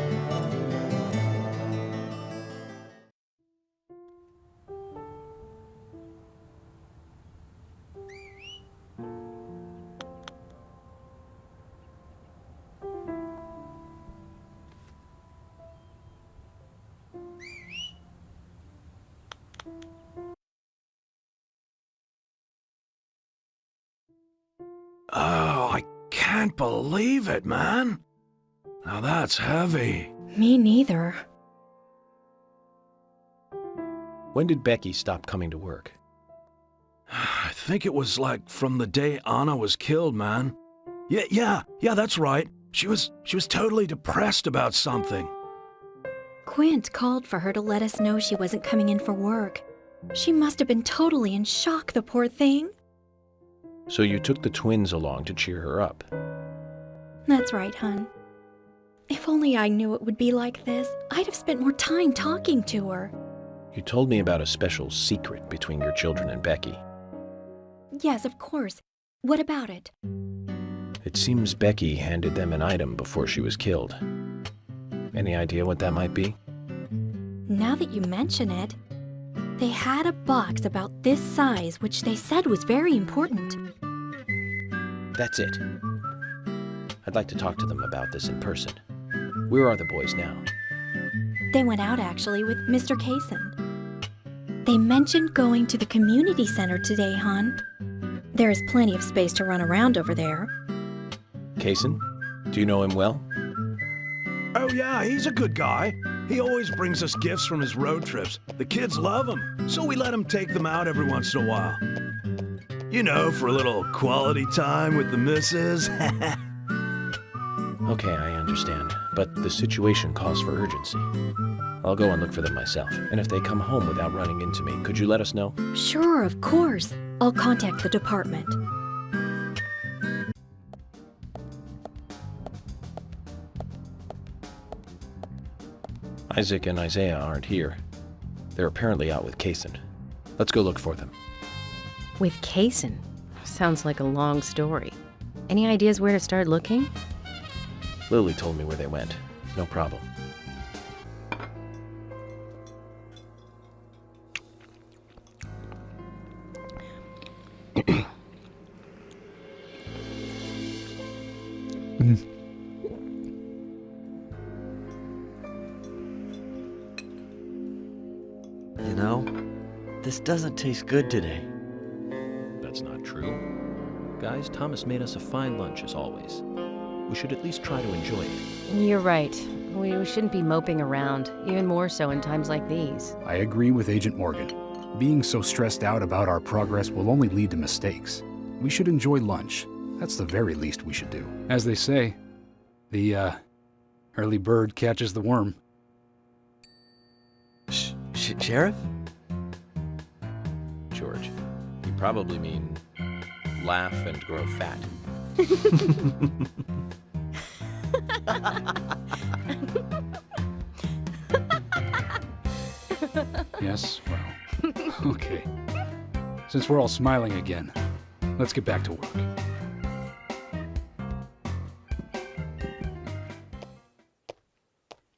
Oh, I can't believe it, man. Now that's heavy. Me neither. When did Becky stop coming to work? I think it was like from the day Anna was killed, man. Yeah, that's right. She was totally depressed about something. Quint called for her to let us know she wasn't coming in for work. She must have been totally in shock, the poor thing. So you took the twins along to cheer her up. That's right, hon. If only I knew it would be like this, I'd have spent more time talking to her. You told me about a special secret between your children and Becky. Yes, of course. What about it? It seems Becky handed them an item before she was killed. Any idea what that might be? Now that you mention it, They had a box about this size, which they said was very important. That's it. I'd like to talk to them about this in person. Where are the boys now? They went out, actually, with Mr. Kaysen. They mentioned going to the community center today, hon. There is plenty of space to run around over there. Kaysen? Do you know him well? Oh yeah, he's a good guy. He always brings us gifts from his road trips. The kids love him, so we let him take them out every once in a while. You know, for a little quality time with the missus. Okay, I understand. But the situation calls for urgency. I'll go and look for them myself. And if they come home without running into me, could you let us know? Sure, of course. I'll contact the department. Isaac and Isaiah aren't here. They're apparently out with Kaysen. Let's go look for them. With Kaysen? Sounds like a long story. Any ideas where to start looking? Lily told me where they went. No problem. You know, this doesn't taste good today. That's not true. Guys, Thomas made us a fine lunch as always. We should at least try to enjoy it. You're right. We shouldn't be moping around, even more so in times like these. I agree with Agent Morgan. Being so stressed out about our progress will only lead to mistakes. We should enjoy lunch. That's the very least we should do. As they say, the early bird catches the worm. Sheriff? George, you probably mean laugh and grow fat. Yes, well, okay. Since we're all smiling again, let's get back to work.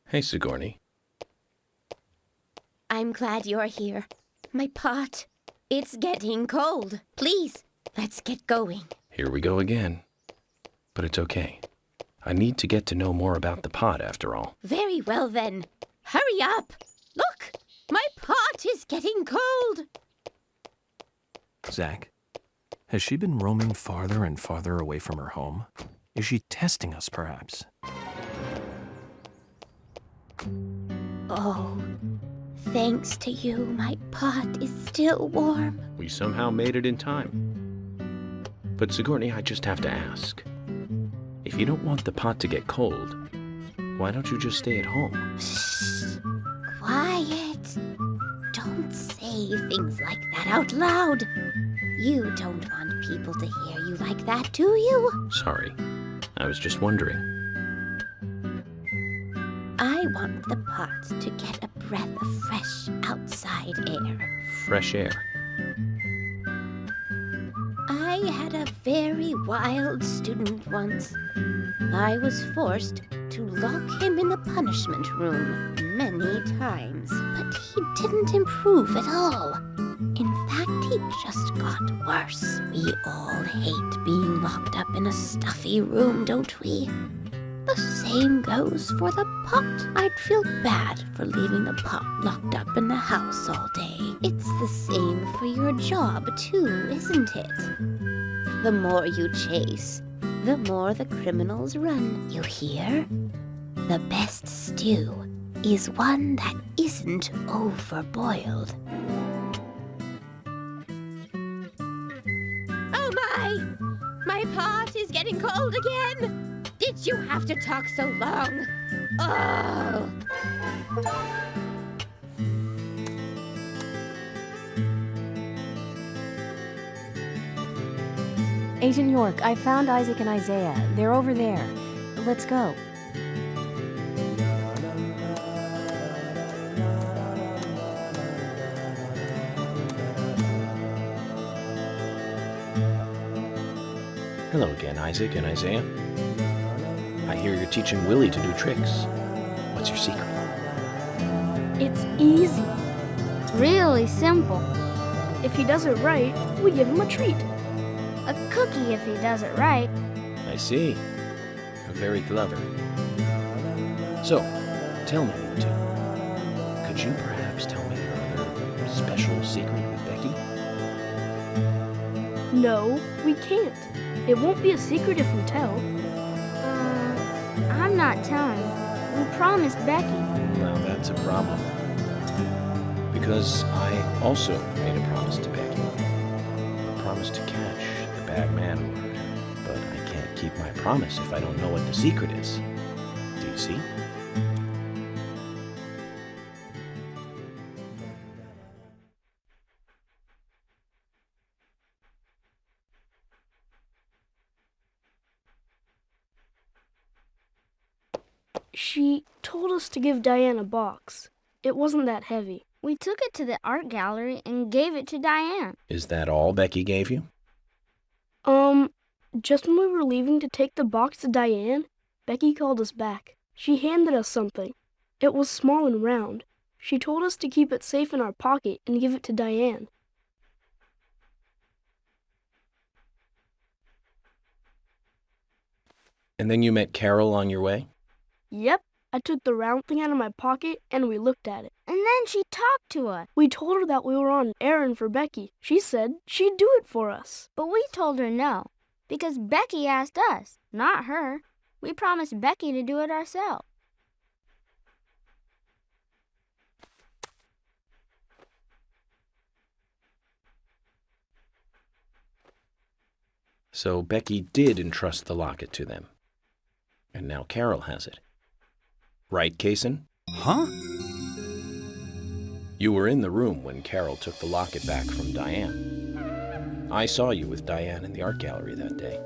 Hey, Sigourney. I'm glad you're here. My pot, it's getting cold. Please, let's get going. Here we go again. But it's okay. I need to get to know more about the pot, after all. Very well then. Hurry up. Look, my pot is getting cold. Zach, has she been roaming farther and farther away from her home? Is she testing us, perhaps? Oh, thanks to you, my pot is still warm. We somehow made it in time. But Sigourney, I just have to ask. If you don't want the pot to get cold, why don't you just stay at home? Shh. Quiet. Don't say things like that out loud. You don't want people to hear you like that, do you? Sorry. I was just wondering. I want the pot to get a breath of fresh outside air. Fresh air. I had a very wild student once. I was forced to lock him in the punishment room many times, but he didn't improve at all. In fact, he just got worse. We all hate being locked up in a stuffy room, don't we? The same goes for the pot. I'd feel bad for leaving the pot locked up in the house all day. It's the same for your job, too, isn't it? The more you chase, the more the criminals run. You hear? The best stew is one that isn't overboiled. Oh my! My pot is getting cold again! Did you have to talk so long? Oh! Agent York, I found Isaac and Isaiah. They're over there. Let's go. Hello again, Isaac and Isaiah. I hear you're teaching Willie to do tricks. What's your secret? It's easy. really simple. If he does it right, we give him a treat. A cookie if he does it right. I see. Very clever. So, tell me, you two. Could you perhaps tell me your other special secret with Becky? No, we can't. It won't be a secret if we tell. I'm not telling. We promised Becky. Now that's a problem. Because I also made a promise to Becky. A promise to catch the bad man who hurt her. But I can't keep my promise if I don't know what the secret is. Do you see? She told us to give Diane a box. It wasn't that heavy. We took it to the art gallery and gave it to Diane. Is that all Becky gave you? Just when we were leaving to take the box to Diane, Becky called us back. She handed us something. It was small and round. She told us to keep it safe in our pocket and give it to Diane. And then you met Carol on your way? Yep, I took the round thing out of my pocket and we looked at it. And then she talked to us. We told her that we were on an errand for Becky. She said she'd do it for us. But we told her no, because Becky asked us, not her. We promised Becky to do it ourselves. So Becky did entrust the locket to them. And now Carol has it. Right, Kaysen? Huh? You were in the room when Carol took the locket back from Diane. I saw you with Diane in the art gallery that day.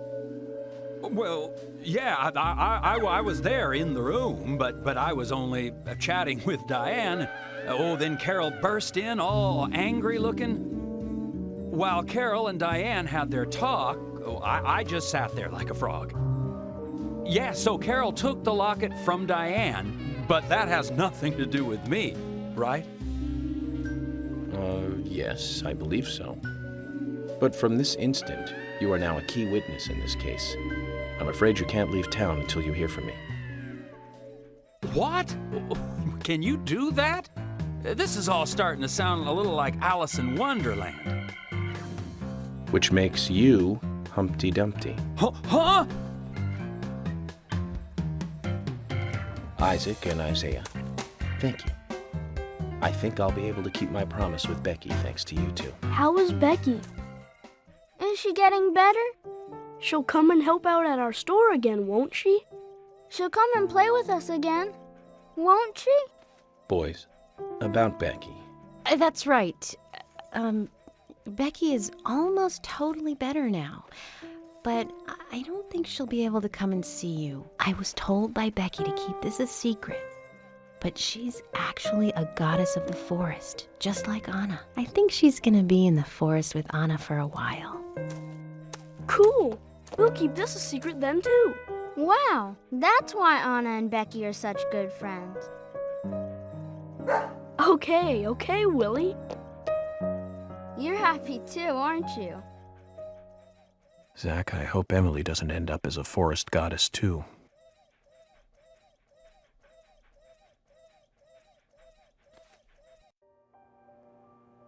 Well, yeah, I was there in the room, but I was only chatting with Diane. Oh, then Carol burst in, all angry looking. While Carol and Diane had their talk, I just sat there like a frog. Yeah, so Carol took the locket from Diane, but that has nothing to do with me, right? Yes, I believe so. But from this instant, you are now a key witness in this case. I'm afraid you can't leave town until you hear from me. What? Can you do that? This is all starting to sound a little like Alice in Wonderland. Which makes you Humpty Dumpty. Huh? Isaac and Isaiah, thank you. I think I'll be able to keep my promise with Becky thanks to you two. How is Becky? Is she getting better? She'll come and help out at our store again, won't she? She'll come and play with us again, won't she? Boys, about Becky. That's right. Becky is almost totally better now. But I don't think she'll be able to come and see you. I was told by Becky to keep this a secret. But she's actually a goddess of the forest, just like Anna. I think she's gonna be in the forest with Anna for a while. Cool. We'll keep this a secret then, too. Wow, that's why Anna and Becky are such good friends. Okay, Willie. You're happy too, aren't you? Zach, I hope Emily doesn't end up as a forest goddess, too.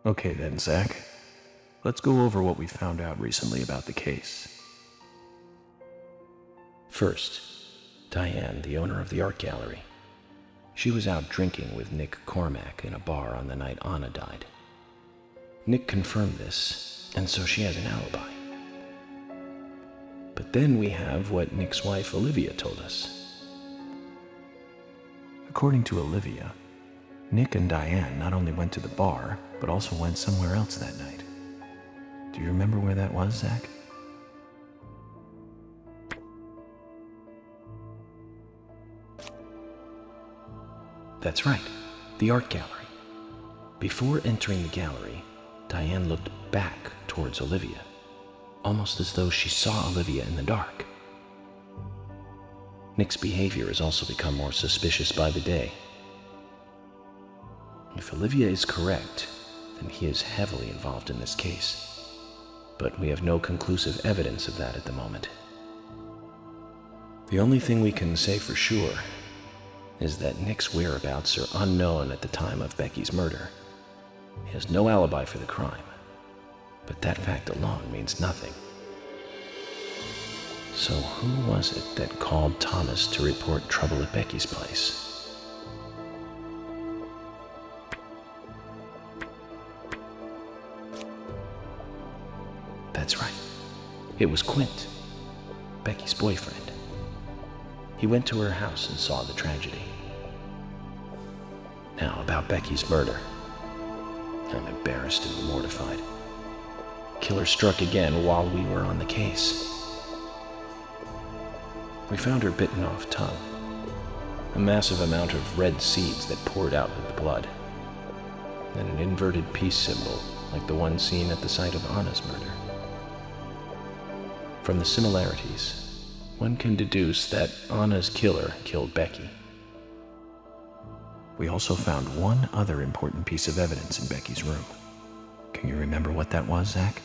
Okay then, Zach. Let's go over what we found out recently about the case. First, Diane, the owner of the art gallery. She was out drinking with Nick Cormack in a bar on the night Anna died. Nick confirmed this, and so she has an alibi. But then we have what Nick's wife Olivia told us. According to Olivia, Nick and Diane not only went to the bar, but also went somewhere else that night. Do you remember where that was, Zach? That's right, the art gallery. Before entering the gallery, Diane looked back towards Olivia, almost as though she saw Olivia in the dark. Nick's behavior has also become more suspicious by the day. If Olivia is correct, then he is heavily involved in this case. But we have no conclusive evidence of that at the moment. The only thing we can say for sure is that Nick's whereabouts are unknown at the time of Becky's murder. He has no alibi for the crime, but that fact alone means nothing. So who was it that called Thomas to report trouble at Becky's place? That's right. It was Quint, Becky's boyfriend. He went to her house and saw the tragedy. Now, about Becky's murder. I'm embarrassed and mortified. Killer struck again while we were on the case. We found her bitten off tongue, a massive amount of red seeds that poured out with the blood, and an inverted peace symbol like the one seen at the site of Anna's murder. From the similarities, one can deduce that Anna's killer killed Becky. We also found one other important piece of evidence in Becky's room. Can you remember what that was, Zach?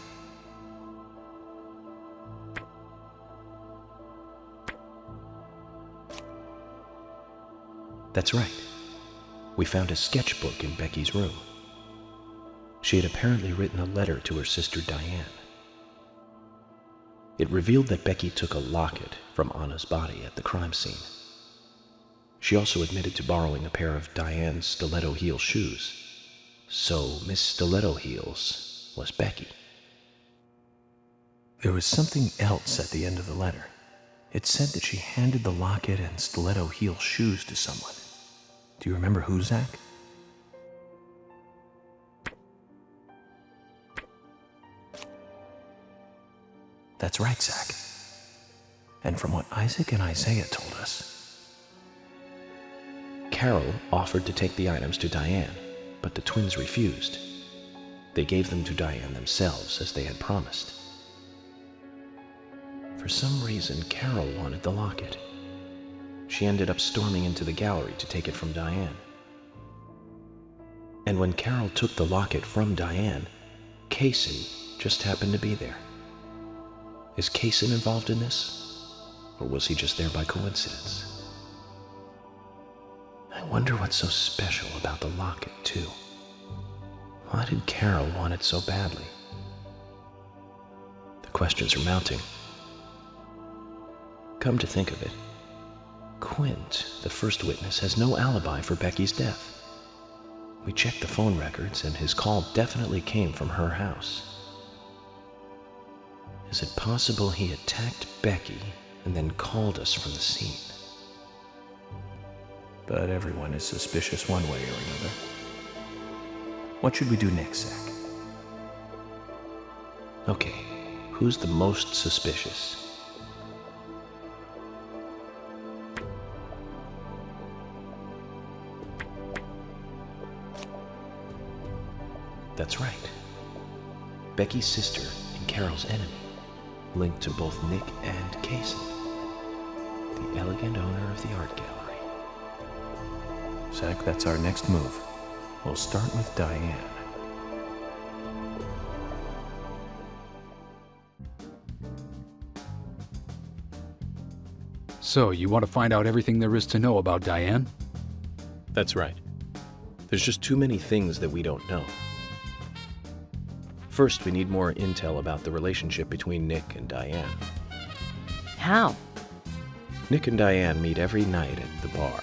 That's right. We found a sketchbook in Becky's room. She had apparently written a letter to her sister Diane. It revealed that Becky took a locket from Anna's body at the crime scene. She also admitted to borrowing a pair of Diane's stiletto heel shoes. So Miss Stiletto Heels was Becky. There was something else at the end of the letter. It said that she handed the locket and stiletto heel shoes to someone. Do you remember who, Zach? That's right, Zach. And from what Isaac and Isaiah told us, Carol offered to take the items to Diane, but the twins refused. They gave them to Diane themselves, as they had promised. For some reason, Carol wanted the locket. She ended up storming into the gallery to take it from Diane. And when Carol took the locket from Diane, Kaysen just happened to be there. Is Kaysen involved in this? Or was he just there by coincidence? I wonder what's so special about the locket, too. Why did Carol want it so badly? The questions are mounting. Come to think of it, Quint, the first witness, has no alibi for Becky's death. We checked the phone records, and his call definitely came from her house. Is it possible he attacked Becky and then called us from the scene? But everyone is suspicious one way or another. What should we do next, Zach? Okay, who's the most suspicious? That's right. Becky's sister and Carol's enemy, linked to both Nick and Kaysen, the elegant owner of the art gallery. Zach, that's our next move. We'll start with Diane. So, you want to find out everything there is to know about Diane? That's right. There's just too many things that we don't know. First, we need more intel about the relationship between Nick and Diane. How? Nick and Diane meet every night at the bar.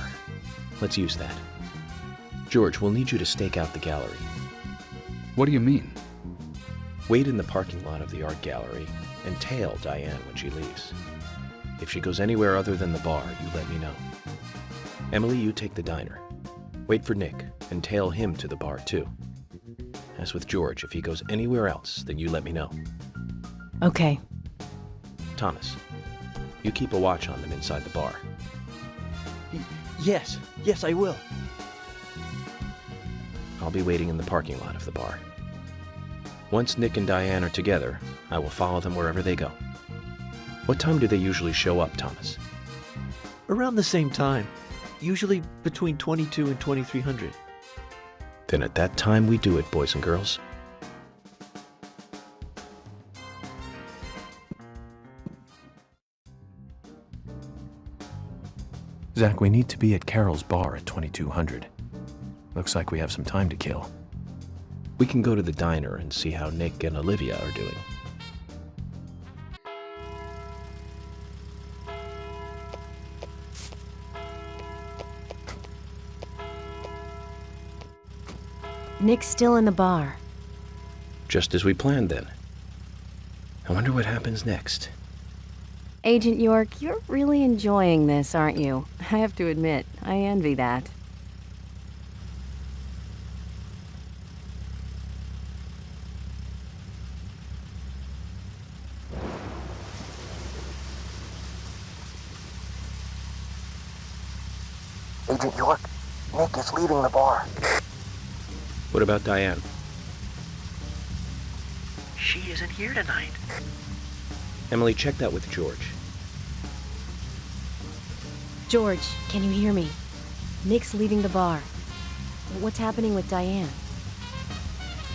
Let's use that. George, we'll need you to stake out the gallery. What do you mean? Wait in the parking lot of the art gallery and tail Diane when she leaves. If she goes anywhere other than the bar, you let me know. Emily, you take the diner. Wait for Nick and tail him to the bar too. As with George, if he goes anywhere else, then you let me know. Okay. Thomas, you keep a watch on them inside the bar. Yes, I will. I'll be waiting in the parking lot of the bar. Once Nick and Diane are together, I will follow them wherever they go. What time do they usually show up, Thomas? Around the same time, usually between 22 and 2300. Then at that time we do it, boys and girls. Zach, we need to be at Carol's bar at 2200. Looks like we have some time to kill. We can go to the diner and see how Nick and Olivia are doing. Nick's still in the bar. Just as we planned then. I wonder what happens next. Agent York, you're really enjoying this, aren't you? I have to admit, I envy that. Agent York, Nick is leaving the bar. What about Diane? She isn't here tonight. Emily, check that with George. George, can you hear me? Nick's leaving the bar. What's happening with Diane?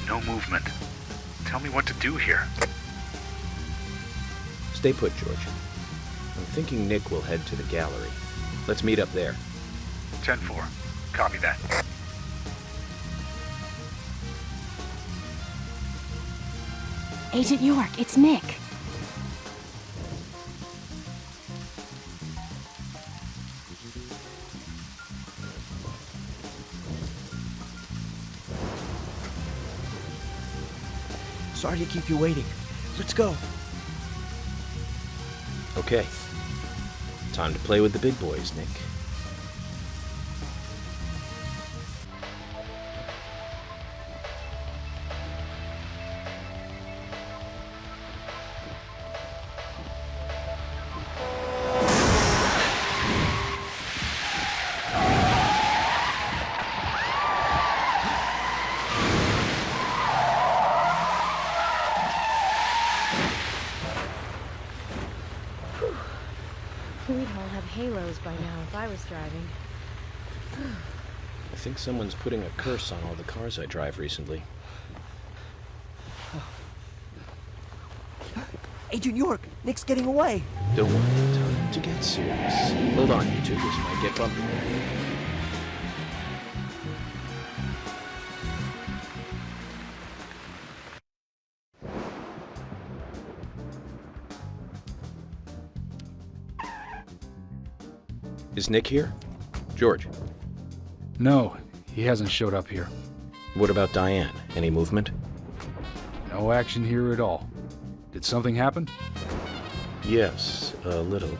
No movement. Tell me what to do here. Stay put, George. I'm thinking Nick will head to the gallery. Let's meet up there. 10-4. Copy that. Agent York, it's Nick. Sorry to keep you waiting. Let's go. Okay. Time to play with the big boys, Nick. We'd all have halos by now if I was driving. I think someone's putting a curse on all the cars I drive recently. Agent York, Nick's getting away. Don't worry, time to get serious. Hold on, you two, this might get bumpy. Is Nick here? George? No, he hasn't showed up here. What about Diane? Any movement? No action here at all. Did something happen? Yes, a little.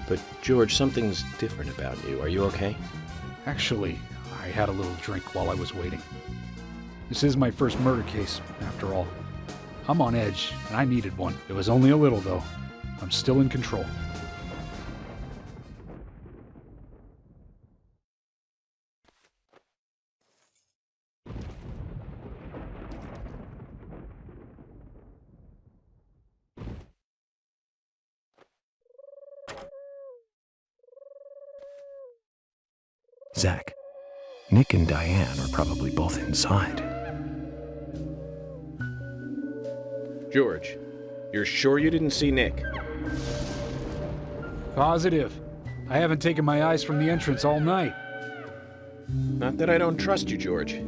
But George, something's different about you. Are you okay? Actually, I had a little drink while I was waiting. This is my first murder case, after all. I'm on edge, and I needed one. It was only a little, though. I'm still in control. Zach, Nick and Diane are probably both inside. George, you're sure you didn't see Nick? Positive. I haven't taken my eyes from the entrance all night. Not that I don't trust you, George,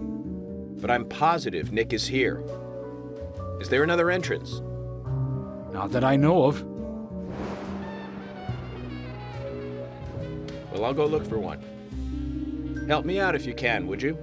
but I'm positive Nick is here. Is there another entrance? Not that I know of. Well, I'll go look for one. Help me out if you can, would you?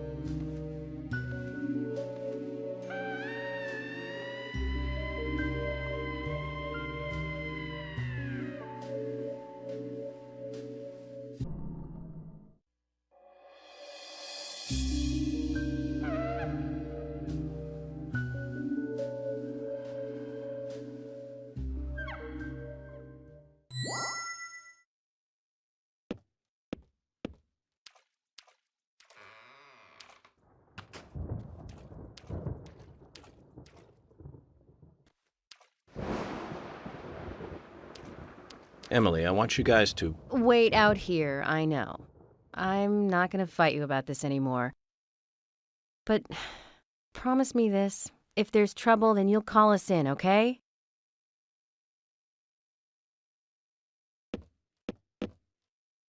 Emily, I want you guys to... Wait out here, I know. I'm not gonna fight you about this anymore. But promise me this. If there's trouble, then you'll call us in, okay?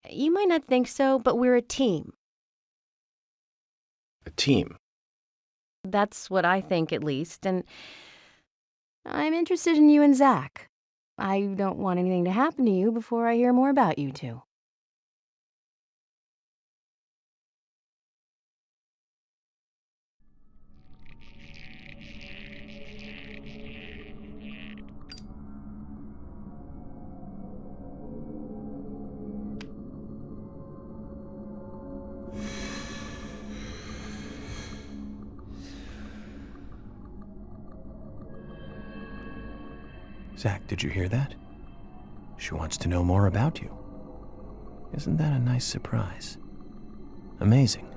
You might not think so, but we're a team. A team? That's what I think, at least, and I'm interested in you and Zach. I don't want anything to happen to you before I hear more about you two. Zach, did you hear that? She wants to know more about you. Isn't that a nice surprise? Amazing.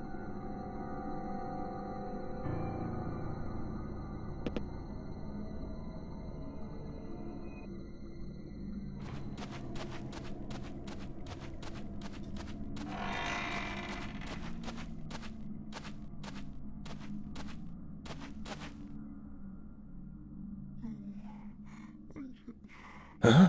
Huh?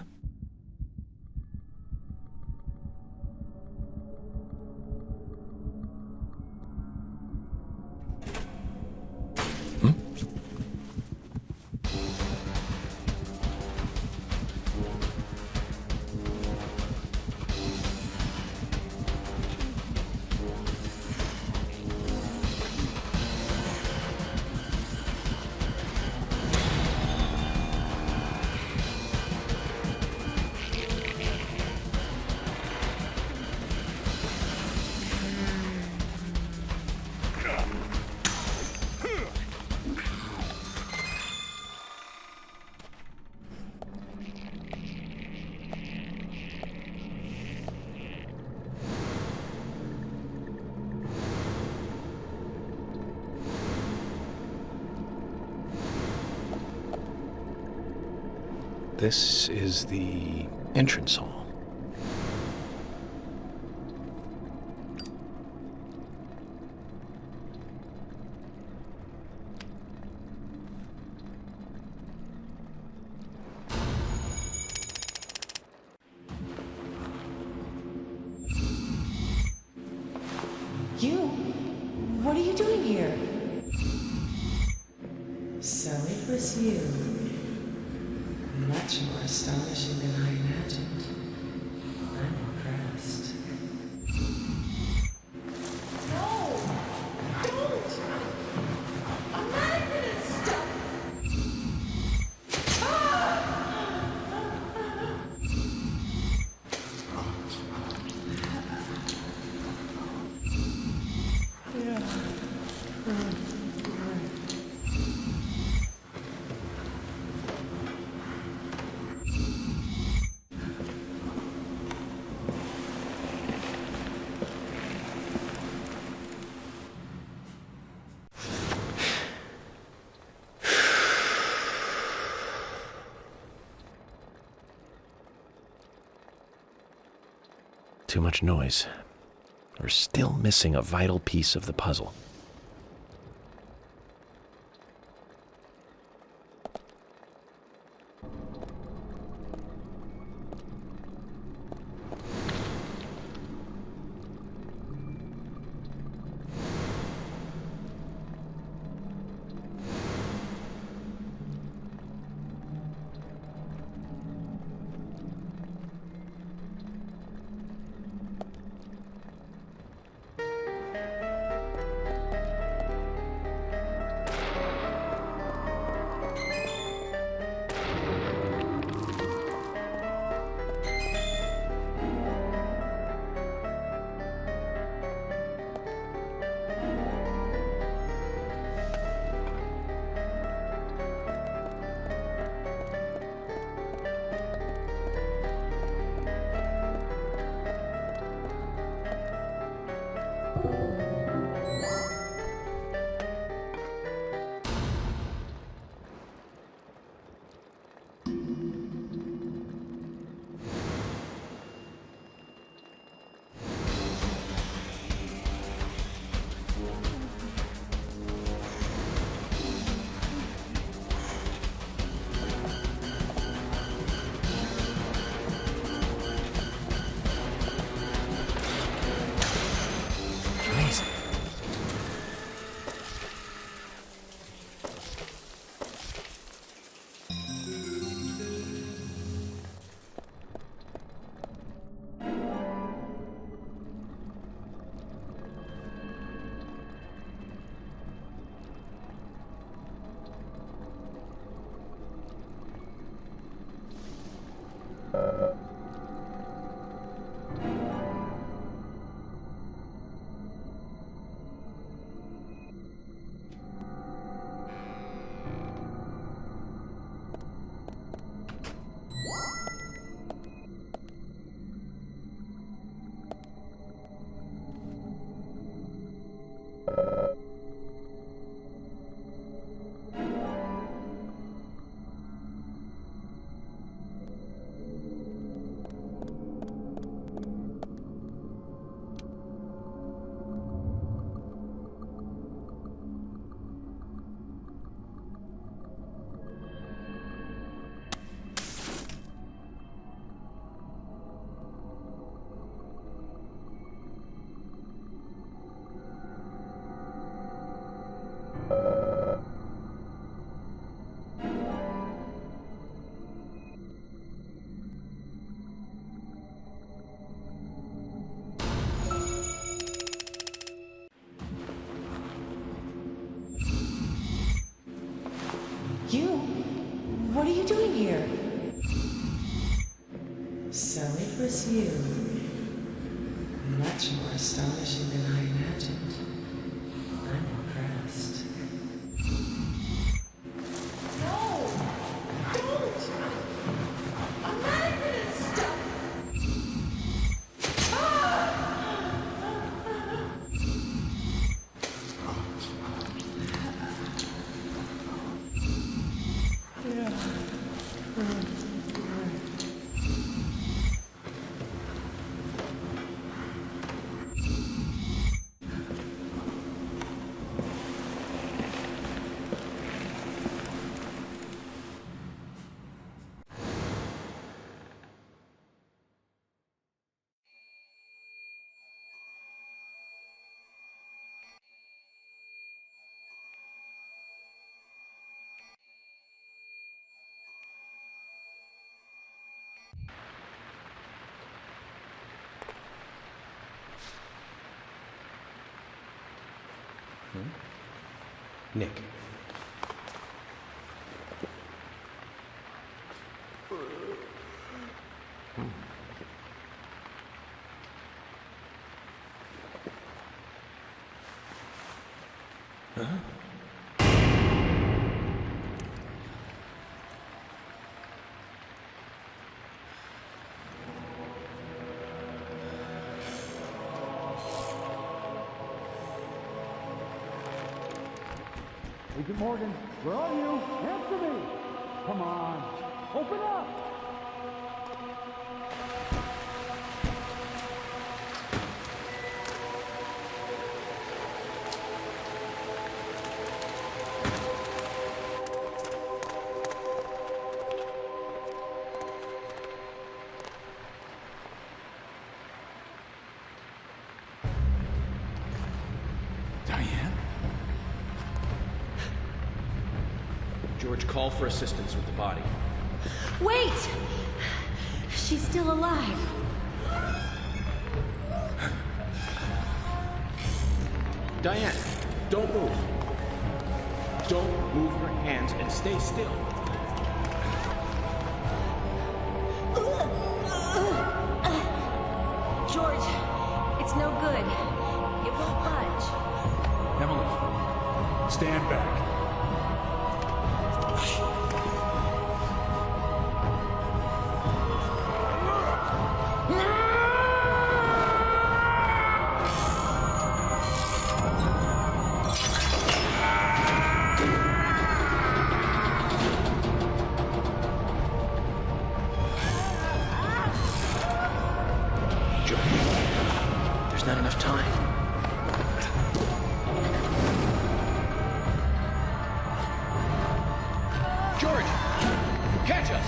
This is the entrance hall. You? What are you doing here? So it was you. Much more astonishing than I imagined. I'm impressed. No! Don't! I'm not gonna stop! Too much noise. We're still missing a vital piece of the puzzle. You? What are you doing here? So it was you. Much more astonishing than I imagined. I'm impressed. No! Don't! I'm not gonna stop! Nick. Huh? Agent Morgan, where are you? Answer me! Come on, open up! Diane? George, call for assistance with the body. Wait! She's still alive. Diane, don't move. Don't move your hands and stay still. George, it's no good. It won't budge. Emily, stand back. There's not enough time. George! Catch us!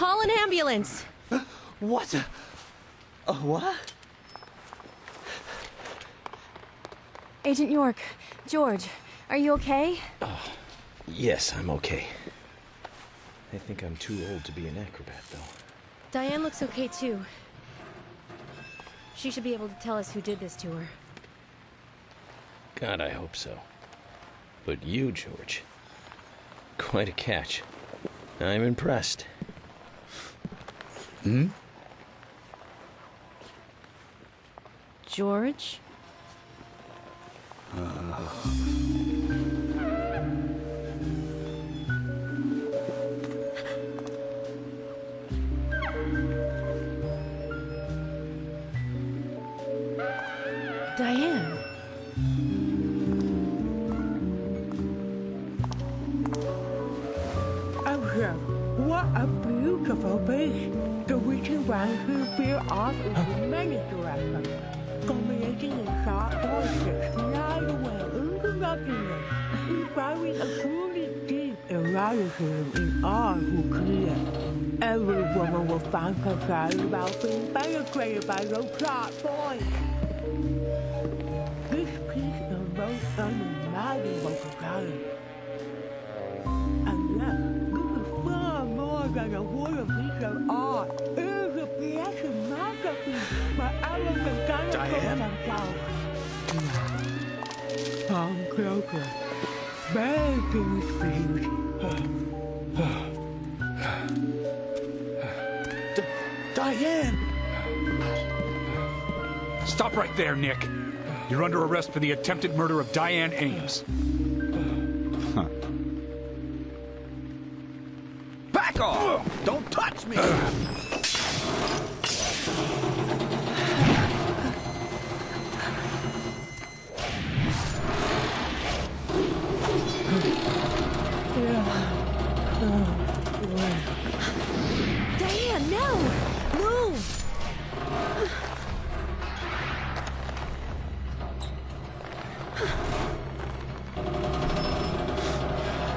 Call an ambulance. What? What? Agent York, George, are you okay? Yes, I'm okay. I think I'm too old to be an acrobat, though. Diane looks okay too. She should be able to tell us who did this to her. God, I hope so. But you, George, quite a catch. I'm impressed. Hmm? George? Diane. Oh, what a beautiful beach. The witching vine who veer off into many directions, culminating in sharp voices glide away into nothingness, inspiring a truly deep eroticism in all who clear. Every woman will find herself about being penetrated by those sharp voices. This piece is most unimaginable desire. And yet, this is far more than a wooden piece of art. It is a piece of masterpiece by elegant Diane? themselves. Come closer. Begging please. Diane! Stop right there, Nick. You're under arrest for the attempted murder of Diane Ames. Huh. Back off! Don't touch me! Diane, no! Move!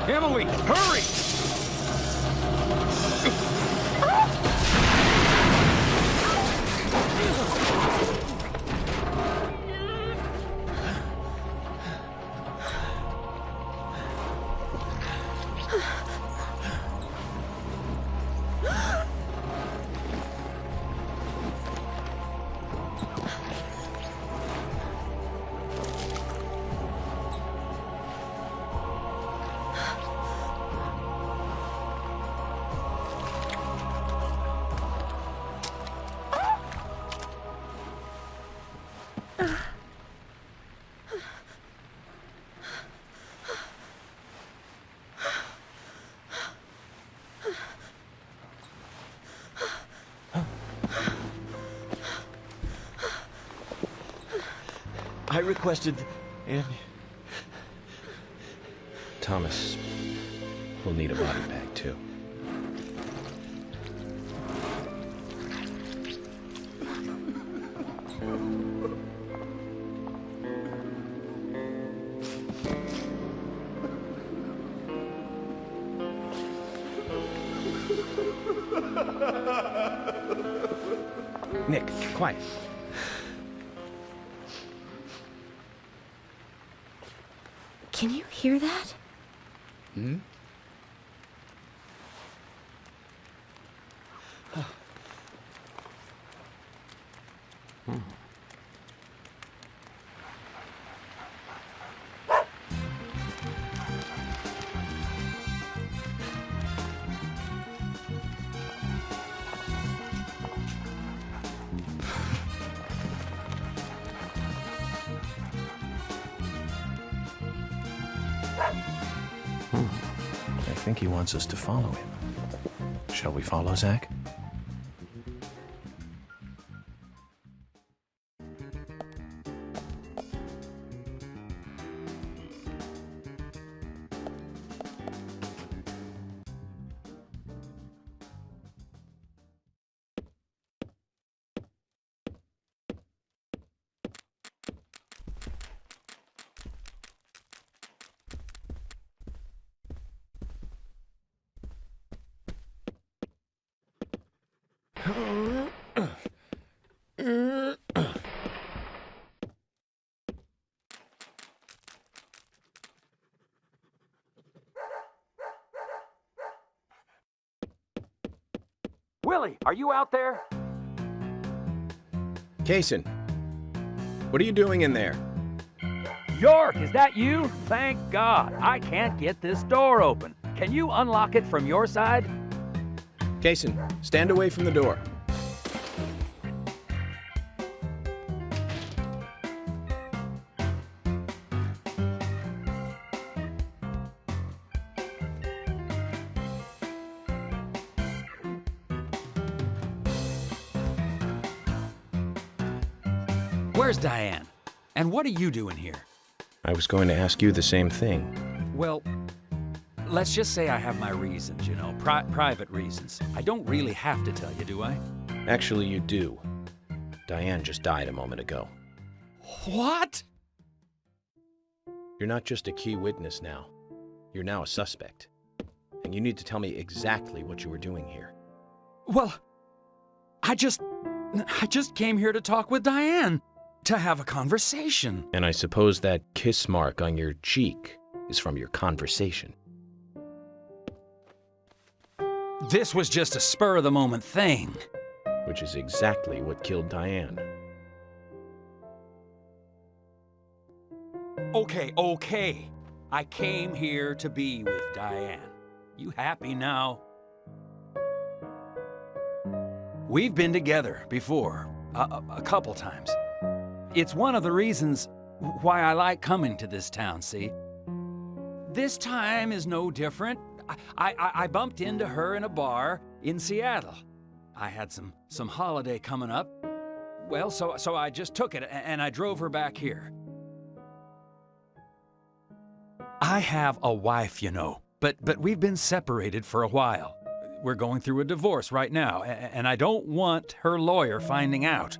Emily, hurry! I requested, and Thomas will need a body bag, too. Nick, quiet. Can you hear that? Hmm? I think he wants us to follow him. Shall we follow, Zach? Willie, are you out there? Kaysen, what are you doing in there? York, is that you? Thank God. I can't get this door open. Can you unlock it from your side? Kaysen, stand away from the door. Where's Diane? And what are you doing here? I was going to ask you the same thing. Well, let's just say I have my reasons, you know, private reasons. I don't really have to tell you, do I? Actually, you do. Diane just died a moment ago. What? You're not just a key witness now. You're now a suspect. And you need to tell me exactly what you were doing here. Well, I just came here to talk with Diane. To have a conversation. And I suppose that kiss mark on your cheek is from your conversation. This was just a spur-of-the-moment thing. Which is exactly what killed Diane. Okay. I came here to be with Diane. You happy now? We've been together before, a couple times. It's one of the reasons why I like coming to this town, see? This time is no different. I bumped into her in a bar in Seattle. I had some holiday coming up. Well, so I just took it and I drove her back here. I have a wife, you know, but we've been separated for a while. We're going through a divorce right now, and I don't want her lawyer finding out.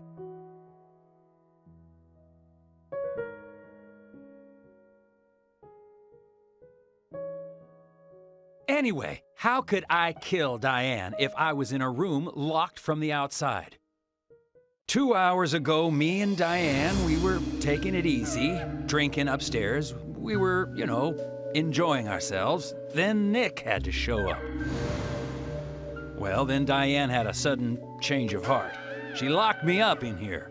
Anyway, how could I kill Diane if I was in a room locked from the outside? 2 hours ago, me and Diane, we were taking it easy, drinking upstairs. We were, you know, enjoying ourselves. Then Nick had to show up. Well, then Diane had a sudden change of heart. She locked me up in here.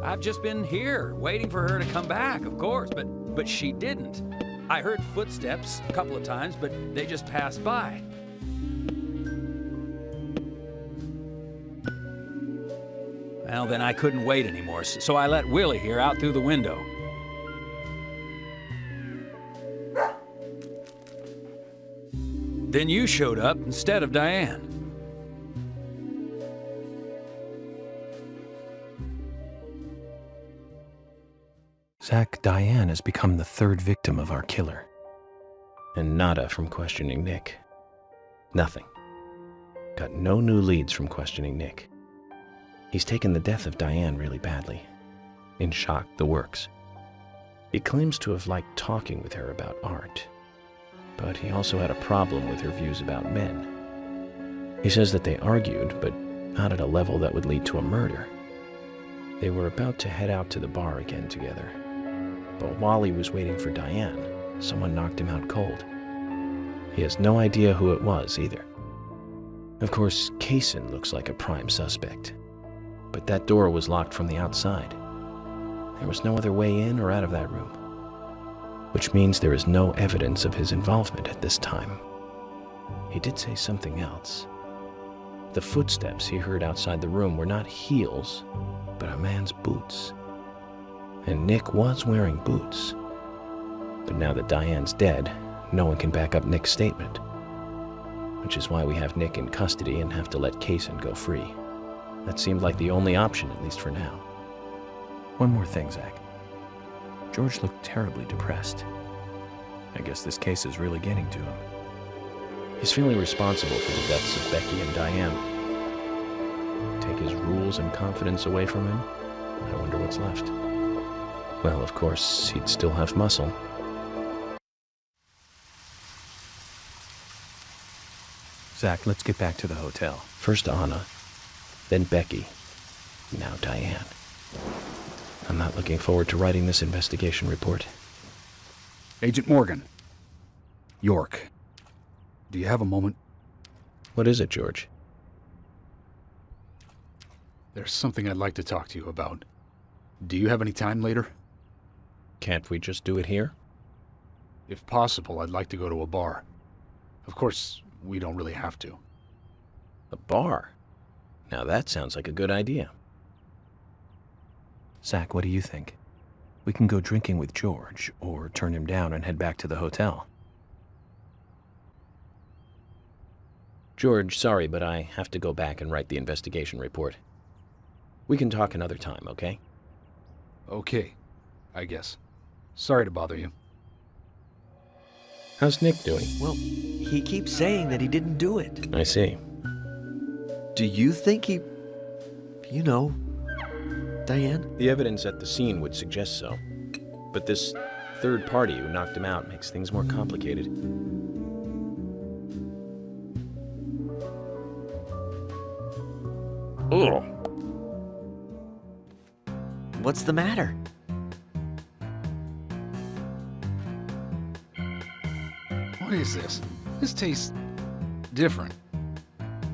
I've just been here, waiting for her to come back, of course, but she didn't. I heard footsteps a couple of times, but they just passed by. Well, then I couldn't wait anymore, so I let Willie here out through the window. Then you showed up instead of Diane. Zach, Diane has become the third victim of our killer. And nada from questioning Nick. Nothing. Got no new leads from questioning Nick. He's taken the death of Diane really badly. In shock, the works. He claims to have liked talking with her about art. But he also had a problem with her views about men. He says that they argued, but not at a level that would lead to a murder. They were about to head out to the bar again together. But while he was waiting for Diane, someone knocked him out cold. He has no idea who it was either. Of course, Kaysen looks like a prime suspect. But that door was locked from the outside. There was no other way in or out of that room. Which means there is no evidence of his involvement at this time. He did say something else. The footsteps he heard outside the room were not heels, but a man's boots. And Nick was wearing boots. But now that Diane's dead, no one can back up Nick's statement. Which is why we have Nick in custody and have to let Kaysen go free. That seemed like the only option, at least for now. One more thing, Zach. George looked terribly depressed. I guess this case is really getting to him. He's feeling responsible for the deaths of Becky and Diane. Take his rules and confidence away from him? I wonder what's left. Well, of course, he'd still have muscle. Zach, let's get back to the hotel. First Anna, then Becky, now Diane. I'm not looking forward to writing this investigation report. Agent Morgan. York. Do you have a moment? What is it, George? There's something I'd like to talk to you about. Do you have any time later? Can't we just do it here? If possible, I'd like to go to a bar. Of course, we don't really have to. A bar? Now that sounds like a good idea. Zach, what do you think? We can go drinking with George, or turn him down and head back to the hotel. George, sorry, but I have to go back and write the investigation report. We can talk another time, okay? Okay, I guess. Sorry to bother you. How's Nick doing? Well, he keeps saying that he didn't do it. I see. Do you think he... you know, Diane? The evidence at the scene would suggest so. But this third party who knocked him out makes things more complicated. Ugh. What's the matter? What is this? This tastes different.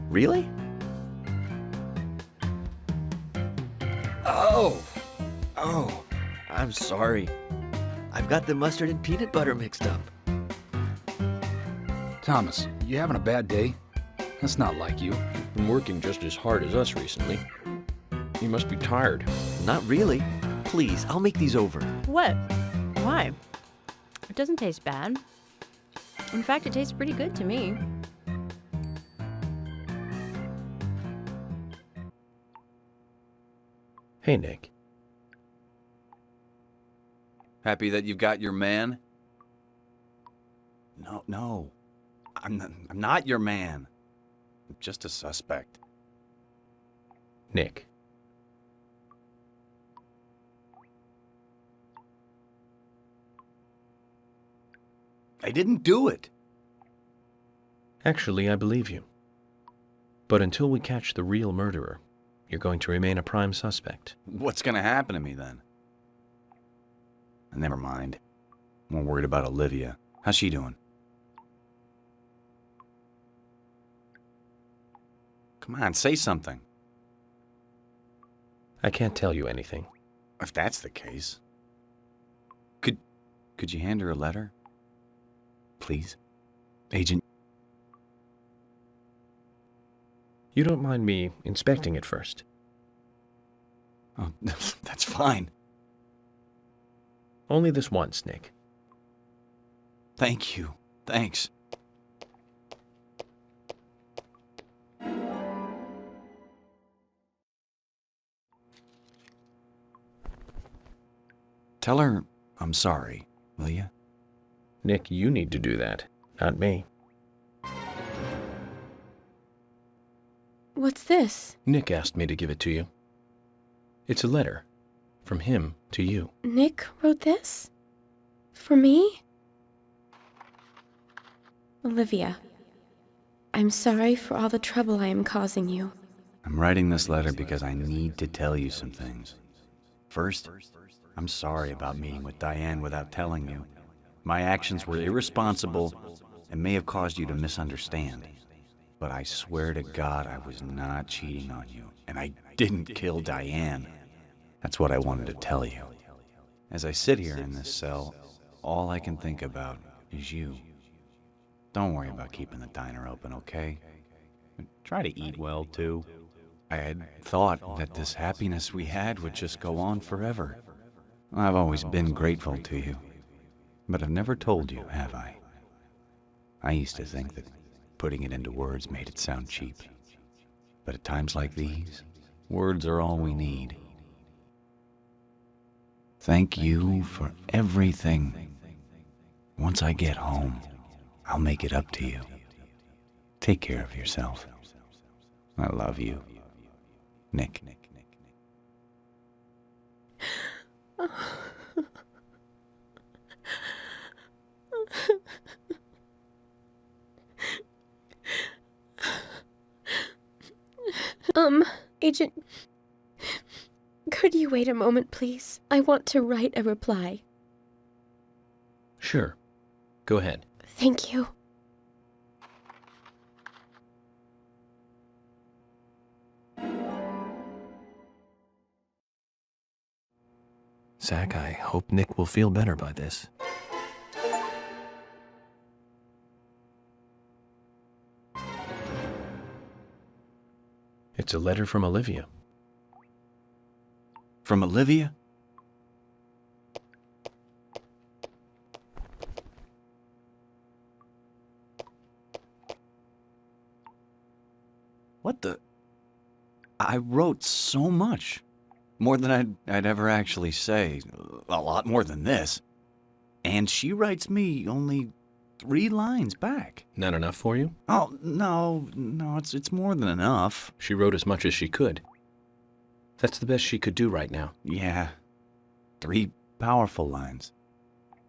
Really? Oh, I'm sorry. I've got the mustard and peanut butter mixed up. Thomas, you having a bad day? That's not like you. You've been working just as hard as us recently. You must be tired. Not really. Please, I'll make these over. What? Why? It doesn't taste bad. In fact, it tastes pretty good to me. Hey, Nick. Happy that you've got your man? No. I'm not your man. I'm just a suspect. Nick. I didn't do it. Actually, I believe you. But until we catch the real murderer, you're going to remain a prime suspect. What's gonna happen to me then? Never mind. I'm more worried about Olivia. How's she doing? Come on, say something. I can't tell you anything. If that's the case. Could you hand her a letter? Please? Agent... You don't mind me inspecting it first? Oh, that's fine. Only this once, Nick. Thank you. Thanks. Tell her I'm sorry, will you? Nick, you need to do that, not me. What's this? Nick asked me to give it to you. It's a letter from him to you. Nick wrote this? For me? Olivia, I'm sorry for all the trouble I am causing you. I'm writing this letter because I need to tell you some things. First, I'm sorry about meeting with Diane without telling you. My actions were irresponsible and may have caused you to misunderstand. But I swear to God I was not cheating on you, and I didn't kill Diane. That's what I wanted to tell you. As I sit here in this cell, all I can think about is you. Don't worry about keeping the diner open, okay? Try to eat well, too. I had thought that this happiness we had would just go on forever. I've always been grateful to you, but I've never told you, have I? I used to think that putting it into words made it sound cheap. But at times like these, words are all we need. Thank you for everything. Once I get home, I'll make it up to you. Take care of yourself. I love you. Nick. Agent, could you wait a moment, please? I want to write a reply. Sure. Go ahead. Thank you. Zach, I hope Nick will feel better by this. It's a letter from Olivia. From Olivia? What the? I wrote so much. More than I'd ever actually say. A lot more than this. And she writes me only 3 lines back. Not enough for you? Oh, no, it's more than enough. She wrote as much as she could. That's the best she could do right now. Yeah. 3 powerful lines.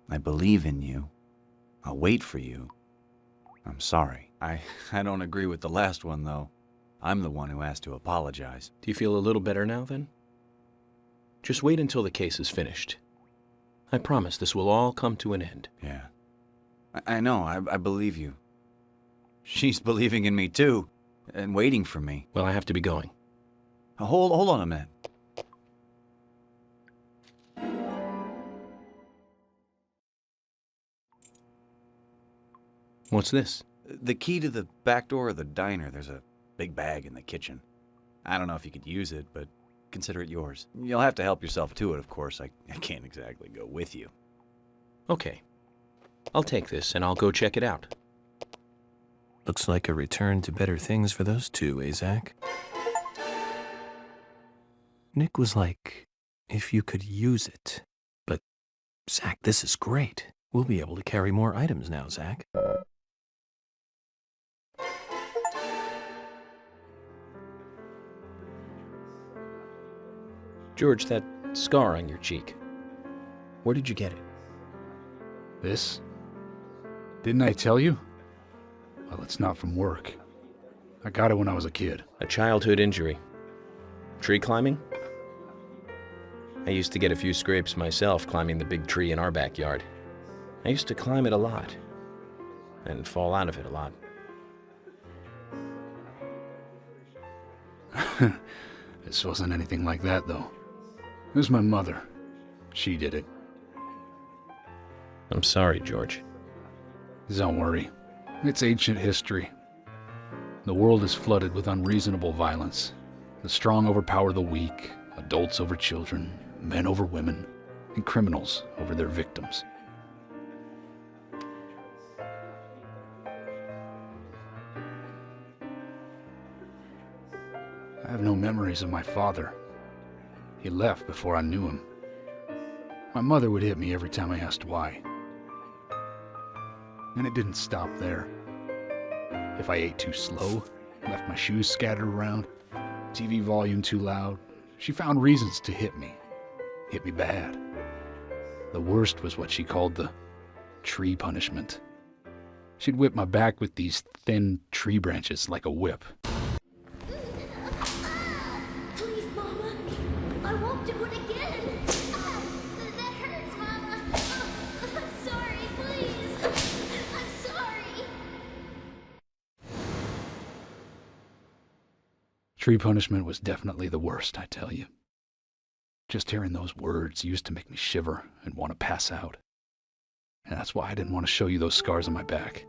I believe in you. I'll wait for you. I'm sorry. I don't agree with the last one, though. I'm the one who has to apologize. Do you feel a little better now, then? Just wait until the case is finished. I promise this will all come to an end. Yeah. I know, I believe you. She's believing in me, too, and waiting for me. Well, I have to be going. Hold on a minute. What's this? The key to the back door of the diner. There's a big bag in the kitchen. I don't know if you could use it, but consider it yours. You'll have to help yourself to it, of course. I can't exactly go with you. Okay. I'll take this and I'll go check it out. Looks like a return to better things for those two, eh, Zach? Nick was like, if you could use it. But, Zach, this is great. We'll be able to carry more items now, Zach. George, that scar on your cheek. Where did you get it? This? Didn't I tell you? Well, it's not from work. I got it when I was a kid. A childhood injury. Tree climbing? I used to get a few scrapes myself climbing the big tree in our backyard. I used to climb it a lot. And fall out of it a lot. This wasn't anything like that, though. It was my mother. She did it. I'm sorry, George. Don't worry. It's ancient history. The world is flooded with unreasonable violence. The strong overpower the weak, adults over children, men over women, and criminals over their victims. I have no memories of my father. He left before I knew him. My mother would hit me every time I asked why. And it didn't stop there. If I ate too slow, left my shoes scattered around, TV volume too loud, she found reasons to hit me. Hit me bad. The worst was what she called the tree punishment. She'd whip my back with these thin tree branches like a whip. Please, Mama. I won't do it again. That hurts, Mama. I'm sorry, please. I'm sorry. Tree punishment was definitely the worst, I tell you. Just hearing those words used to make me shiver and want to pass out. And that's why I didn't want to show you those scars on my back.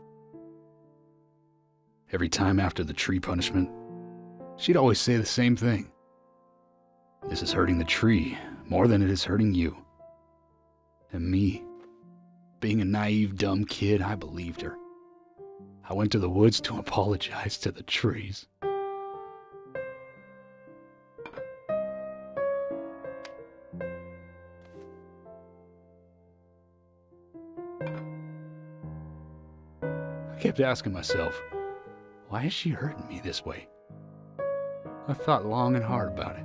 Every time after the tree punishment, she'd always say the same thing. This is hurting the tree more than it is hurting you. And me, being a naive, dumb kid, I believed her. I went to the woods to apologize to the trees. I kept asking myself, why is she hurting me this way? I thought long and hard about it.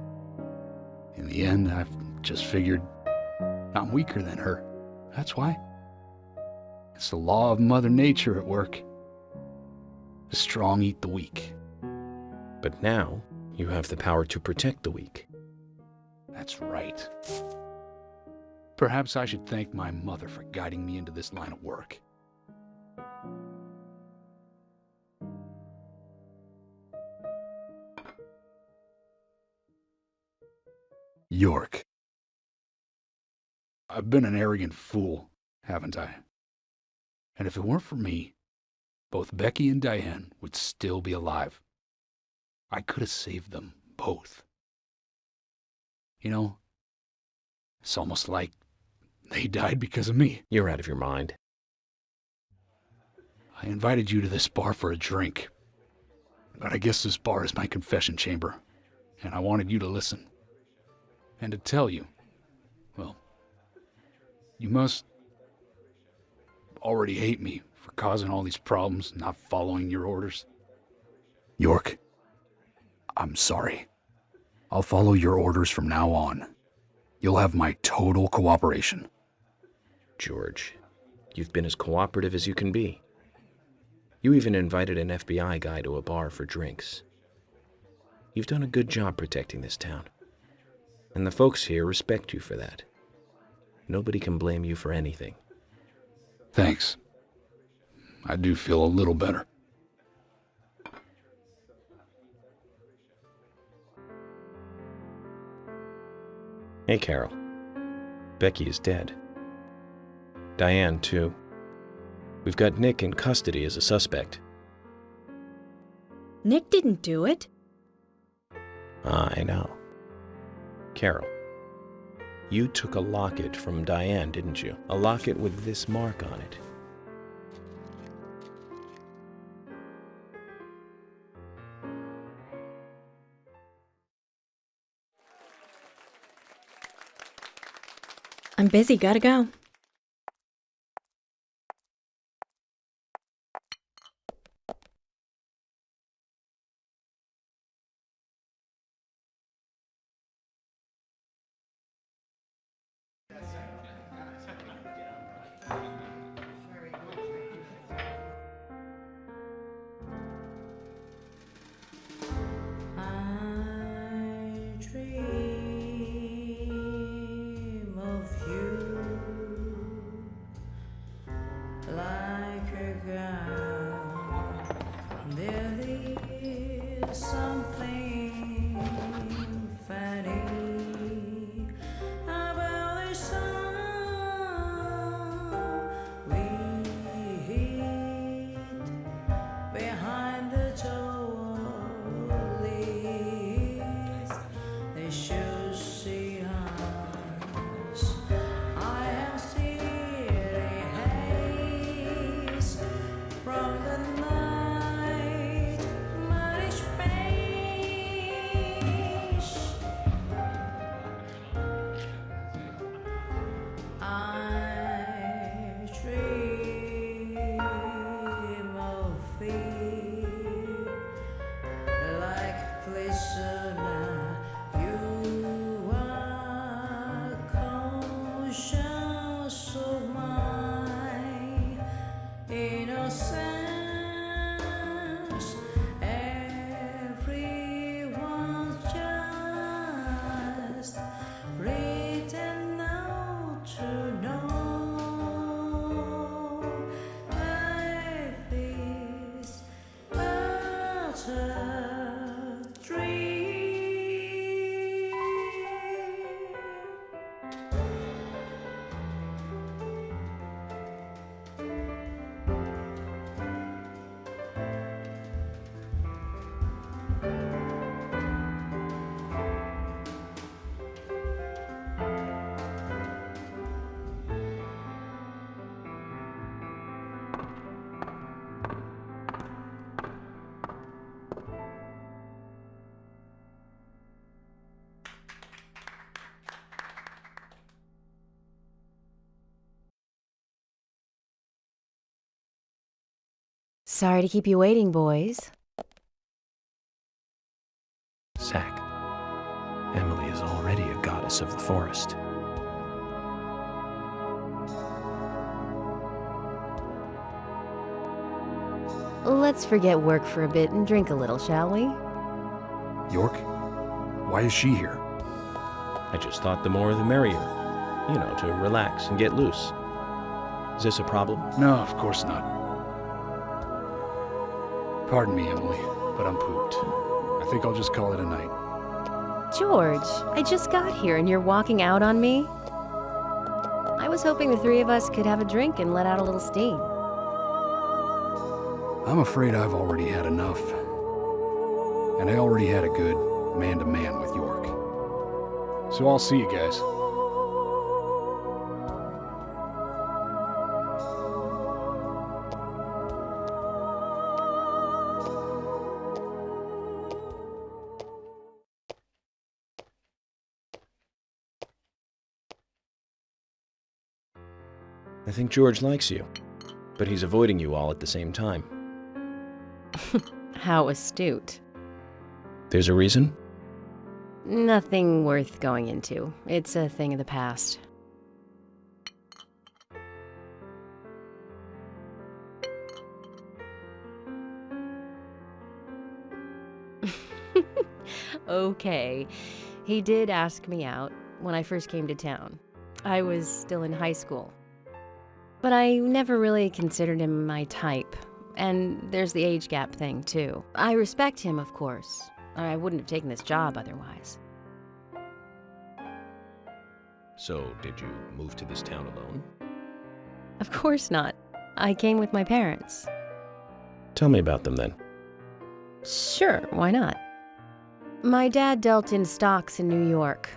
In the end, I've just figured I'm weaker than her. That's why. It's the law of Mother Nature at work. The strong eat the weak. But now, You have the power to protect the weak. That's right. Perhaps I should thank my mother for guiding me into this line of work. York. I've been an arrogant fool, haven't I? And if it weren't for me, both Becky and Diane would still be alive. I could have saved them both. You know, it's almost like they died because of me. You're out of your mind. I invited you to this bar for a drink, but I guess this bar is my confession chamber, and I wanted you to listen. And to tell you, well, you must already hate me for causing all these problems, not following your orders. York, I'm sorry. I'll follow your orders from now on. You'll have my total cooperation. George, you've been as cooperative as you can be. You even invited an FBI guy to a bar for drinks. You've done a good job protecting this town. And the folks here respect you for that. Nobody can blame you for anything. Thanks. I do feel a little better. Hey, Carol. Becky is dead. Diane, too. We've got Nick in custody as a suspect. Nick didn't do it. I know. Carol, you took a locket from Diane, didn't you? A locket with this mark on it. I'm busy, gotta go. Sorry to keep you waiting, boys. Zach, Emily is already a goddess of the forest. Let's forget work for a bit and drink a little, shall we? York? Why is she here? I just thought the more the merrier. You know, to relax and get loose. Is this a problem? No, of course not. Pardon me, Emily, but I'm pooped. I think I'll just call it a night. George, I just got here and you're walking out on me? I was hoping the three of us could have a drink and let out a little steam. I'm afraid I've already had enough. And I already had a good man-to-man with York. So I'll see you guys. I think George likes you, but he's avoiding you all at the same time. How astute. There's a reason? Nothing worth going into. It's a thing of the past. Okay, he did ask me out when I first came to town. I was still in high school. But I never really considered him my type. And there's the age gap thing, too. I respect him, of course. Or I wouldn't have taken this job otherwise. So, did you move to this town alone? Of course not. I came with my parents. Tell me about them then. Sure, why not? My dad dealt in stocks in New York.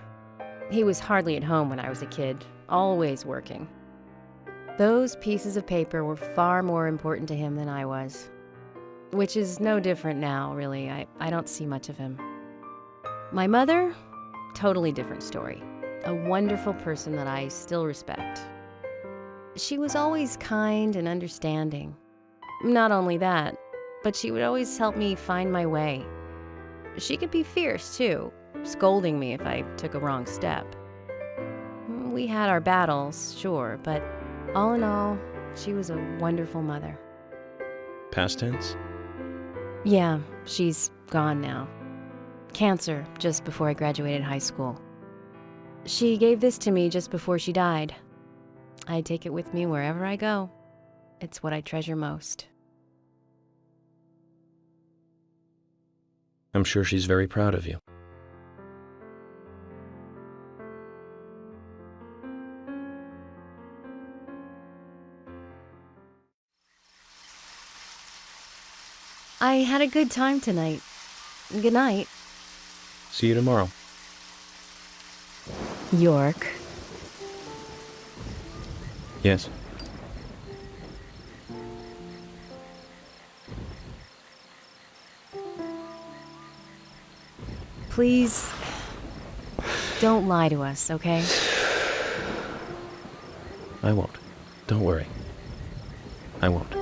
He was hardly at home when I was a kid, always working. Those pieces of paper were far more important to him than I was. Which is no different now, really. I don't see much of him. My mother? Totally different story. A wonderful person that I still respect. She was always kind and understanding. Not only that, but she would always help me find my way. She could be fierce, too, scolding me if I took a wrong step. We had our battles, sure, but all in all, she was a wonderful mother. Past tense? Yeah, she's gone now. Cancer, just before I graduated high school. She gave this to me just before she died. I take it with me wherever I go. It's what I treasure most. I'm sure she's very proud of you. I had a good time tonight. Good night. See you tomorrow. York. Yes? Please, don't lie to us, okay? I won't. Don't worry. I won't.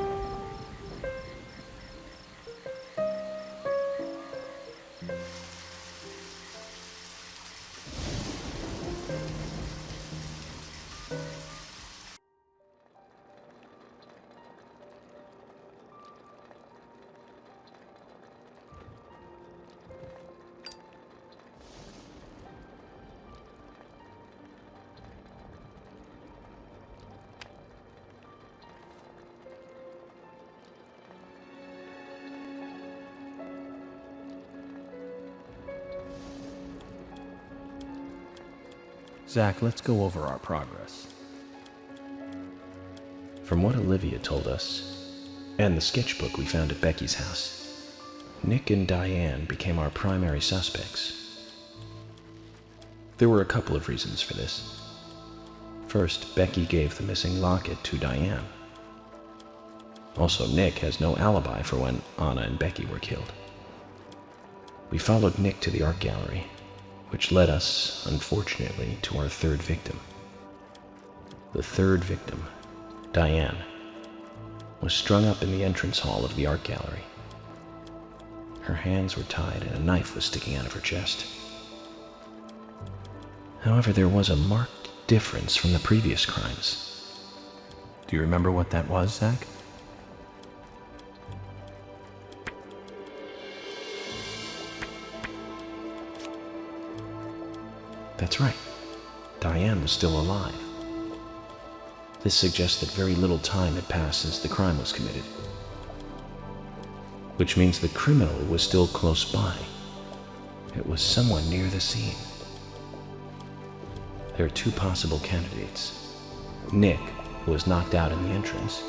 Zach, let's go over our progress. From what Olivia told us, and the sketchbook we found at Becky's house, Nick and Diane became our primary suspects. There were a couple of reasons for this. First, Becky gave the missing locket to Diane. Also, Nick has no alibi for when Anna and Becky were killed. We followed Nick to the art gallery, which led us, unfortunately, to our third victim. The third victim, Diane, was strung up in the entrance hall of the art gallery. Her hands were tied and a knife was sticking out of her chest. However, there was a marked difference from the previous crimes. Do you remember what that was, Zach? That's right. Diane was still alive. This suggests that very little time had passed since the crime was committed. Which means the criminal was still close by. It was someone near the scene. There are two possible candidates. Nick, who was knocked out in the entrance,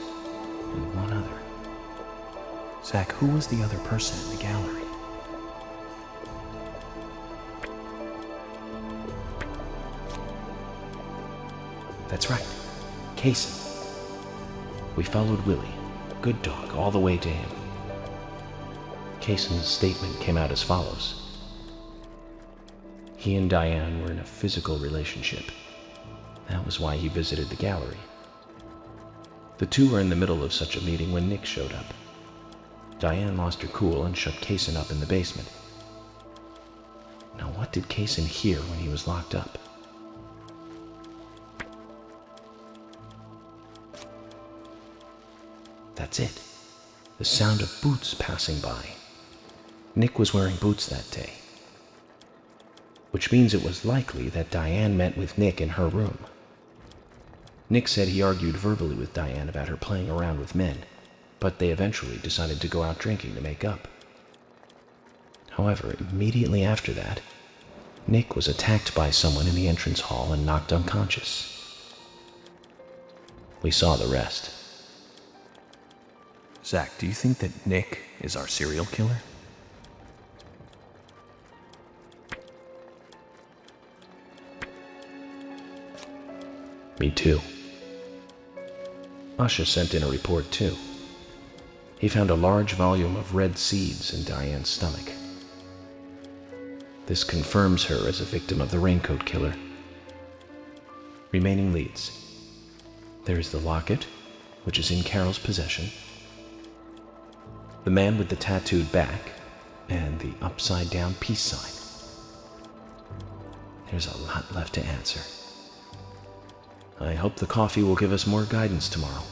and one other. Zach, who was the other person in the gallery? That's right, Kaysen. We followed Willie, good dog, all the way to him. Kaysen's statement came out as follows. He and Diane were in a physical relationship. That was why he visited the gallery. The two were in the middle of such a meeting when Nick showed up. Diane lost her cool and shut Kaysen up in the basement. Now, what did Kaysen hear when he was locked up? That's it. The sound of boots passing by. Nick was wearing boots that day. Which means it was likely that Diane met with Nick in her room. Nick said he argued verbally with Diane about her playing around with men, but they eventually decided to go out drinking to make up. However, immediately after that, Nick was attacked by someone in the entrance hall and knocked unconscious. We saw the rest. Zach, do you think that Nick is our serial killer? Me too. Usha sent in a report too. He found a large volume of red seeds in Diane's stomach. This confirms her as a victim of the raincoat killer. Remaining leads. There is the locket, which is in Carol's possession, the man with the tattooed back, and the upside-down peace sign. There's a lot left to answer. I hope the coffee will give us more guidance tomorrow.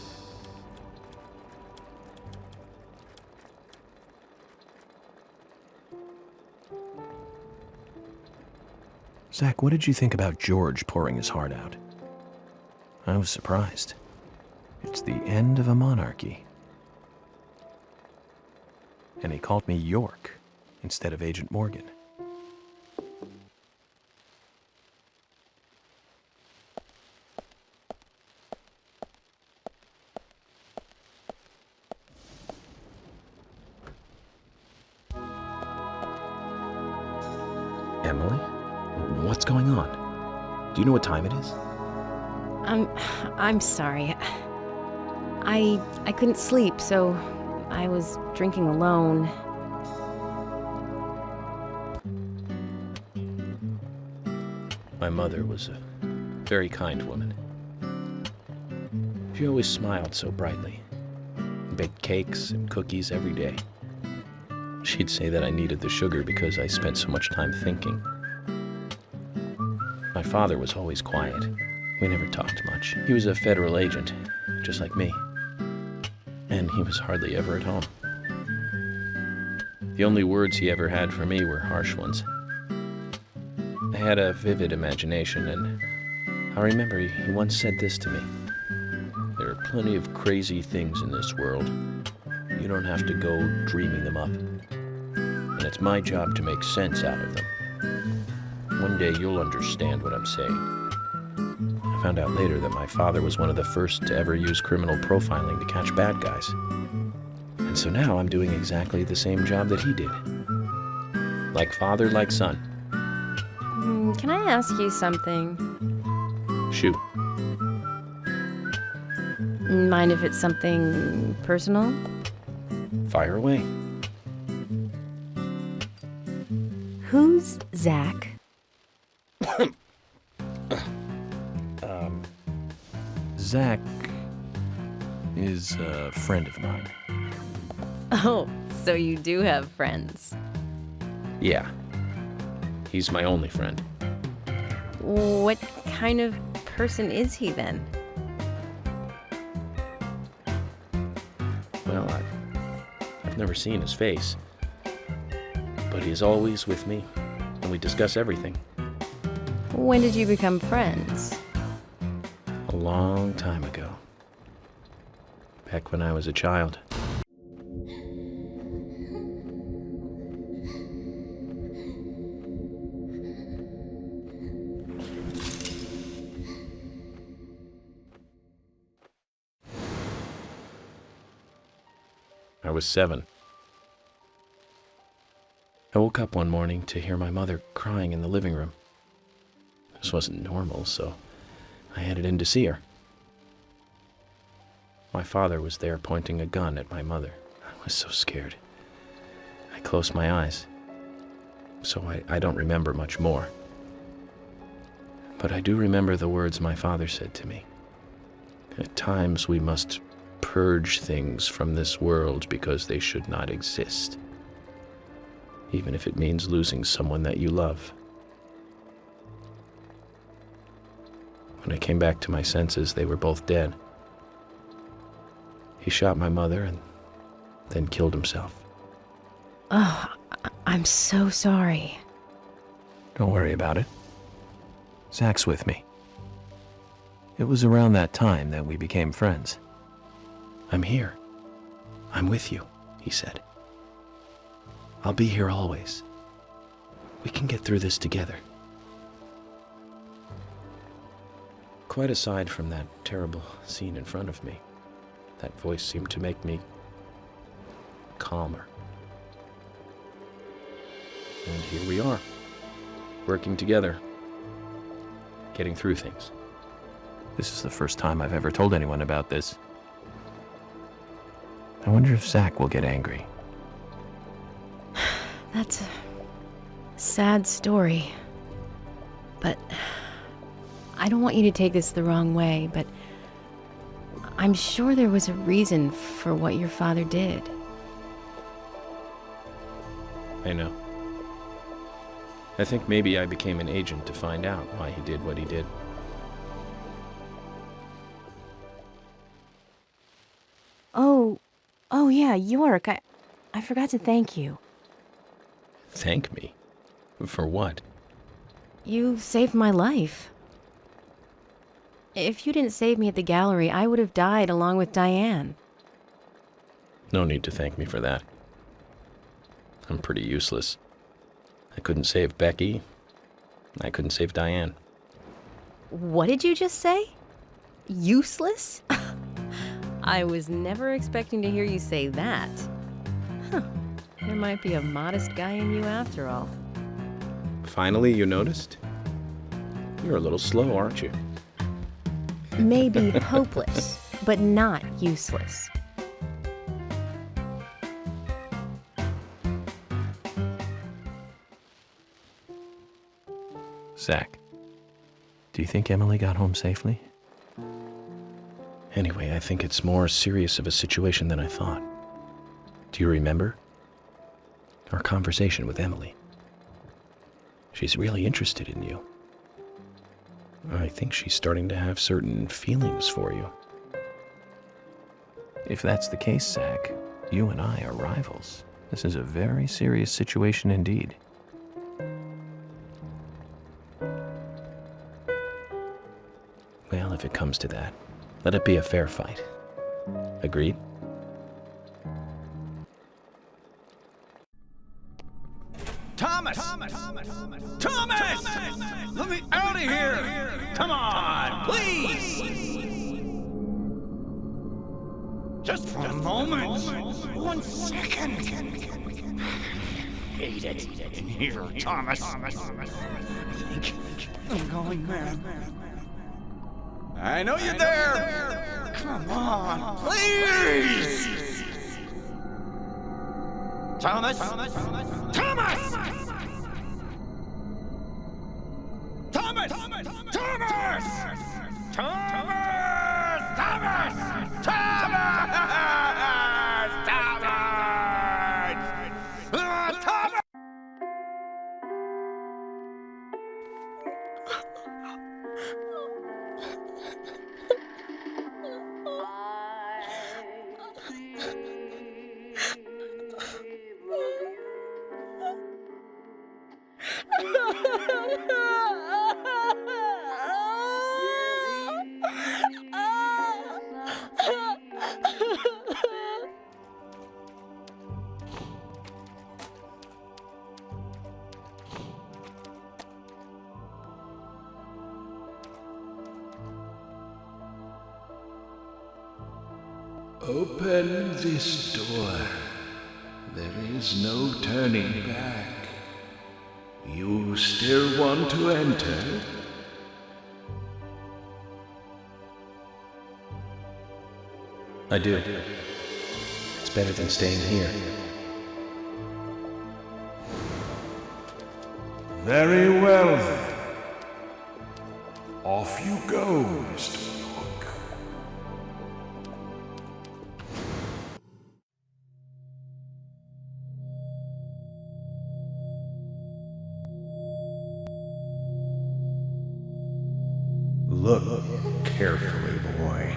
Zach, what did you think about George pouring his heart out? I was surprised. It's the end of a monarchy. And he called me York instead of Agent Morgan. Emily? What's going on? Do you know what time it is? I'm sorry. I couldn't sleep, so I was drinking alone. My mother was a very kind woman. She always smiled so brightly, baked cakes and cookies every day. She'd say that I needed the sugar because I spent so much time thinking. My father was always quiet. We never talked much. He was a federal agent, just like me. And he was hardly ever at home. The only words he ever had for me were harsh ones. I had a vivid imagination, and I remember he once said this to me. There are plenty of crazy things in this world. You don't have to go dreaming them up. And it's my job to make sense out of them. One day you'll understand what I'm saying. I found out later that my father was one of the first to ever use criminal profiling to catch bad guys. And so now I'm doing exactly the same job that he did. Like father, like son. Can I ask you something? Shoot. Mind if it's something personal? Fire away. Who's Zach? Zach is a friend of mine. Oh, so you do have friends. Yeah. He's my only friend. What kind of person is he then? Well, I've never seen his face. But he's always with me, and we discuss everything. When did you become friends? A long time ago. Back when I was a child. I was 7. I woke up one morning to hear my mother crying in the living room. This wasn't normal, so I headed in to see her. My father was there pointing a gun at my mother. I was so scared. I closed my eyes, so I don't remember much more. But I do remember the words my father said to me. At times we must purge things from this world because they should not exist, even if it means losing someone that you love. When I came back to my senses, they were both dead. He shot my mother and then killed himself. Oh, I'm so sorry. Don't worry about it. Zach's with me. It was around that time that we became friends. I'm here. I'm with you, he said. I'll be here always. We can get through this together. Quite aside from that terrible scene in front of me, that voice seemed to make me calmer. And here we are, working together, getting through things. This is the first time I've ever told anyone about this. I wonder if Zach will get angry. That's a sad story. But I don't want you to take this the wrong way, but I'm sure there was a reason for what your father did. I know. I think maybe I became an agent to find out why he did what he did. Oh yeah, York, I forgot to thank you. Thank me? For what? You saved my life. If you didn't save me at the gallery, I would have died along with Diane. No need to thank me for that. I'm pretty useless. I couldn't save Becky. I couldn't save Diane. What did you just say? Useless? I was never expecting to hear you say that. Huh. There might be a modest guy in you after all. Finally, you noticed? You're a little slow, aren't you? Maybe hopeless, but not useless. Zach, do you think Emily got home safely? Anyway, I think it's more serious of a situation than I thought. Do you remember? Our conversation with Emily. She's really interested in you. I think she's starting to have certain feelings for you. If that's the case, Zach, you and I are rivals. This is a very serious situation indeed. Well, if it comes to that, let it be a fair fight. Agreed? Thomas! Let me out of here! Come on, please! Just for a moment. 1 second. Hate it in here, Thomas. I think I'm going mad. I know you're there! Come on, please! Thomas! Thomas! Thomas! Thomas! Open this door. There is no turning back. You still want to enter? I do. It's better than staying here. Very well, then. Off you go, Mr. York. Look carefully, boy.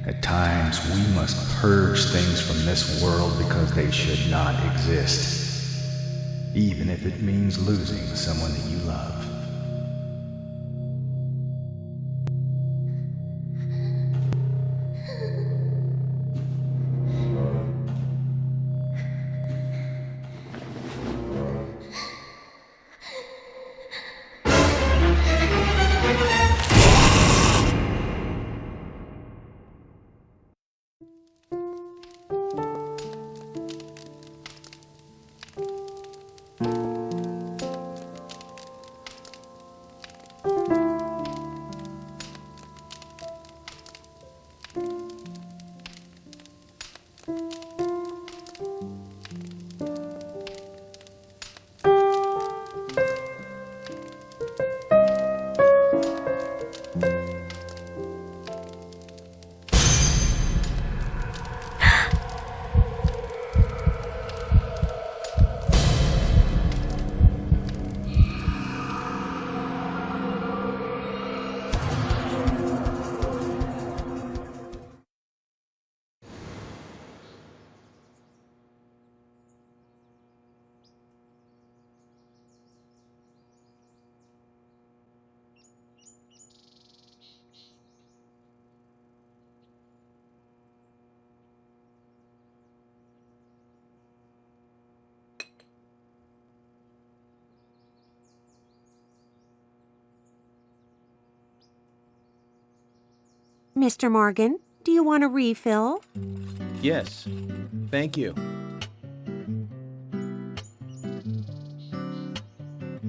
At times, we must purge things from this world because they should not exist, even if it means losing someone that you love. Mr. Morgan, do you want a refill? Yes. Thank you.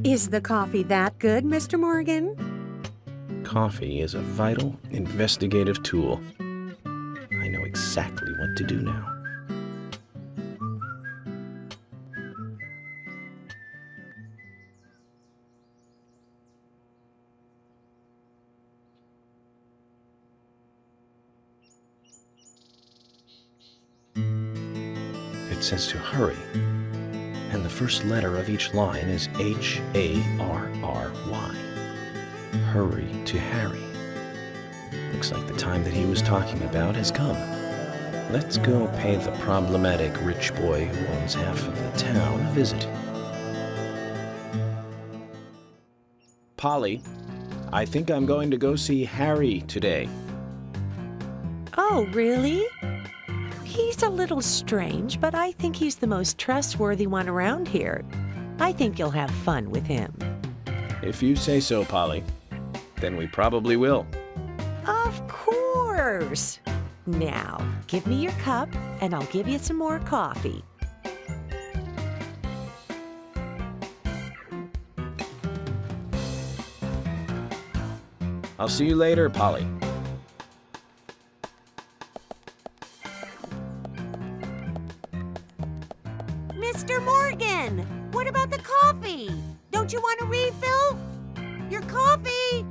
Is the coffee that good, Mr. Morgan? Coffee is a vital, investigative tool. I know exactly what to do now. It says to hurry, and the first letter of each line is H-A-R-R-Y. Hurry to Harry. Looks like the time that he was talking about has come. Let's go pay the problematic rich boy who owns half of the town a visit. Polly, I think I'm going to go see Harry today. Oh, really? He's a little strange, but I think he's the most trustworthy one around here. I think you'll have fun with him. If you say so, Polly, then we probably will. Of course! Now, give me your cup, and I'll give you some more coffee. I'll see you later, Polly. Mr. Morgan, what about the coffee? Don't you want a refill? Your coffee!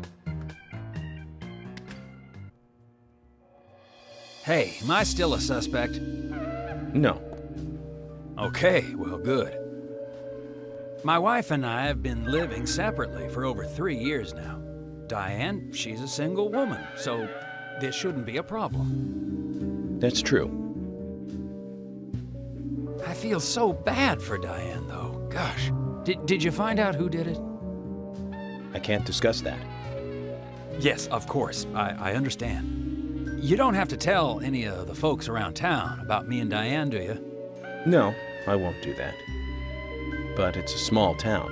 Hey, am I still a suspect? No. Okay, well, good. My wife and I have been living separately for over 3 years now. Diane, she's a single woman, so this shouldn't be a problem. That's true. I feel so bad for Diane, though. Gosh. Did you find out who did it? I can't discuss that. Yes, of course. I understand. You don't have to tell any of the folks around town about me and Diane, do you? No, I won't do that. But it's a small town.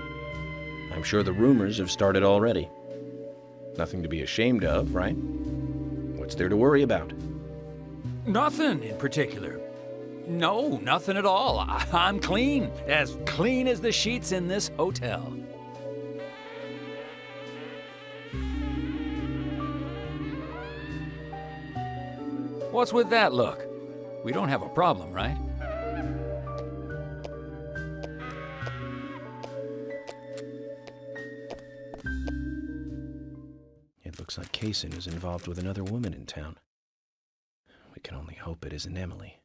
I'm sure the rumors have started already. Nothing to be ashamed of, right? What's there to worry about? Nothing in particular. No, nothing at all. I'm clean as the sheets in this hotel. What's with that look? We don't have a problem, right? It looks like Kaysen is involved with another woman in town. We can only hope it isn't Emily.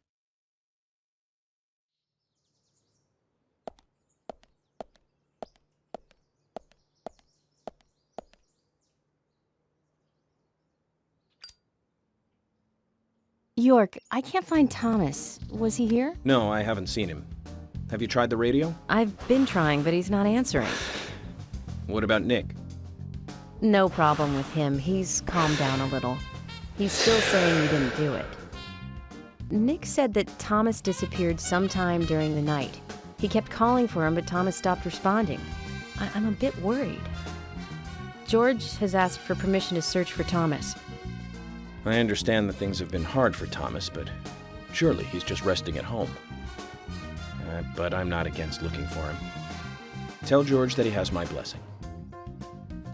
York, I can't find Thomas. Was he here? No, I haven't seen him. Have you tried the radio? I've been trying, but he's not answering. What about Nick? No problem with him. He's calmed down a little. He's still saying he didn't do it. Nick said that Thomas disappeared sometime during the night. He kept calling for him, but Thomas stopped responding. I'm a bit worried. George has asked for permission to search for Thomas. I understand that things have been hard for Thomas, but surely he's just resting at home. But I'm not against looking for him. Tell George that he has my blessing.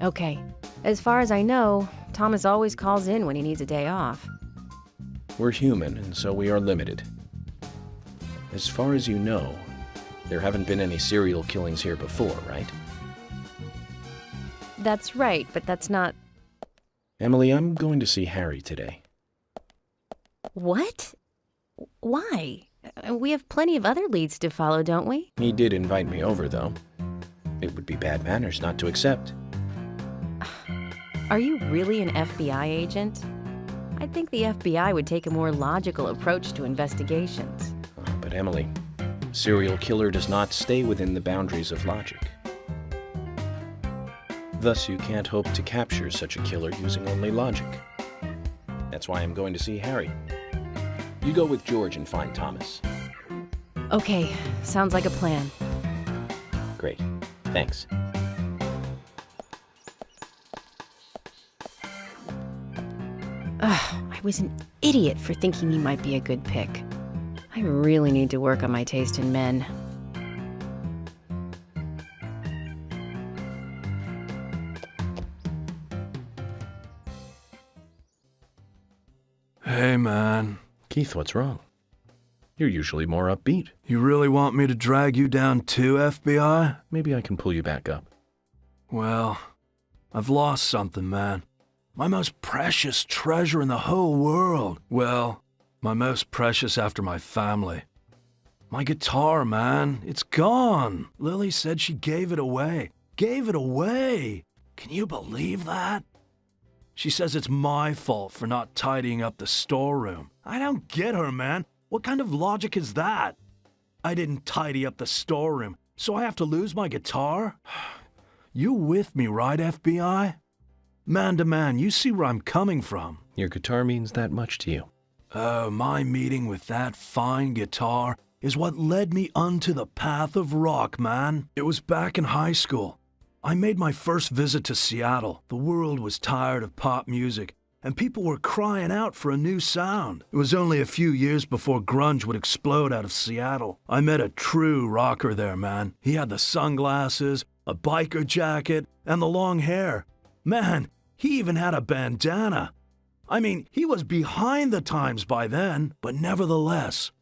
Okay. As far as I know, Thomas always calls in when he needs a day off. We're human, and so we are limited. As far as you know, there haven't been any serial killings here before, right? That's right, but that's not... Emily, I'm going to see Harry today. What? Why? We have plenty of other leads to follow, don't we? He did invite me over, though. It would be bad manners not to accept. Are you really an FBI agent? I think the FBI would take a more logical approach to investigations. But Emily, a serial killer does not stay within the boundaries of logic. Thus, you can't hope to capture such a killer using only logic. That's why I'm going to see Harry. You go with George and find Thomas. Okay, sounds like a plan. Great. Thanks. I was an idiot for thinking you might be a good pick. I really need to work on my taste in men. Hey, man. Keith, what's wrong? You're usually more upbeat. You really want me to drag you down too, FBI? Maybe I can pull you back up. Well, I've lost something, man. My most precious treasure in the whole world. Well, my most precious after my family. My guitar, man. It's gone. Lily said she gave it away. Gave it away! Can you believe that? She says it's my fault for not tidying up the storeroom. I don't get her, man. What kind of logic is that? I didn't tidy up the storeroom, so I have to lose my guitar? You with me, right, FBI? Man to man, you see where I'm coming from. Your guitar means that much to you. Oh, my meeting with that fine guitar is what led me onto the path of rock, man. It was back in high school. I made my first visit to Seattle. The world was tired of pop music, and people were crying out for a new sound. It was only a few years before grunge would explode out of Seattle. I met a true rocker there, man. He had the sunglasses, a biker jacket, and the long hair. Man, he even had a bandana. I mean, he was behind the times by then, but nevertheless,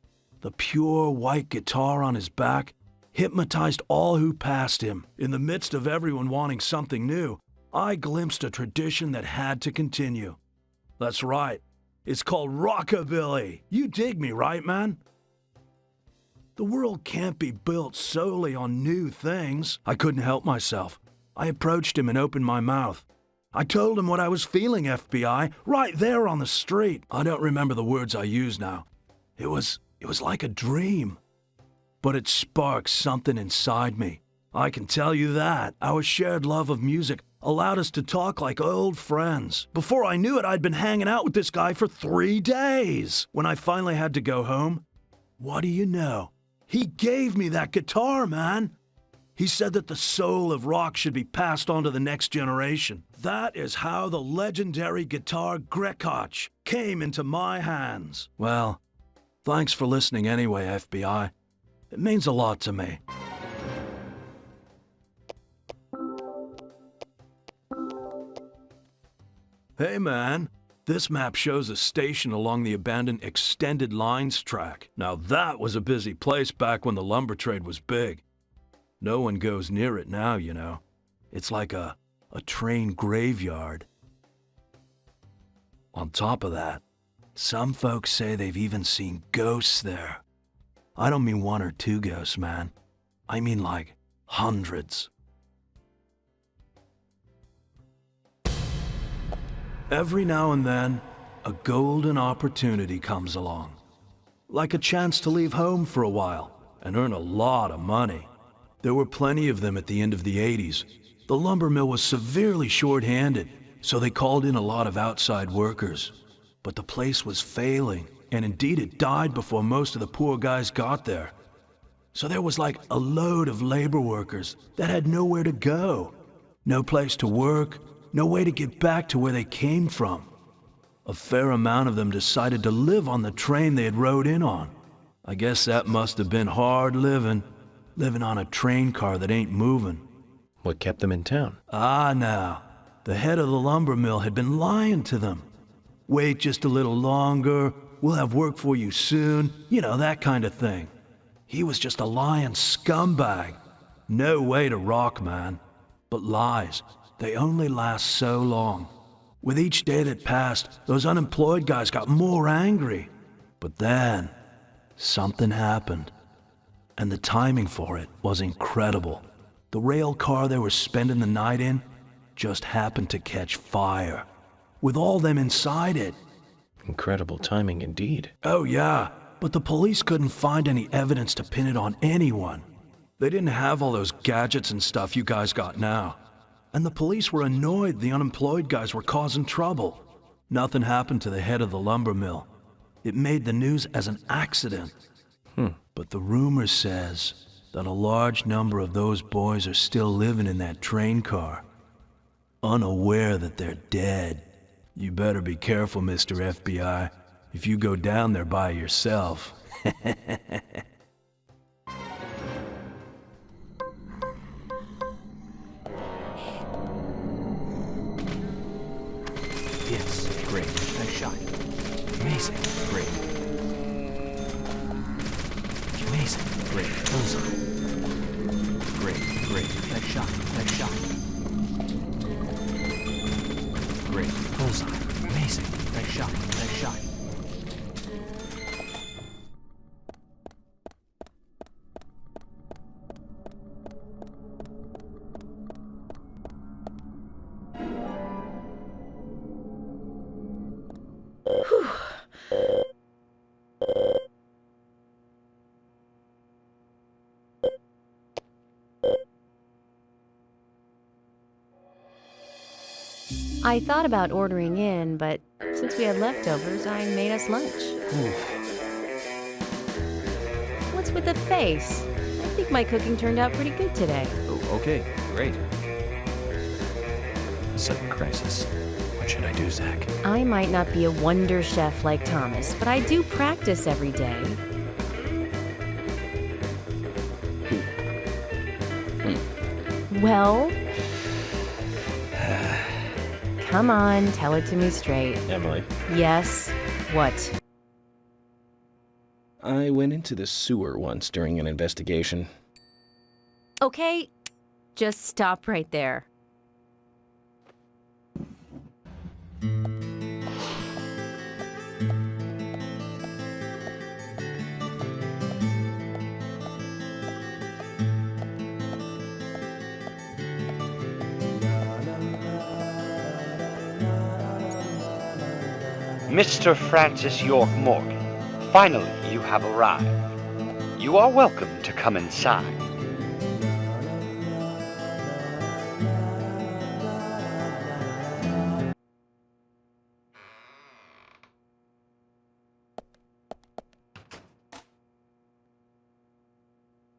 the pure white guitar on his back hypnotized all who passed him. In the midst of everyone wanting something new, I glimpsed a tradition that had to continue. That's right. It's called rockabilly. You dig me, right, man? The world can't be built solely on new things. I couldn't help myself. I approached him and opened my mouth. I told him what I was feeling, FBI, right there on the street. I don't remember the words I used now. It was like a dream. But it sparked something inside me. I can tell you that. Our shared love of music allowed us to talk like old friends. Before I knew it, I'd been hanging out with this guy for 3 days. When I finally had to go home, what do you know? He gave me that guitar, man. He said that the soul of rock should be passed on to the next generation. That is how the legendary guitar Grekach came into my hands. Well, thanks for listening anyway, FBI. It means a lot to me. Hey man, this map shows a station along the abandoned Extended Lines track. Now that was a busy place back when the lumber trade was big. No one goes near it now, you know. It's like a train graveyard. On top of that, some folks say they've even seen ghosts there. I don't mean one or two ghosts, man. I mean like hundreds. Every now and then, a golden opportunity comes along. Like a chance to leave home for a while and earn a lot of money. There were plenty of them at the end of the 80s. The lumber mill was severely short-handed, so they called in a lot of outside workers. But the place was failing, and indeed it died before most of the poor guys got there. So there was like a load of labor workers that had nowhere to go. No place to work, no way to get back to where they came from. A fair amount of them decided to live on the train they had rode in on. I guess that must have been hard living on a train car that ain't moving. What kept them in town? Ah, now, the head of the lumber mill had been lying to them. Wait just a little longer, we'll have work for you soon, you know, that kind of thing. He was just a lying scumbag. No way to rock, man. But lies, they only last so long. With each day that passed, those unemployed guys got more angry. But then, something happened. And the timing for it was incredible. The rail car they were spending the night in just happened to catch fire, with all them inside it. Incredible timing indeed. Oh yeah, but the police couldn't find any evidence to pin it on anyone. They didn't have all those gadgets and stuff you guys got now. And the police were annoyed the unemployed guys were causing trouble. Nothing happened to the head of the lumber mill. It made the news as an accident. But the rumor says that a large number of those boys are still living in that train car, unaware that they're dead. You better be careful, Mr. FBI, if you go down there by yourself. Yes, great. Nice shot. Amazing. Great. Amazing. Great. Bullseye. Great. Nice shot. Great. Bullseye. Amazing. Nice shot. I thought about ordering in, but since we had leftovers, I made us lunch. What's with the face? I think my cooking turned out pretty good today. Oh, okay. Great. A sudden crisis. What should I do, Zach? I might not be a wonder chef like Thomas, but I do practice every day. Well, come on, tell it to me straight. Emily. Yes, what? I went into the sewer once during an investigation. Okay, just stop right there. Mr. Francis York Morgan, finally you have arrived. You are welcome to come inside.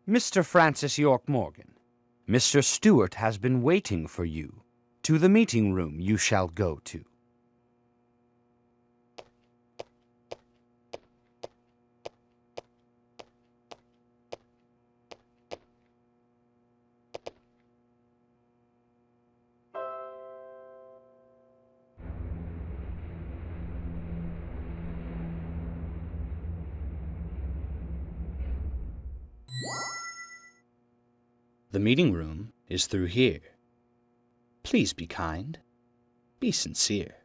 Mr. Francis York Morgan, Mr. Stewart has been waiting for you. To the meeting room you shall go to. The meeting room is through here. Please be kind. Be sincere.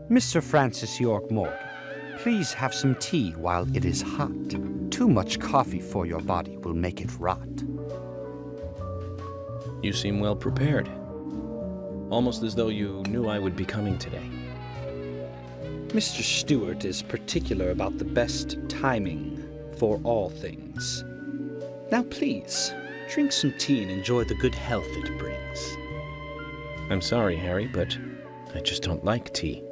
Mr. Francis York Morgan, please have some tea while it is hot. Too much coffee for your body will make it rot. You seem well prepared. Almost as though you knew I would be coming today. Mr. Stewart is particular about the best timing for all things. Now please, drink some tea and enjoy the good health it brings. I'm sorry, Harry, but I just don't like tea.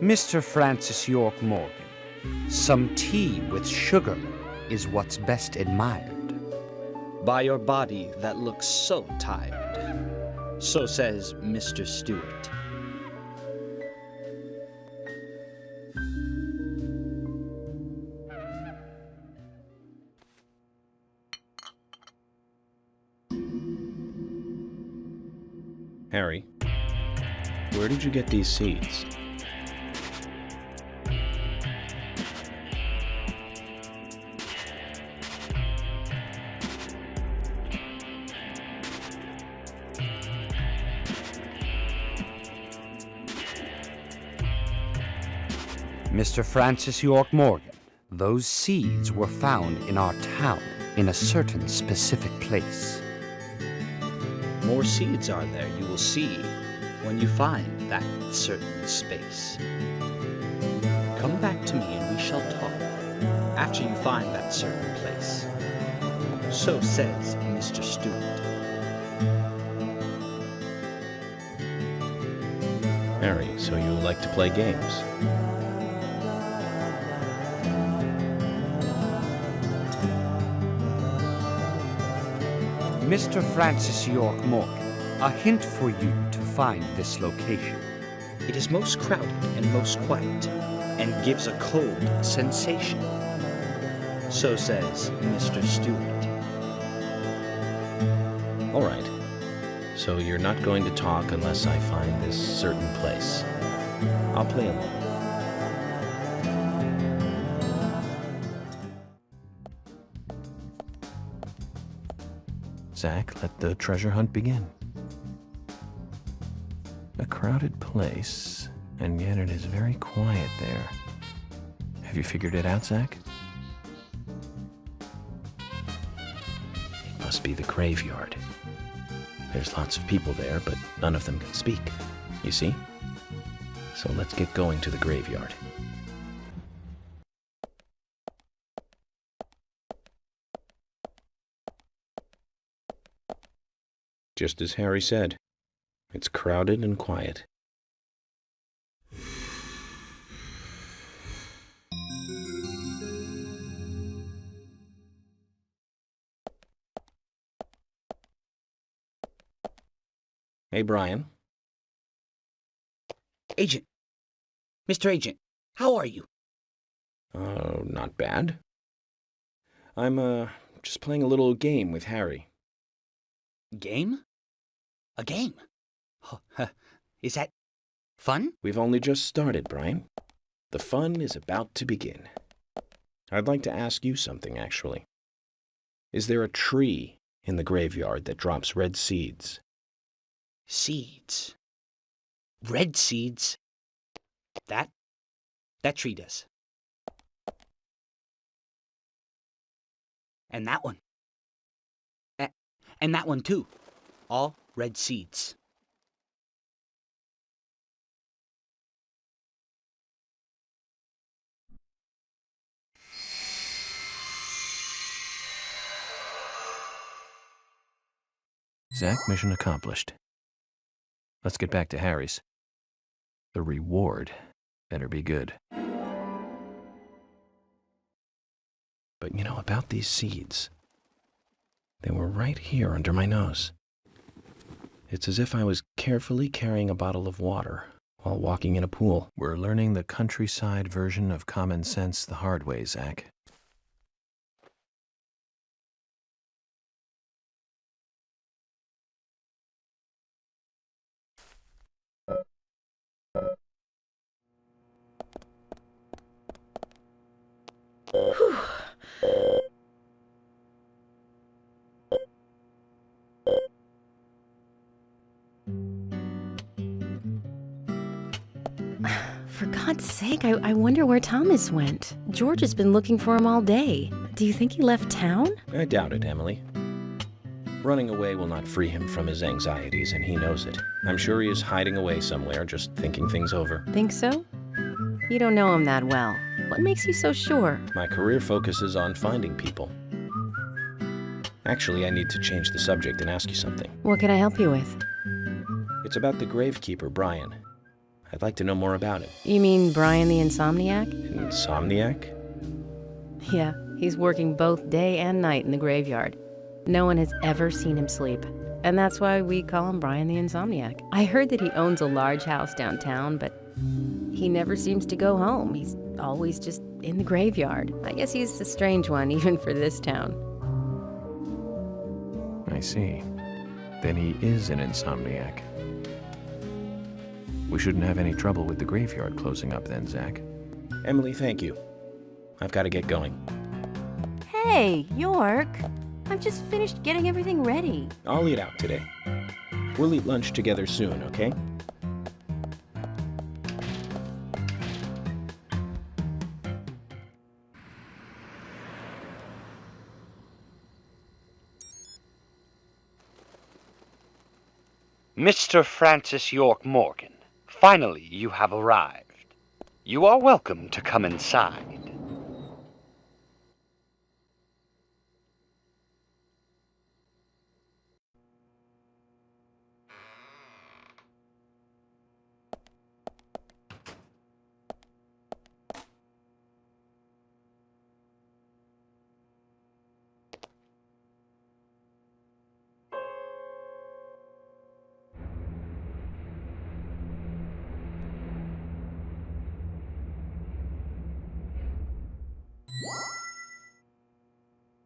Mr. Francis York Morgan, some tea with sugar is what's best admired by your body that looks so tired. So says Mr. Stewart. Harry, where did you get these seeds? Mr. Francis York Morgan, those seeds were found in our town in a certain specific place. More seeds are there, you will see, when you find that certain space. Come back to me and we shall talk after you find that certain place. So says Mr. Stewart. Harry, so you like to play games? Mr. Francis York Morgan, a hint for you to find this location. It is most crowded and most quiet, and gives a cold sensation. So says Mr. Stewart. All right. So you're not going to talk unless I find this certain place. I'll play along. Zach, let the treasure hunt begin. A crowded place, and yet it is very quiet there. Have you figured it out, Zach? It must be the graveyard. There's lots of people there, but none of them can speak. You see? So let's get going to the graveyard. Just as Harry said, it's crowded and quiet. Hey, Brian. Agent. Mr. Agent, how are you? Not bad. I'm, just playing a little game with Harry. Game? A game? Is that fun? We've only just started, Brian. The fun is about to begin. I'd like to ask you something, actually. Is there a tree in the graveyard that drops red seeds? Seeds? red seeds. That tree does. And that one. And that one too. All red seeds. Zach, mission accomplished. Let's get back to Harry's. The reward better be good. But you know, about these seeds, they were right here under my nose. It's as if I was carefully carrying a bottle of water while walking in a pool. We're learning the countryside version of common sense the hard way, Zach. For God's sake, I wonder where Thomas went. George has been looking for him all day. Do you think he left town? I doubt it, Emily. Running away will not free him from his anxieties, and he knows it. I'm sure he is hiding away somewhere, just thinking things over. Think so? You don't know him that well. What makes you so sure? My career focuses on finding people. Actually, I need to change the subject and ask you something. What can I help you with? It's about the gravekeeper, Brian. I'd like to know more about him. You mean Brian the Insomniac? Insomniac? Yeah, he's working both day and night in the graveyard. No one has ever seen him sleep. And that's why we call him Brian the Insomniac. I heard that he owns a large house downtown, but he never seems to go home. He's always just in the graveyard. I guess he's a strange one, even for this town. I see. Then he is an insomniac. We shouldn't have any trouble with the graveyard closing up then, Zach. Emily, thank you. I've got to get going. Hey, York. I've just finished getting everything ready. I'll eat out today. We'll eat lunch together soon, okay? Mr. Francis York Morgan, finally you have arrived. You are welcome to come inside.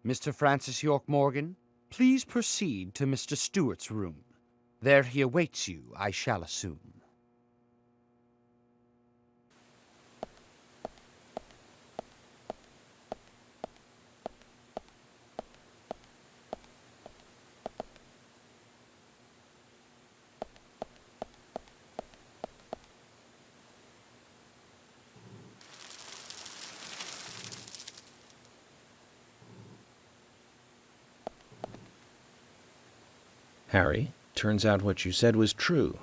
Mr. Francis York Morgan, please proceed to Mr. Stewart's room. There he awaits you, I shall assume. Harry, turns out what you said was true,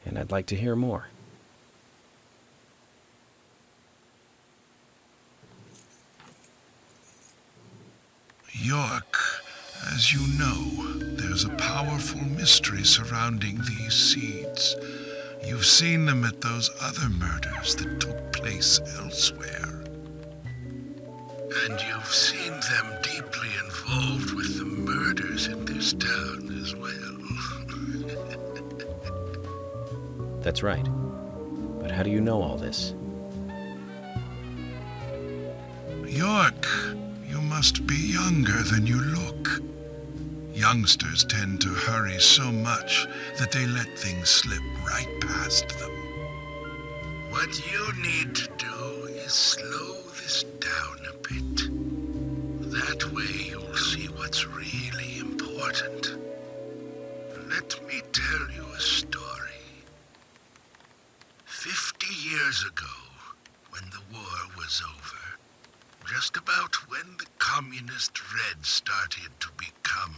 and I'd like to hear more. York, as you know, there's a powerful mystery surrounding these seeds. You've seen them at those other murders that took place elsewhere. And you've seen them deeply involved with the murders in this town as well. That's right. But how do you know all this? York, you must be younger than you look. Youngsters tend to hurry so much that they let things slip right past them. What you need to do is slow this down a bit. That way you'll see what's really important. Let me tell you a story. years ago, when the war was over, just about when the communist Red started to become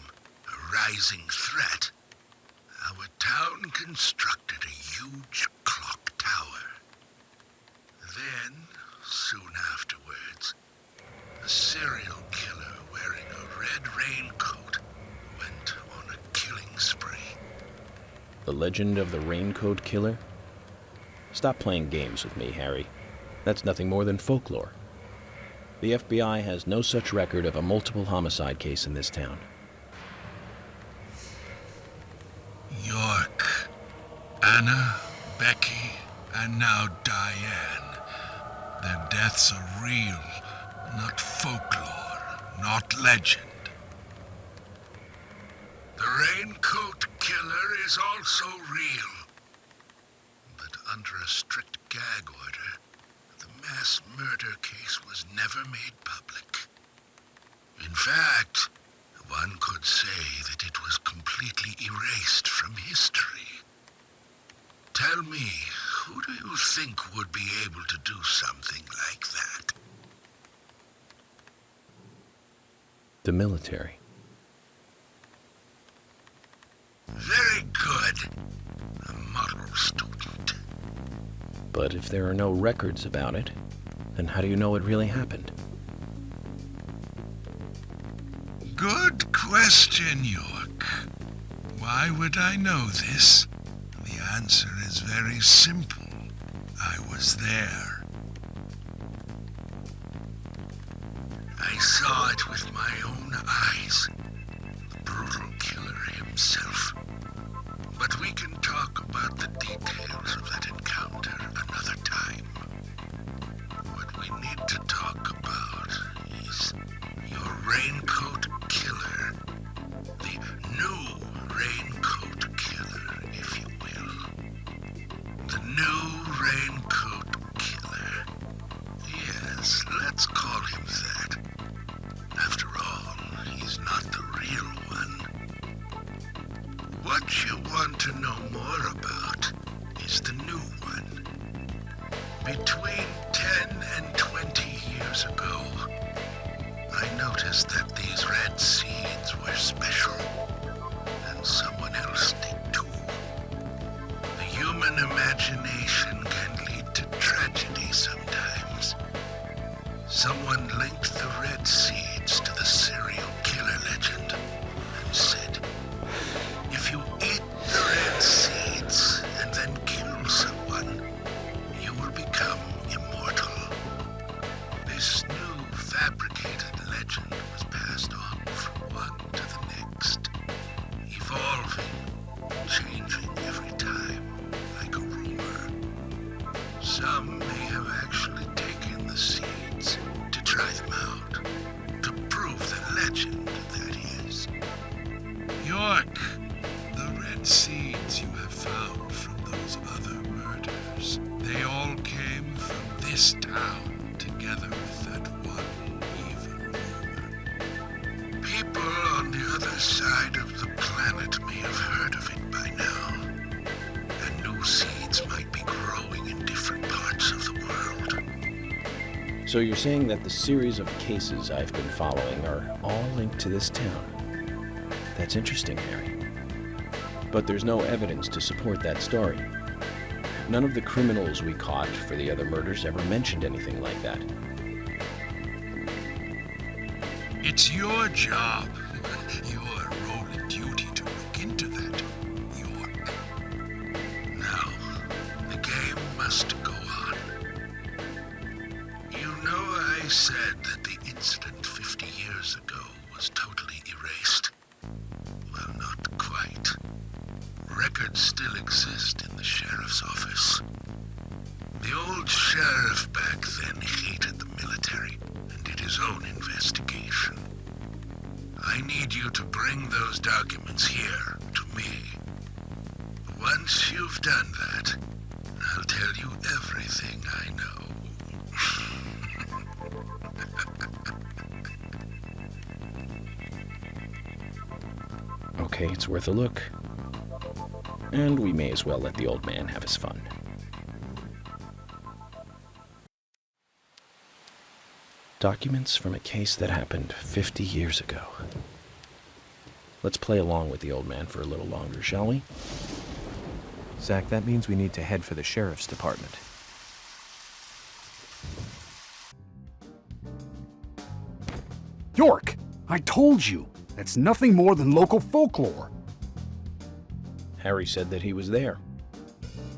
a rising threat, our town constructed a huge clock tower. Then, soon afterwards, a serial killer wearing a red raincoat went on a killing spree. The legend of the Raincoat Killer? Stop playing games with me, Harry. That's nothing more than folklore. The FBI has no such record of a multiple homicide case in this town. York, Anna, Becky, and now Diane. Their deaths are real, not folklore, not legend. The Raincoat Killer is also real. But under a strict gag order, the mass murder case was never made public. In fact, one could say that it was completely erased from history. Tell me, who do you think would be able to do something like that? The military. Very good. A model student. But if there are no records about it, then how do you know it really happened? Good question, York. Why would I know this? The answer is very simple. I was there. I saw it with my own eyes. The brutal killer himself. But we can talk about the details of that encounter another time. What we need to talk about is your Raincoat Killer. The new Raincoat Killer, if you will. The new Raincoat Killer. Yes, let's call him that. After all, he's not the real one. What you want to know more about is the new one. Between 10 and 20 years ago, I noticed that these red seeds were special, and someone else did too. The human imagination can lead to tragedy sometimes. Someone linked the red seeds to the serial killer legend and said, if you eat the red seeds and then kill someone, you will become immortal. This new fabricated legend was passed on from one to the next, evolving, changing every time, like a rumor. Some may have actually taken the seeds to try them out, to prove the legend, that is. York, the red seeds you have found from those other murders, they all came from this town, together with that one evil rumor. People on the other side of the planet may have heard of it by now, and new seeds might be growing in different parts of the world. So you're saying that the series of cases I've been following are all linked to this town? That's interesting, Harry. But there's no evidence to support that story. None of the criminals we caught for the other murders ever mentioned anything like that. It's your job, your role and duty to look into that, York. Now, the game must go on. You know I said that the incident 50 years ago was totally erased. Well, not quite. Records still exist in the sheriff's office. The old sheriff back then hated the military and did his own investigation. I need you to bring those documents here to me. Once you've done that, I'll tell you everything I know. Okay, it's worth a look. And we may as well let the old man have his fun. Documents from a case that happened 50 years ago. Let's play along with the old man for a little longer, shall we? Zach, that means we need to head for the sheriff's department. York! I told you! That's nothing more than local folklore. Harry said that he was there.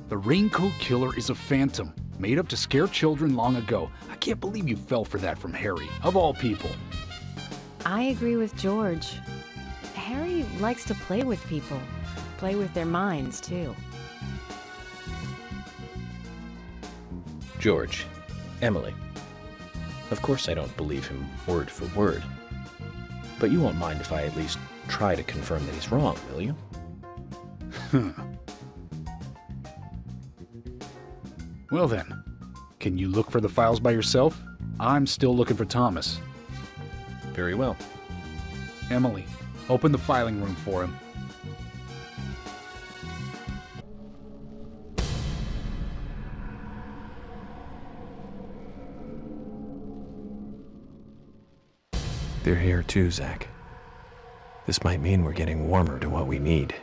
The Raincoat Killer is a phantom, made up to scare children long ago. I can't believe you fell for that from Harry, of all people. I agree with George. Harry likes to play with people. Play with their minds, too. George, Emily. Of course I don't believe him word for word. But you won't mind if I at least try to confirm that he's wrong, will you? Well then, can you look for the files by yourself? I'm still looking for Thomas. Very well. Emily, open the filing room for him. They're here too, Zach. This might mean we're getting warmer to what we need.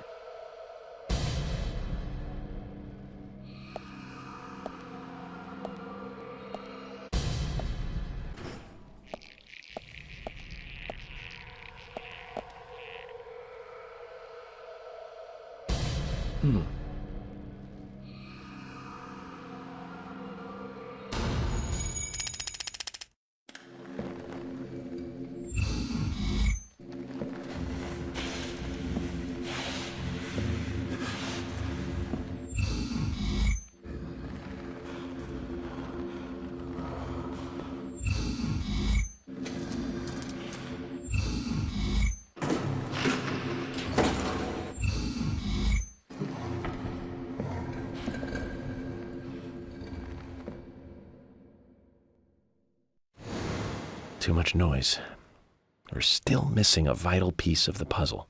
Too much noise. We're still missing a vital piece of the puzzle.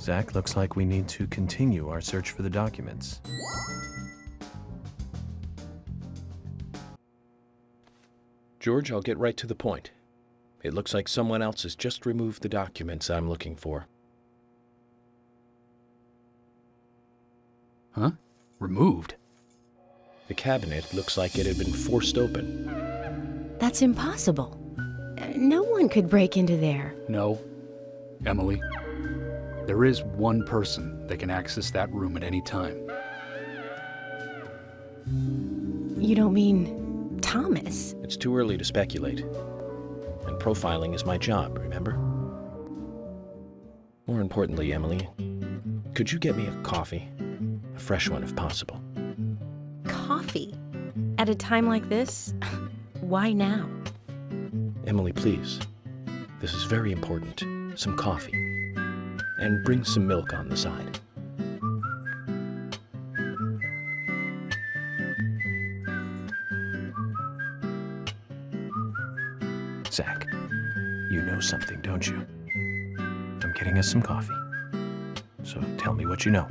Zach, looks like we need to continue our search for the documents. George, I'll get right to the point. It looks like someone else has just removed the documents I'm looking for. Huh? Removed? The cabinet looks like it had been forced open. That's impossible. No one could break into there. No. Emily, there is one person that can access that room at any time. You don't mean Thomas? It's too early to speculate. And profiling is my job, remember? More importantly, Emily, could you get me a coffee? A fresh one if possible. Coffee? At a time like this? Why now? Emily, please. This is very important. Some coffee. And bring some milk on the side. Zach, you know something, don't you? I'm getting us some coffee. So tell me what you know.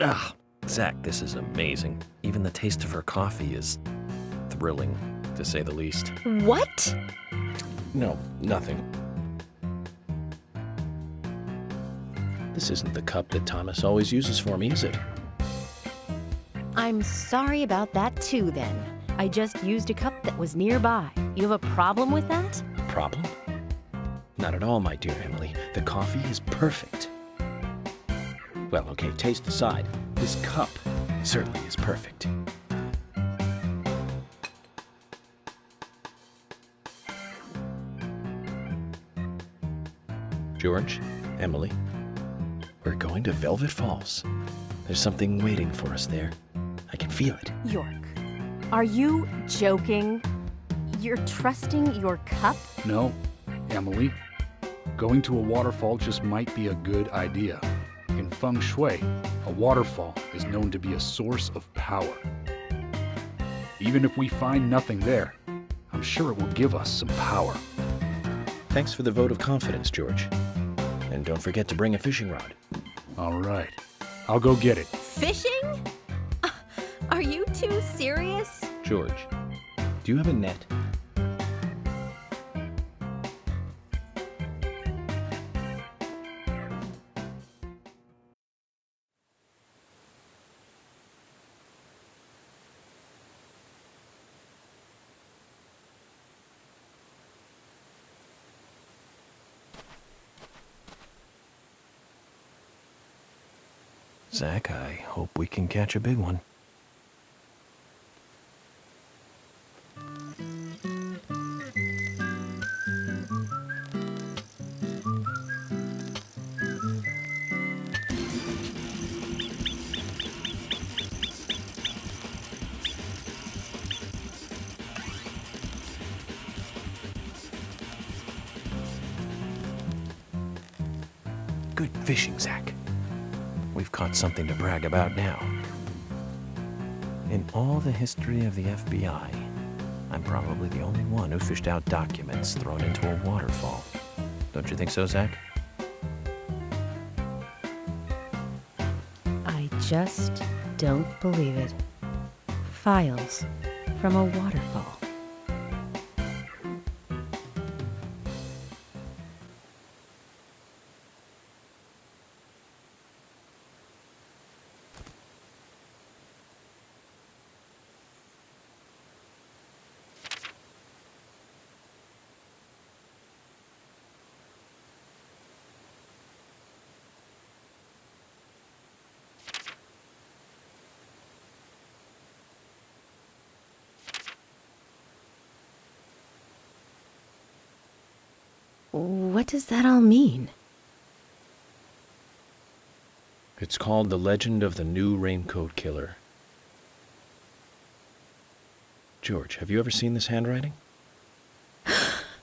Ah, Zach, this is amazing. Even the taste of her coffee is thrilling, to say the least. What? No, nothing. This isn't the cup that Thomas always uses for me, is it? I'm sorry about that too, then. I just used a cup that was nearby. You have a problem with that? Problem? Not at all, my dear Emily. The coffee is perfect. Well, okay, taste aside, this cup certainly is perfect. George, Emily, we're going to Velvet Falls. There's something waiting for us there. I can feel it. York, are you joking? You're trusting your cup? No, Emily. Going to a waterfall just might be a good idea. In feng shui, a waterfall is known to be a source of power. Even if we find nothing there, I'm sure it will give us some power. Thanks for the vote of confidence, George. And don't forget to bring a fishing rod. All right. I'll go get it. Fishing? Are you two serious? George, do you have a net? Zach, I hope we can catch a big one. Good fishing, Zach. We've caught something to brag about now. In all the history of the FBI, I'm probably the only one who fished out documents thrown into a waterfall. Don't you think so, Zach? I just don't believe it. Files from a waterfall. What does that all mean? It's called The Legend of the New Raincoat Killer. George, have you ever seen this handwriting?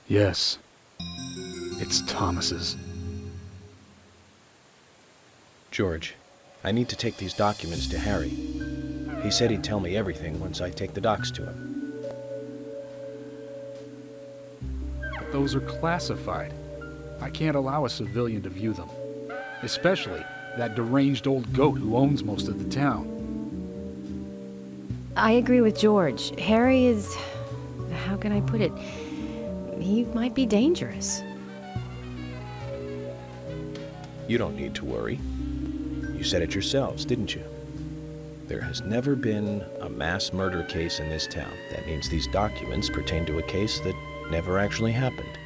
Yes. It's Thomas's. George, I need to take these documents to Harry. He said he'd tell me everything once I take the docs to him. But those are classified. I can't allow a civilian to view them. Especially that deranged old goat who owns most of the town. I agree with George. Harry is... how can I put it? He might be dangerous. You don't need to worry. You said it yourselves, didn't you? There has never been a mass murder case in this town. That means these documents pertain to a case that never actually happened.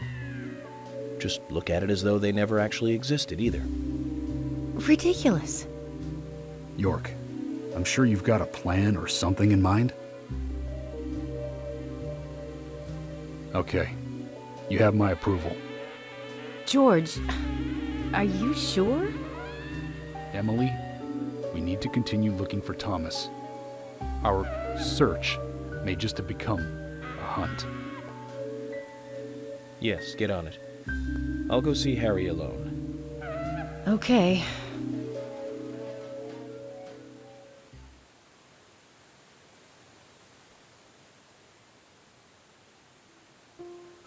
just look at it as though they never actually existed either. Ridiculous. York, I'm sure you've got a plan or something in mind? Okay. You have my approval. George, are you sure? Emily, we need to continue looking for Thomas. Our search may just have become a hunt. Yes, get on it. I'll go see Harry alone. Okay.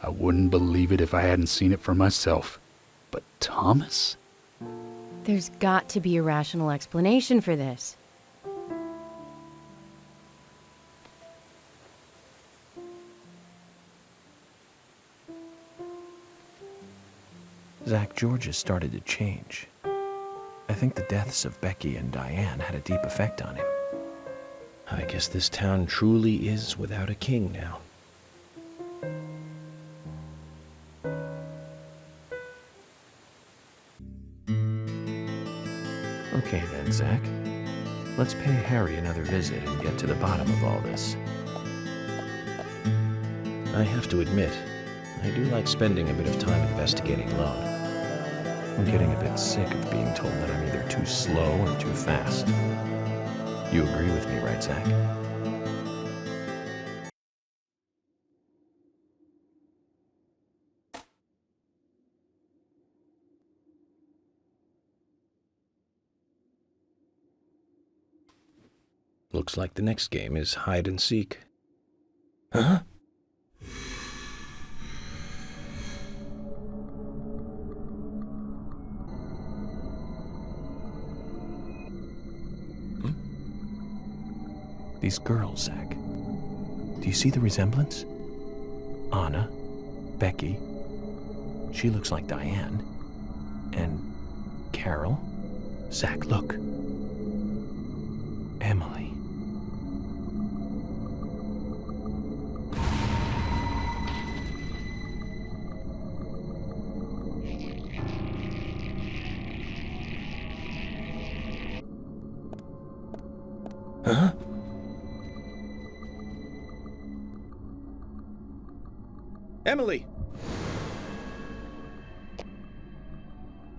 I wouldn't believe it if I hadn't seen it for myself. But Thomas? There's got to be a rational explanation for this. Zach, George has started to change. I think the deaths of Becky and Diane had a deep effect on him. I guess this town truly is without a king now. Okay then, Zach. Let's pay Harry another visit and get to the bottom of all this. I have to admit, I do like spending a bit of time investigating alone. I'm getting a bit sick of being told that I'm either too slow or too fast. You agree with me, right, Zach? Looks like the next game is hide and seek. Huh? These girls, Zach. Do you see the resemblance? Anna, Becky. She looks like Diane. And Carol. Zach, look. Emily. Huh? Emily!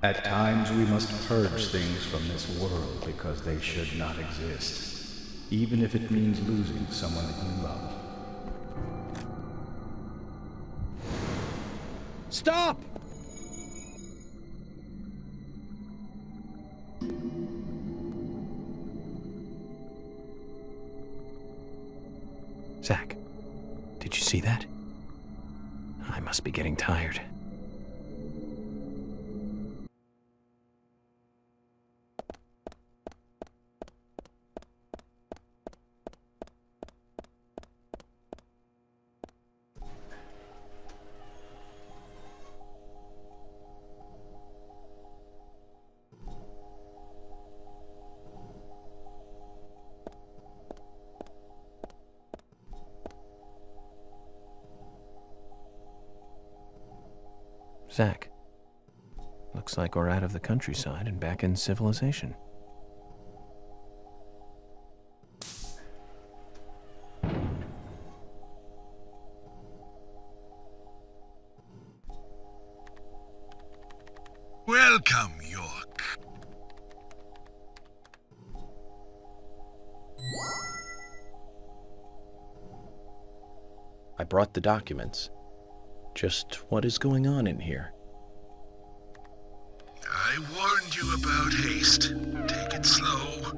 At times we must purge things from this world because they should not exist, even if it means losing someone that you love. Stop! Zach, did you see that? I must be getting tired. Zach, looks like we're out of the countryside and back in civilization. Welcome, York. I brought the documents. Just what is going on in here? I warned you about haste. Take it slow.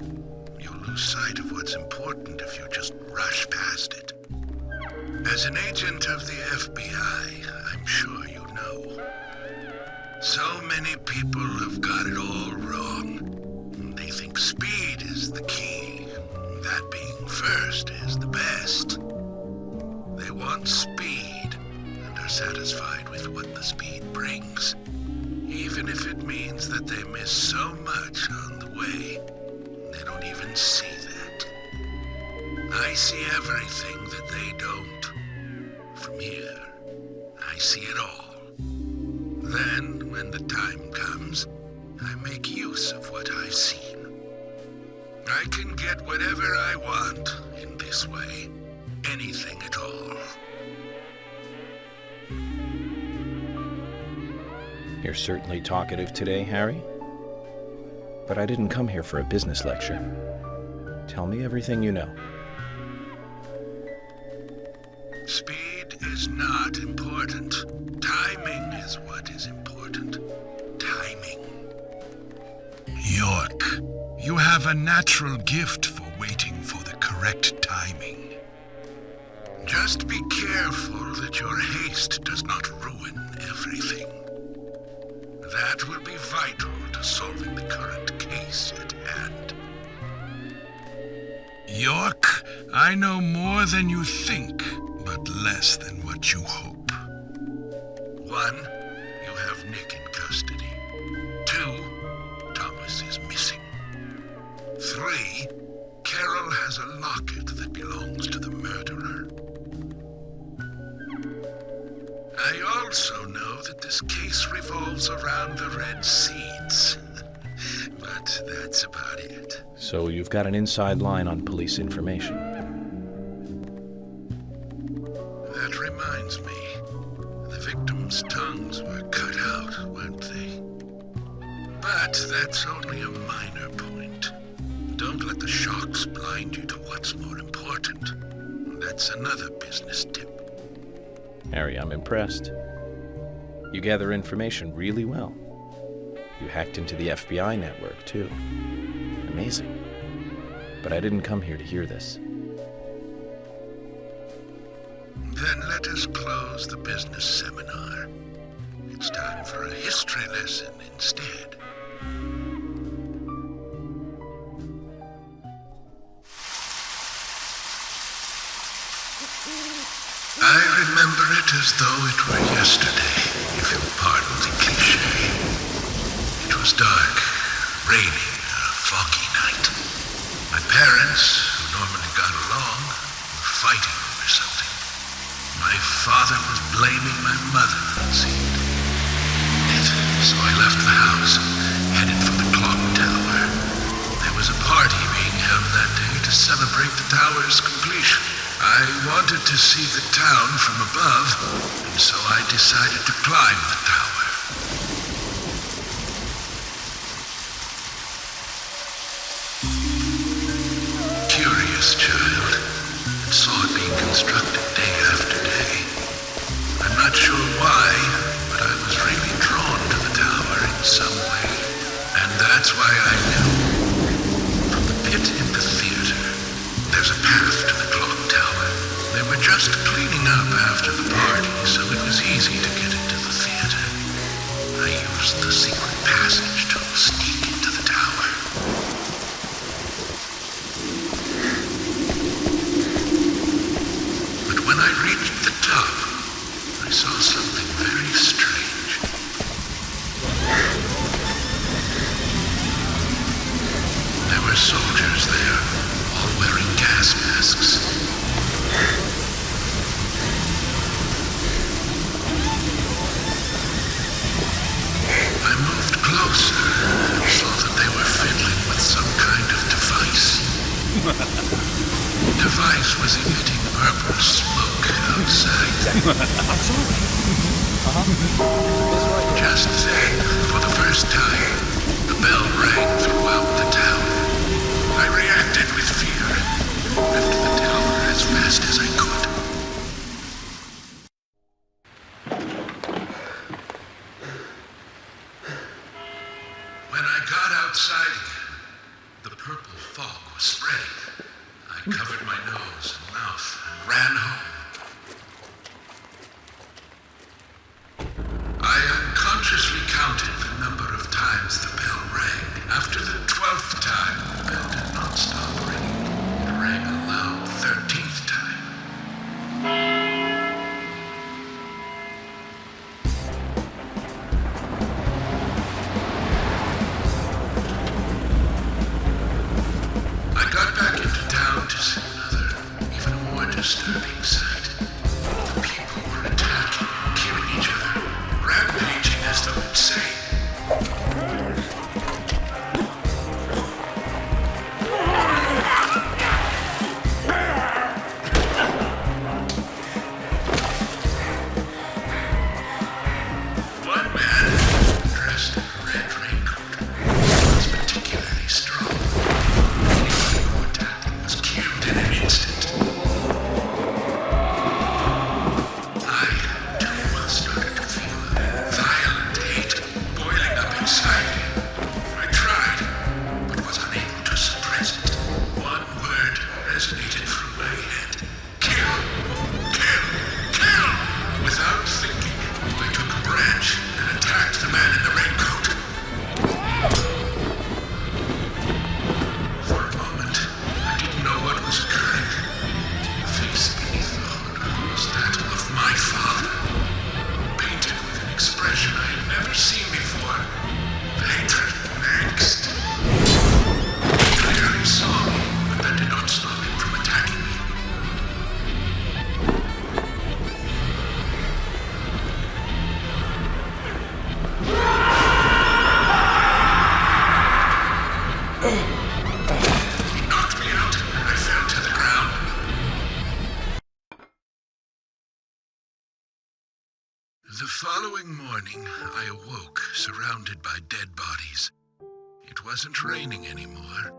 You'll lose sight of what's important if you just rush past it. As an agent of the FBI, I'm sure you know. So many people have got it all wrong. They think speed is the key. That being first is the best. They want speed and are satisfied with what the speed brings. Even if it means that they miss so much on the way, they don't even see that. I see everything that they don't. From here, I see it all. Then, when the time comes, I make use of what I've seen. I can get whatever I want in this way. Anything at all. You're certainly talkative today, Harry. But I didn't come here for a business lecture. Tell me everything you know. Speed is not important. Timing is what is important. Timing. York, you have a natural gift for waiting for the correct timing. Just be careful that your haste does not ruin everything. That will be vital to solving the current case at hand. York, I know more than you think, but less than what you hope. 1, you have Nick in custody. 2, Thomas is missing. 3, Carol has a locket that belongs to the murderer. I also know that this case revolves around the red seeds. But that's about it. So you've got an inside line on police information. That reminds me, the victims' tongues were cut out, weren't they? But that's only a minor point. Don't let the shocks blind you to what's more important. That's another business tip. Harry, I'm impressed. You gather information really well. You hacked into the FBI network, too. Amazing. But I didn't come here to hear this. Then let us close the business seminar. It's time for a history lesson instead. I remember it as though it were yesterday, if you'll pardon the cliché. It was dark, raining, a foggy night. My parents, who normally got along, were fighting over something. My father was blaming my mother, it seemed. So I left the house and headed for the clock tower. There was a party being held that day to celebrate the tower's completion. I wanted to see the town from above, and so I decided to climb the tower. Curious child, and saw it being constructed day after day. I'm not sure why, but I was really drawn to the tower in some way, and that's why I knew. From the pit in the theater, there's a path to the clock tower. They were just cleaning up after the party, so it was easy to get into the theater. I used the secret passage to sneak into the tower. But when I reached the top, I saw something very strange. There were soldiers there, all wearing gas masks. I moved closer and saw that they were fiddling with some kind of device. The device was emitting purple smoke outside. Just then, for the first time, the bell rang throughout the town. I reacted with fear and left the tower as fast as I could. When I got outside again, the purple fog was spreading. I covered my nose and mouth and ran home. I unconsciously counted the number of times the bell rang. After the 12th time, the bell did not stop ringing. It rang a loud 13th time. I got back into town to see another, even more disturbing sight. The people were attacking and killing each other, rampaging as though following morning, I awoke surrounded by dead bodies. It wasn't raining anymore,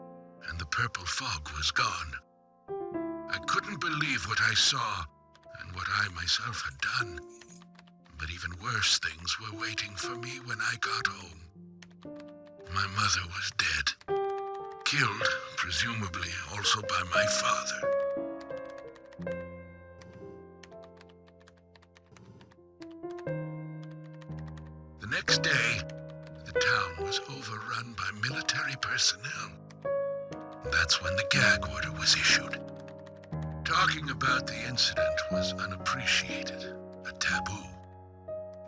and the purple fog was gone. I couldn't believe what I saw and what I myself had done. But even worse things were waiting for me when I got home. My mother was dead, killed, presumably also by my father. The next day, the town was overrun by military personnel. That's when the gag order was issued. Talking about the incident was unappreciated, a taboo.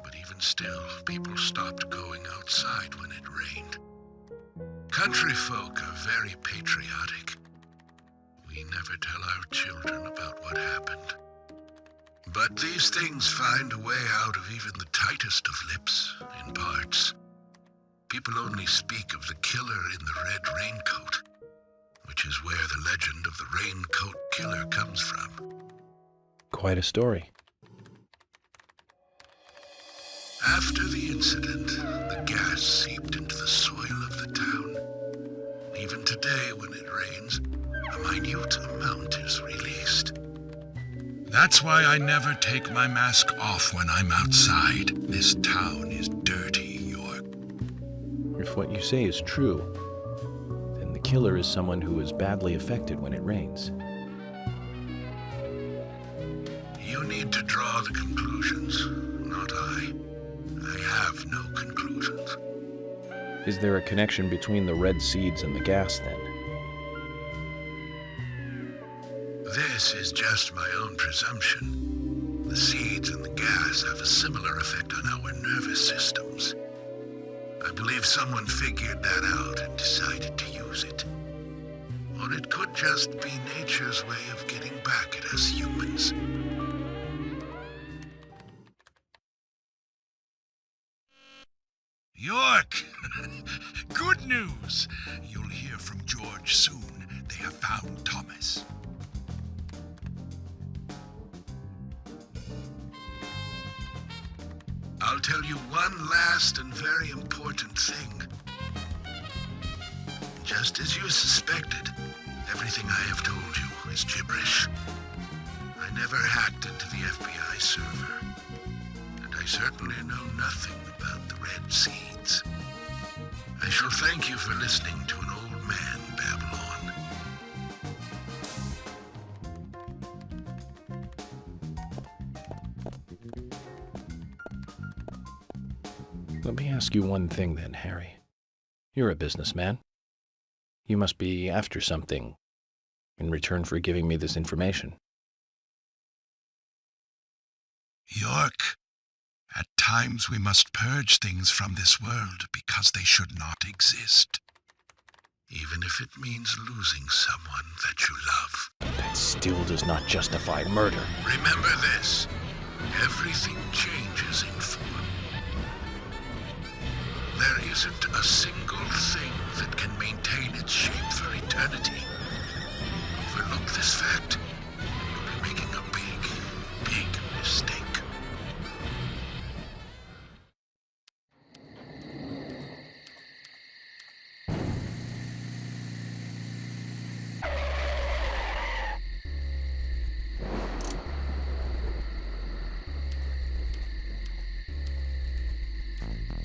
But even still, people stopped going outside when it rained. Country folk are very patriotic. We never tell our children about what happened. But these things find a way out of even the tightest of lips, in parts. People only speak of the killer in the red raincoat, which is where the legend of the Raincoat Killer comes from. Quite a story. After the incident, the gas seeped into the soil of the town. Even today, when it rains, a minute amount is released. That's why I never take my mask off when I'm outside. This town is dirty, York. If what you say is true, then the killer is someone who is badly affected when it rains. You need to draw the conclusions, not I. I have no conclusions. Is there a connection between the red seeds and the gas, then? This is just my own presumption. The seeds and the gas have a similar effect on our nervous systems. I believe someone figured that out and decided to use it. Or it could just be nature's way of getting back at us humans. York! Good news! You'll hear from George soon. They have found Thomas. I'll tell you one last and very important thing. Just as you suspected, everything I have told you is gibberish. I never hacked into the FBI server, and I certainly know nothing about the red seeds. I shall thank you for listening to an old man babble on. Let me ask you one thing then, Harry. You're a businessman. You must be after something in return for giving me this information. York, at times we must purge things from this world because they should not exist. Even if it means losing someone that you love. That still does not justify murder. Remember this. Everything changes in form. There isn't a single thing that can maintain its shape for eternity. Overlook this fact, and you'll be making a big, big mistake.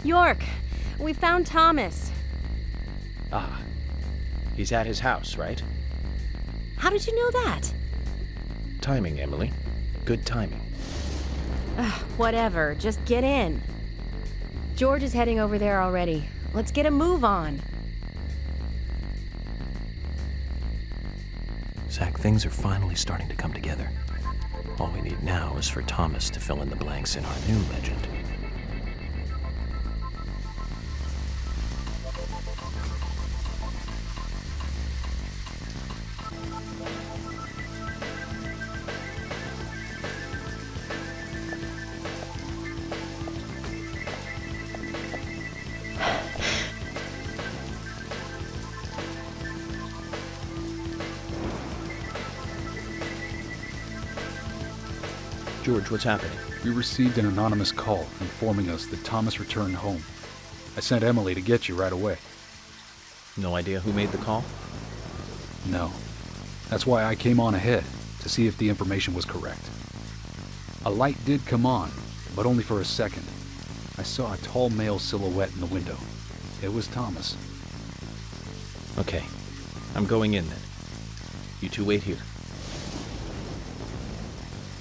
York, we found Thomas. Ah, he's at his house, right? How did you know that? Timing, Emily. Good timing. Whatever, just get in. George is heading over there already. Let's get a move on. Zach, things are finally starting to come together. All we need now is for Thomas to fill in the blanks in our new legend. George, what's happening? We received an anonymous call informing us that Thomas returned home. I sent Emily to get you right away. No idea who made the call? No. That's why I came on ahead, to see if the information was correct. A light did come on, but only for a second. I saw a tall male silhouette in the window. It was Thomas. Okay. I'm going in then. You two wait here.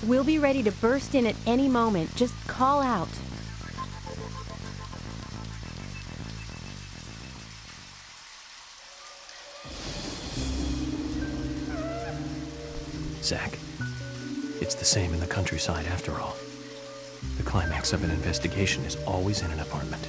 We'll be ready to burst in at any moment. Just call out. Zach, it's the same in the countryside after all. The climax of an investigation is always in an apartment.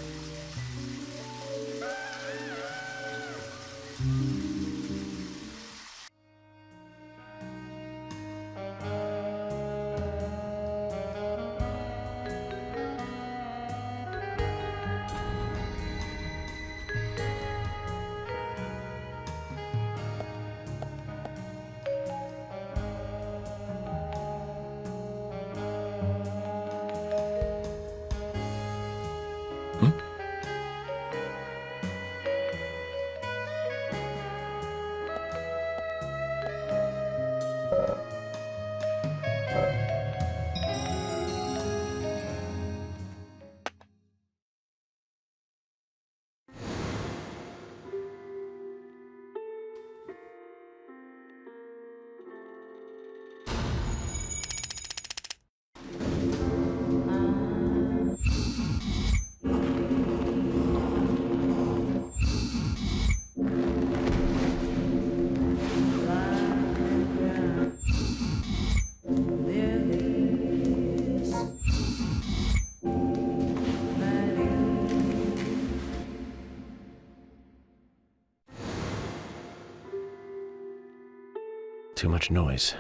Too much noise.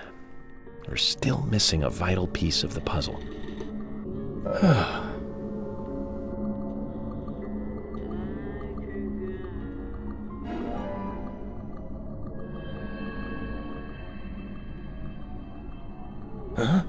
We're still missing a vital piece of the puzzle. Huh? Huh?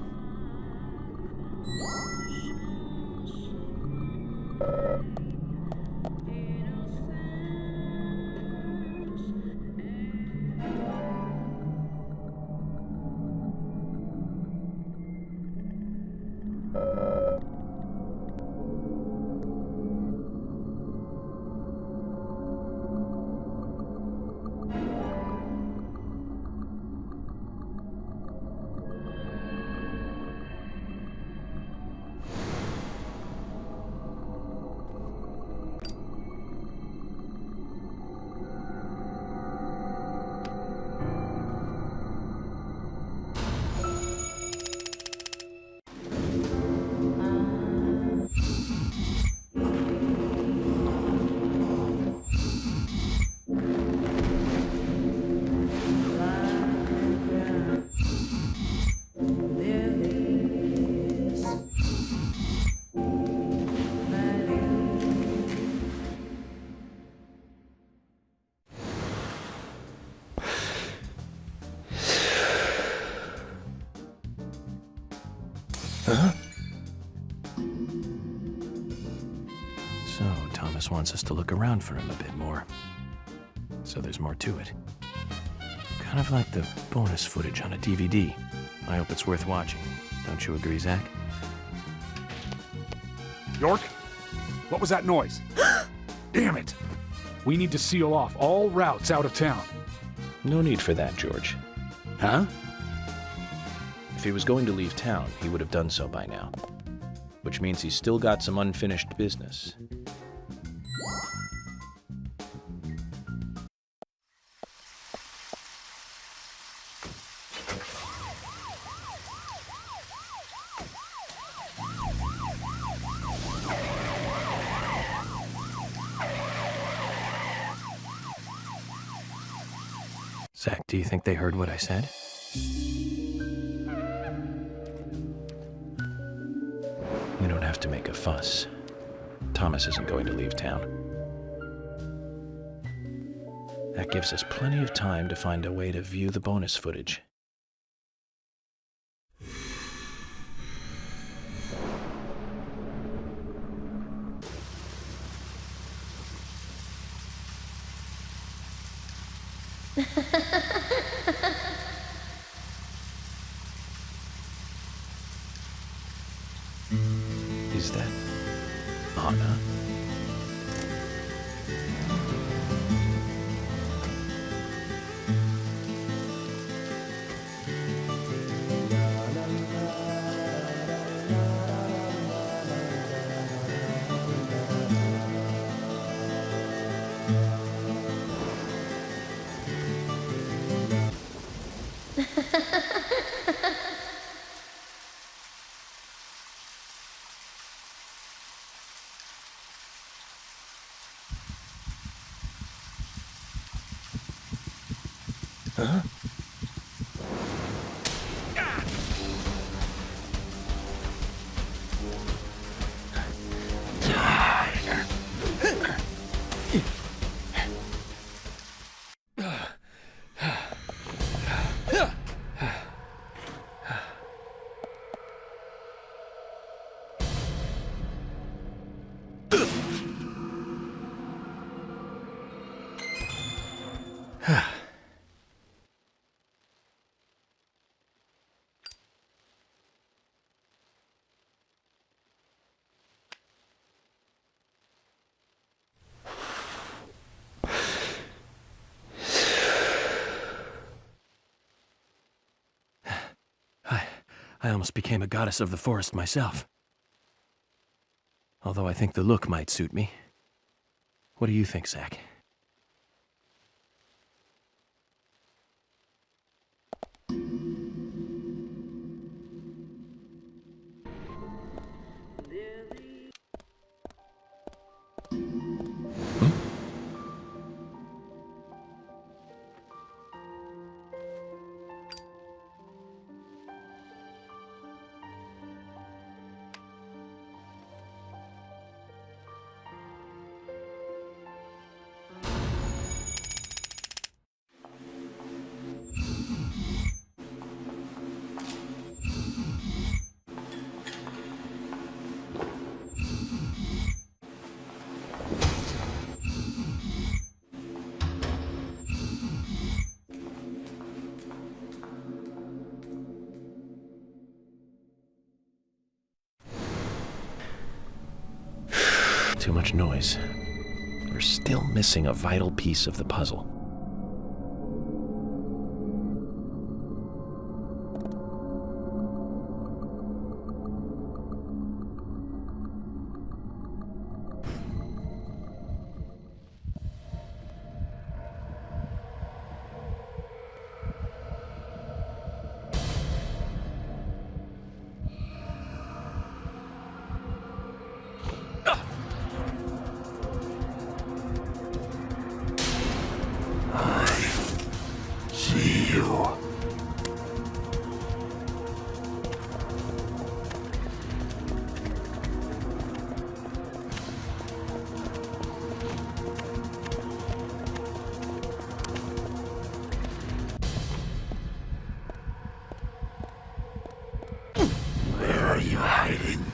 So, Thomas wants us to look around for him a bit more. So there's more to it. Kind of like the bonus footage on a DVD. I hope it's worth watching. Don't you agree, Zach? York? What was that noise? Damn it! We need to seal off all routes out of town. No need for that, George. Huh? If he was going to leave town, he would have done so by now. Which means he's still got some unfinished business. Zach, do you think they heard what I said? We don't have to make a fuss. Thomas isn't going to leave town. That gives us plenty of time to find a way to view the bonus footage. Is that Anna? Huh? I almost became a goddess of the forest myself. Although I think the look might suit me. What do you think, Zach? Too much noise. We're still missing a vital piece of the puzzle. Where are you hiding?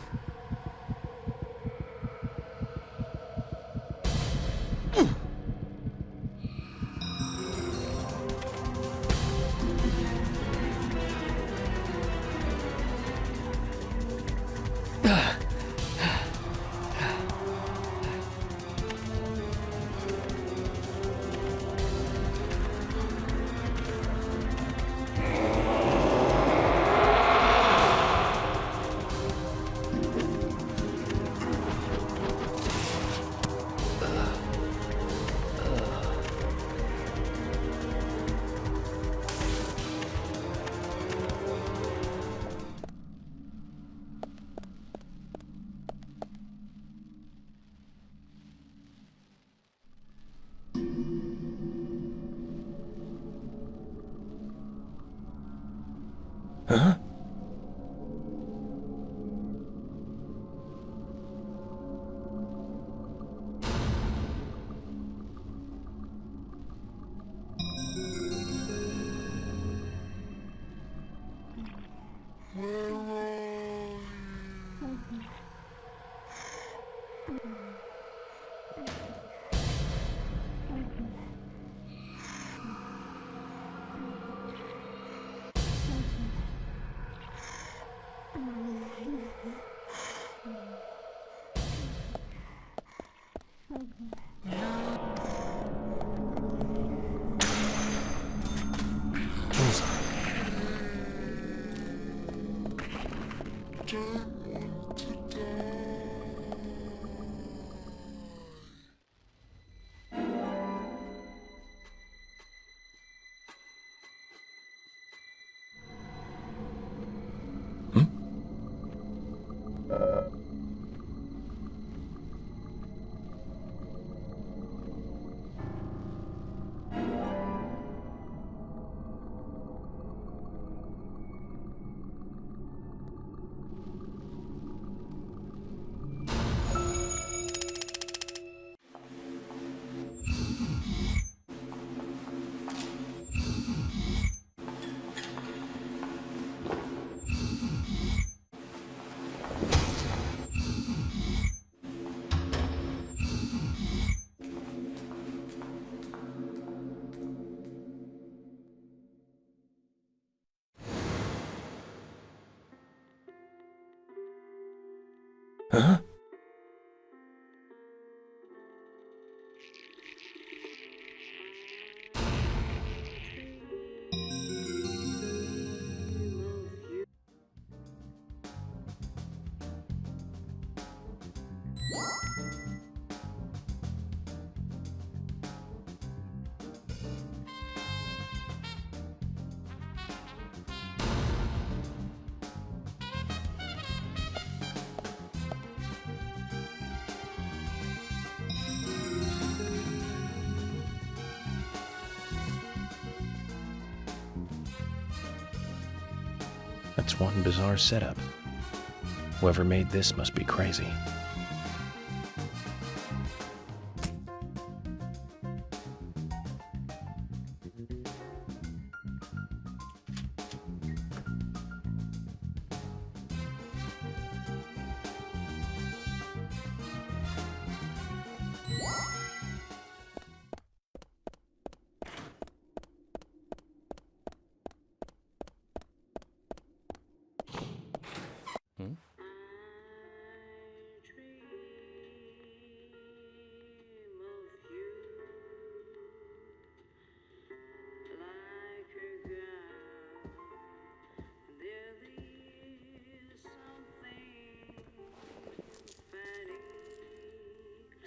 Huh? That's one bizarre setup. Whoever made this must be crazy.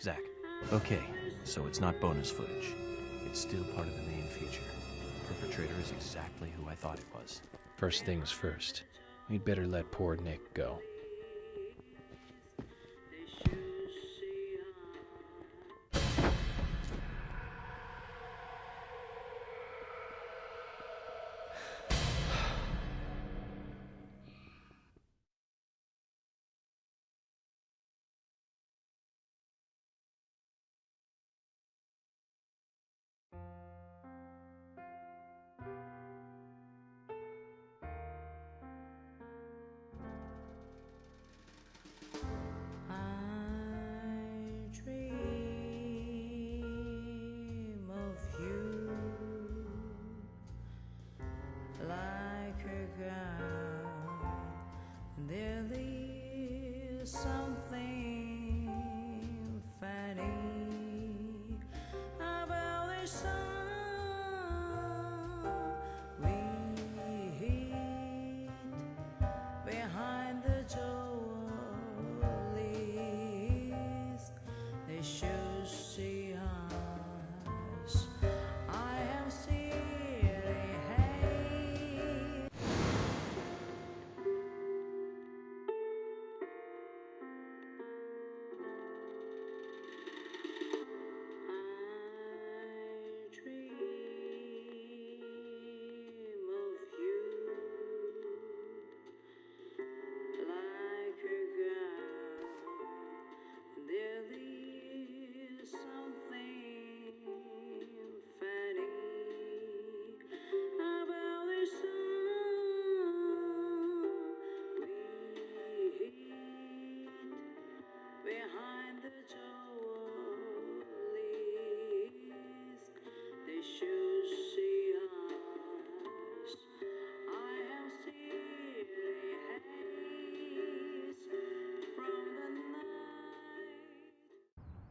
Zach, okay, so it's not bonus footage. It's still part of the main feature. The perpetrator is exactly who I thought it was. First things first. We'd better let poor Nick go.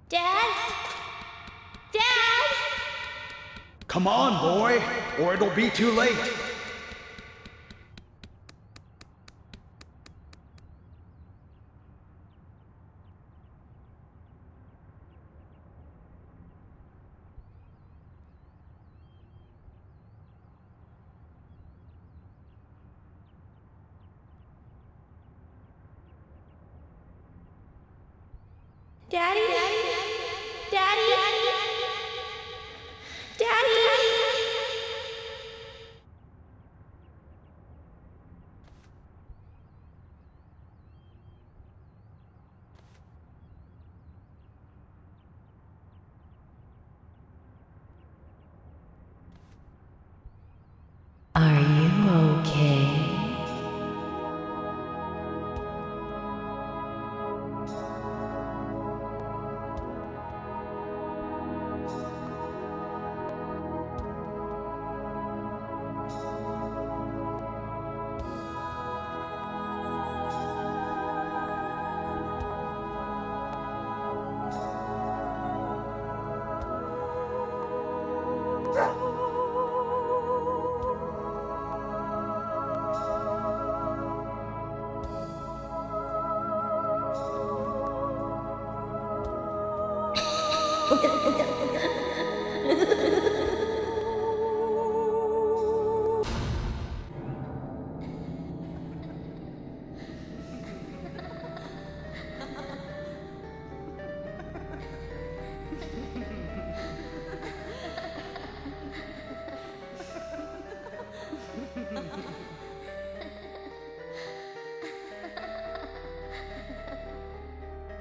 Dad? Dad? Come on, boy, or it'll be too late. Daddy? Daddy? Daddy? Are you okay?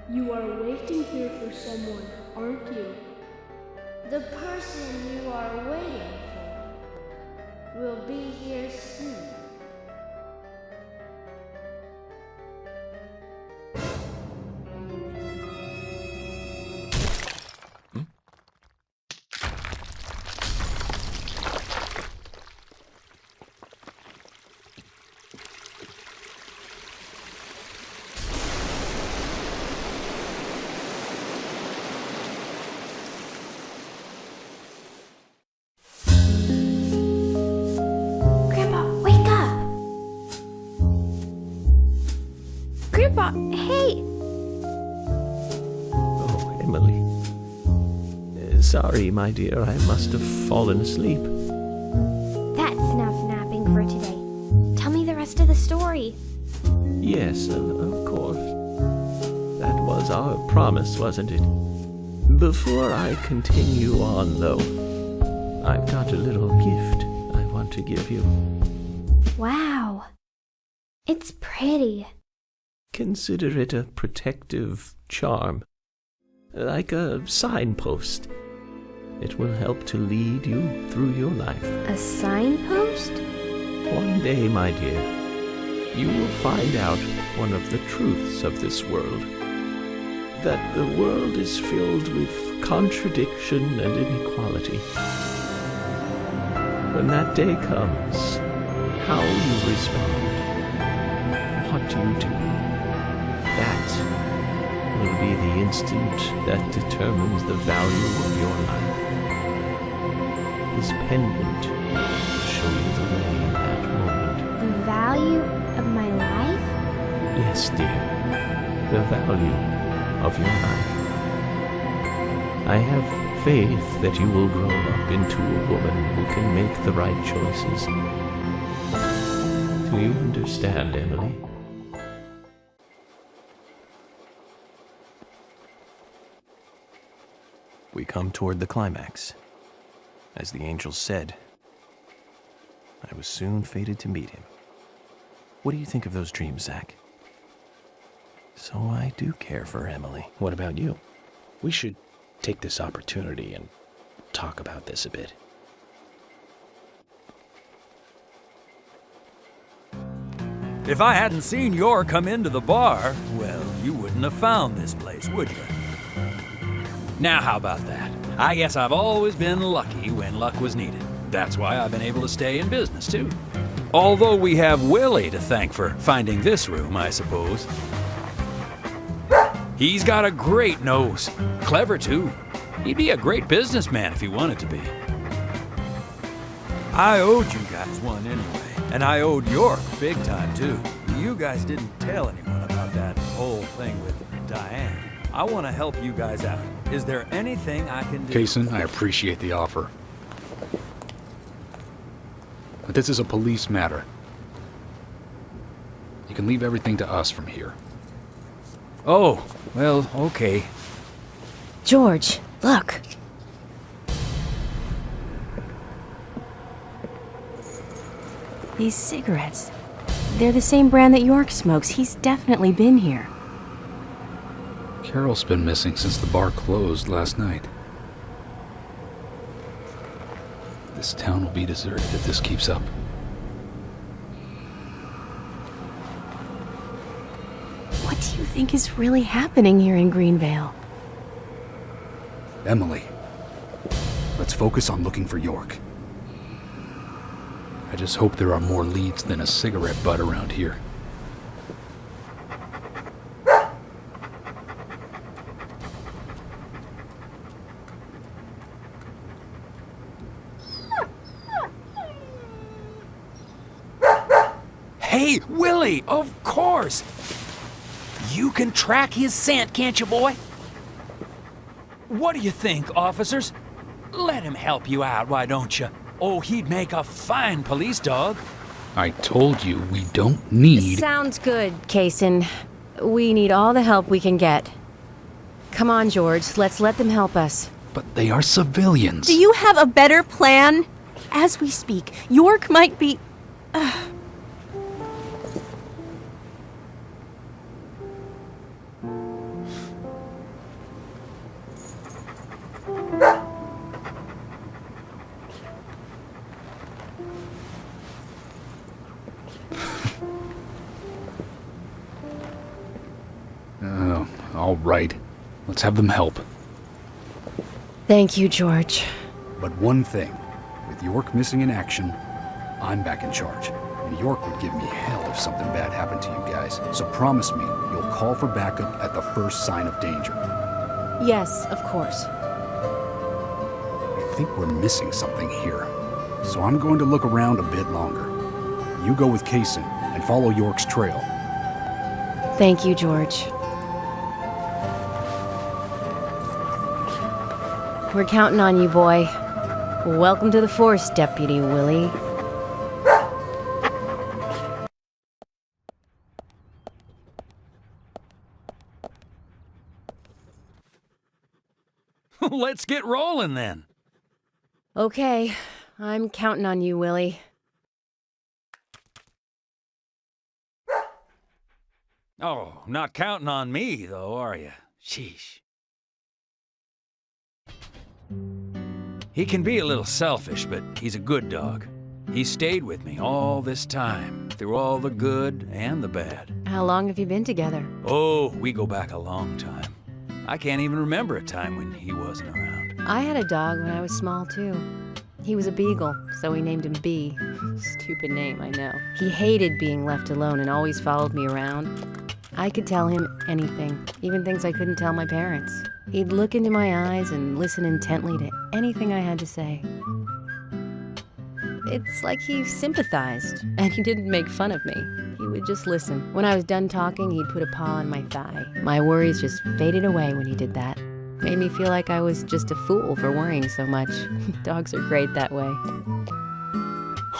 You are waiting here for someone, aren't you? The person you are waiting for will be here soon. Grandpa, hey! Oh, Emily. Sorry, my dear, I must have fallen asleep. That's enough napping for today. Tell me the rest of the story. Yes, of course. That was our promise, wasn't it? Before I continue on, though, I've got a little gift I want to give you. Wow. It's pretty. Consider it a protective charm, like a signpost. It will help to lead you through your life. A signpost? One day, my dear, you will find out one of the truths of this world. That the world is filled with contradiction and inequality. When that day comes, how you respond, what you do, that will be the instant that determines the value of your life. This pendant will show you the way in that moment. The value of my life? Yes, dear. The value of your life. I have faith that you will grow up into a woman who can make the right choices. Do you understand, Emily? We come toward the climax. As the angel said, I was soon fated to meet him. What do you think of those dreams, Zach? So I do care for Emily. What about you? We should take this opportunity and talk about this a bit. If I hadn't seen Yor come into the bar, well, you wouldn't have found this place, would you? Now, how about that? I guess I've always been lucky when luck was needed. That's why I've been able to stay in business, too. Although we have Willie to thank for finding this room, I suppose. He's got a great nose. Clever, too. He'd be a great businessman if he wanted to be. I owed you guys one anyway, and I owed York big time, too. You guys didn't tell anyone about that whole thing with Diane. I want to help you guys out. Is there anything I can do? Kaysen, I appreciate the offer. But this is a police matter. You can leave everything to us from here. Oh, well, okay. George, look. These cigarettes. They're the same brand that York smokes. He's definitely been here. Carol's been missing since the bar closed last night. This town will be deserted if this keeps up. What do you think is really happening here in Greenvale? Emily, let's focus on looking for York. I just hope there are more leads than a cigarette butt around here. Hey, Willie, of course! You can track his scent, can't you, boy? What do you think, officers? Let him help you out, why don't you? Oh, he'd make a fine police dog. I told you we don't need... Sounds good, Kaysen. We need all the help we can get. Come on, George, let's let them help us. But they are civilians. Do you have a better plan? As we speak, York might be... All right. Let's have them help. Thank you, George. But one thing. With York missing in action, I'm back in charge. And York would give me hell if something bad happened to you guys. So promise me you'll call for backup at the first sign of danger. Yes, of course. I think we're missing something here. So I'm going to look around a bit longer. You go with Kaysen and follow York's trail. Thank you, George. We're counting on you, boy. Welcome to the force, Deputy Willie. Let's get rolling then. Okay, I'm counting on you, Willie. Oh, not counting on me, though, are you? Sheesh. He can be a little selfish, but he's a good dog. He stayed with me all this time, through all the good and the bad. How long have you been together? Oh, we go back a long time. I can't even remember a time when he wasn't around. I had a dog when I was small, too. He was a beagle, so we named him B. Stupid name, I know. He hated being left alone and always followed me around. I could tell him anything, even things I couldn't tell my parents. He'd look into my eyes and listen intently to anything I had to say. It's like he sympathized, and he didn't make fun of me. He would just listen. When I was done talking, he'd put a paw on my thigh. My worries just faded away when he did that. Made me feel like I was just a fool for worrying so much. Dogs are great that way.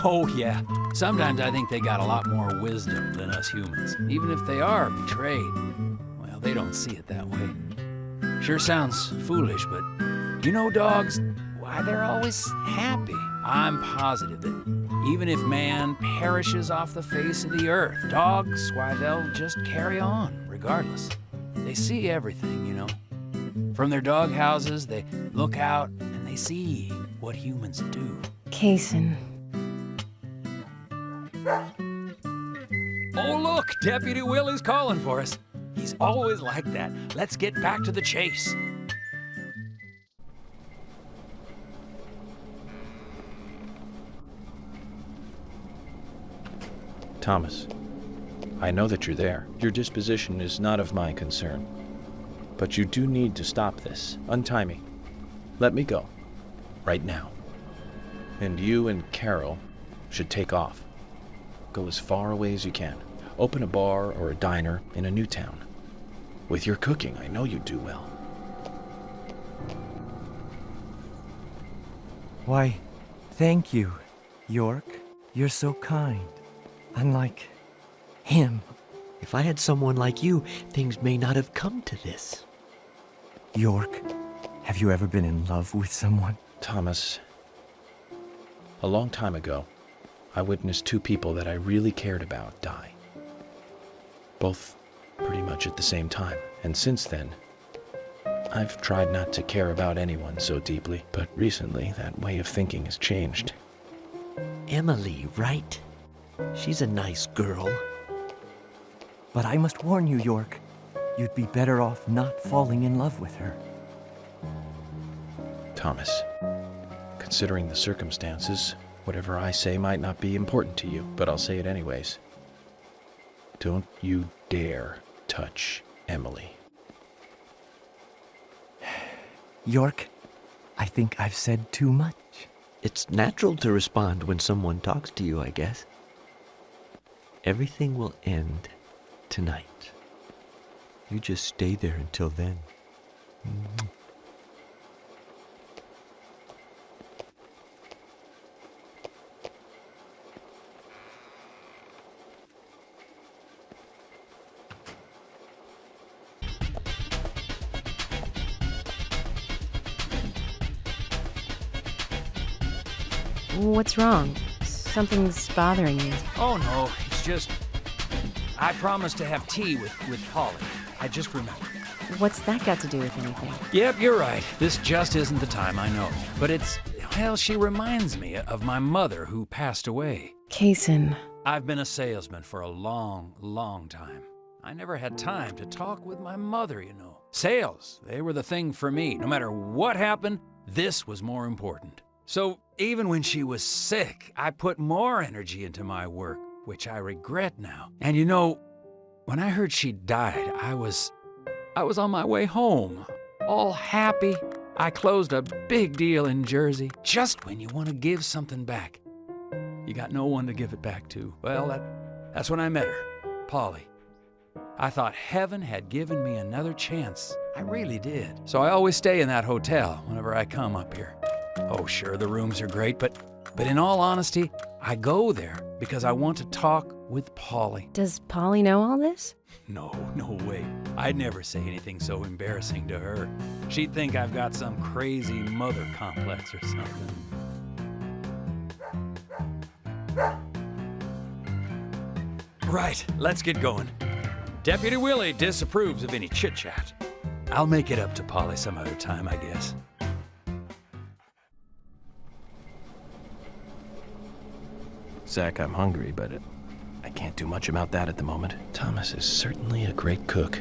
Oh, yeah. Sometimes I think they got a lot more wisdom than us humans, even if they are betrayed. Well, they don't see it that way. Sure sounds foolish, but you know dogs, why, they're always happy. I'm positive that even if man perishes off the face of the earth, dogs, why, they'll just carry on, regardless. They see everything, you know. From their dog houses, they look out and they see what humans do. Kaysen. Oh, look, Deputy Willie's calling for us. He's always like that. Let's get back to the chase. Thomas, I know that you're there. Your disposition is not of my concern. But you do need to stop this. Untie me. Let me go. Right now. And you and Carol should take off. Go as far away as you can. Open a bar or a diner in a new town. With your cooking, I know you do well. Why, thank you, York. You're so kind. Unlike him. If I had someone like you, things may not have come to this. York, have you ever been in love with someone? Thomas, a long time ago, I witnessed two people that I really cared about die. Both pretty much at the same time. And since then, I've tried not to care about anyone so deeply, but recently that way of thinking has changed. Emily, right? She's a nice girl. But I must warn you, York, you'd be better off not falling in love with her. Thomas, considering the circumstances, whatever I say might not be important to you, but I'll say it anyways. Don't you dare touch Emily. York, I think I've said too much. It's natural to respond when someone talks to you, I guess. Everything will end tonight. You just stay there until then. What's wrong? Something's bothering you. Oh no, it's just... I promised to have tea with Polly. I just remembered. What's that got to do with anything? Yep, you're right. This just isn't the time, I know. But it's... well, she reminds me of my mother who passed away. Kaysen. I've been a salesman for a long, long time. I never had time to talk with my mother, you know. Sales, they were the thing for me. No matter what happened, this was more important. So even when she was sick, I put more energy into my work, which I regret now. And you know, when I heard she died, I was on my way home, all happy. I closed a big deal in Jersey. Just when you want to give something back, you got no one to give it back to. Well, that's when I met her, Polly. I thought heaven had given me another chance. I really did. So I always stay in that hotel whenever I come up here. Oh, sure, the rooms are great, but in all honesty, I go there because I want to talk with Polly. Does Polly know all this? No way. I'd never say anything so embarrassing to her. She'd think I've got some crazy mother complex or something. Right, let's get going. Deputy Willie disapproves of any chit-chat. I'll make it up to Polly some other time, I guess. Zach, I'm hungry, but I can't do much about that at the moment. Thomas is certainly a great cook.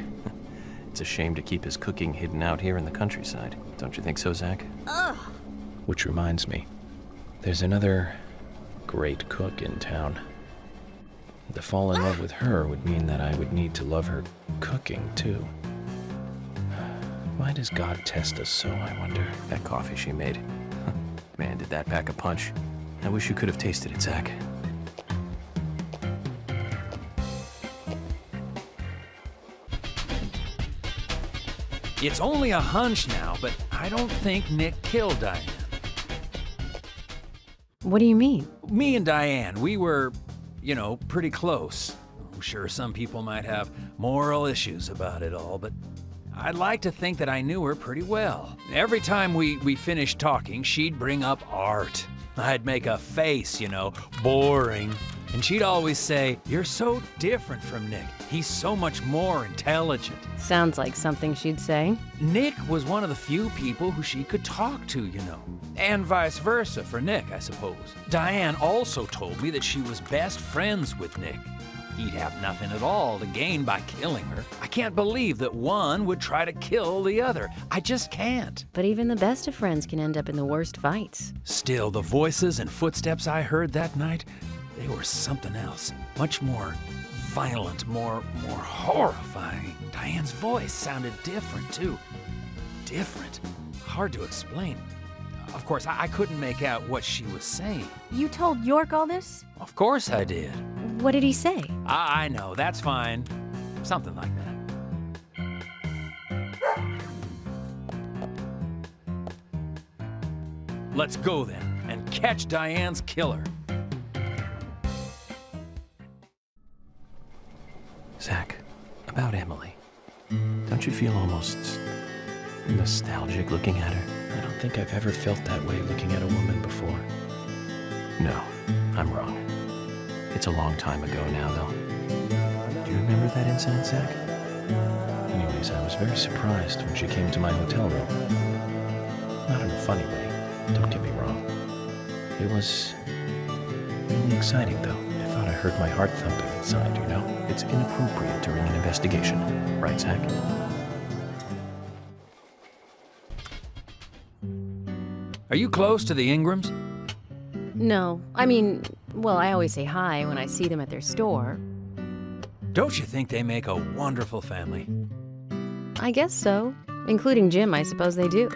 It's a shame to keep his cooking hidden out here in the countryside. Don't you think so, Zach? Ugh. Which reminds me, there's another great cook in town. To fall in love with her would mean that I would need to love her cooking, too. Why does God test us so, I wonder? That coffee she made. Man, did that pack a punch. I wish you could have tasted it, Zach. It's only a hunch now, but I don't think Nick killed Diane. What do you mean? Me and Diane, we were, pretty close. I'm sure some people might have moral issues about it all, but I'd like to think that I knew her pretty well. Every time we finished talking, she'd bring up art. I'd make a face, boring. And she'd always say, "You're so different from Nick. He's so much more intelligent." Sounds like something she'd say. Nick was one of the few people who she could talk to, And vice versa for Nick, I suppose. Diane also told me that she was best friends with Nick. He'd have nothing at all to gain by killing her. I can't believe that one would try to kill the other. I just can't. But even the best of friends can end up in the worst fights. Still, the voices and footsteps I heard that night, they were something else. Much more violent, more horrifying. Diane's voice sounded different, too. Different. Hard to explain. Of course, I couldn't make out what she was saying. You told York all this? Of course I did. What did he say? I know, that's fine. Something like that. Let's go then, and catch Diane's killer. Zach, about Emily. Don't you feel almost nostalgic looking at her? I don't think I've ever felt that way looking at a woman before. No, I'm wrong. It's a long time ago now, though. Do you remember that incident, Zach? Anyways, I was very surprised when she came to my hotel room. Not in a funny way, don't get me wrong. It was really exciting, though. I thought I heard my heart thumping inside, It's inappropriate during an investigation, right, Zach? Are you close to the Ingrams? No. I always say hi when I see them at their store. Don't you think they make a wonderful family? I guess so. Including Jim, I suppose they do.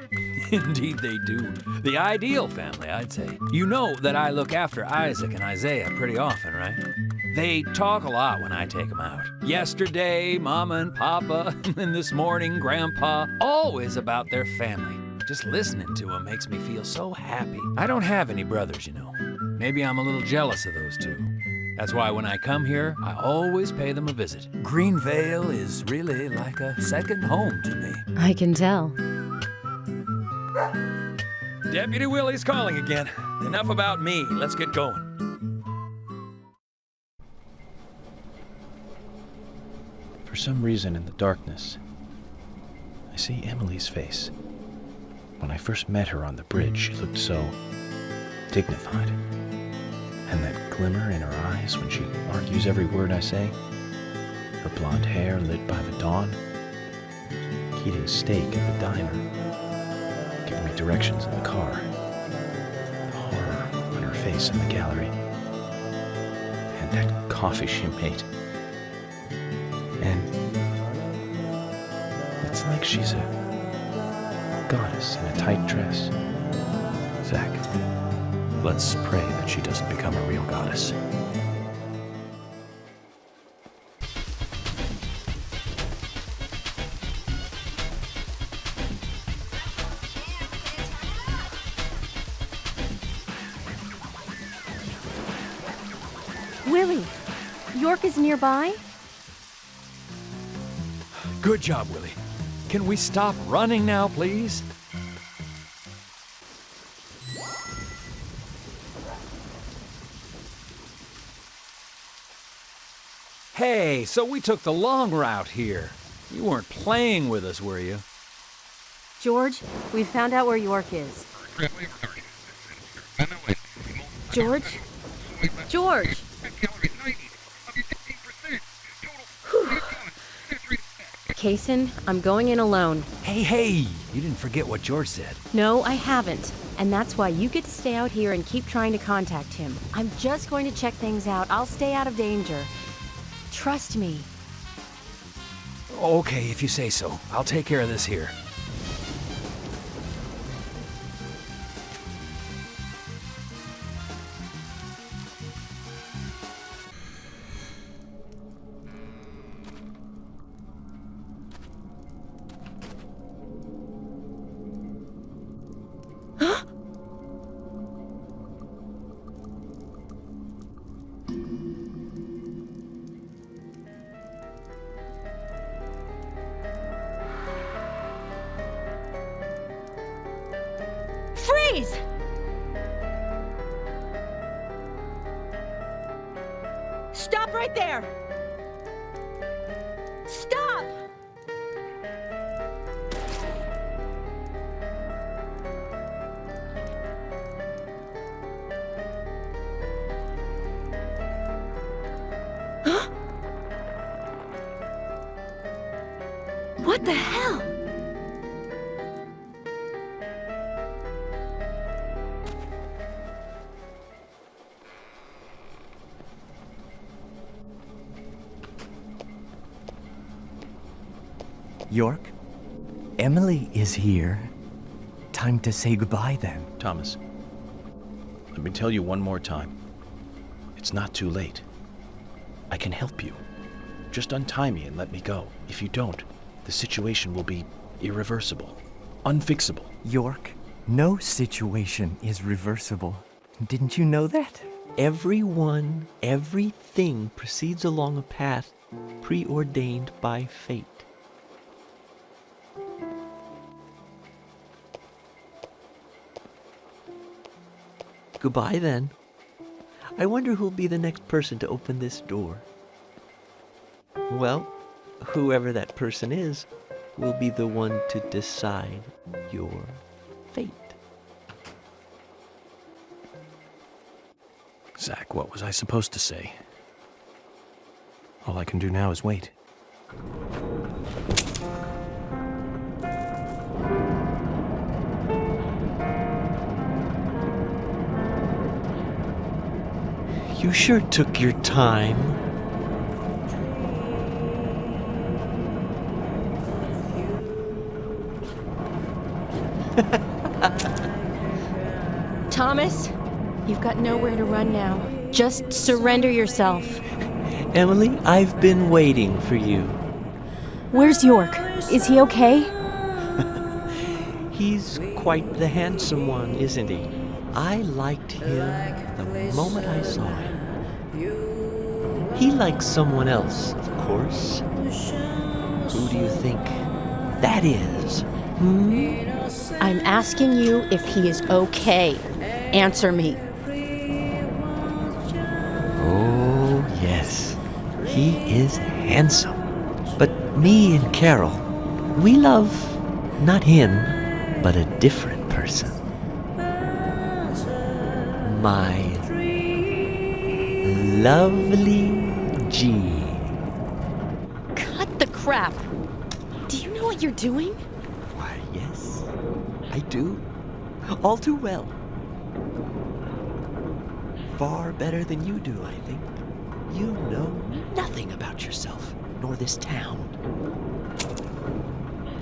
Indeed they do. The ideal family, I'd say. You know that I look after Isaac and Isaiah pretty often, right? They talk a lot when I take them out. Yesterday, Mama and Papa, and this morning, Grandpa, always about their family. Just listening to them makes me feel so happy. I don't have any brothers, you know. Maybe I'm a little jealous of those two. That's why when I come here, I always pay them a visit. Greenvale is really like a second home to me. I can tell. Deputy Willie's calling again. Enough about me. Let's get going. For some reason in the darkness, I see Emily's face. When I first met her on the bridge, she looked so dignified. And that glimmer in her eyes when she argues every word I say. Her blonde hair lit by the dawn. Eating steak at the diner. Giving me directions in the car. The horror on her face in the gallery. And that coffee she made. And it's like she's a goddess in a tight dress. Zach, let's pray that she doesn't become a real goddess. Willie, York is nearby? Good job, Willie. Can we stop running now, please? Hey, so we took the long route here. You weren't playing with us, were you? George, we found out where York is. George? George! Kaysen, I'm going in alone. Hey, you didn't forget what George said. No, I haven't. And that's why you get to stay out here and keep trying to contact him. I'm just going to check things out. I'll stay out of danger. Trust me. Okay, if you say so. I'll take care of this here. Freeze! Stop right there! Stop! What the hell? York, Emily is here. Time to say goodbye then. Thomas, let me tell you one more time. It's not too late. I can help you. Just untie me and let me go. If you don't, the situation will be irreversible, unfixable. York, no situation is reversible. Didn't you know that? Everyone, everything proceeds along a path preordained by fate. Goodbye, then. I wonder who'll be the next person to open this door. Well, whoever that person is will be the one to decide your fate. Zach, what was I supposed to say? All I can do now is wait. You sure took your time. Thomas, you've got nowhere to run now. Just surrender yourself. Emily, I've been waiting for you. Where's York? Is he okay? He's quite the handsome one, isn't he? I liked him the moment I saw him. He likes someone else, of course. Who do you think that is? I'm asking you if he is okay. Answer me. Oh, yes. He is handsome. But me and Carol, we love not him, but a different person. My lovely G. Cut the crap. Do you know what you're doing? Why, yes, I do. All too well. Far better than you do, I think. You know nothing about yourself, nor this town.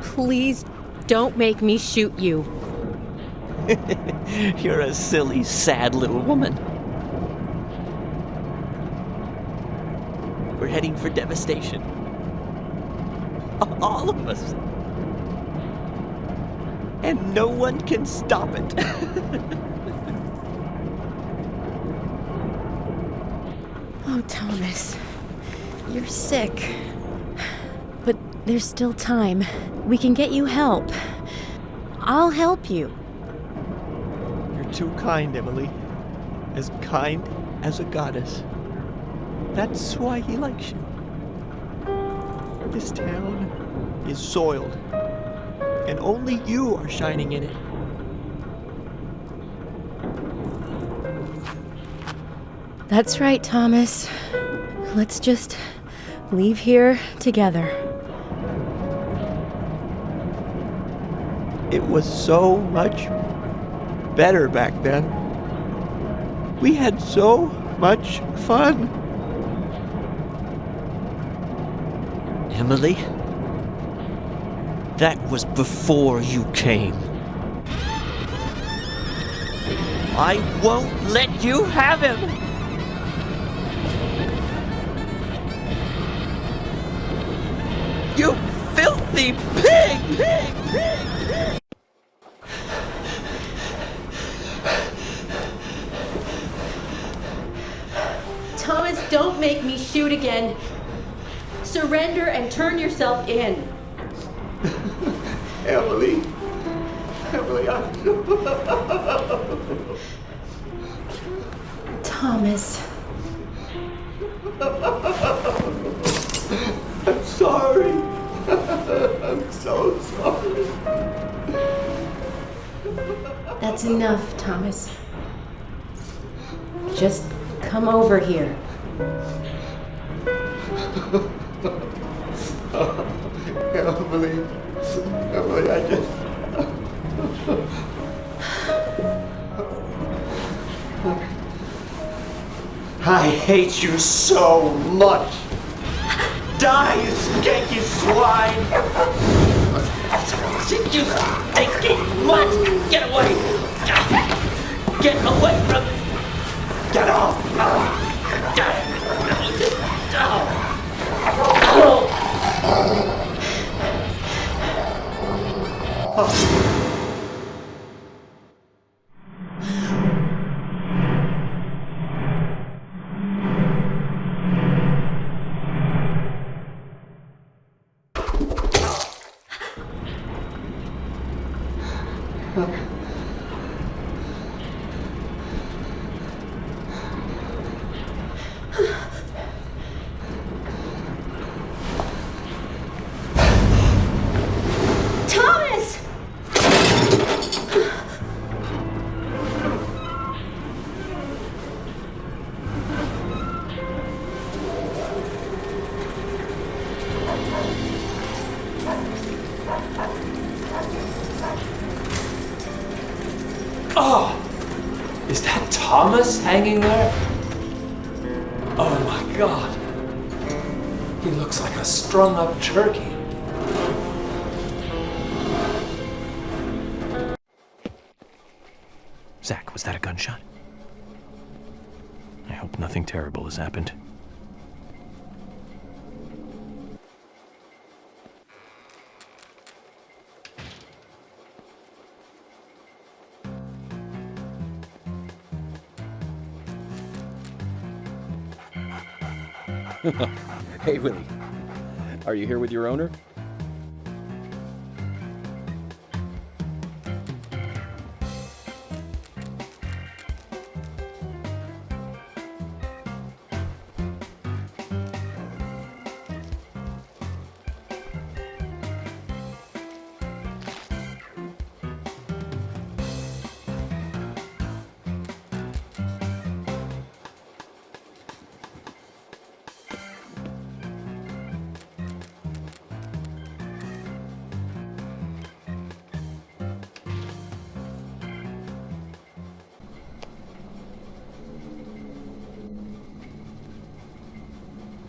Please don't make me shoot you. You're a silly, sad little woman. We're heading for devastation. All of us. And no one can stop it. Oh, Thomas. You're sick. But there's still time. We can get you help. I'll help you. You're too kind, Emily. As kind as a goddess. That's why he likes you. This town is soiled, and only you are shining in it. That's right, Thomas. Let's just leave here together. It was so much better back then. We had so much fun. Emily, that was before you came. I won't let you have him! You filthy pig! Thomas, don't make me shoot again. Surrender and turn yourself in. Emily, Thomas. I'm sorry. I'm so sorry. That's enough, Thomas. Just come over here. Emily, I just... I hate you so much. Die, you skanky swine! You stinky mutt! Get away! Get away from me! Get off! Thomas! Oh! Is that Thomas hanging there? Oh my god. He looks like a strung-up turkey. Zach, was that a gunshot? I hope nothing terrible has happened. Hey, Willie. Are you here with your owner?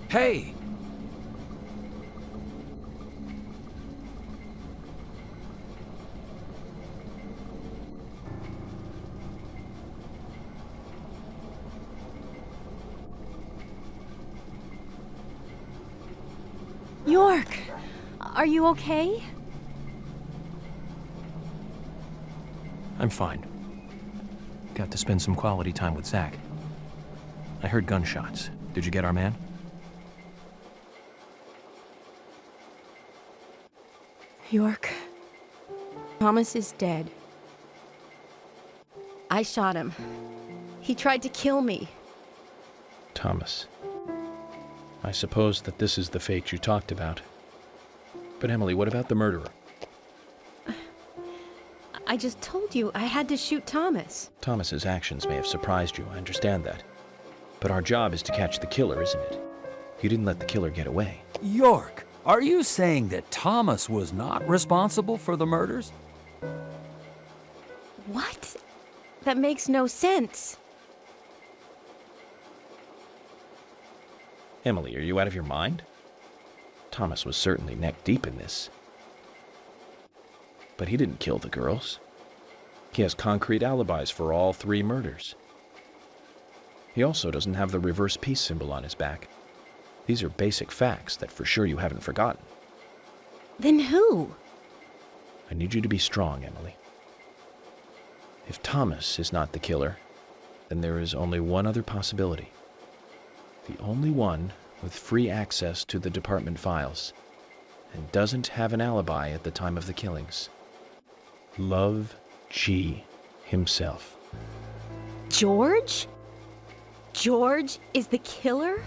Hey! York! Are you okay? I'm fine. Got to spend some quality time with Zach. I heard gunshots. Did you get our man? York, Thomas is dead. I shot him. He tried to kill me. Thomas. I suppose that this is the fate you talked about. But Emily, what about the murderer? I just told you I had to shoot Thomas. Thomas's actions may have surprised you, I understand that. But our job is to catch the killer, isn't it? You didn't let the killer get away. York, are you saying that Thomas was not responsible for the murders? What? That makes no sense. Emily, are you out of your mind? Thomas was certainly neck deep in this. But he didn't kill the girls. He has concrete alibis for all 3 murders. He also doesn't have the reverse peace symbol on his back. These are basic facts that for sure you haven't forgotten. Then who? I need you to be strong, Emily. If Thomas is not the killer, then there is only one other possibility. The only one with free access to the department files and doesn't have an alibi at the time of the killings. Love G himself. George? George is the killer?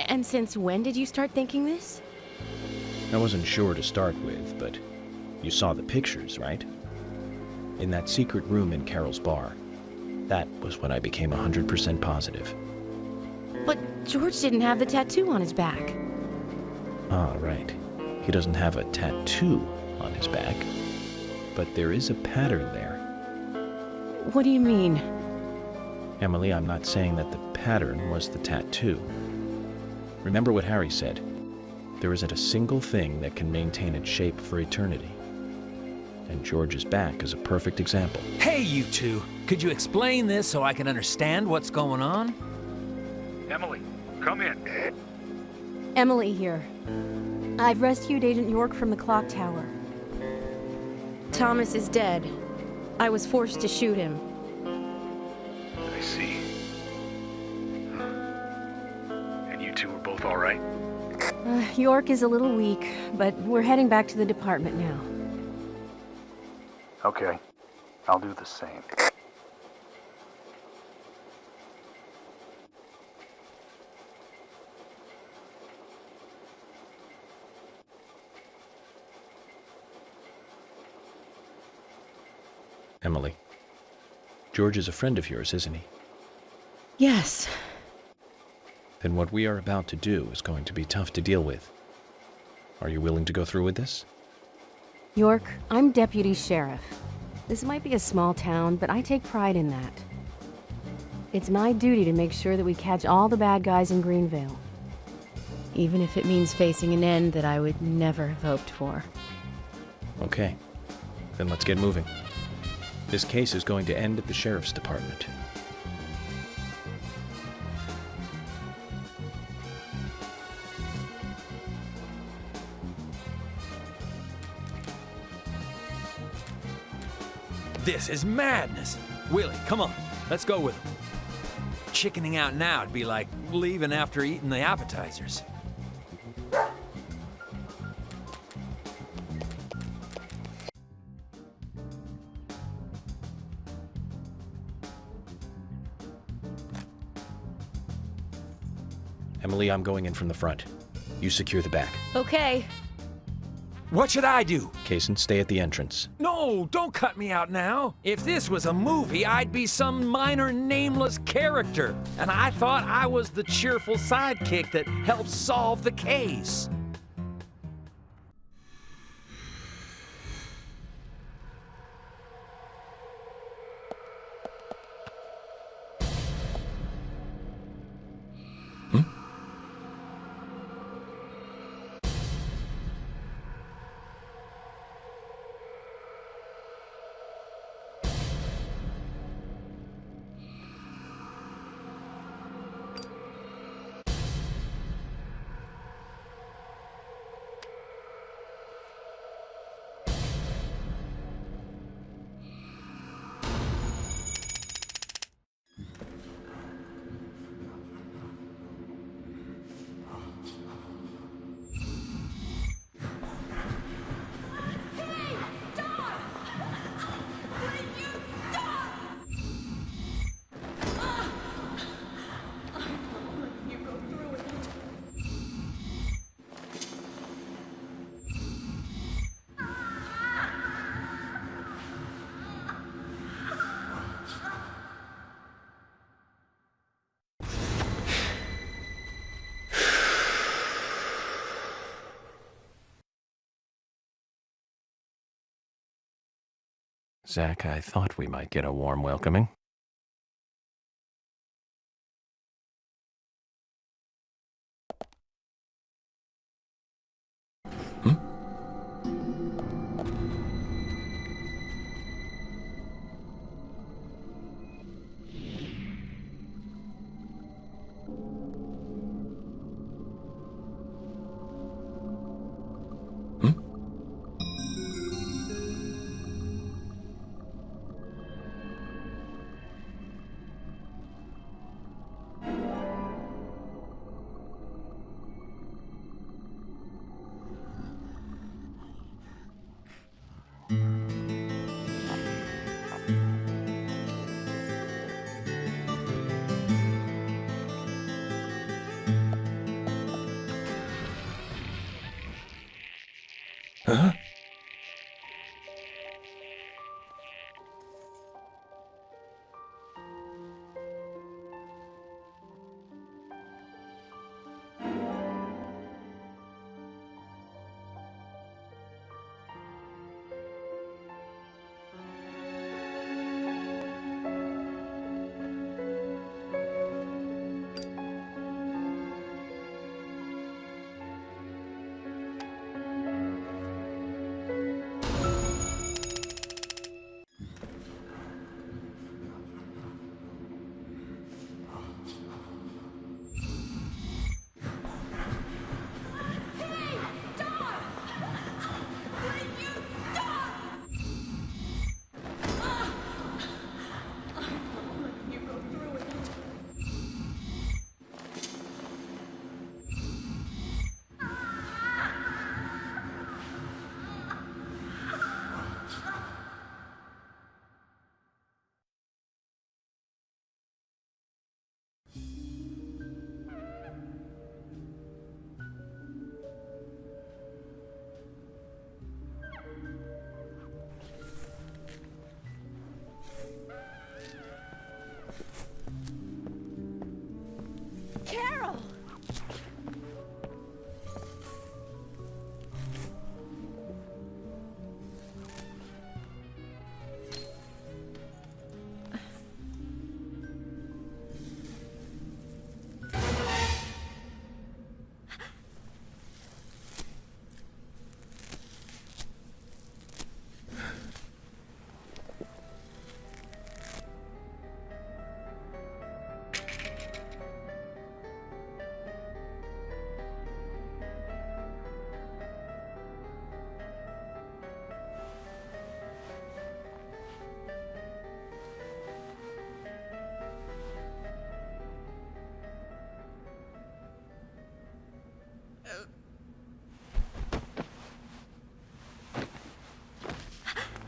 And since when did you start thinking this? I wasn't sure to start with, but you saw the pictures, right? In that secret room in Carol's bar. That was when I became 100% positive. But George didn't have the tattoo on his back. Ah, right. He doesn't have a tattoo on his back. But there is a pattern there. What do you mean? Emily, I'm not saying that the pattern was the tattoo. Remember what Harry said. There isn't a single thing that can maintain its shape for eternity. And George's back is a perfect example. Hey, you two! Could you explain this so I can understand what's going on? Emily, come in. Emily here. I've rescued Agent York from the clock tower. Thomas is dead. I was forced to shoot him. I see. And you two are both all right? York is a little weak, but we're heading back to the department now. Okay. I'll do the same. Emily, George is a friend of yours, isn't he? Yes. Then what we are about to do is going to be tough to deal with. Are you willing to go through with this? York, I'm deputy sheriff. This might be a small town, but I take pride in that. It's my duty to make sure that we catch all the bad guys in Greenvale. Even if it means facing an end that I would never have hoped for. Okay. Then let's get moving. This case is going to end at the sheriff's department. This is madness. Willie, come on. Let's go with him. Chickening out now would be like leaving after eating the appetizers. Emily, I'm going in from the front. You secure the back. Okay. What should I do? Kaysen, stay at the entrance. No, don't cut me out now. If this was a movie, I'd be some minor nameless character. And I thought I was the cheerful sidekick that helps solve the case. Zach, I thought we might get a warm welcoming. Huh?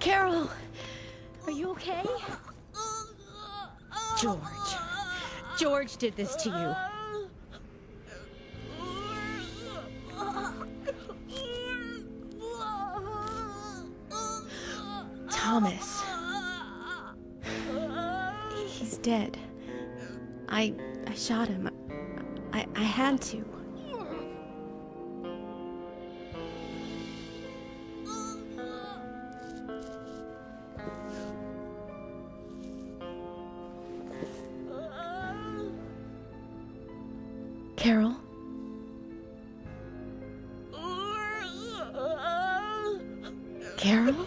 Carol, are you okay? George did this to you. Thomas. He's dead. I shot him. I had to. Carol? Carol?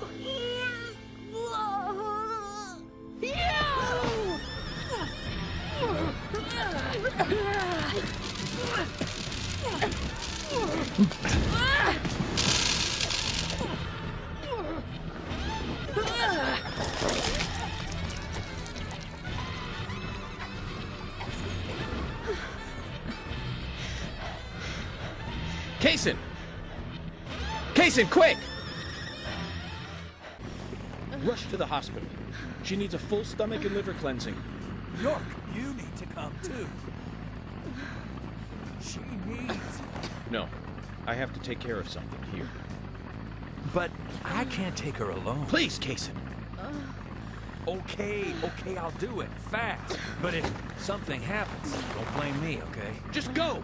Kaysen! Kaysen, quick! Rush to the hospital. She needs a full stomach and liver cleansing. York, you need to come too. She needs... No, I have to take care of something here. But I can't take her alone. Please, Kaysen. Okay, I'll do it, fast. But if something happens, don't blame me, okay? Just go!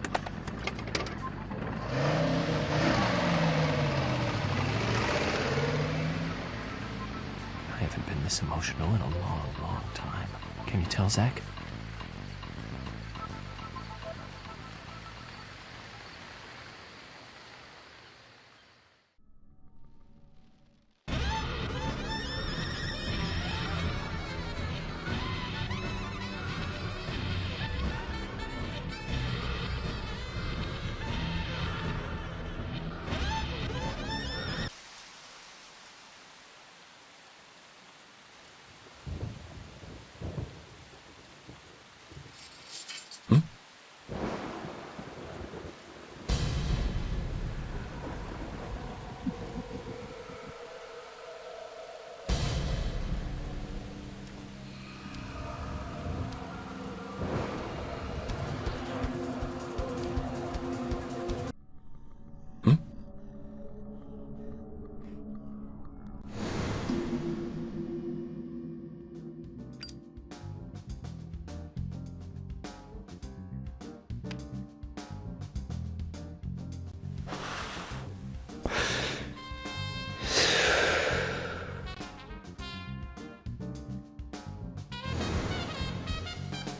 I haven't been this emotional in a long, long time. Can you tell, Zach?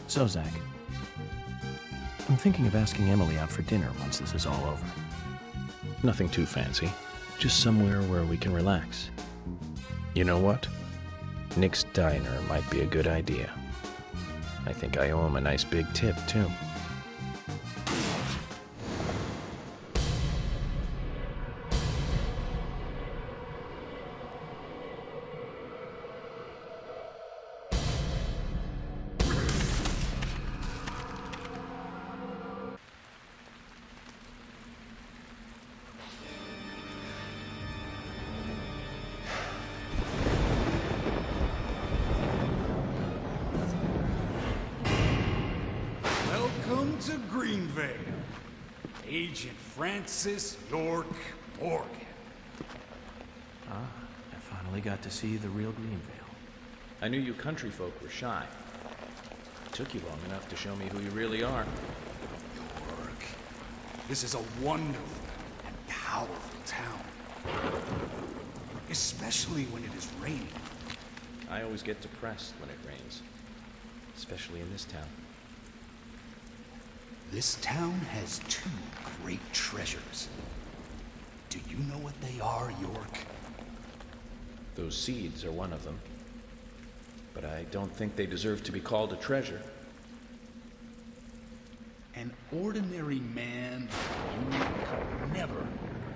So, Zach, I'm thinking of asking Emily out for dinner once this is all over. Nothing too fancy, just somewhere where we can relax. You know what? Nick's Diner might be a good idea. I think I owe him a nice big tip, too. Welcome to Greenvale, Agent Francis York Morgan. Ah, I finally got to see the real Greenvale. I knew you country folk were shy. It took you long enough to show me who you really are. York, this is a wonderful and powerful town. Especially when it is raining. I always get depressed when it rains. Especially in this town. This town has two great treasures. Do you know what they are, York? Those seeds are one of them. But I don't think they deserve to be called a treasure. An ordinary man like you could never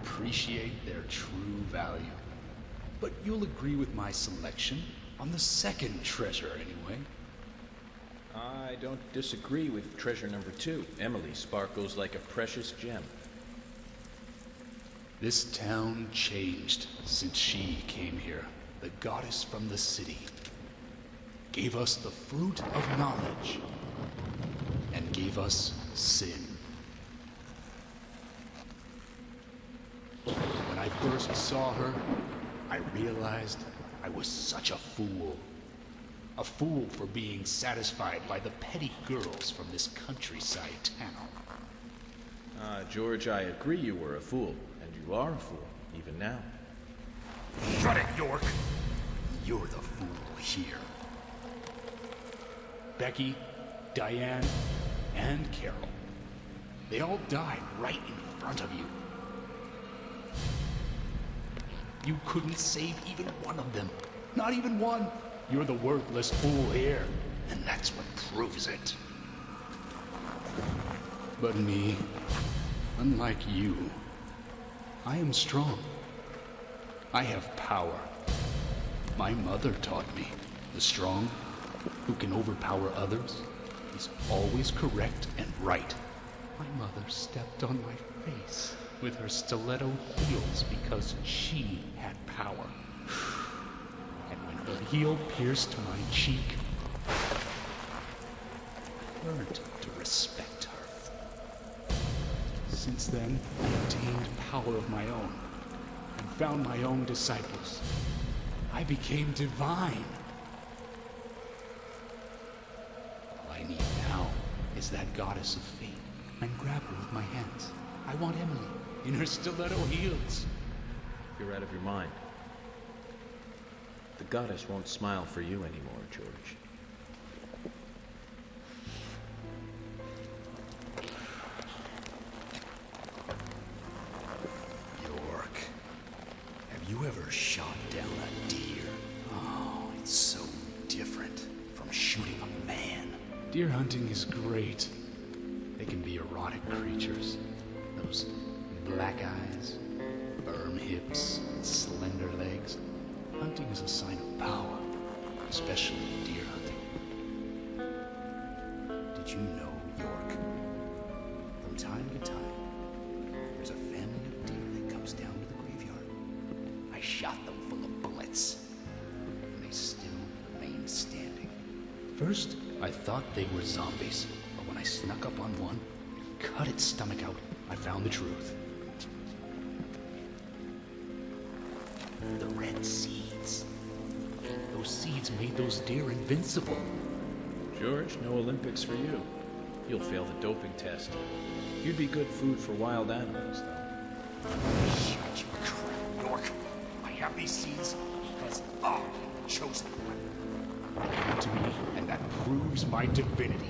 appreciate their true value. But you'll agree with my selection on the second treasure anyway. I don't disagree with treasure number 2. Emily sparkles like a precious gem. This town changed since she came here. the goddess from the city, gave us the fruit of knowledge, and gave us sin. When I first saw her, I realized I was such a fool. A fool for being satisfied by the petty girls from this countryside town. George, I agree you were a fool, and you are a fool, even now. Shut it, York! You're the fool here. Becky, Diane, and Carol. They all died right in front of you. You couldn't save even one of them. Not even one. You're the worthless fool here, and that's what proves it. But me, unlike you, I am strong. I have power. My mother taught me the strong, who can overpower others, is always correct and right. My mother stepped on my face with her stiletto heels because she had power. And when her heel pierced my cheek, I learned to respect her. Since then, I obtained power of my own and found my own disciples. I became divine. All I need now is that goddess of fate, and grab her with my hands. I want Emily in her stiletto heels. You're out of your mind. The goddess won't smile for you anymore, George. York, have you ever shot down a deer? Oh, it's so different from shooting a man. Deer hunting is great. They can be erotic creatures. Those black eyes, firm hips, and slender legs. Hunting is a sign of power, especially deer hunting. Did you know, York? From time to time, there's a family of deer that comes down to the graveyard. I shot them full of bullets, and they still remain standing. First, I thought they were zombies, but when I snuck up on one and cut its stomach out, I found the truth. The red seeds. Those seeds made those deer invincible. George, no Olympics for you. You'll fail the doping test. You'd be good food for wild animals, though. Shut your crap, York. I have these seeds because I chose them. They came to me, and that proves my divinity.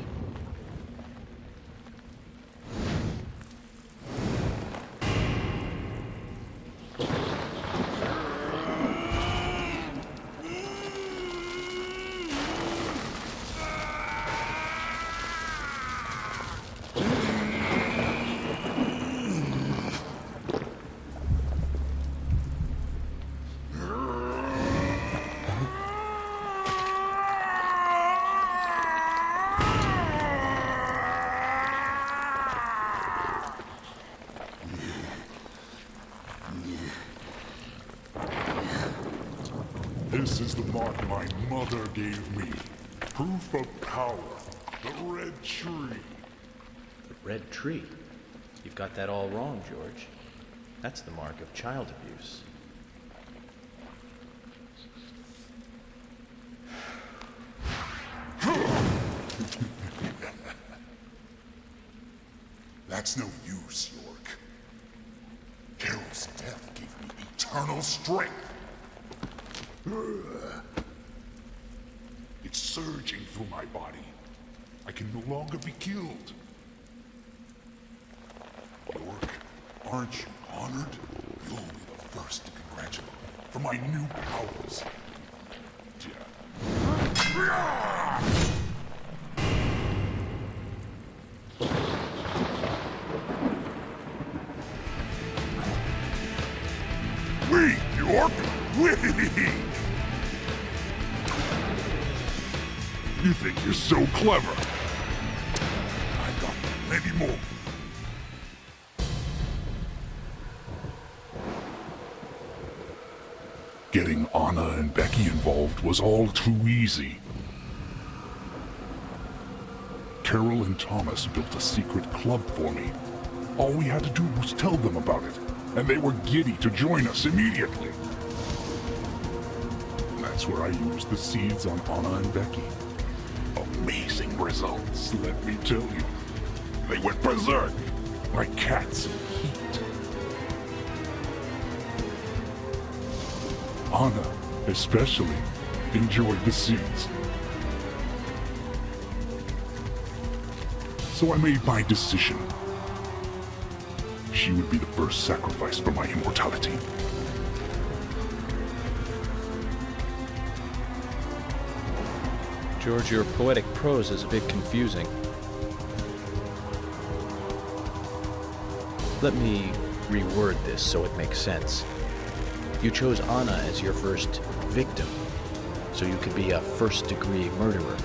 This is the mark my mother gave me. Proof of power. The red tree. The red tree? You've got that all wrong, George. That's the mark of child abuse. That's no use, York. Carol's death gave me eternal strength. It's surging through my body. I can no longer be killed. York, aren't you honored? You'll be the first to congratulate me for my new powers. We, York, we! You think you're so clever? I've got plenty more. Getting on. Anna and Becky involved was all too easy. Carol and Thomas built a secret club for me. All we had to do was tell them about it, and they were giddy to join us immediately. That's where I used the seeds on Anna and Becky. Amazing results, let me tell you. They went berserk, like cats in heat. Anna, especially, enjoyed the seeds. So I made my decision. She would be the first sacrifice for my immortality. George, your poetic prose is a bit confusing. Let me reword this so it makes sense. You chose Anna as your first victim, so you could be a first-degree murderer.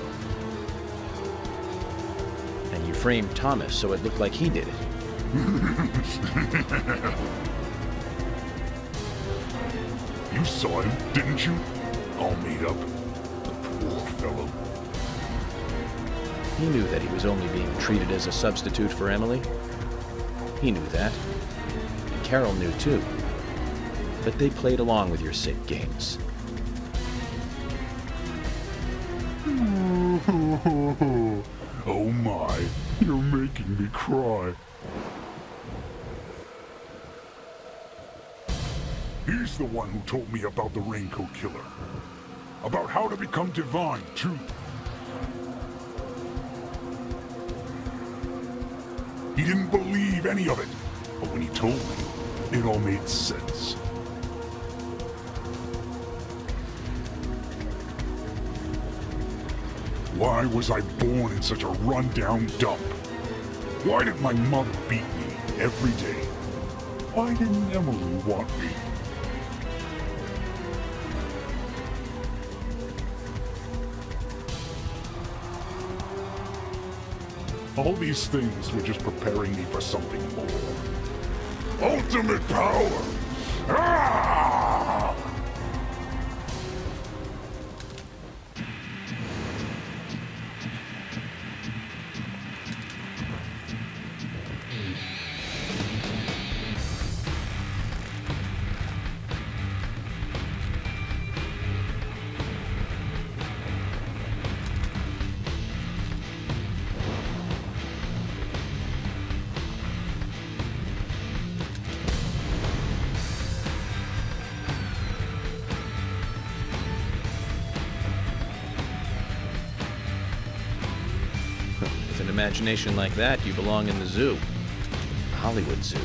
And you framed Thomas so it looked like he did it. You saw him, didn't you? All made up. The poor fellow. He knew that he was only being treated as a substitute for Emily. He knew that. And Carol knew too. But they played along with your sick games. Oh my, you're making me cry. He's the one who told me about the Raincoat Killer. About how to become divine, too. He didn't believe any of it, but when he told me, it all made sense. Why was I born in such a run-down dump? Why did my mother beat me every day? Why didn't Emily want me? All these things were just preparing me for something more. Ultimate power! Ah! With an imagination like that, you belong in the zoo. The Hollywood Zoo.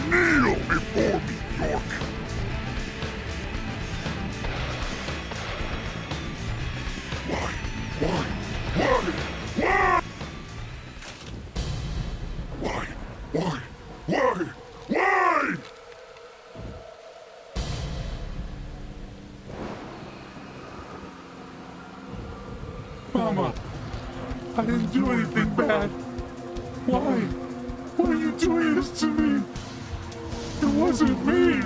Kneel before me, York! Why? Mama, I didn't do anything bad. Why? Why are you doing this to me? It wasn't me.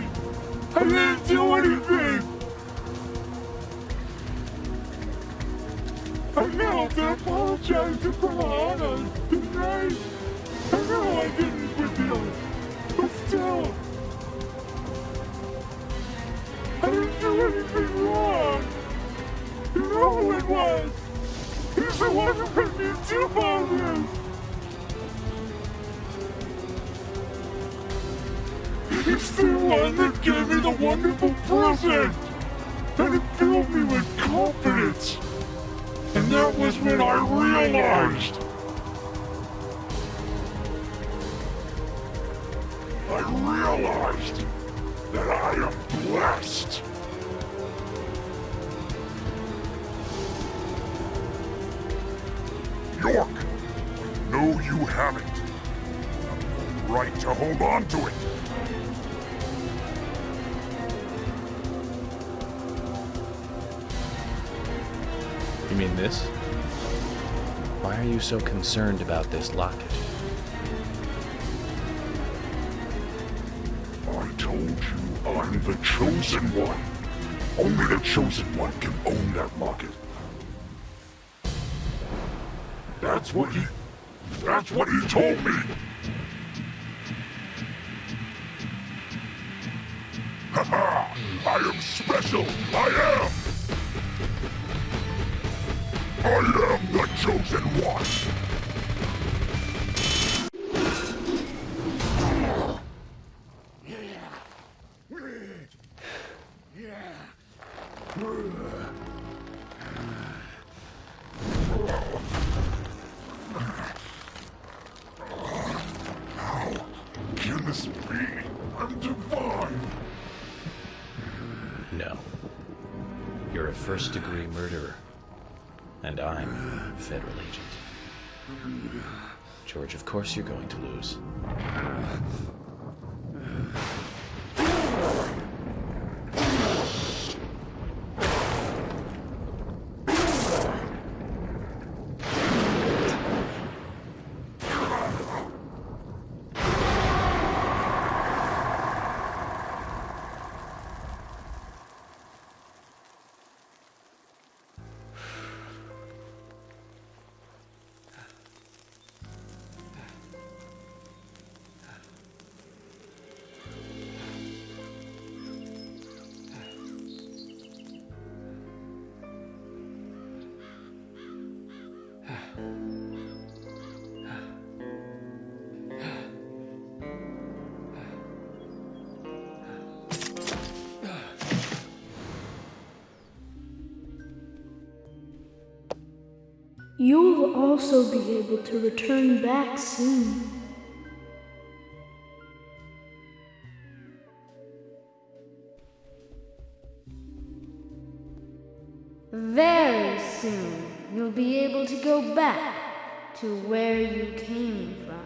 I didn't do anything. I knelt and apologized to Anna, didn't I? I know I didn't with you, but still. I didn't do anything wrong. You know who it was. He's the one who made me do all this. He's the one that gave me the wonderful present. And it filled me with confidence. And that was when I realized. That I am blessed. York, no you haven't. You have the right to hold on to it. You mean this? Why are you so concerned about this locket? I told you I'm the Chosen One. Only the Chosen One can own that locket. That's what he told me! Haha! I am special! I am the Chosen One! How can this be? I'm divine! No. You're a first-degree murderer. And I'm a federal agent. George, of course you're going to lose. You will also be able to return back soon. Very soon, you'll be able to go back to where you came from.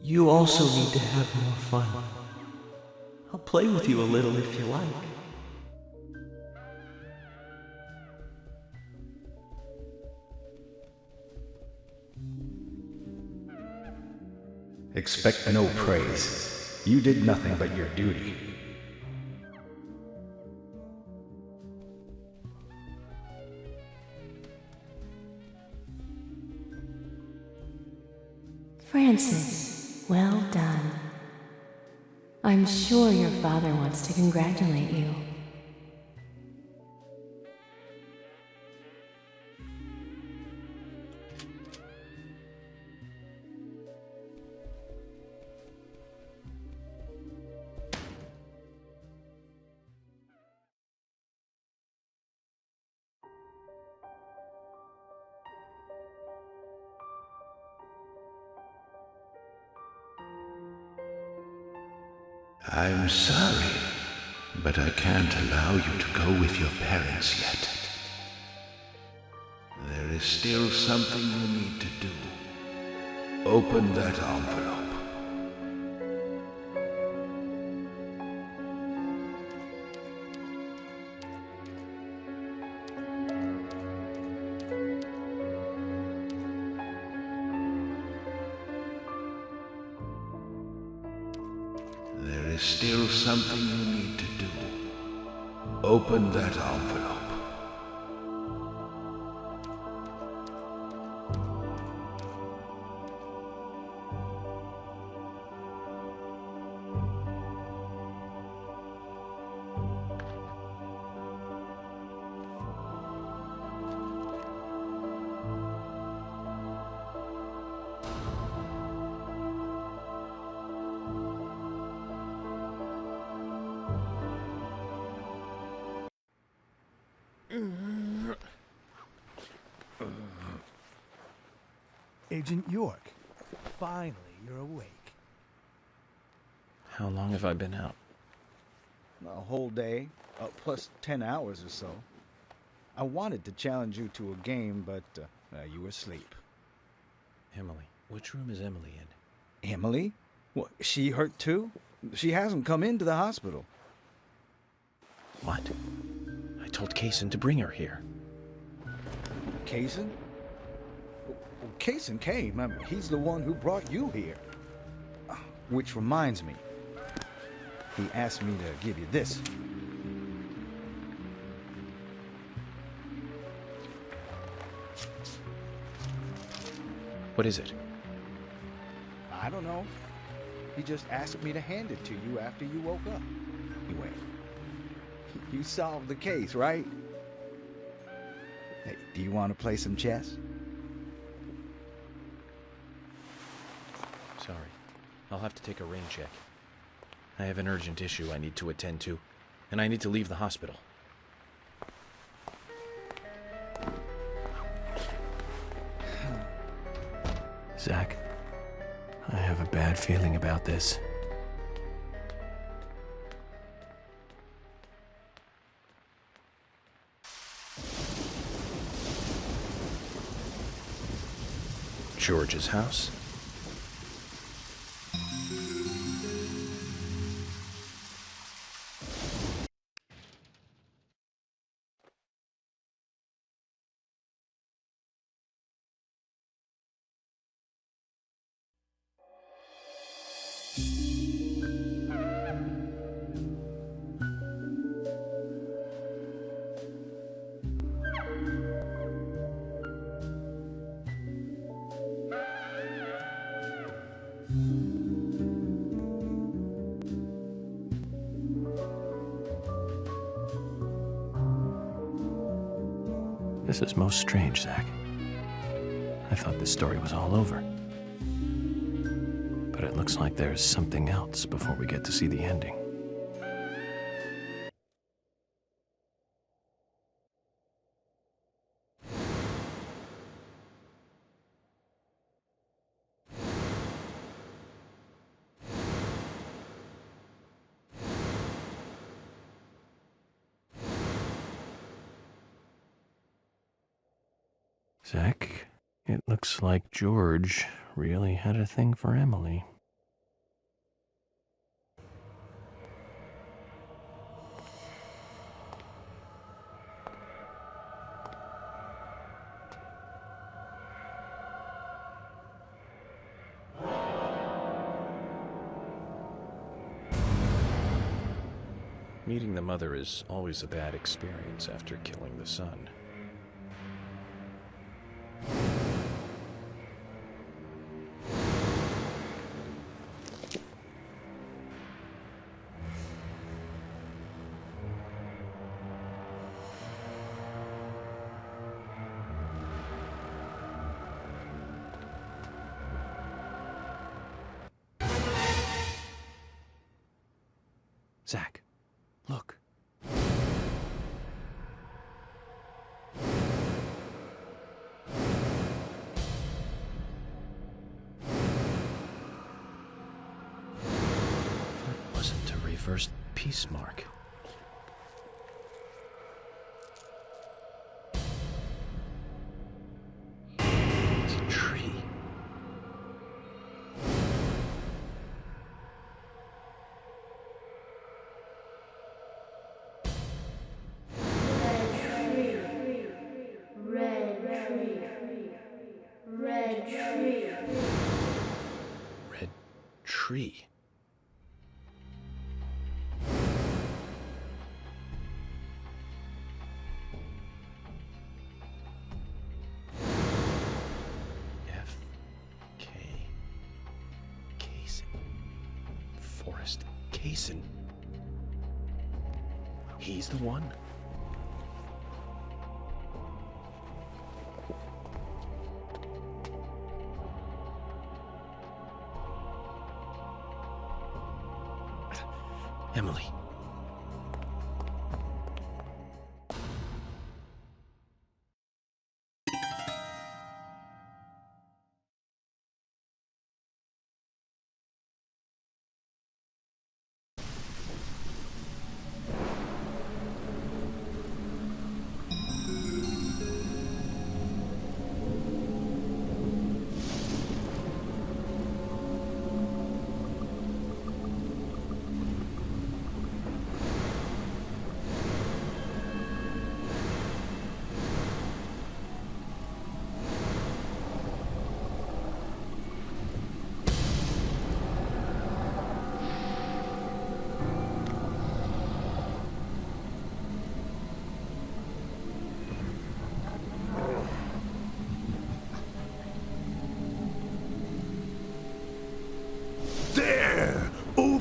You also need to have more fun. I'll play with you a little if you like. Expect no praise. You did nothing but your duty. Francis, well done. I'm sure your father wants to congratulate you. I'm sorry, but I can't allow you to go with your parents yet. There is still something you need to do. Open that envelope. There is still something you need to do. Open that envelope. Agent York, finally you're awake. How long have I been out? A whole day, plus 10 hours or so. I wanted to challenge you to a game, but you were asleep. Emily. Which room is Emily in? Emily? What, she hurt too? She hasn't come into the hospital. What? I told Kaysen to bring her here. Kaysen? Well, Kaysen came. He's the one who brought you here. Which reminds me, he asked me to give you this. What is it? I don't know. He just asked me to hand it to you after you woke up. Anyway, you solved the case, right? Hey, do you want to play some chess? Sorry. I'll have to take a rain check. I have an urgent issue I need to attend to, and I need to leave the hospital. Zach, I have a bad feeling about this. George's house? This is most strange, Zach. I thought this story was all over. But it looks like there's something else before we get to see the ending. Zach, it looks like George really had a thing for Emily. Meeting the mother is always a bad experience after killing the son. Zach, look. That wasn't a reversed peace mark. It's a tree. Tree. F.K. Kaysen. Forrest Kaysen. He's the one. Emily.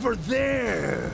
over there!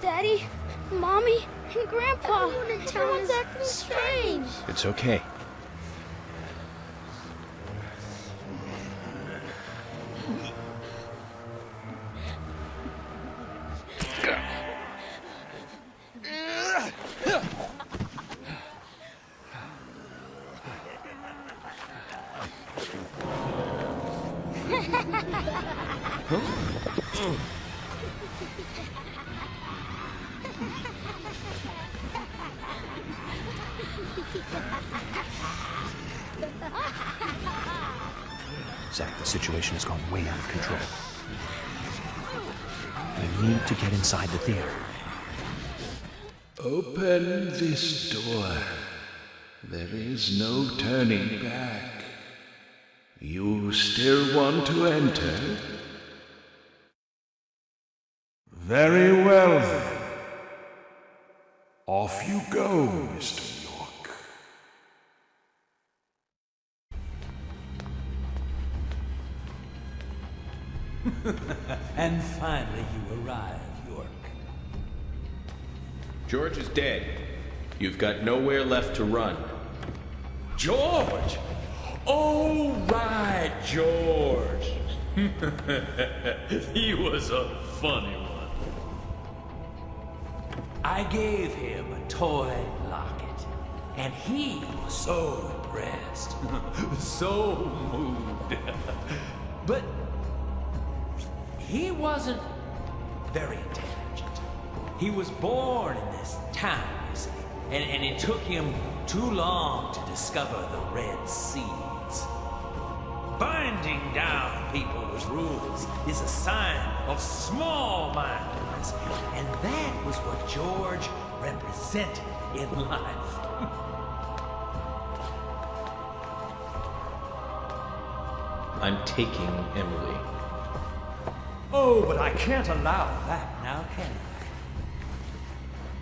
Daddy, Mommy, and Grandpa. Everyone's acting strange. It's okay. Zach, the situation has gone way out of control. We need to get inside the theater. Open this door. There is no turning back. You still want to enter? Very well, then. Off you go, Mr. York. And finally you arrive, York. George is dead. You've got nowhere left to run. George! Oh, right, George. He was a funny one. I gave him a toy locket, and he was so impressed, so moved. But he wasn't very intelligent. He was born in this town, you see, and it took him too long to discover the Red Seeds. Binding down people's rules is a sign of small-mindedness, and that was what George represented in life. I'm taking Emily. Oh, but I can't allow that now, can I?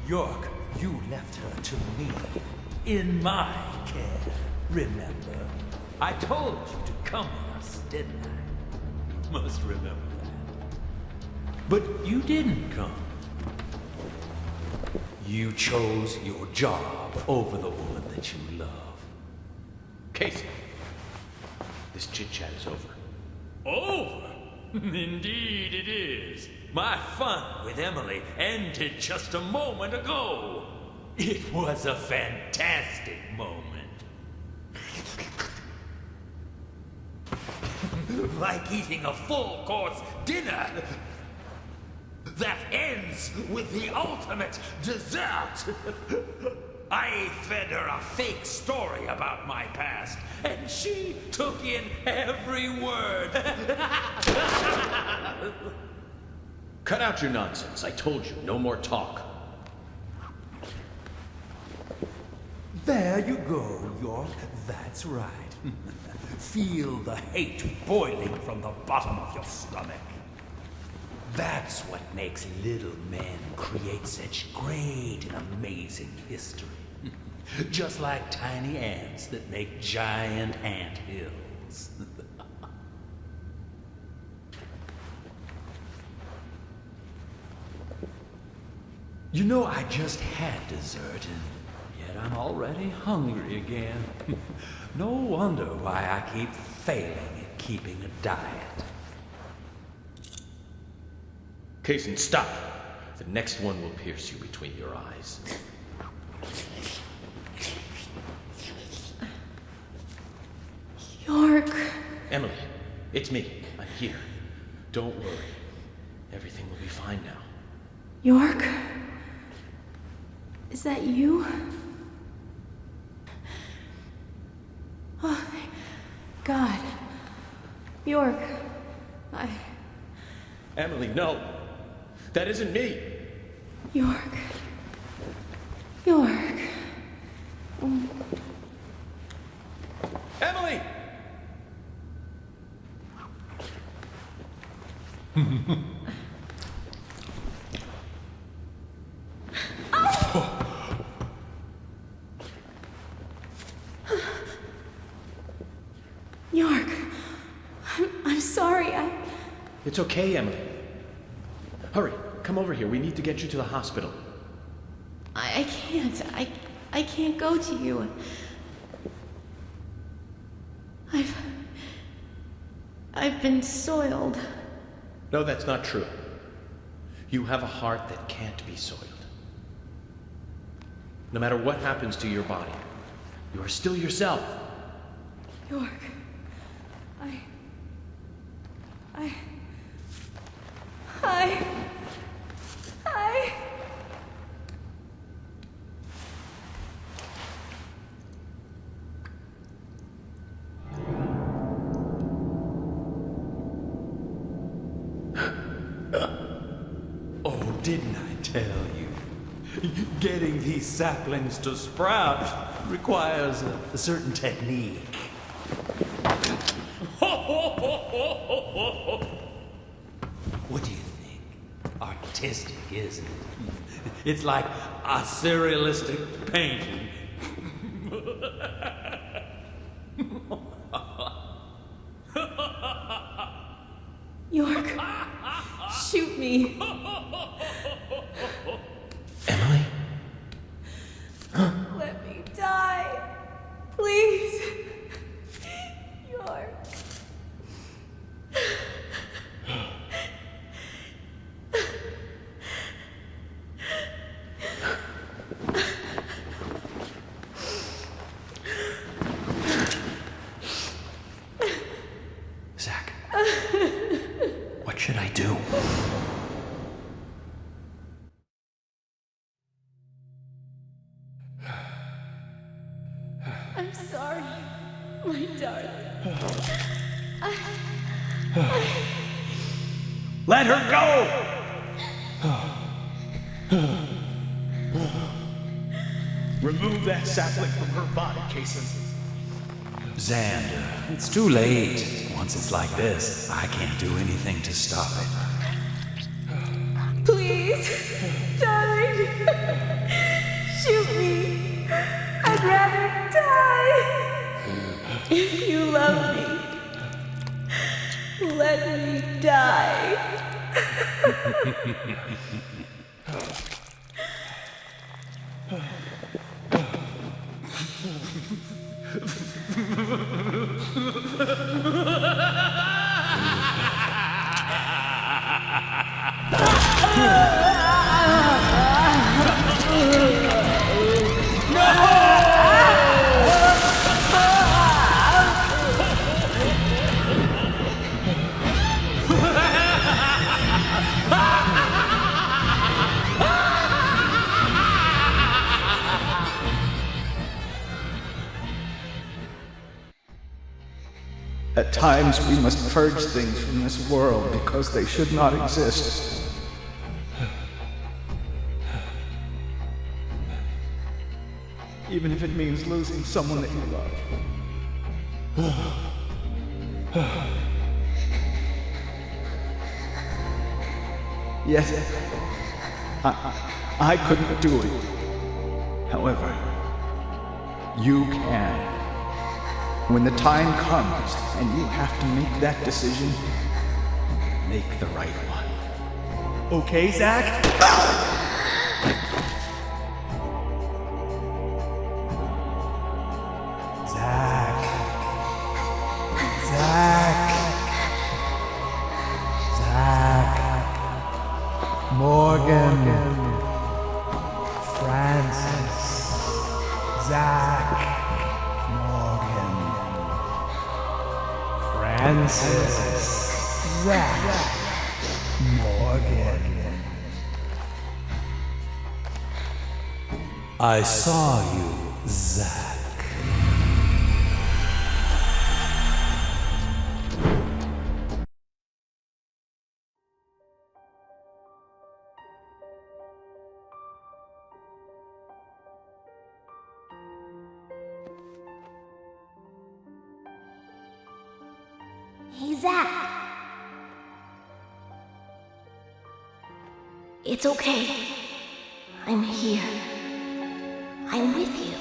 York, you left her to me, in my care, remember? I told you to come with us, didn't I? Must remember that. But you didn't come. You chose your job over the woman that you love. Casey, this chit-chat is over. Over? Indeed it is. My fun with Emily ended just a moment ago. It was a fantastic moment. Like eating a full-course dinner that ends with the ultimate dessert. I fed her a fake story about my past, and she took in every word. Cut out your nonsense. I told you, no more talk. There you go, York. That's right. Feel the hate boiling from the bottom of your stomach. That's what makes little men create such great and amazing history. Just like tiny ants that make giant ant hills. You know, I just had dessert, and yet I'm already hungry again. No wonder why I keep failing at keeping a diet. Kaysen, stop! The next one will pierce you between your eyes. York. Emily, it's me. I'm here. Don't worry. Everything will be fine now. York? Is that you? Oh, thank God. York, Emily, no! That isn't me! York. York. Emily! York, I'm sorry. It's okay, Emily. Hurry, come over here. We need to get you to the hospital. I can't. I can't go to you. I've been soiled. No, that's not true. You have a heart that can't be soiled. No matter what happens to your body, you are still yourself. York, Oh, didn't I tell you? Getting these saplings to sprout requires a certain technique. What do you think? Artistic, isn't it? It's like a surrealistic painting. York, shoot me. Emily? Let me die. Please. York. Zach, what should I do? I'm sorry, my darling. Let her go! Remove that sapling from her body, Kaysen. Xander, it's too late. Once it's like this, I can't do anything to stop it. Please, darling. Shoot me. I'd rather die. If you love me, let me die. At times we must purge things from this world because they should not exist. Even if it means losing someone that you love. Yes, I couldn't do it. However, you can. When the time comes and you have to make that decision, make the right one. Okay, Zach? Zach Morgan. Francis Zach Morgan. I saw you, Zach. Hey, Zach. It's okay. I'm here. I'm with you.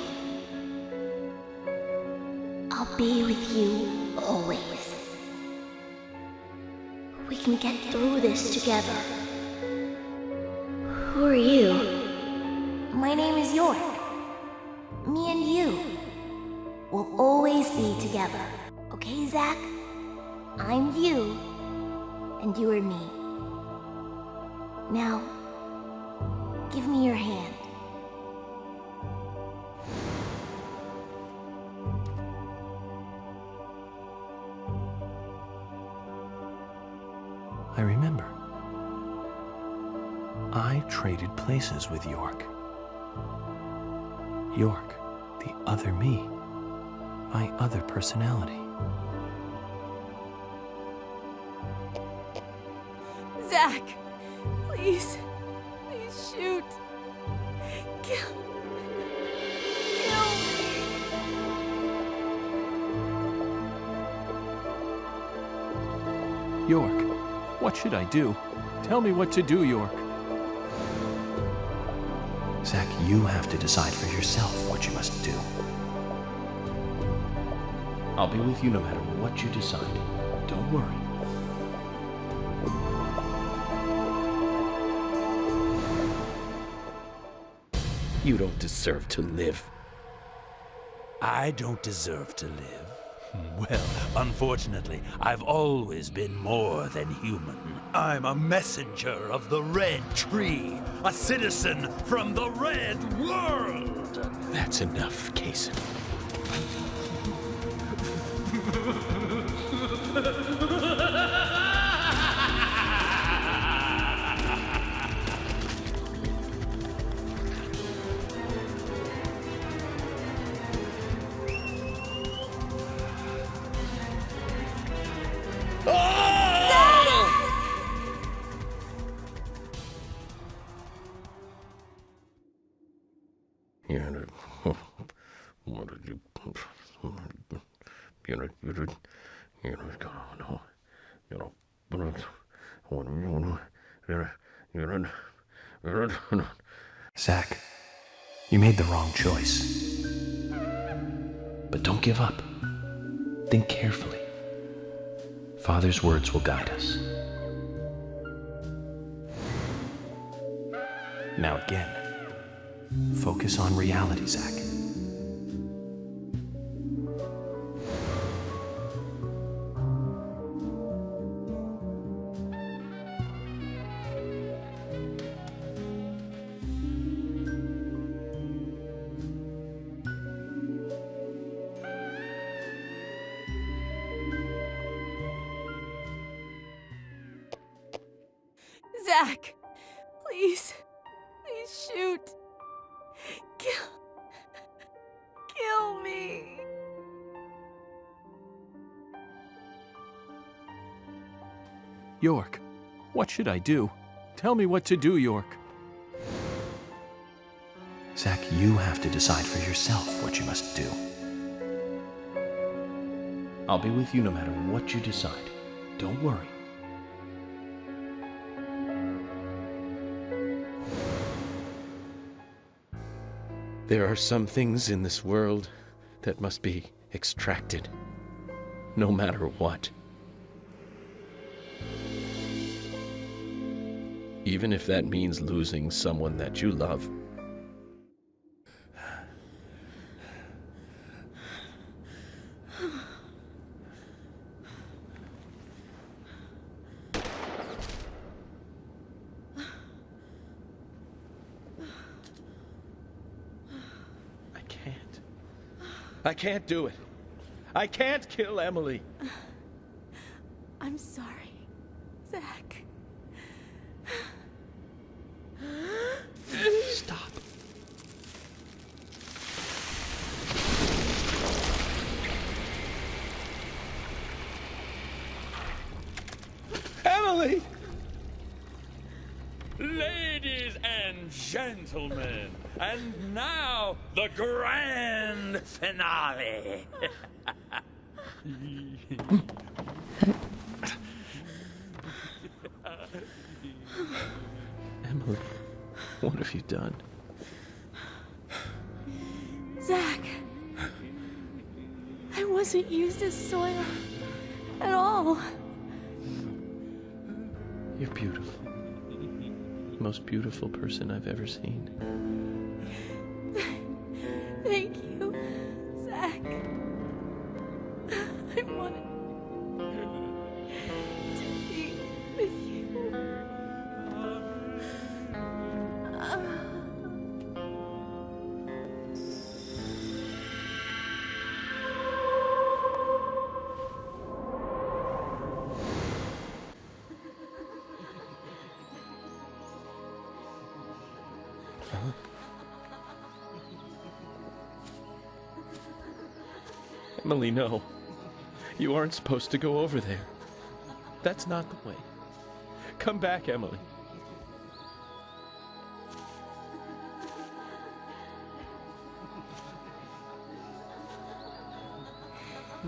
I'll be with you always. We can get through this together. Who are you? My name is York. Me and you will always be together. Okay, Zach? I'm you, and you are me. Now, give me your hand. I remember. I traded places with York. York, the other me, my other personality. Zach, please shoot. Kill me. York, what should I do? Tell me what to do, York. Zach, you have to decide for yourself what you must do. I'll be with you no matter what you decide. Don't worry. You don't deserve to live. I don't deserve to live. Well, unfortunately, I've always been more than human. I'm a messenger of the Red Tree, a citizen from the Red World. That's enough, Kason. Zach, you made the wrong choice. But don't give up. Think carefully. Father's words will guide us. Now again, focus on reality, Zach. Zach, please shoot. Kill me. York, what should I do? Tell me what to do, York. Zach, you have to decide for yourself what you must do. I'll be with you no matter what you decide. Don't worry. There are some things in this world that must be extracted, no matter what. Even if that means losing someone that you love. I can't. I can't do it. I can't kill Emily. I'm sorry, Zach. Stop. Emily! Ladies and gentlemen, and now the grand finale. Emily, what have you done? Zach, I wasn't used as soil at all. You're beautiful. The most beautiful person I've ever seen. Thank you, Zach. I wanted to be with you. Emily, no. You aren't supposed to go over there. That's not the way. Come back, Emily.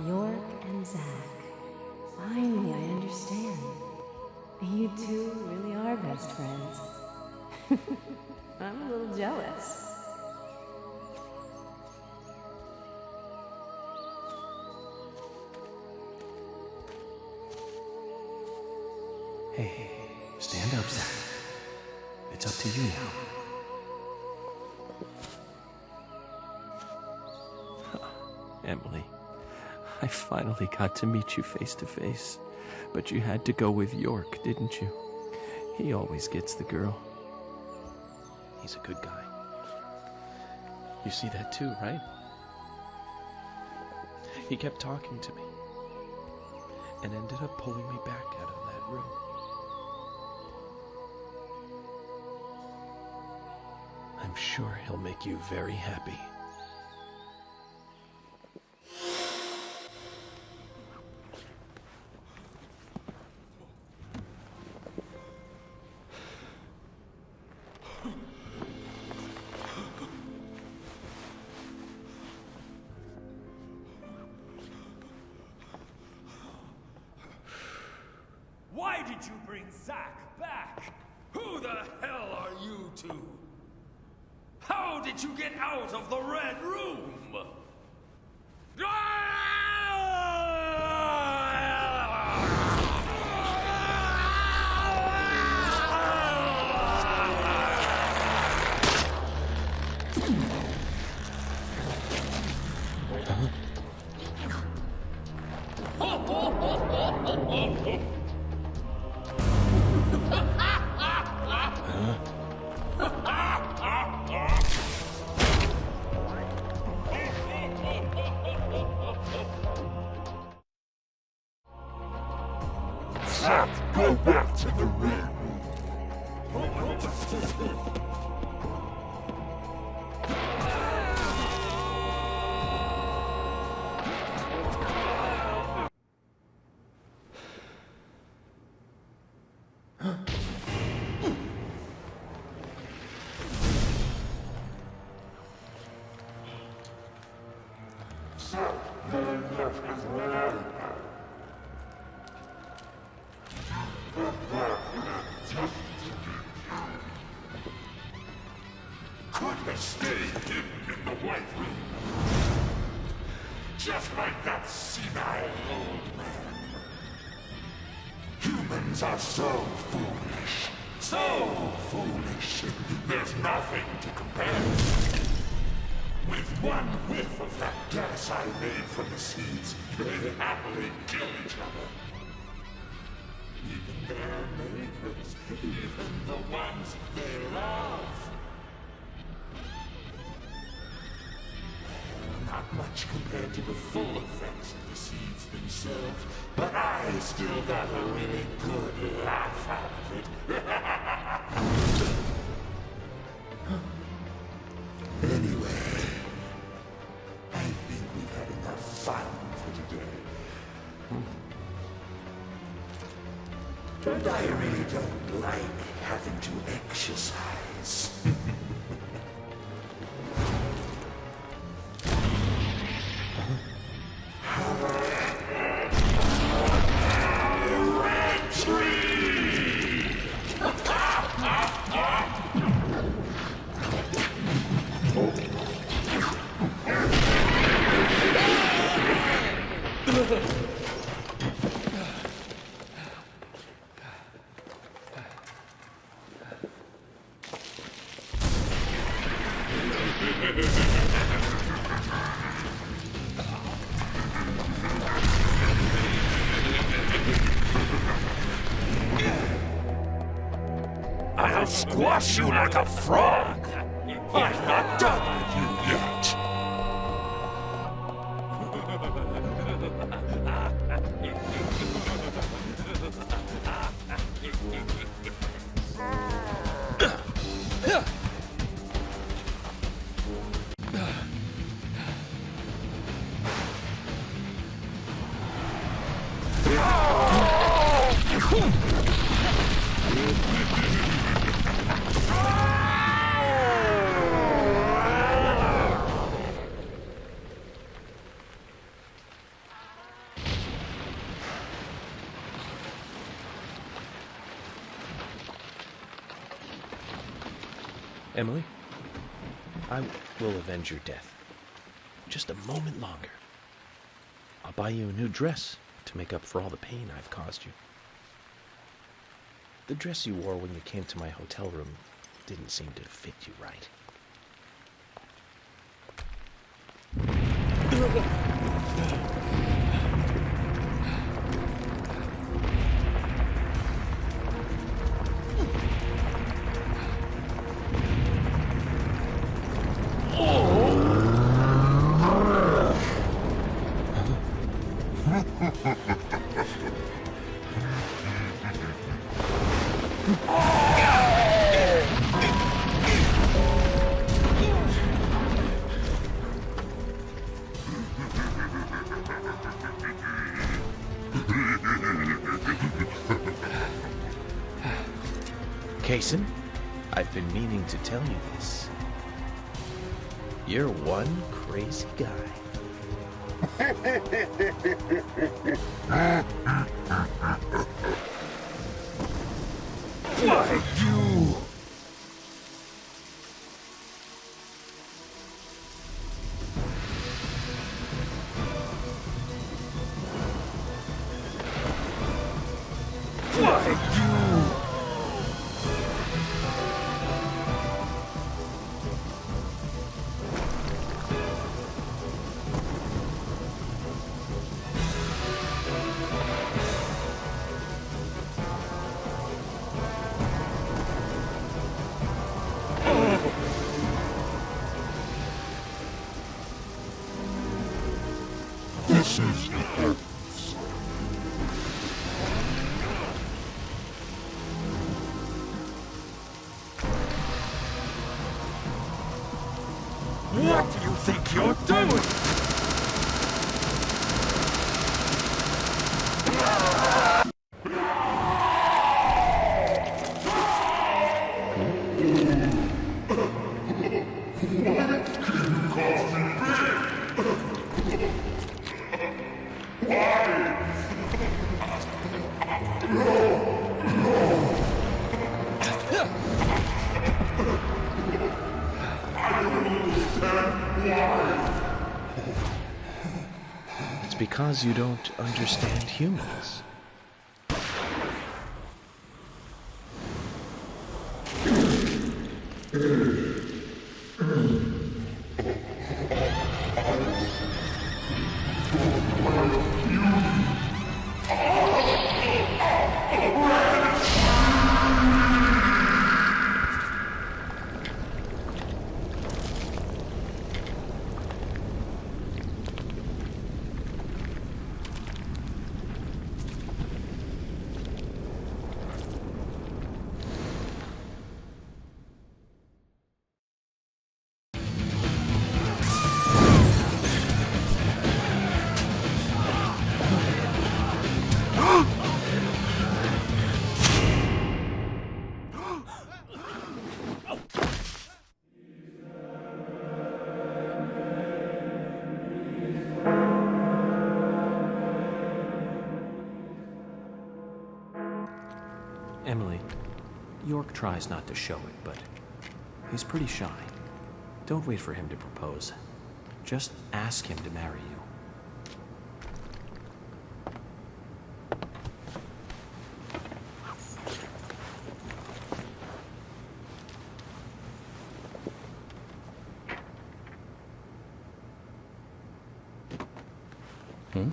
York and Zach. Finally, I understand. You two really are best friends. I'm a little jealous. Hey, stand up, Zach. It's up to you now. Emily, I finally got to meet you face to face. But you had to go with York, didn't you? He always gets the girl. He's a good guy. You see that too, right? He kept talking to me and ended up pulling me back out of that room. I'm sure he'll make you very happy. Why did you bring Zach back? Who the hell are you two? How did you get out of the Red Room? Zach, go back to the Red could have stayed hidden in the White Room. Just like that senile old man. Humans are so foolish. So foolish. There's nothing to compare. With one whiff of that gas I made from the seeds, they happily kill each other. Even their neighbors, even the ones they love. Not much much compared to the full effects of the seeds themselves, but I still got a really good laugh out of it. Anyway, I think we've had enough fun for today. And I really don't like having to exercise. I'll squash you like a frog. I'm not done with you yet. Emily, I will avenge your death. Just a moment longer. I'll buy you a new dress to make up for all the pain I've caused you. The dress you wore when you came to my hotel room didn't seem to fit you right. Kaysen, I've been meaning to tell you this. You're one crazy guy. Why, you... This is the earth. What do you think you're doing? It's because you don't understand humans. Emily, York tries not to show it, but he's pretty shy. Don't wait for him to propose. Just ask him to marry you. Hmm?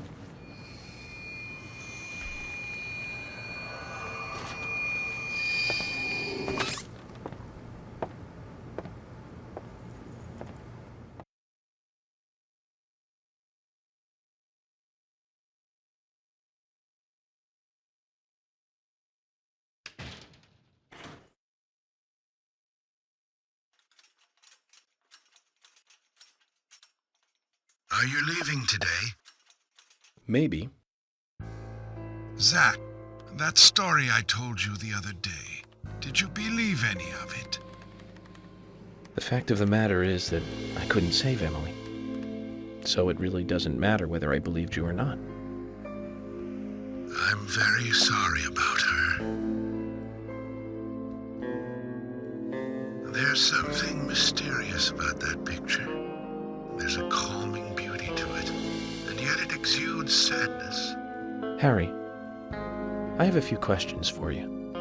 Are you leaving today? Maybe. Zach, that story I told you the other day, did you believe any of it? The fact of the matter is that I couldn't save Emily. So it really doesn't matter whether I believed you or not. I'm very sorry about her. There's something mysterious about that picture. There's a calming beauty to it, and yet it exudes sadness. Harry, I have a few questions for you.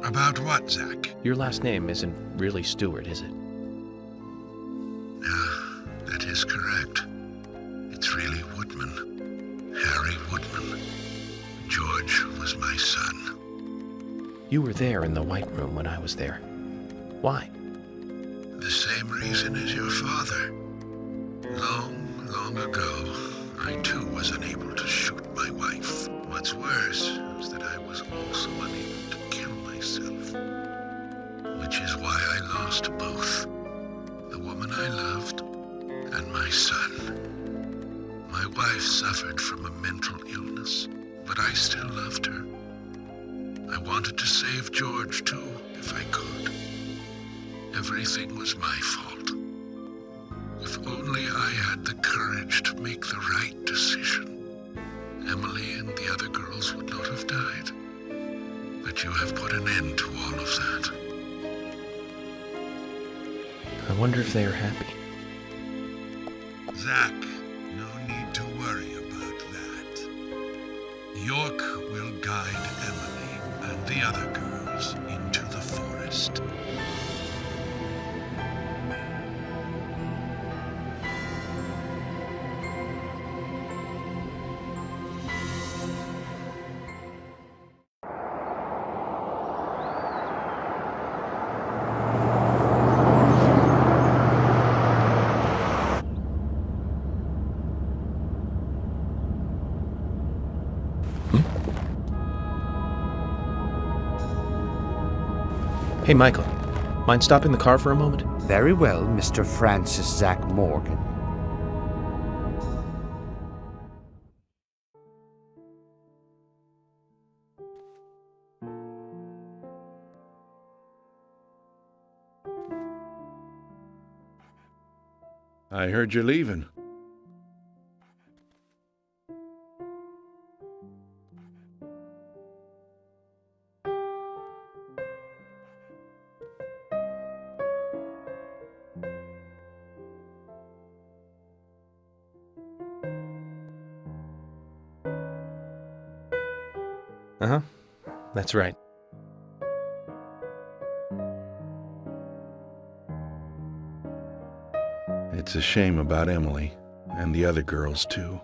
About what, Zach? Your last name isn't really Stewart, is it? That is correct. It's really Woodman. Harry Woodman. George was my son. You were there in the White Room when I was there. Why? The same reason as your father. Long, long ago, I too was unable to shoot my wife. What's worse is that I was also unable to kill myself. Which is why I lost both. The woman I loved and my son. My wife suffered from a mental illness, but I still loved her. I wanted to save George too, if I could. Everything was my fault. If only I had the courage to make the right decision, Emily and the other girls would not have died. But you have put an end to all of that. I wonder if they are happy. Zach, no need to worry about that. York will guide Emily and the other girls into the forest. Hey, Michael. Mind stopping the car for a moment? Very well, Mr. Francis Zach Morgan. I heard you're leaving. Uh-huh. That's right. It's a shame about Emily, and the other girls, too.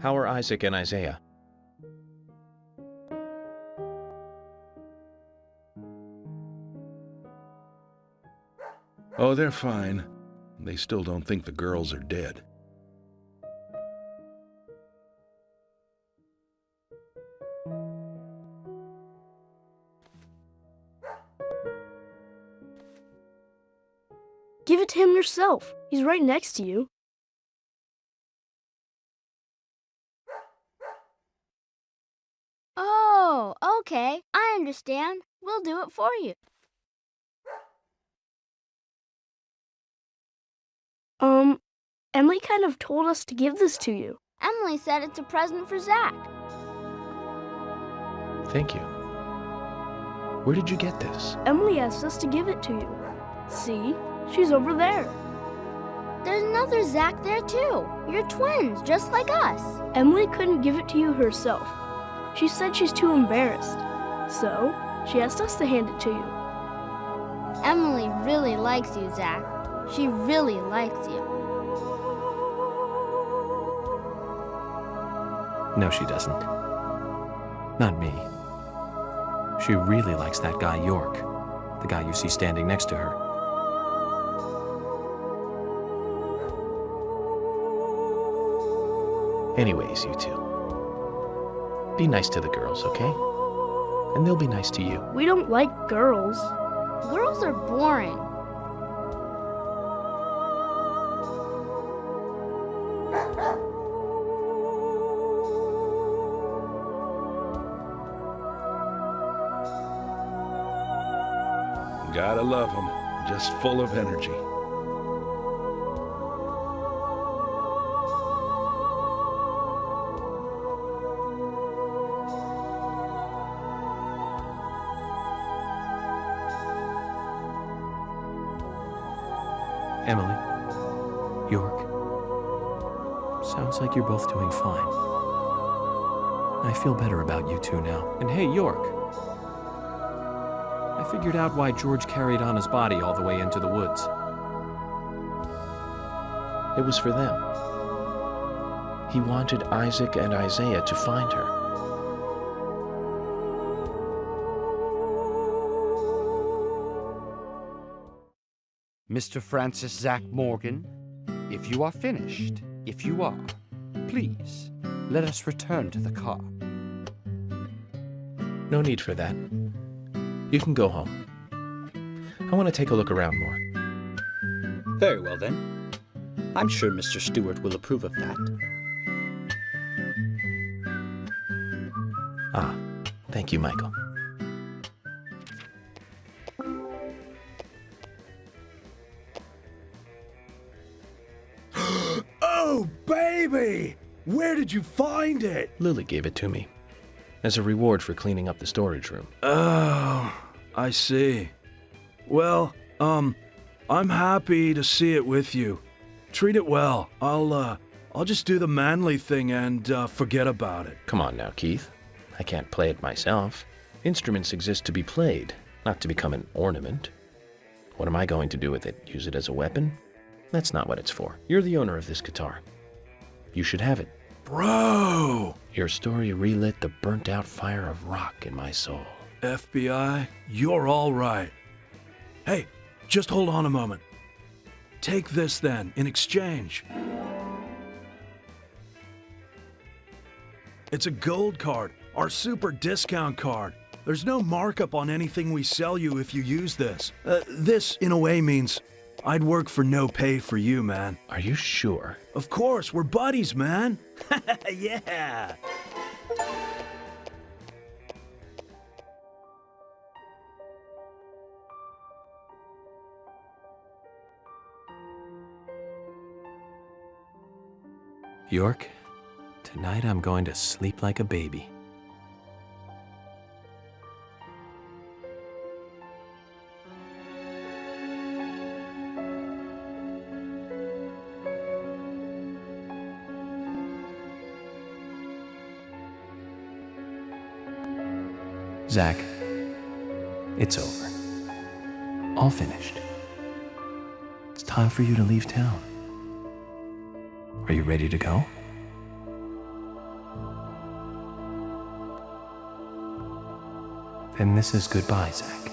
How are Isaac and Isaiah? Oh, they're fine. They still don't think the girls are dead. Give it to him yourself. He's right next to you. Oh, okay. I understand. We'll do it for you. Emily kind of told us to give this to you. Emily said it's a present for Zach. Thank you. Where did you get this? Emily asked us to give it to you. See? She's over there. There's another Zach there too. You're twins, just like us. Emily couldn't give it to you herself. She said she's too embarrassed. So, she asked us to hand it to you. Emily really likes you, Zach. She really likes you. No, she doesn't. Not me. She really likes that guy York, the guy you see standing next to her. Anyways, you two. Be nice to the girls, okay? And they'll be nice to you. We don't like girls. Girls are boring. Gotta love them. Just full of energy. Emily, York, sounds like you're both doing fine. I feel better about you two now. And hey, York, I figured out why George carried Anna's body all the way into the woods. It was for them. He wanted Isaac and Isaiah to find her. Mr. Francis Zach Morgan, if you are finished, if you are, please, let us return to the car. No need for that. You can go home. I want to take a look around more. Very well, then. I'm sure Mr. Stewart will approve of that. Ah, thank you, Michael. Oh, baby! Where did you find it? Lily gave it to me as a reward for cleaning up the storage room. Oh, I see. Well, I'm happy to see it with you. Treat it well. I'll just do the manly thing and forget about it. Come on now, Keith. I can't play it myself. Instruments exist to be played, not to become an ornament. What am I going to do with it? Use it as a weapon? That's not what it's for. You're the owner of this guitar. You should have it. Bro! Your story relit the burnt-out fire of rock in my soul. FBI, you're all right. Hey, just hold on a moment. Take this then, in exchange. It's a gold card, our super discount card. There's no markup on anything we sell you if you use this. This, in a way, means I'd work for no pay for you, man. Are you sure? Of course, we're buddies, man. Yeah. York, tonight I'm going to sleep like a baby. Zach, it's over. All finished. It's time for you to leave town. Are you ready to go? Then this is goodbye, Zach.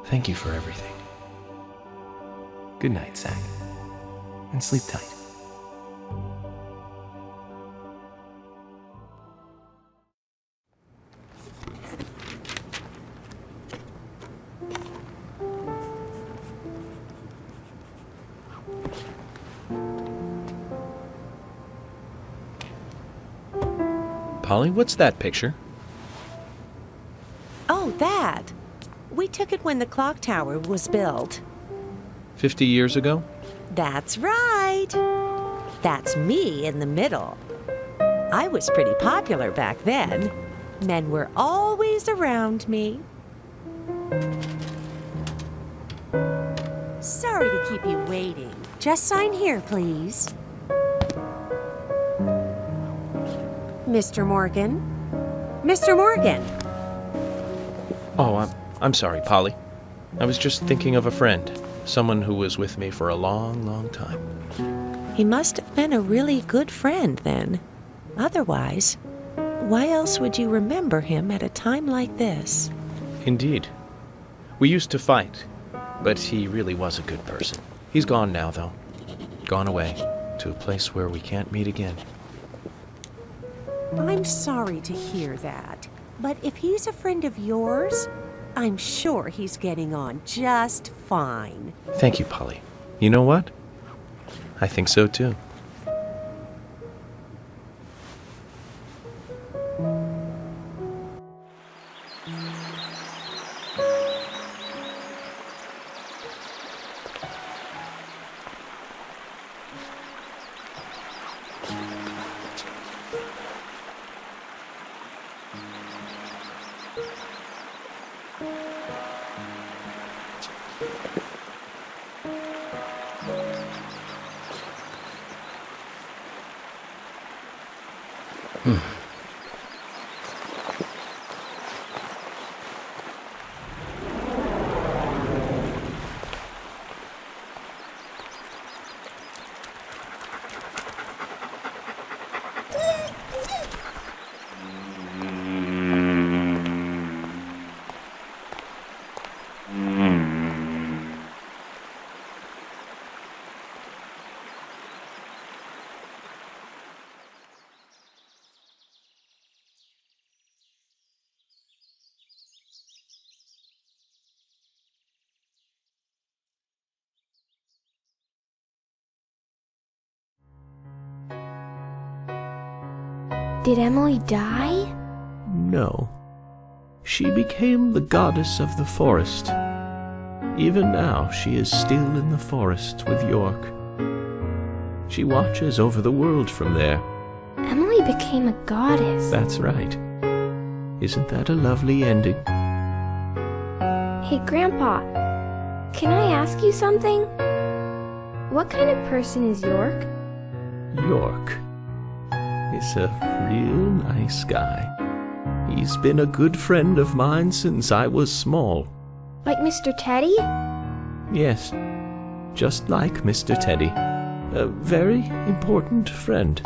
Thank you for everything. Good night, Zach. And sleep tight. Polly, what's that picture? Oh, that. We took it when the clock tower was built. 50 years ago? That's right. That's me in the middle. I was pretty popular back then. Men were always around me. Sorry to keep you waiting. Just sign here, please. Mr. Morgan? Mr. Morgan! Oh, I'm sorry, Polly. I was just thinking of a friend, someone who was with me for a long, long time. He must have been a really good friend then. Otherwise, why else would you remember him at a time like this? Indeed. We used to fight, but he really was a good person. He's gone now, though. Gone away to a place where we can't meet again. I'm sorry to hear that, but if he's a friend of yours, I'm sure he's getting on just fine. Thank you, Polly. You know what? I think so, too. Did Emily die? No. She became the goddess of the forest. Even now, she is still in the forest with York. She watches over the world from there. Emily became a goddess. That's right. Isn't that a lovely ending? Hey, Grandpa, can I ask you something? What kind of person is York? York is a real nice guy. He's been a good friend of mine since I was small. Like Mr. Teddy? Yes, just like Mr. Teddy. A very important friend.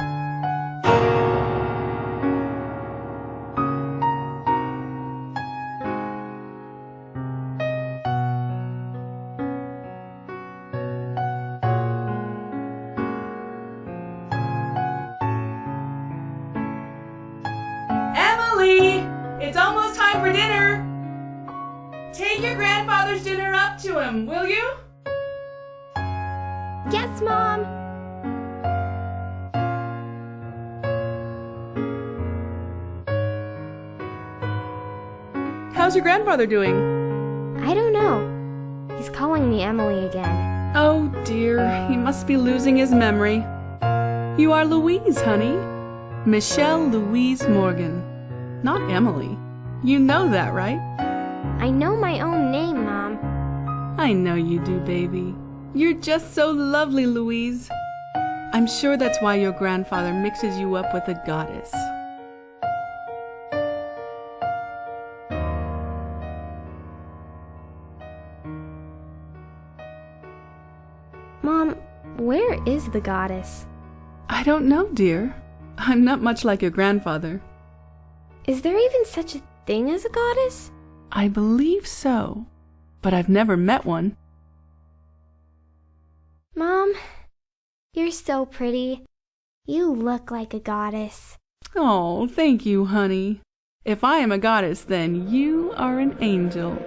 It's almost time for dinner. Take your grandfather's dinner up to him, will you? Yes, Mom. How's your grandfather doing? I don't know. He's calling me Emily again. Oh dear, he must be losing his memory. You are Louise, honey. Michelle Louise Morgan. Not Emily. You know that, right? I know my own name, Mom. I know you do, baby. You're just so lovely, Louise. I'm sure that's why your grandfather mixes you up with a goddess. Mom, where is the goddess? I don't know, dear. I'm not much like your grandfather. Is there even such a thing as a goddess? I believe so, but I've never met one. Mom, you're so pretty. You look like a goddess. Oh, thank you, honey. If I am a goddess, then you are an angel.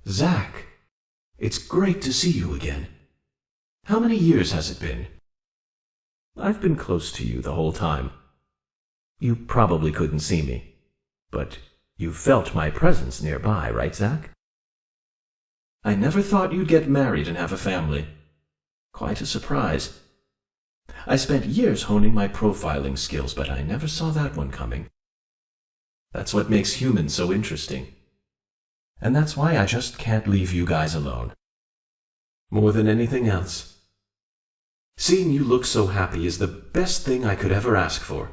Zach, it's great to see you again. How many years has it been? I've been close to you the whole time. You probably couldn't see me, but you felt my presence nearby, right, Zach? I never thought you'd get married and have a family. Quite a surprise. I spent years honing my profiling skills, but I never saw that one coming. That's what makes humans so interesting. And that's why I just can't leave you guys alone. More than anything else. Seeing you look so happy is the best thing I could ever ask for.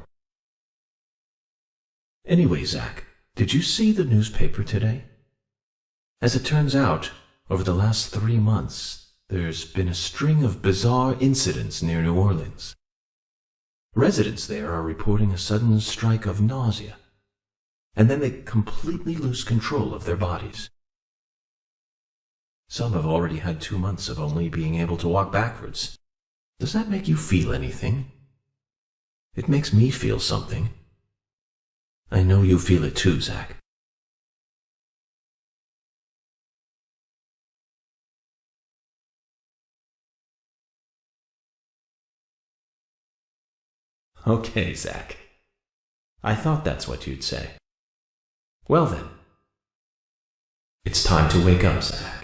Anyway, Zach, did you see the newspaper today? As it turns out, over the last 3 months, there's been a string of bizarre incidents near New Orleans. Residents there are reporting a sudden strike of nausea, and then they completely lose control of their bodies. Some have already had 2 months of only being able to walk backwards. Does that make you feel anything? It makes me feel something. I know you feel it too, Zach. Okay, Zach. I thought that's what you'd say. Well then, it's time to wake up, Zach.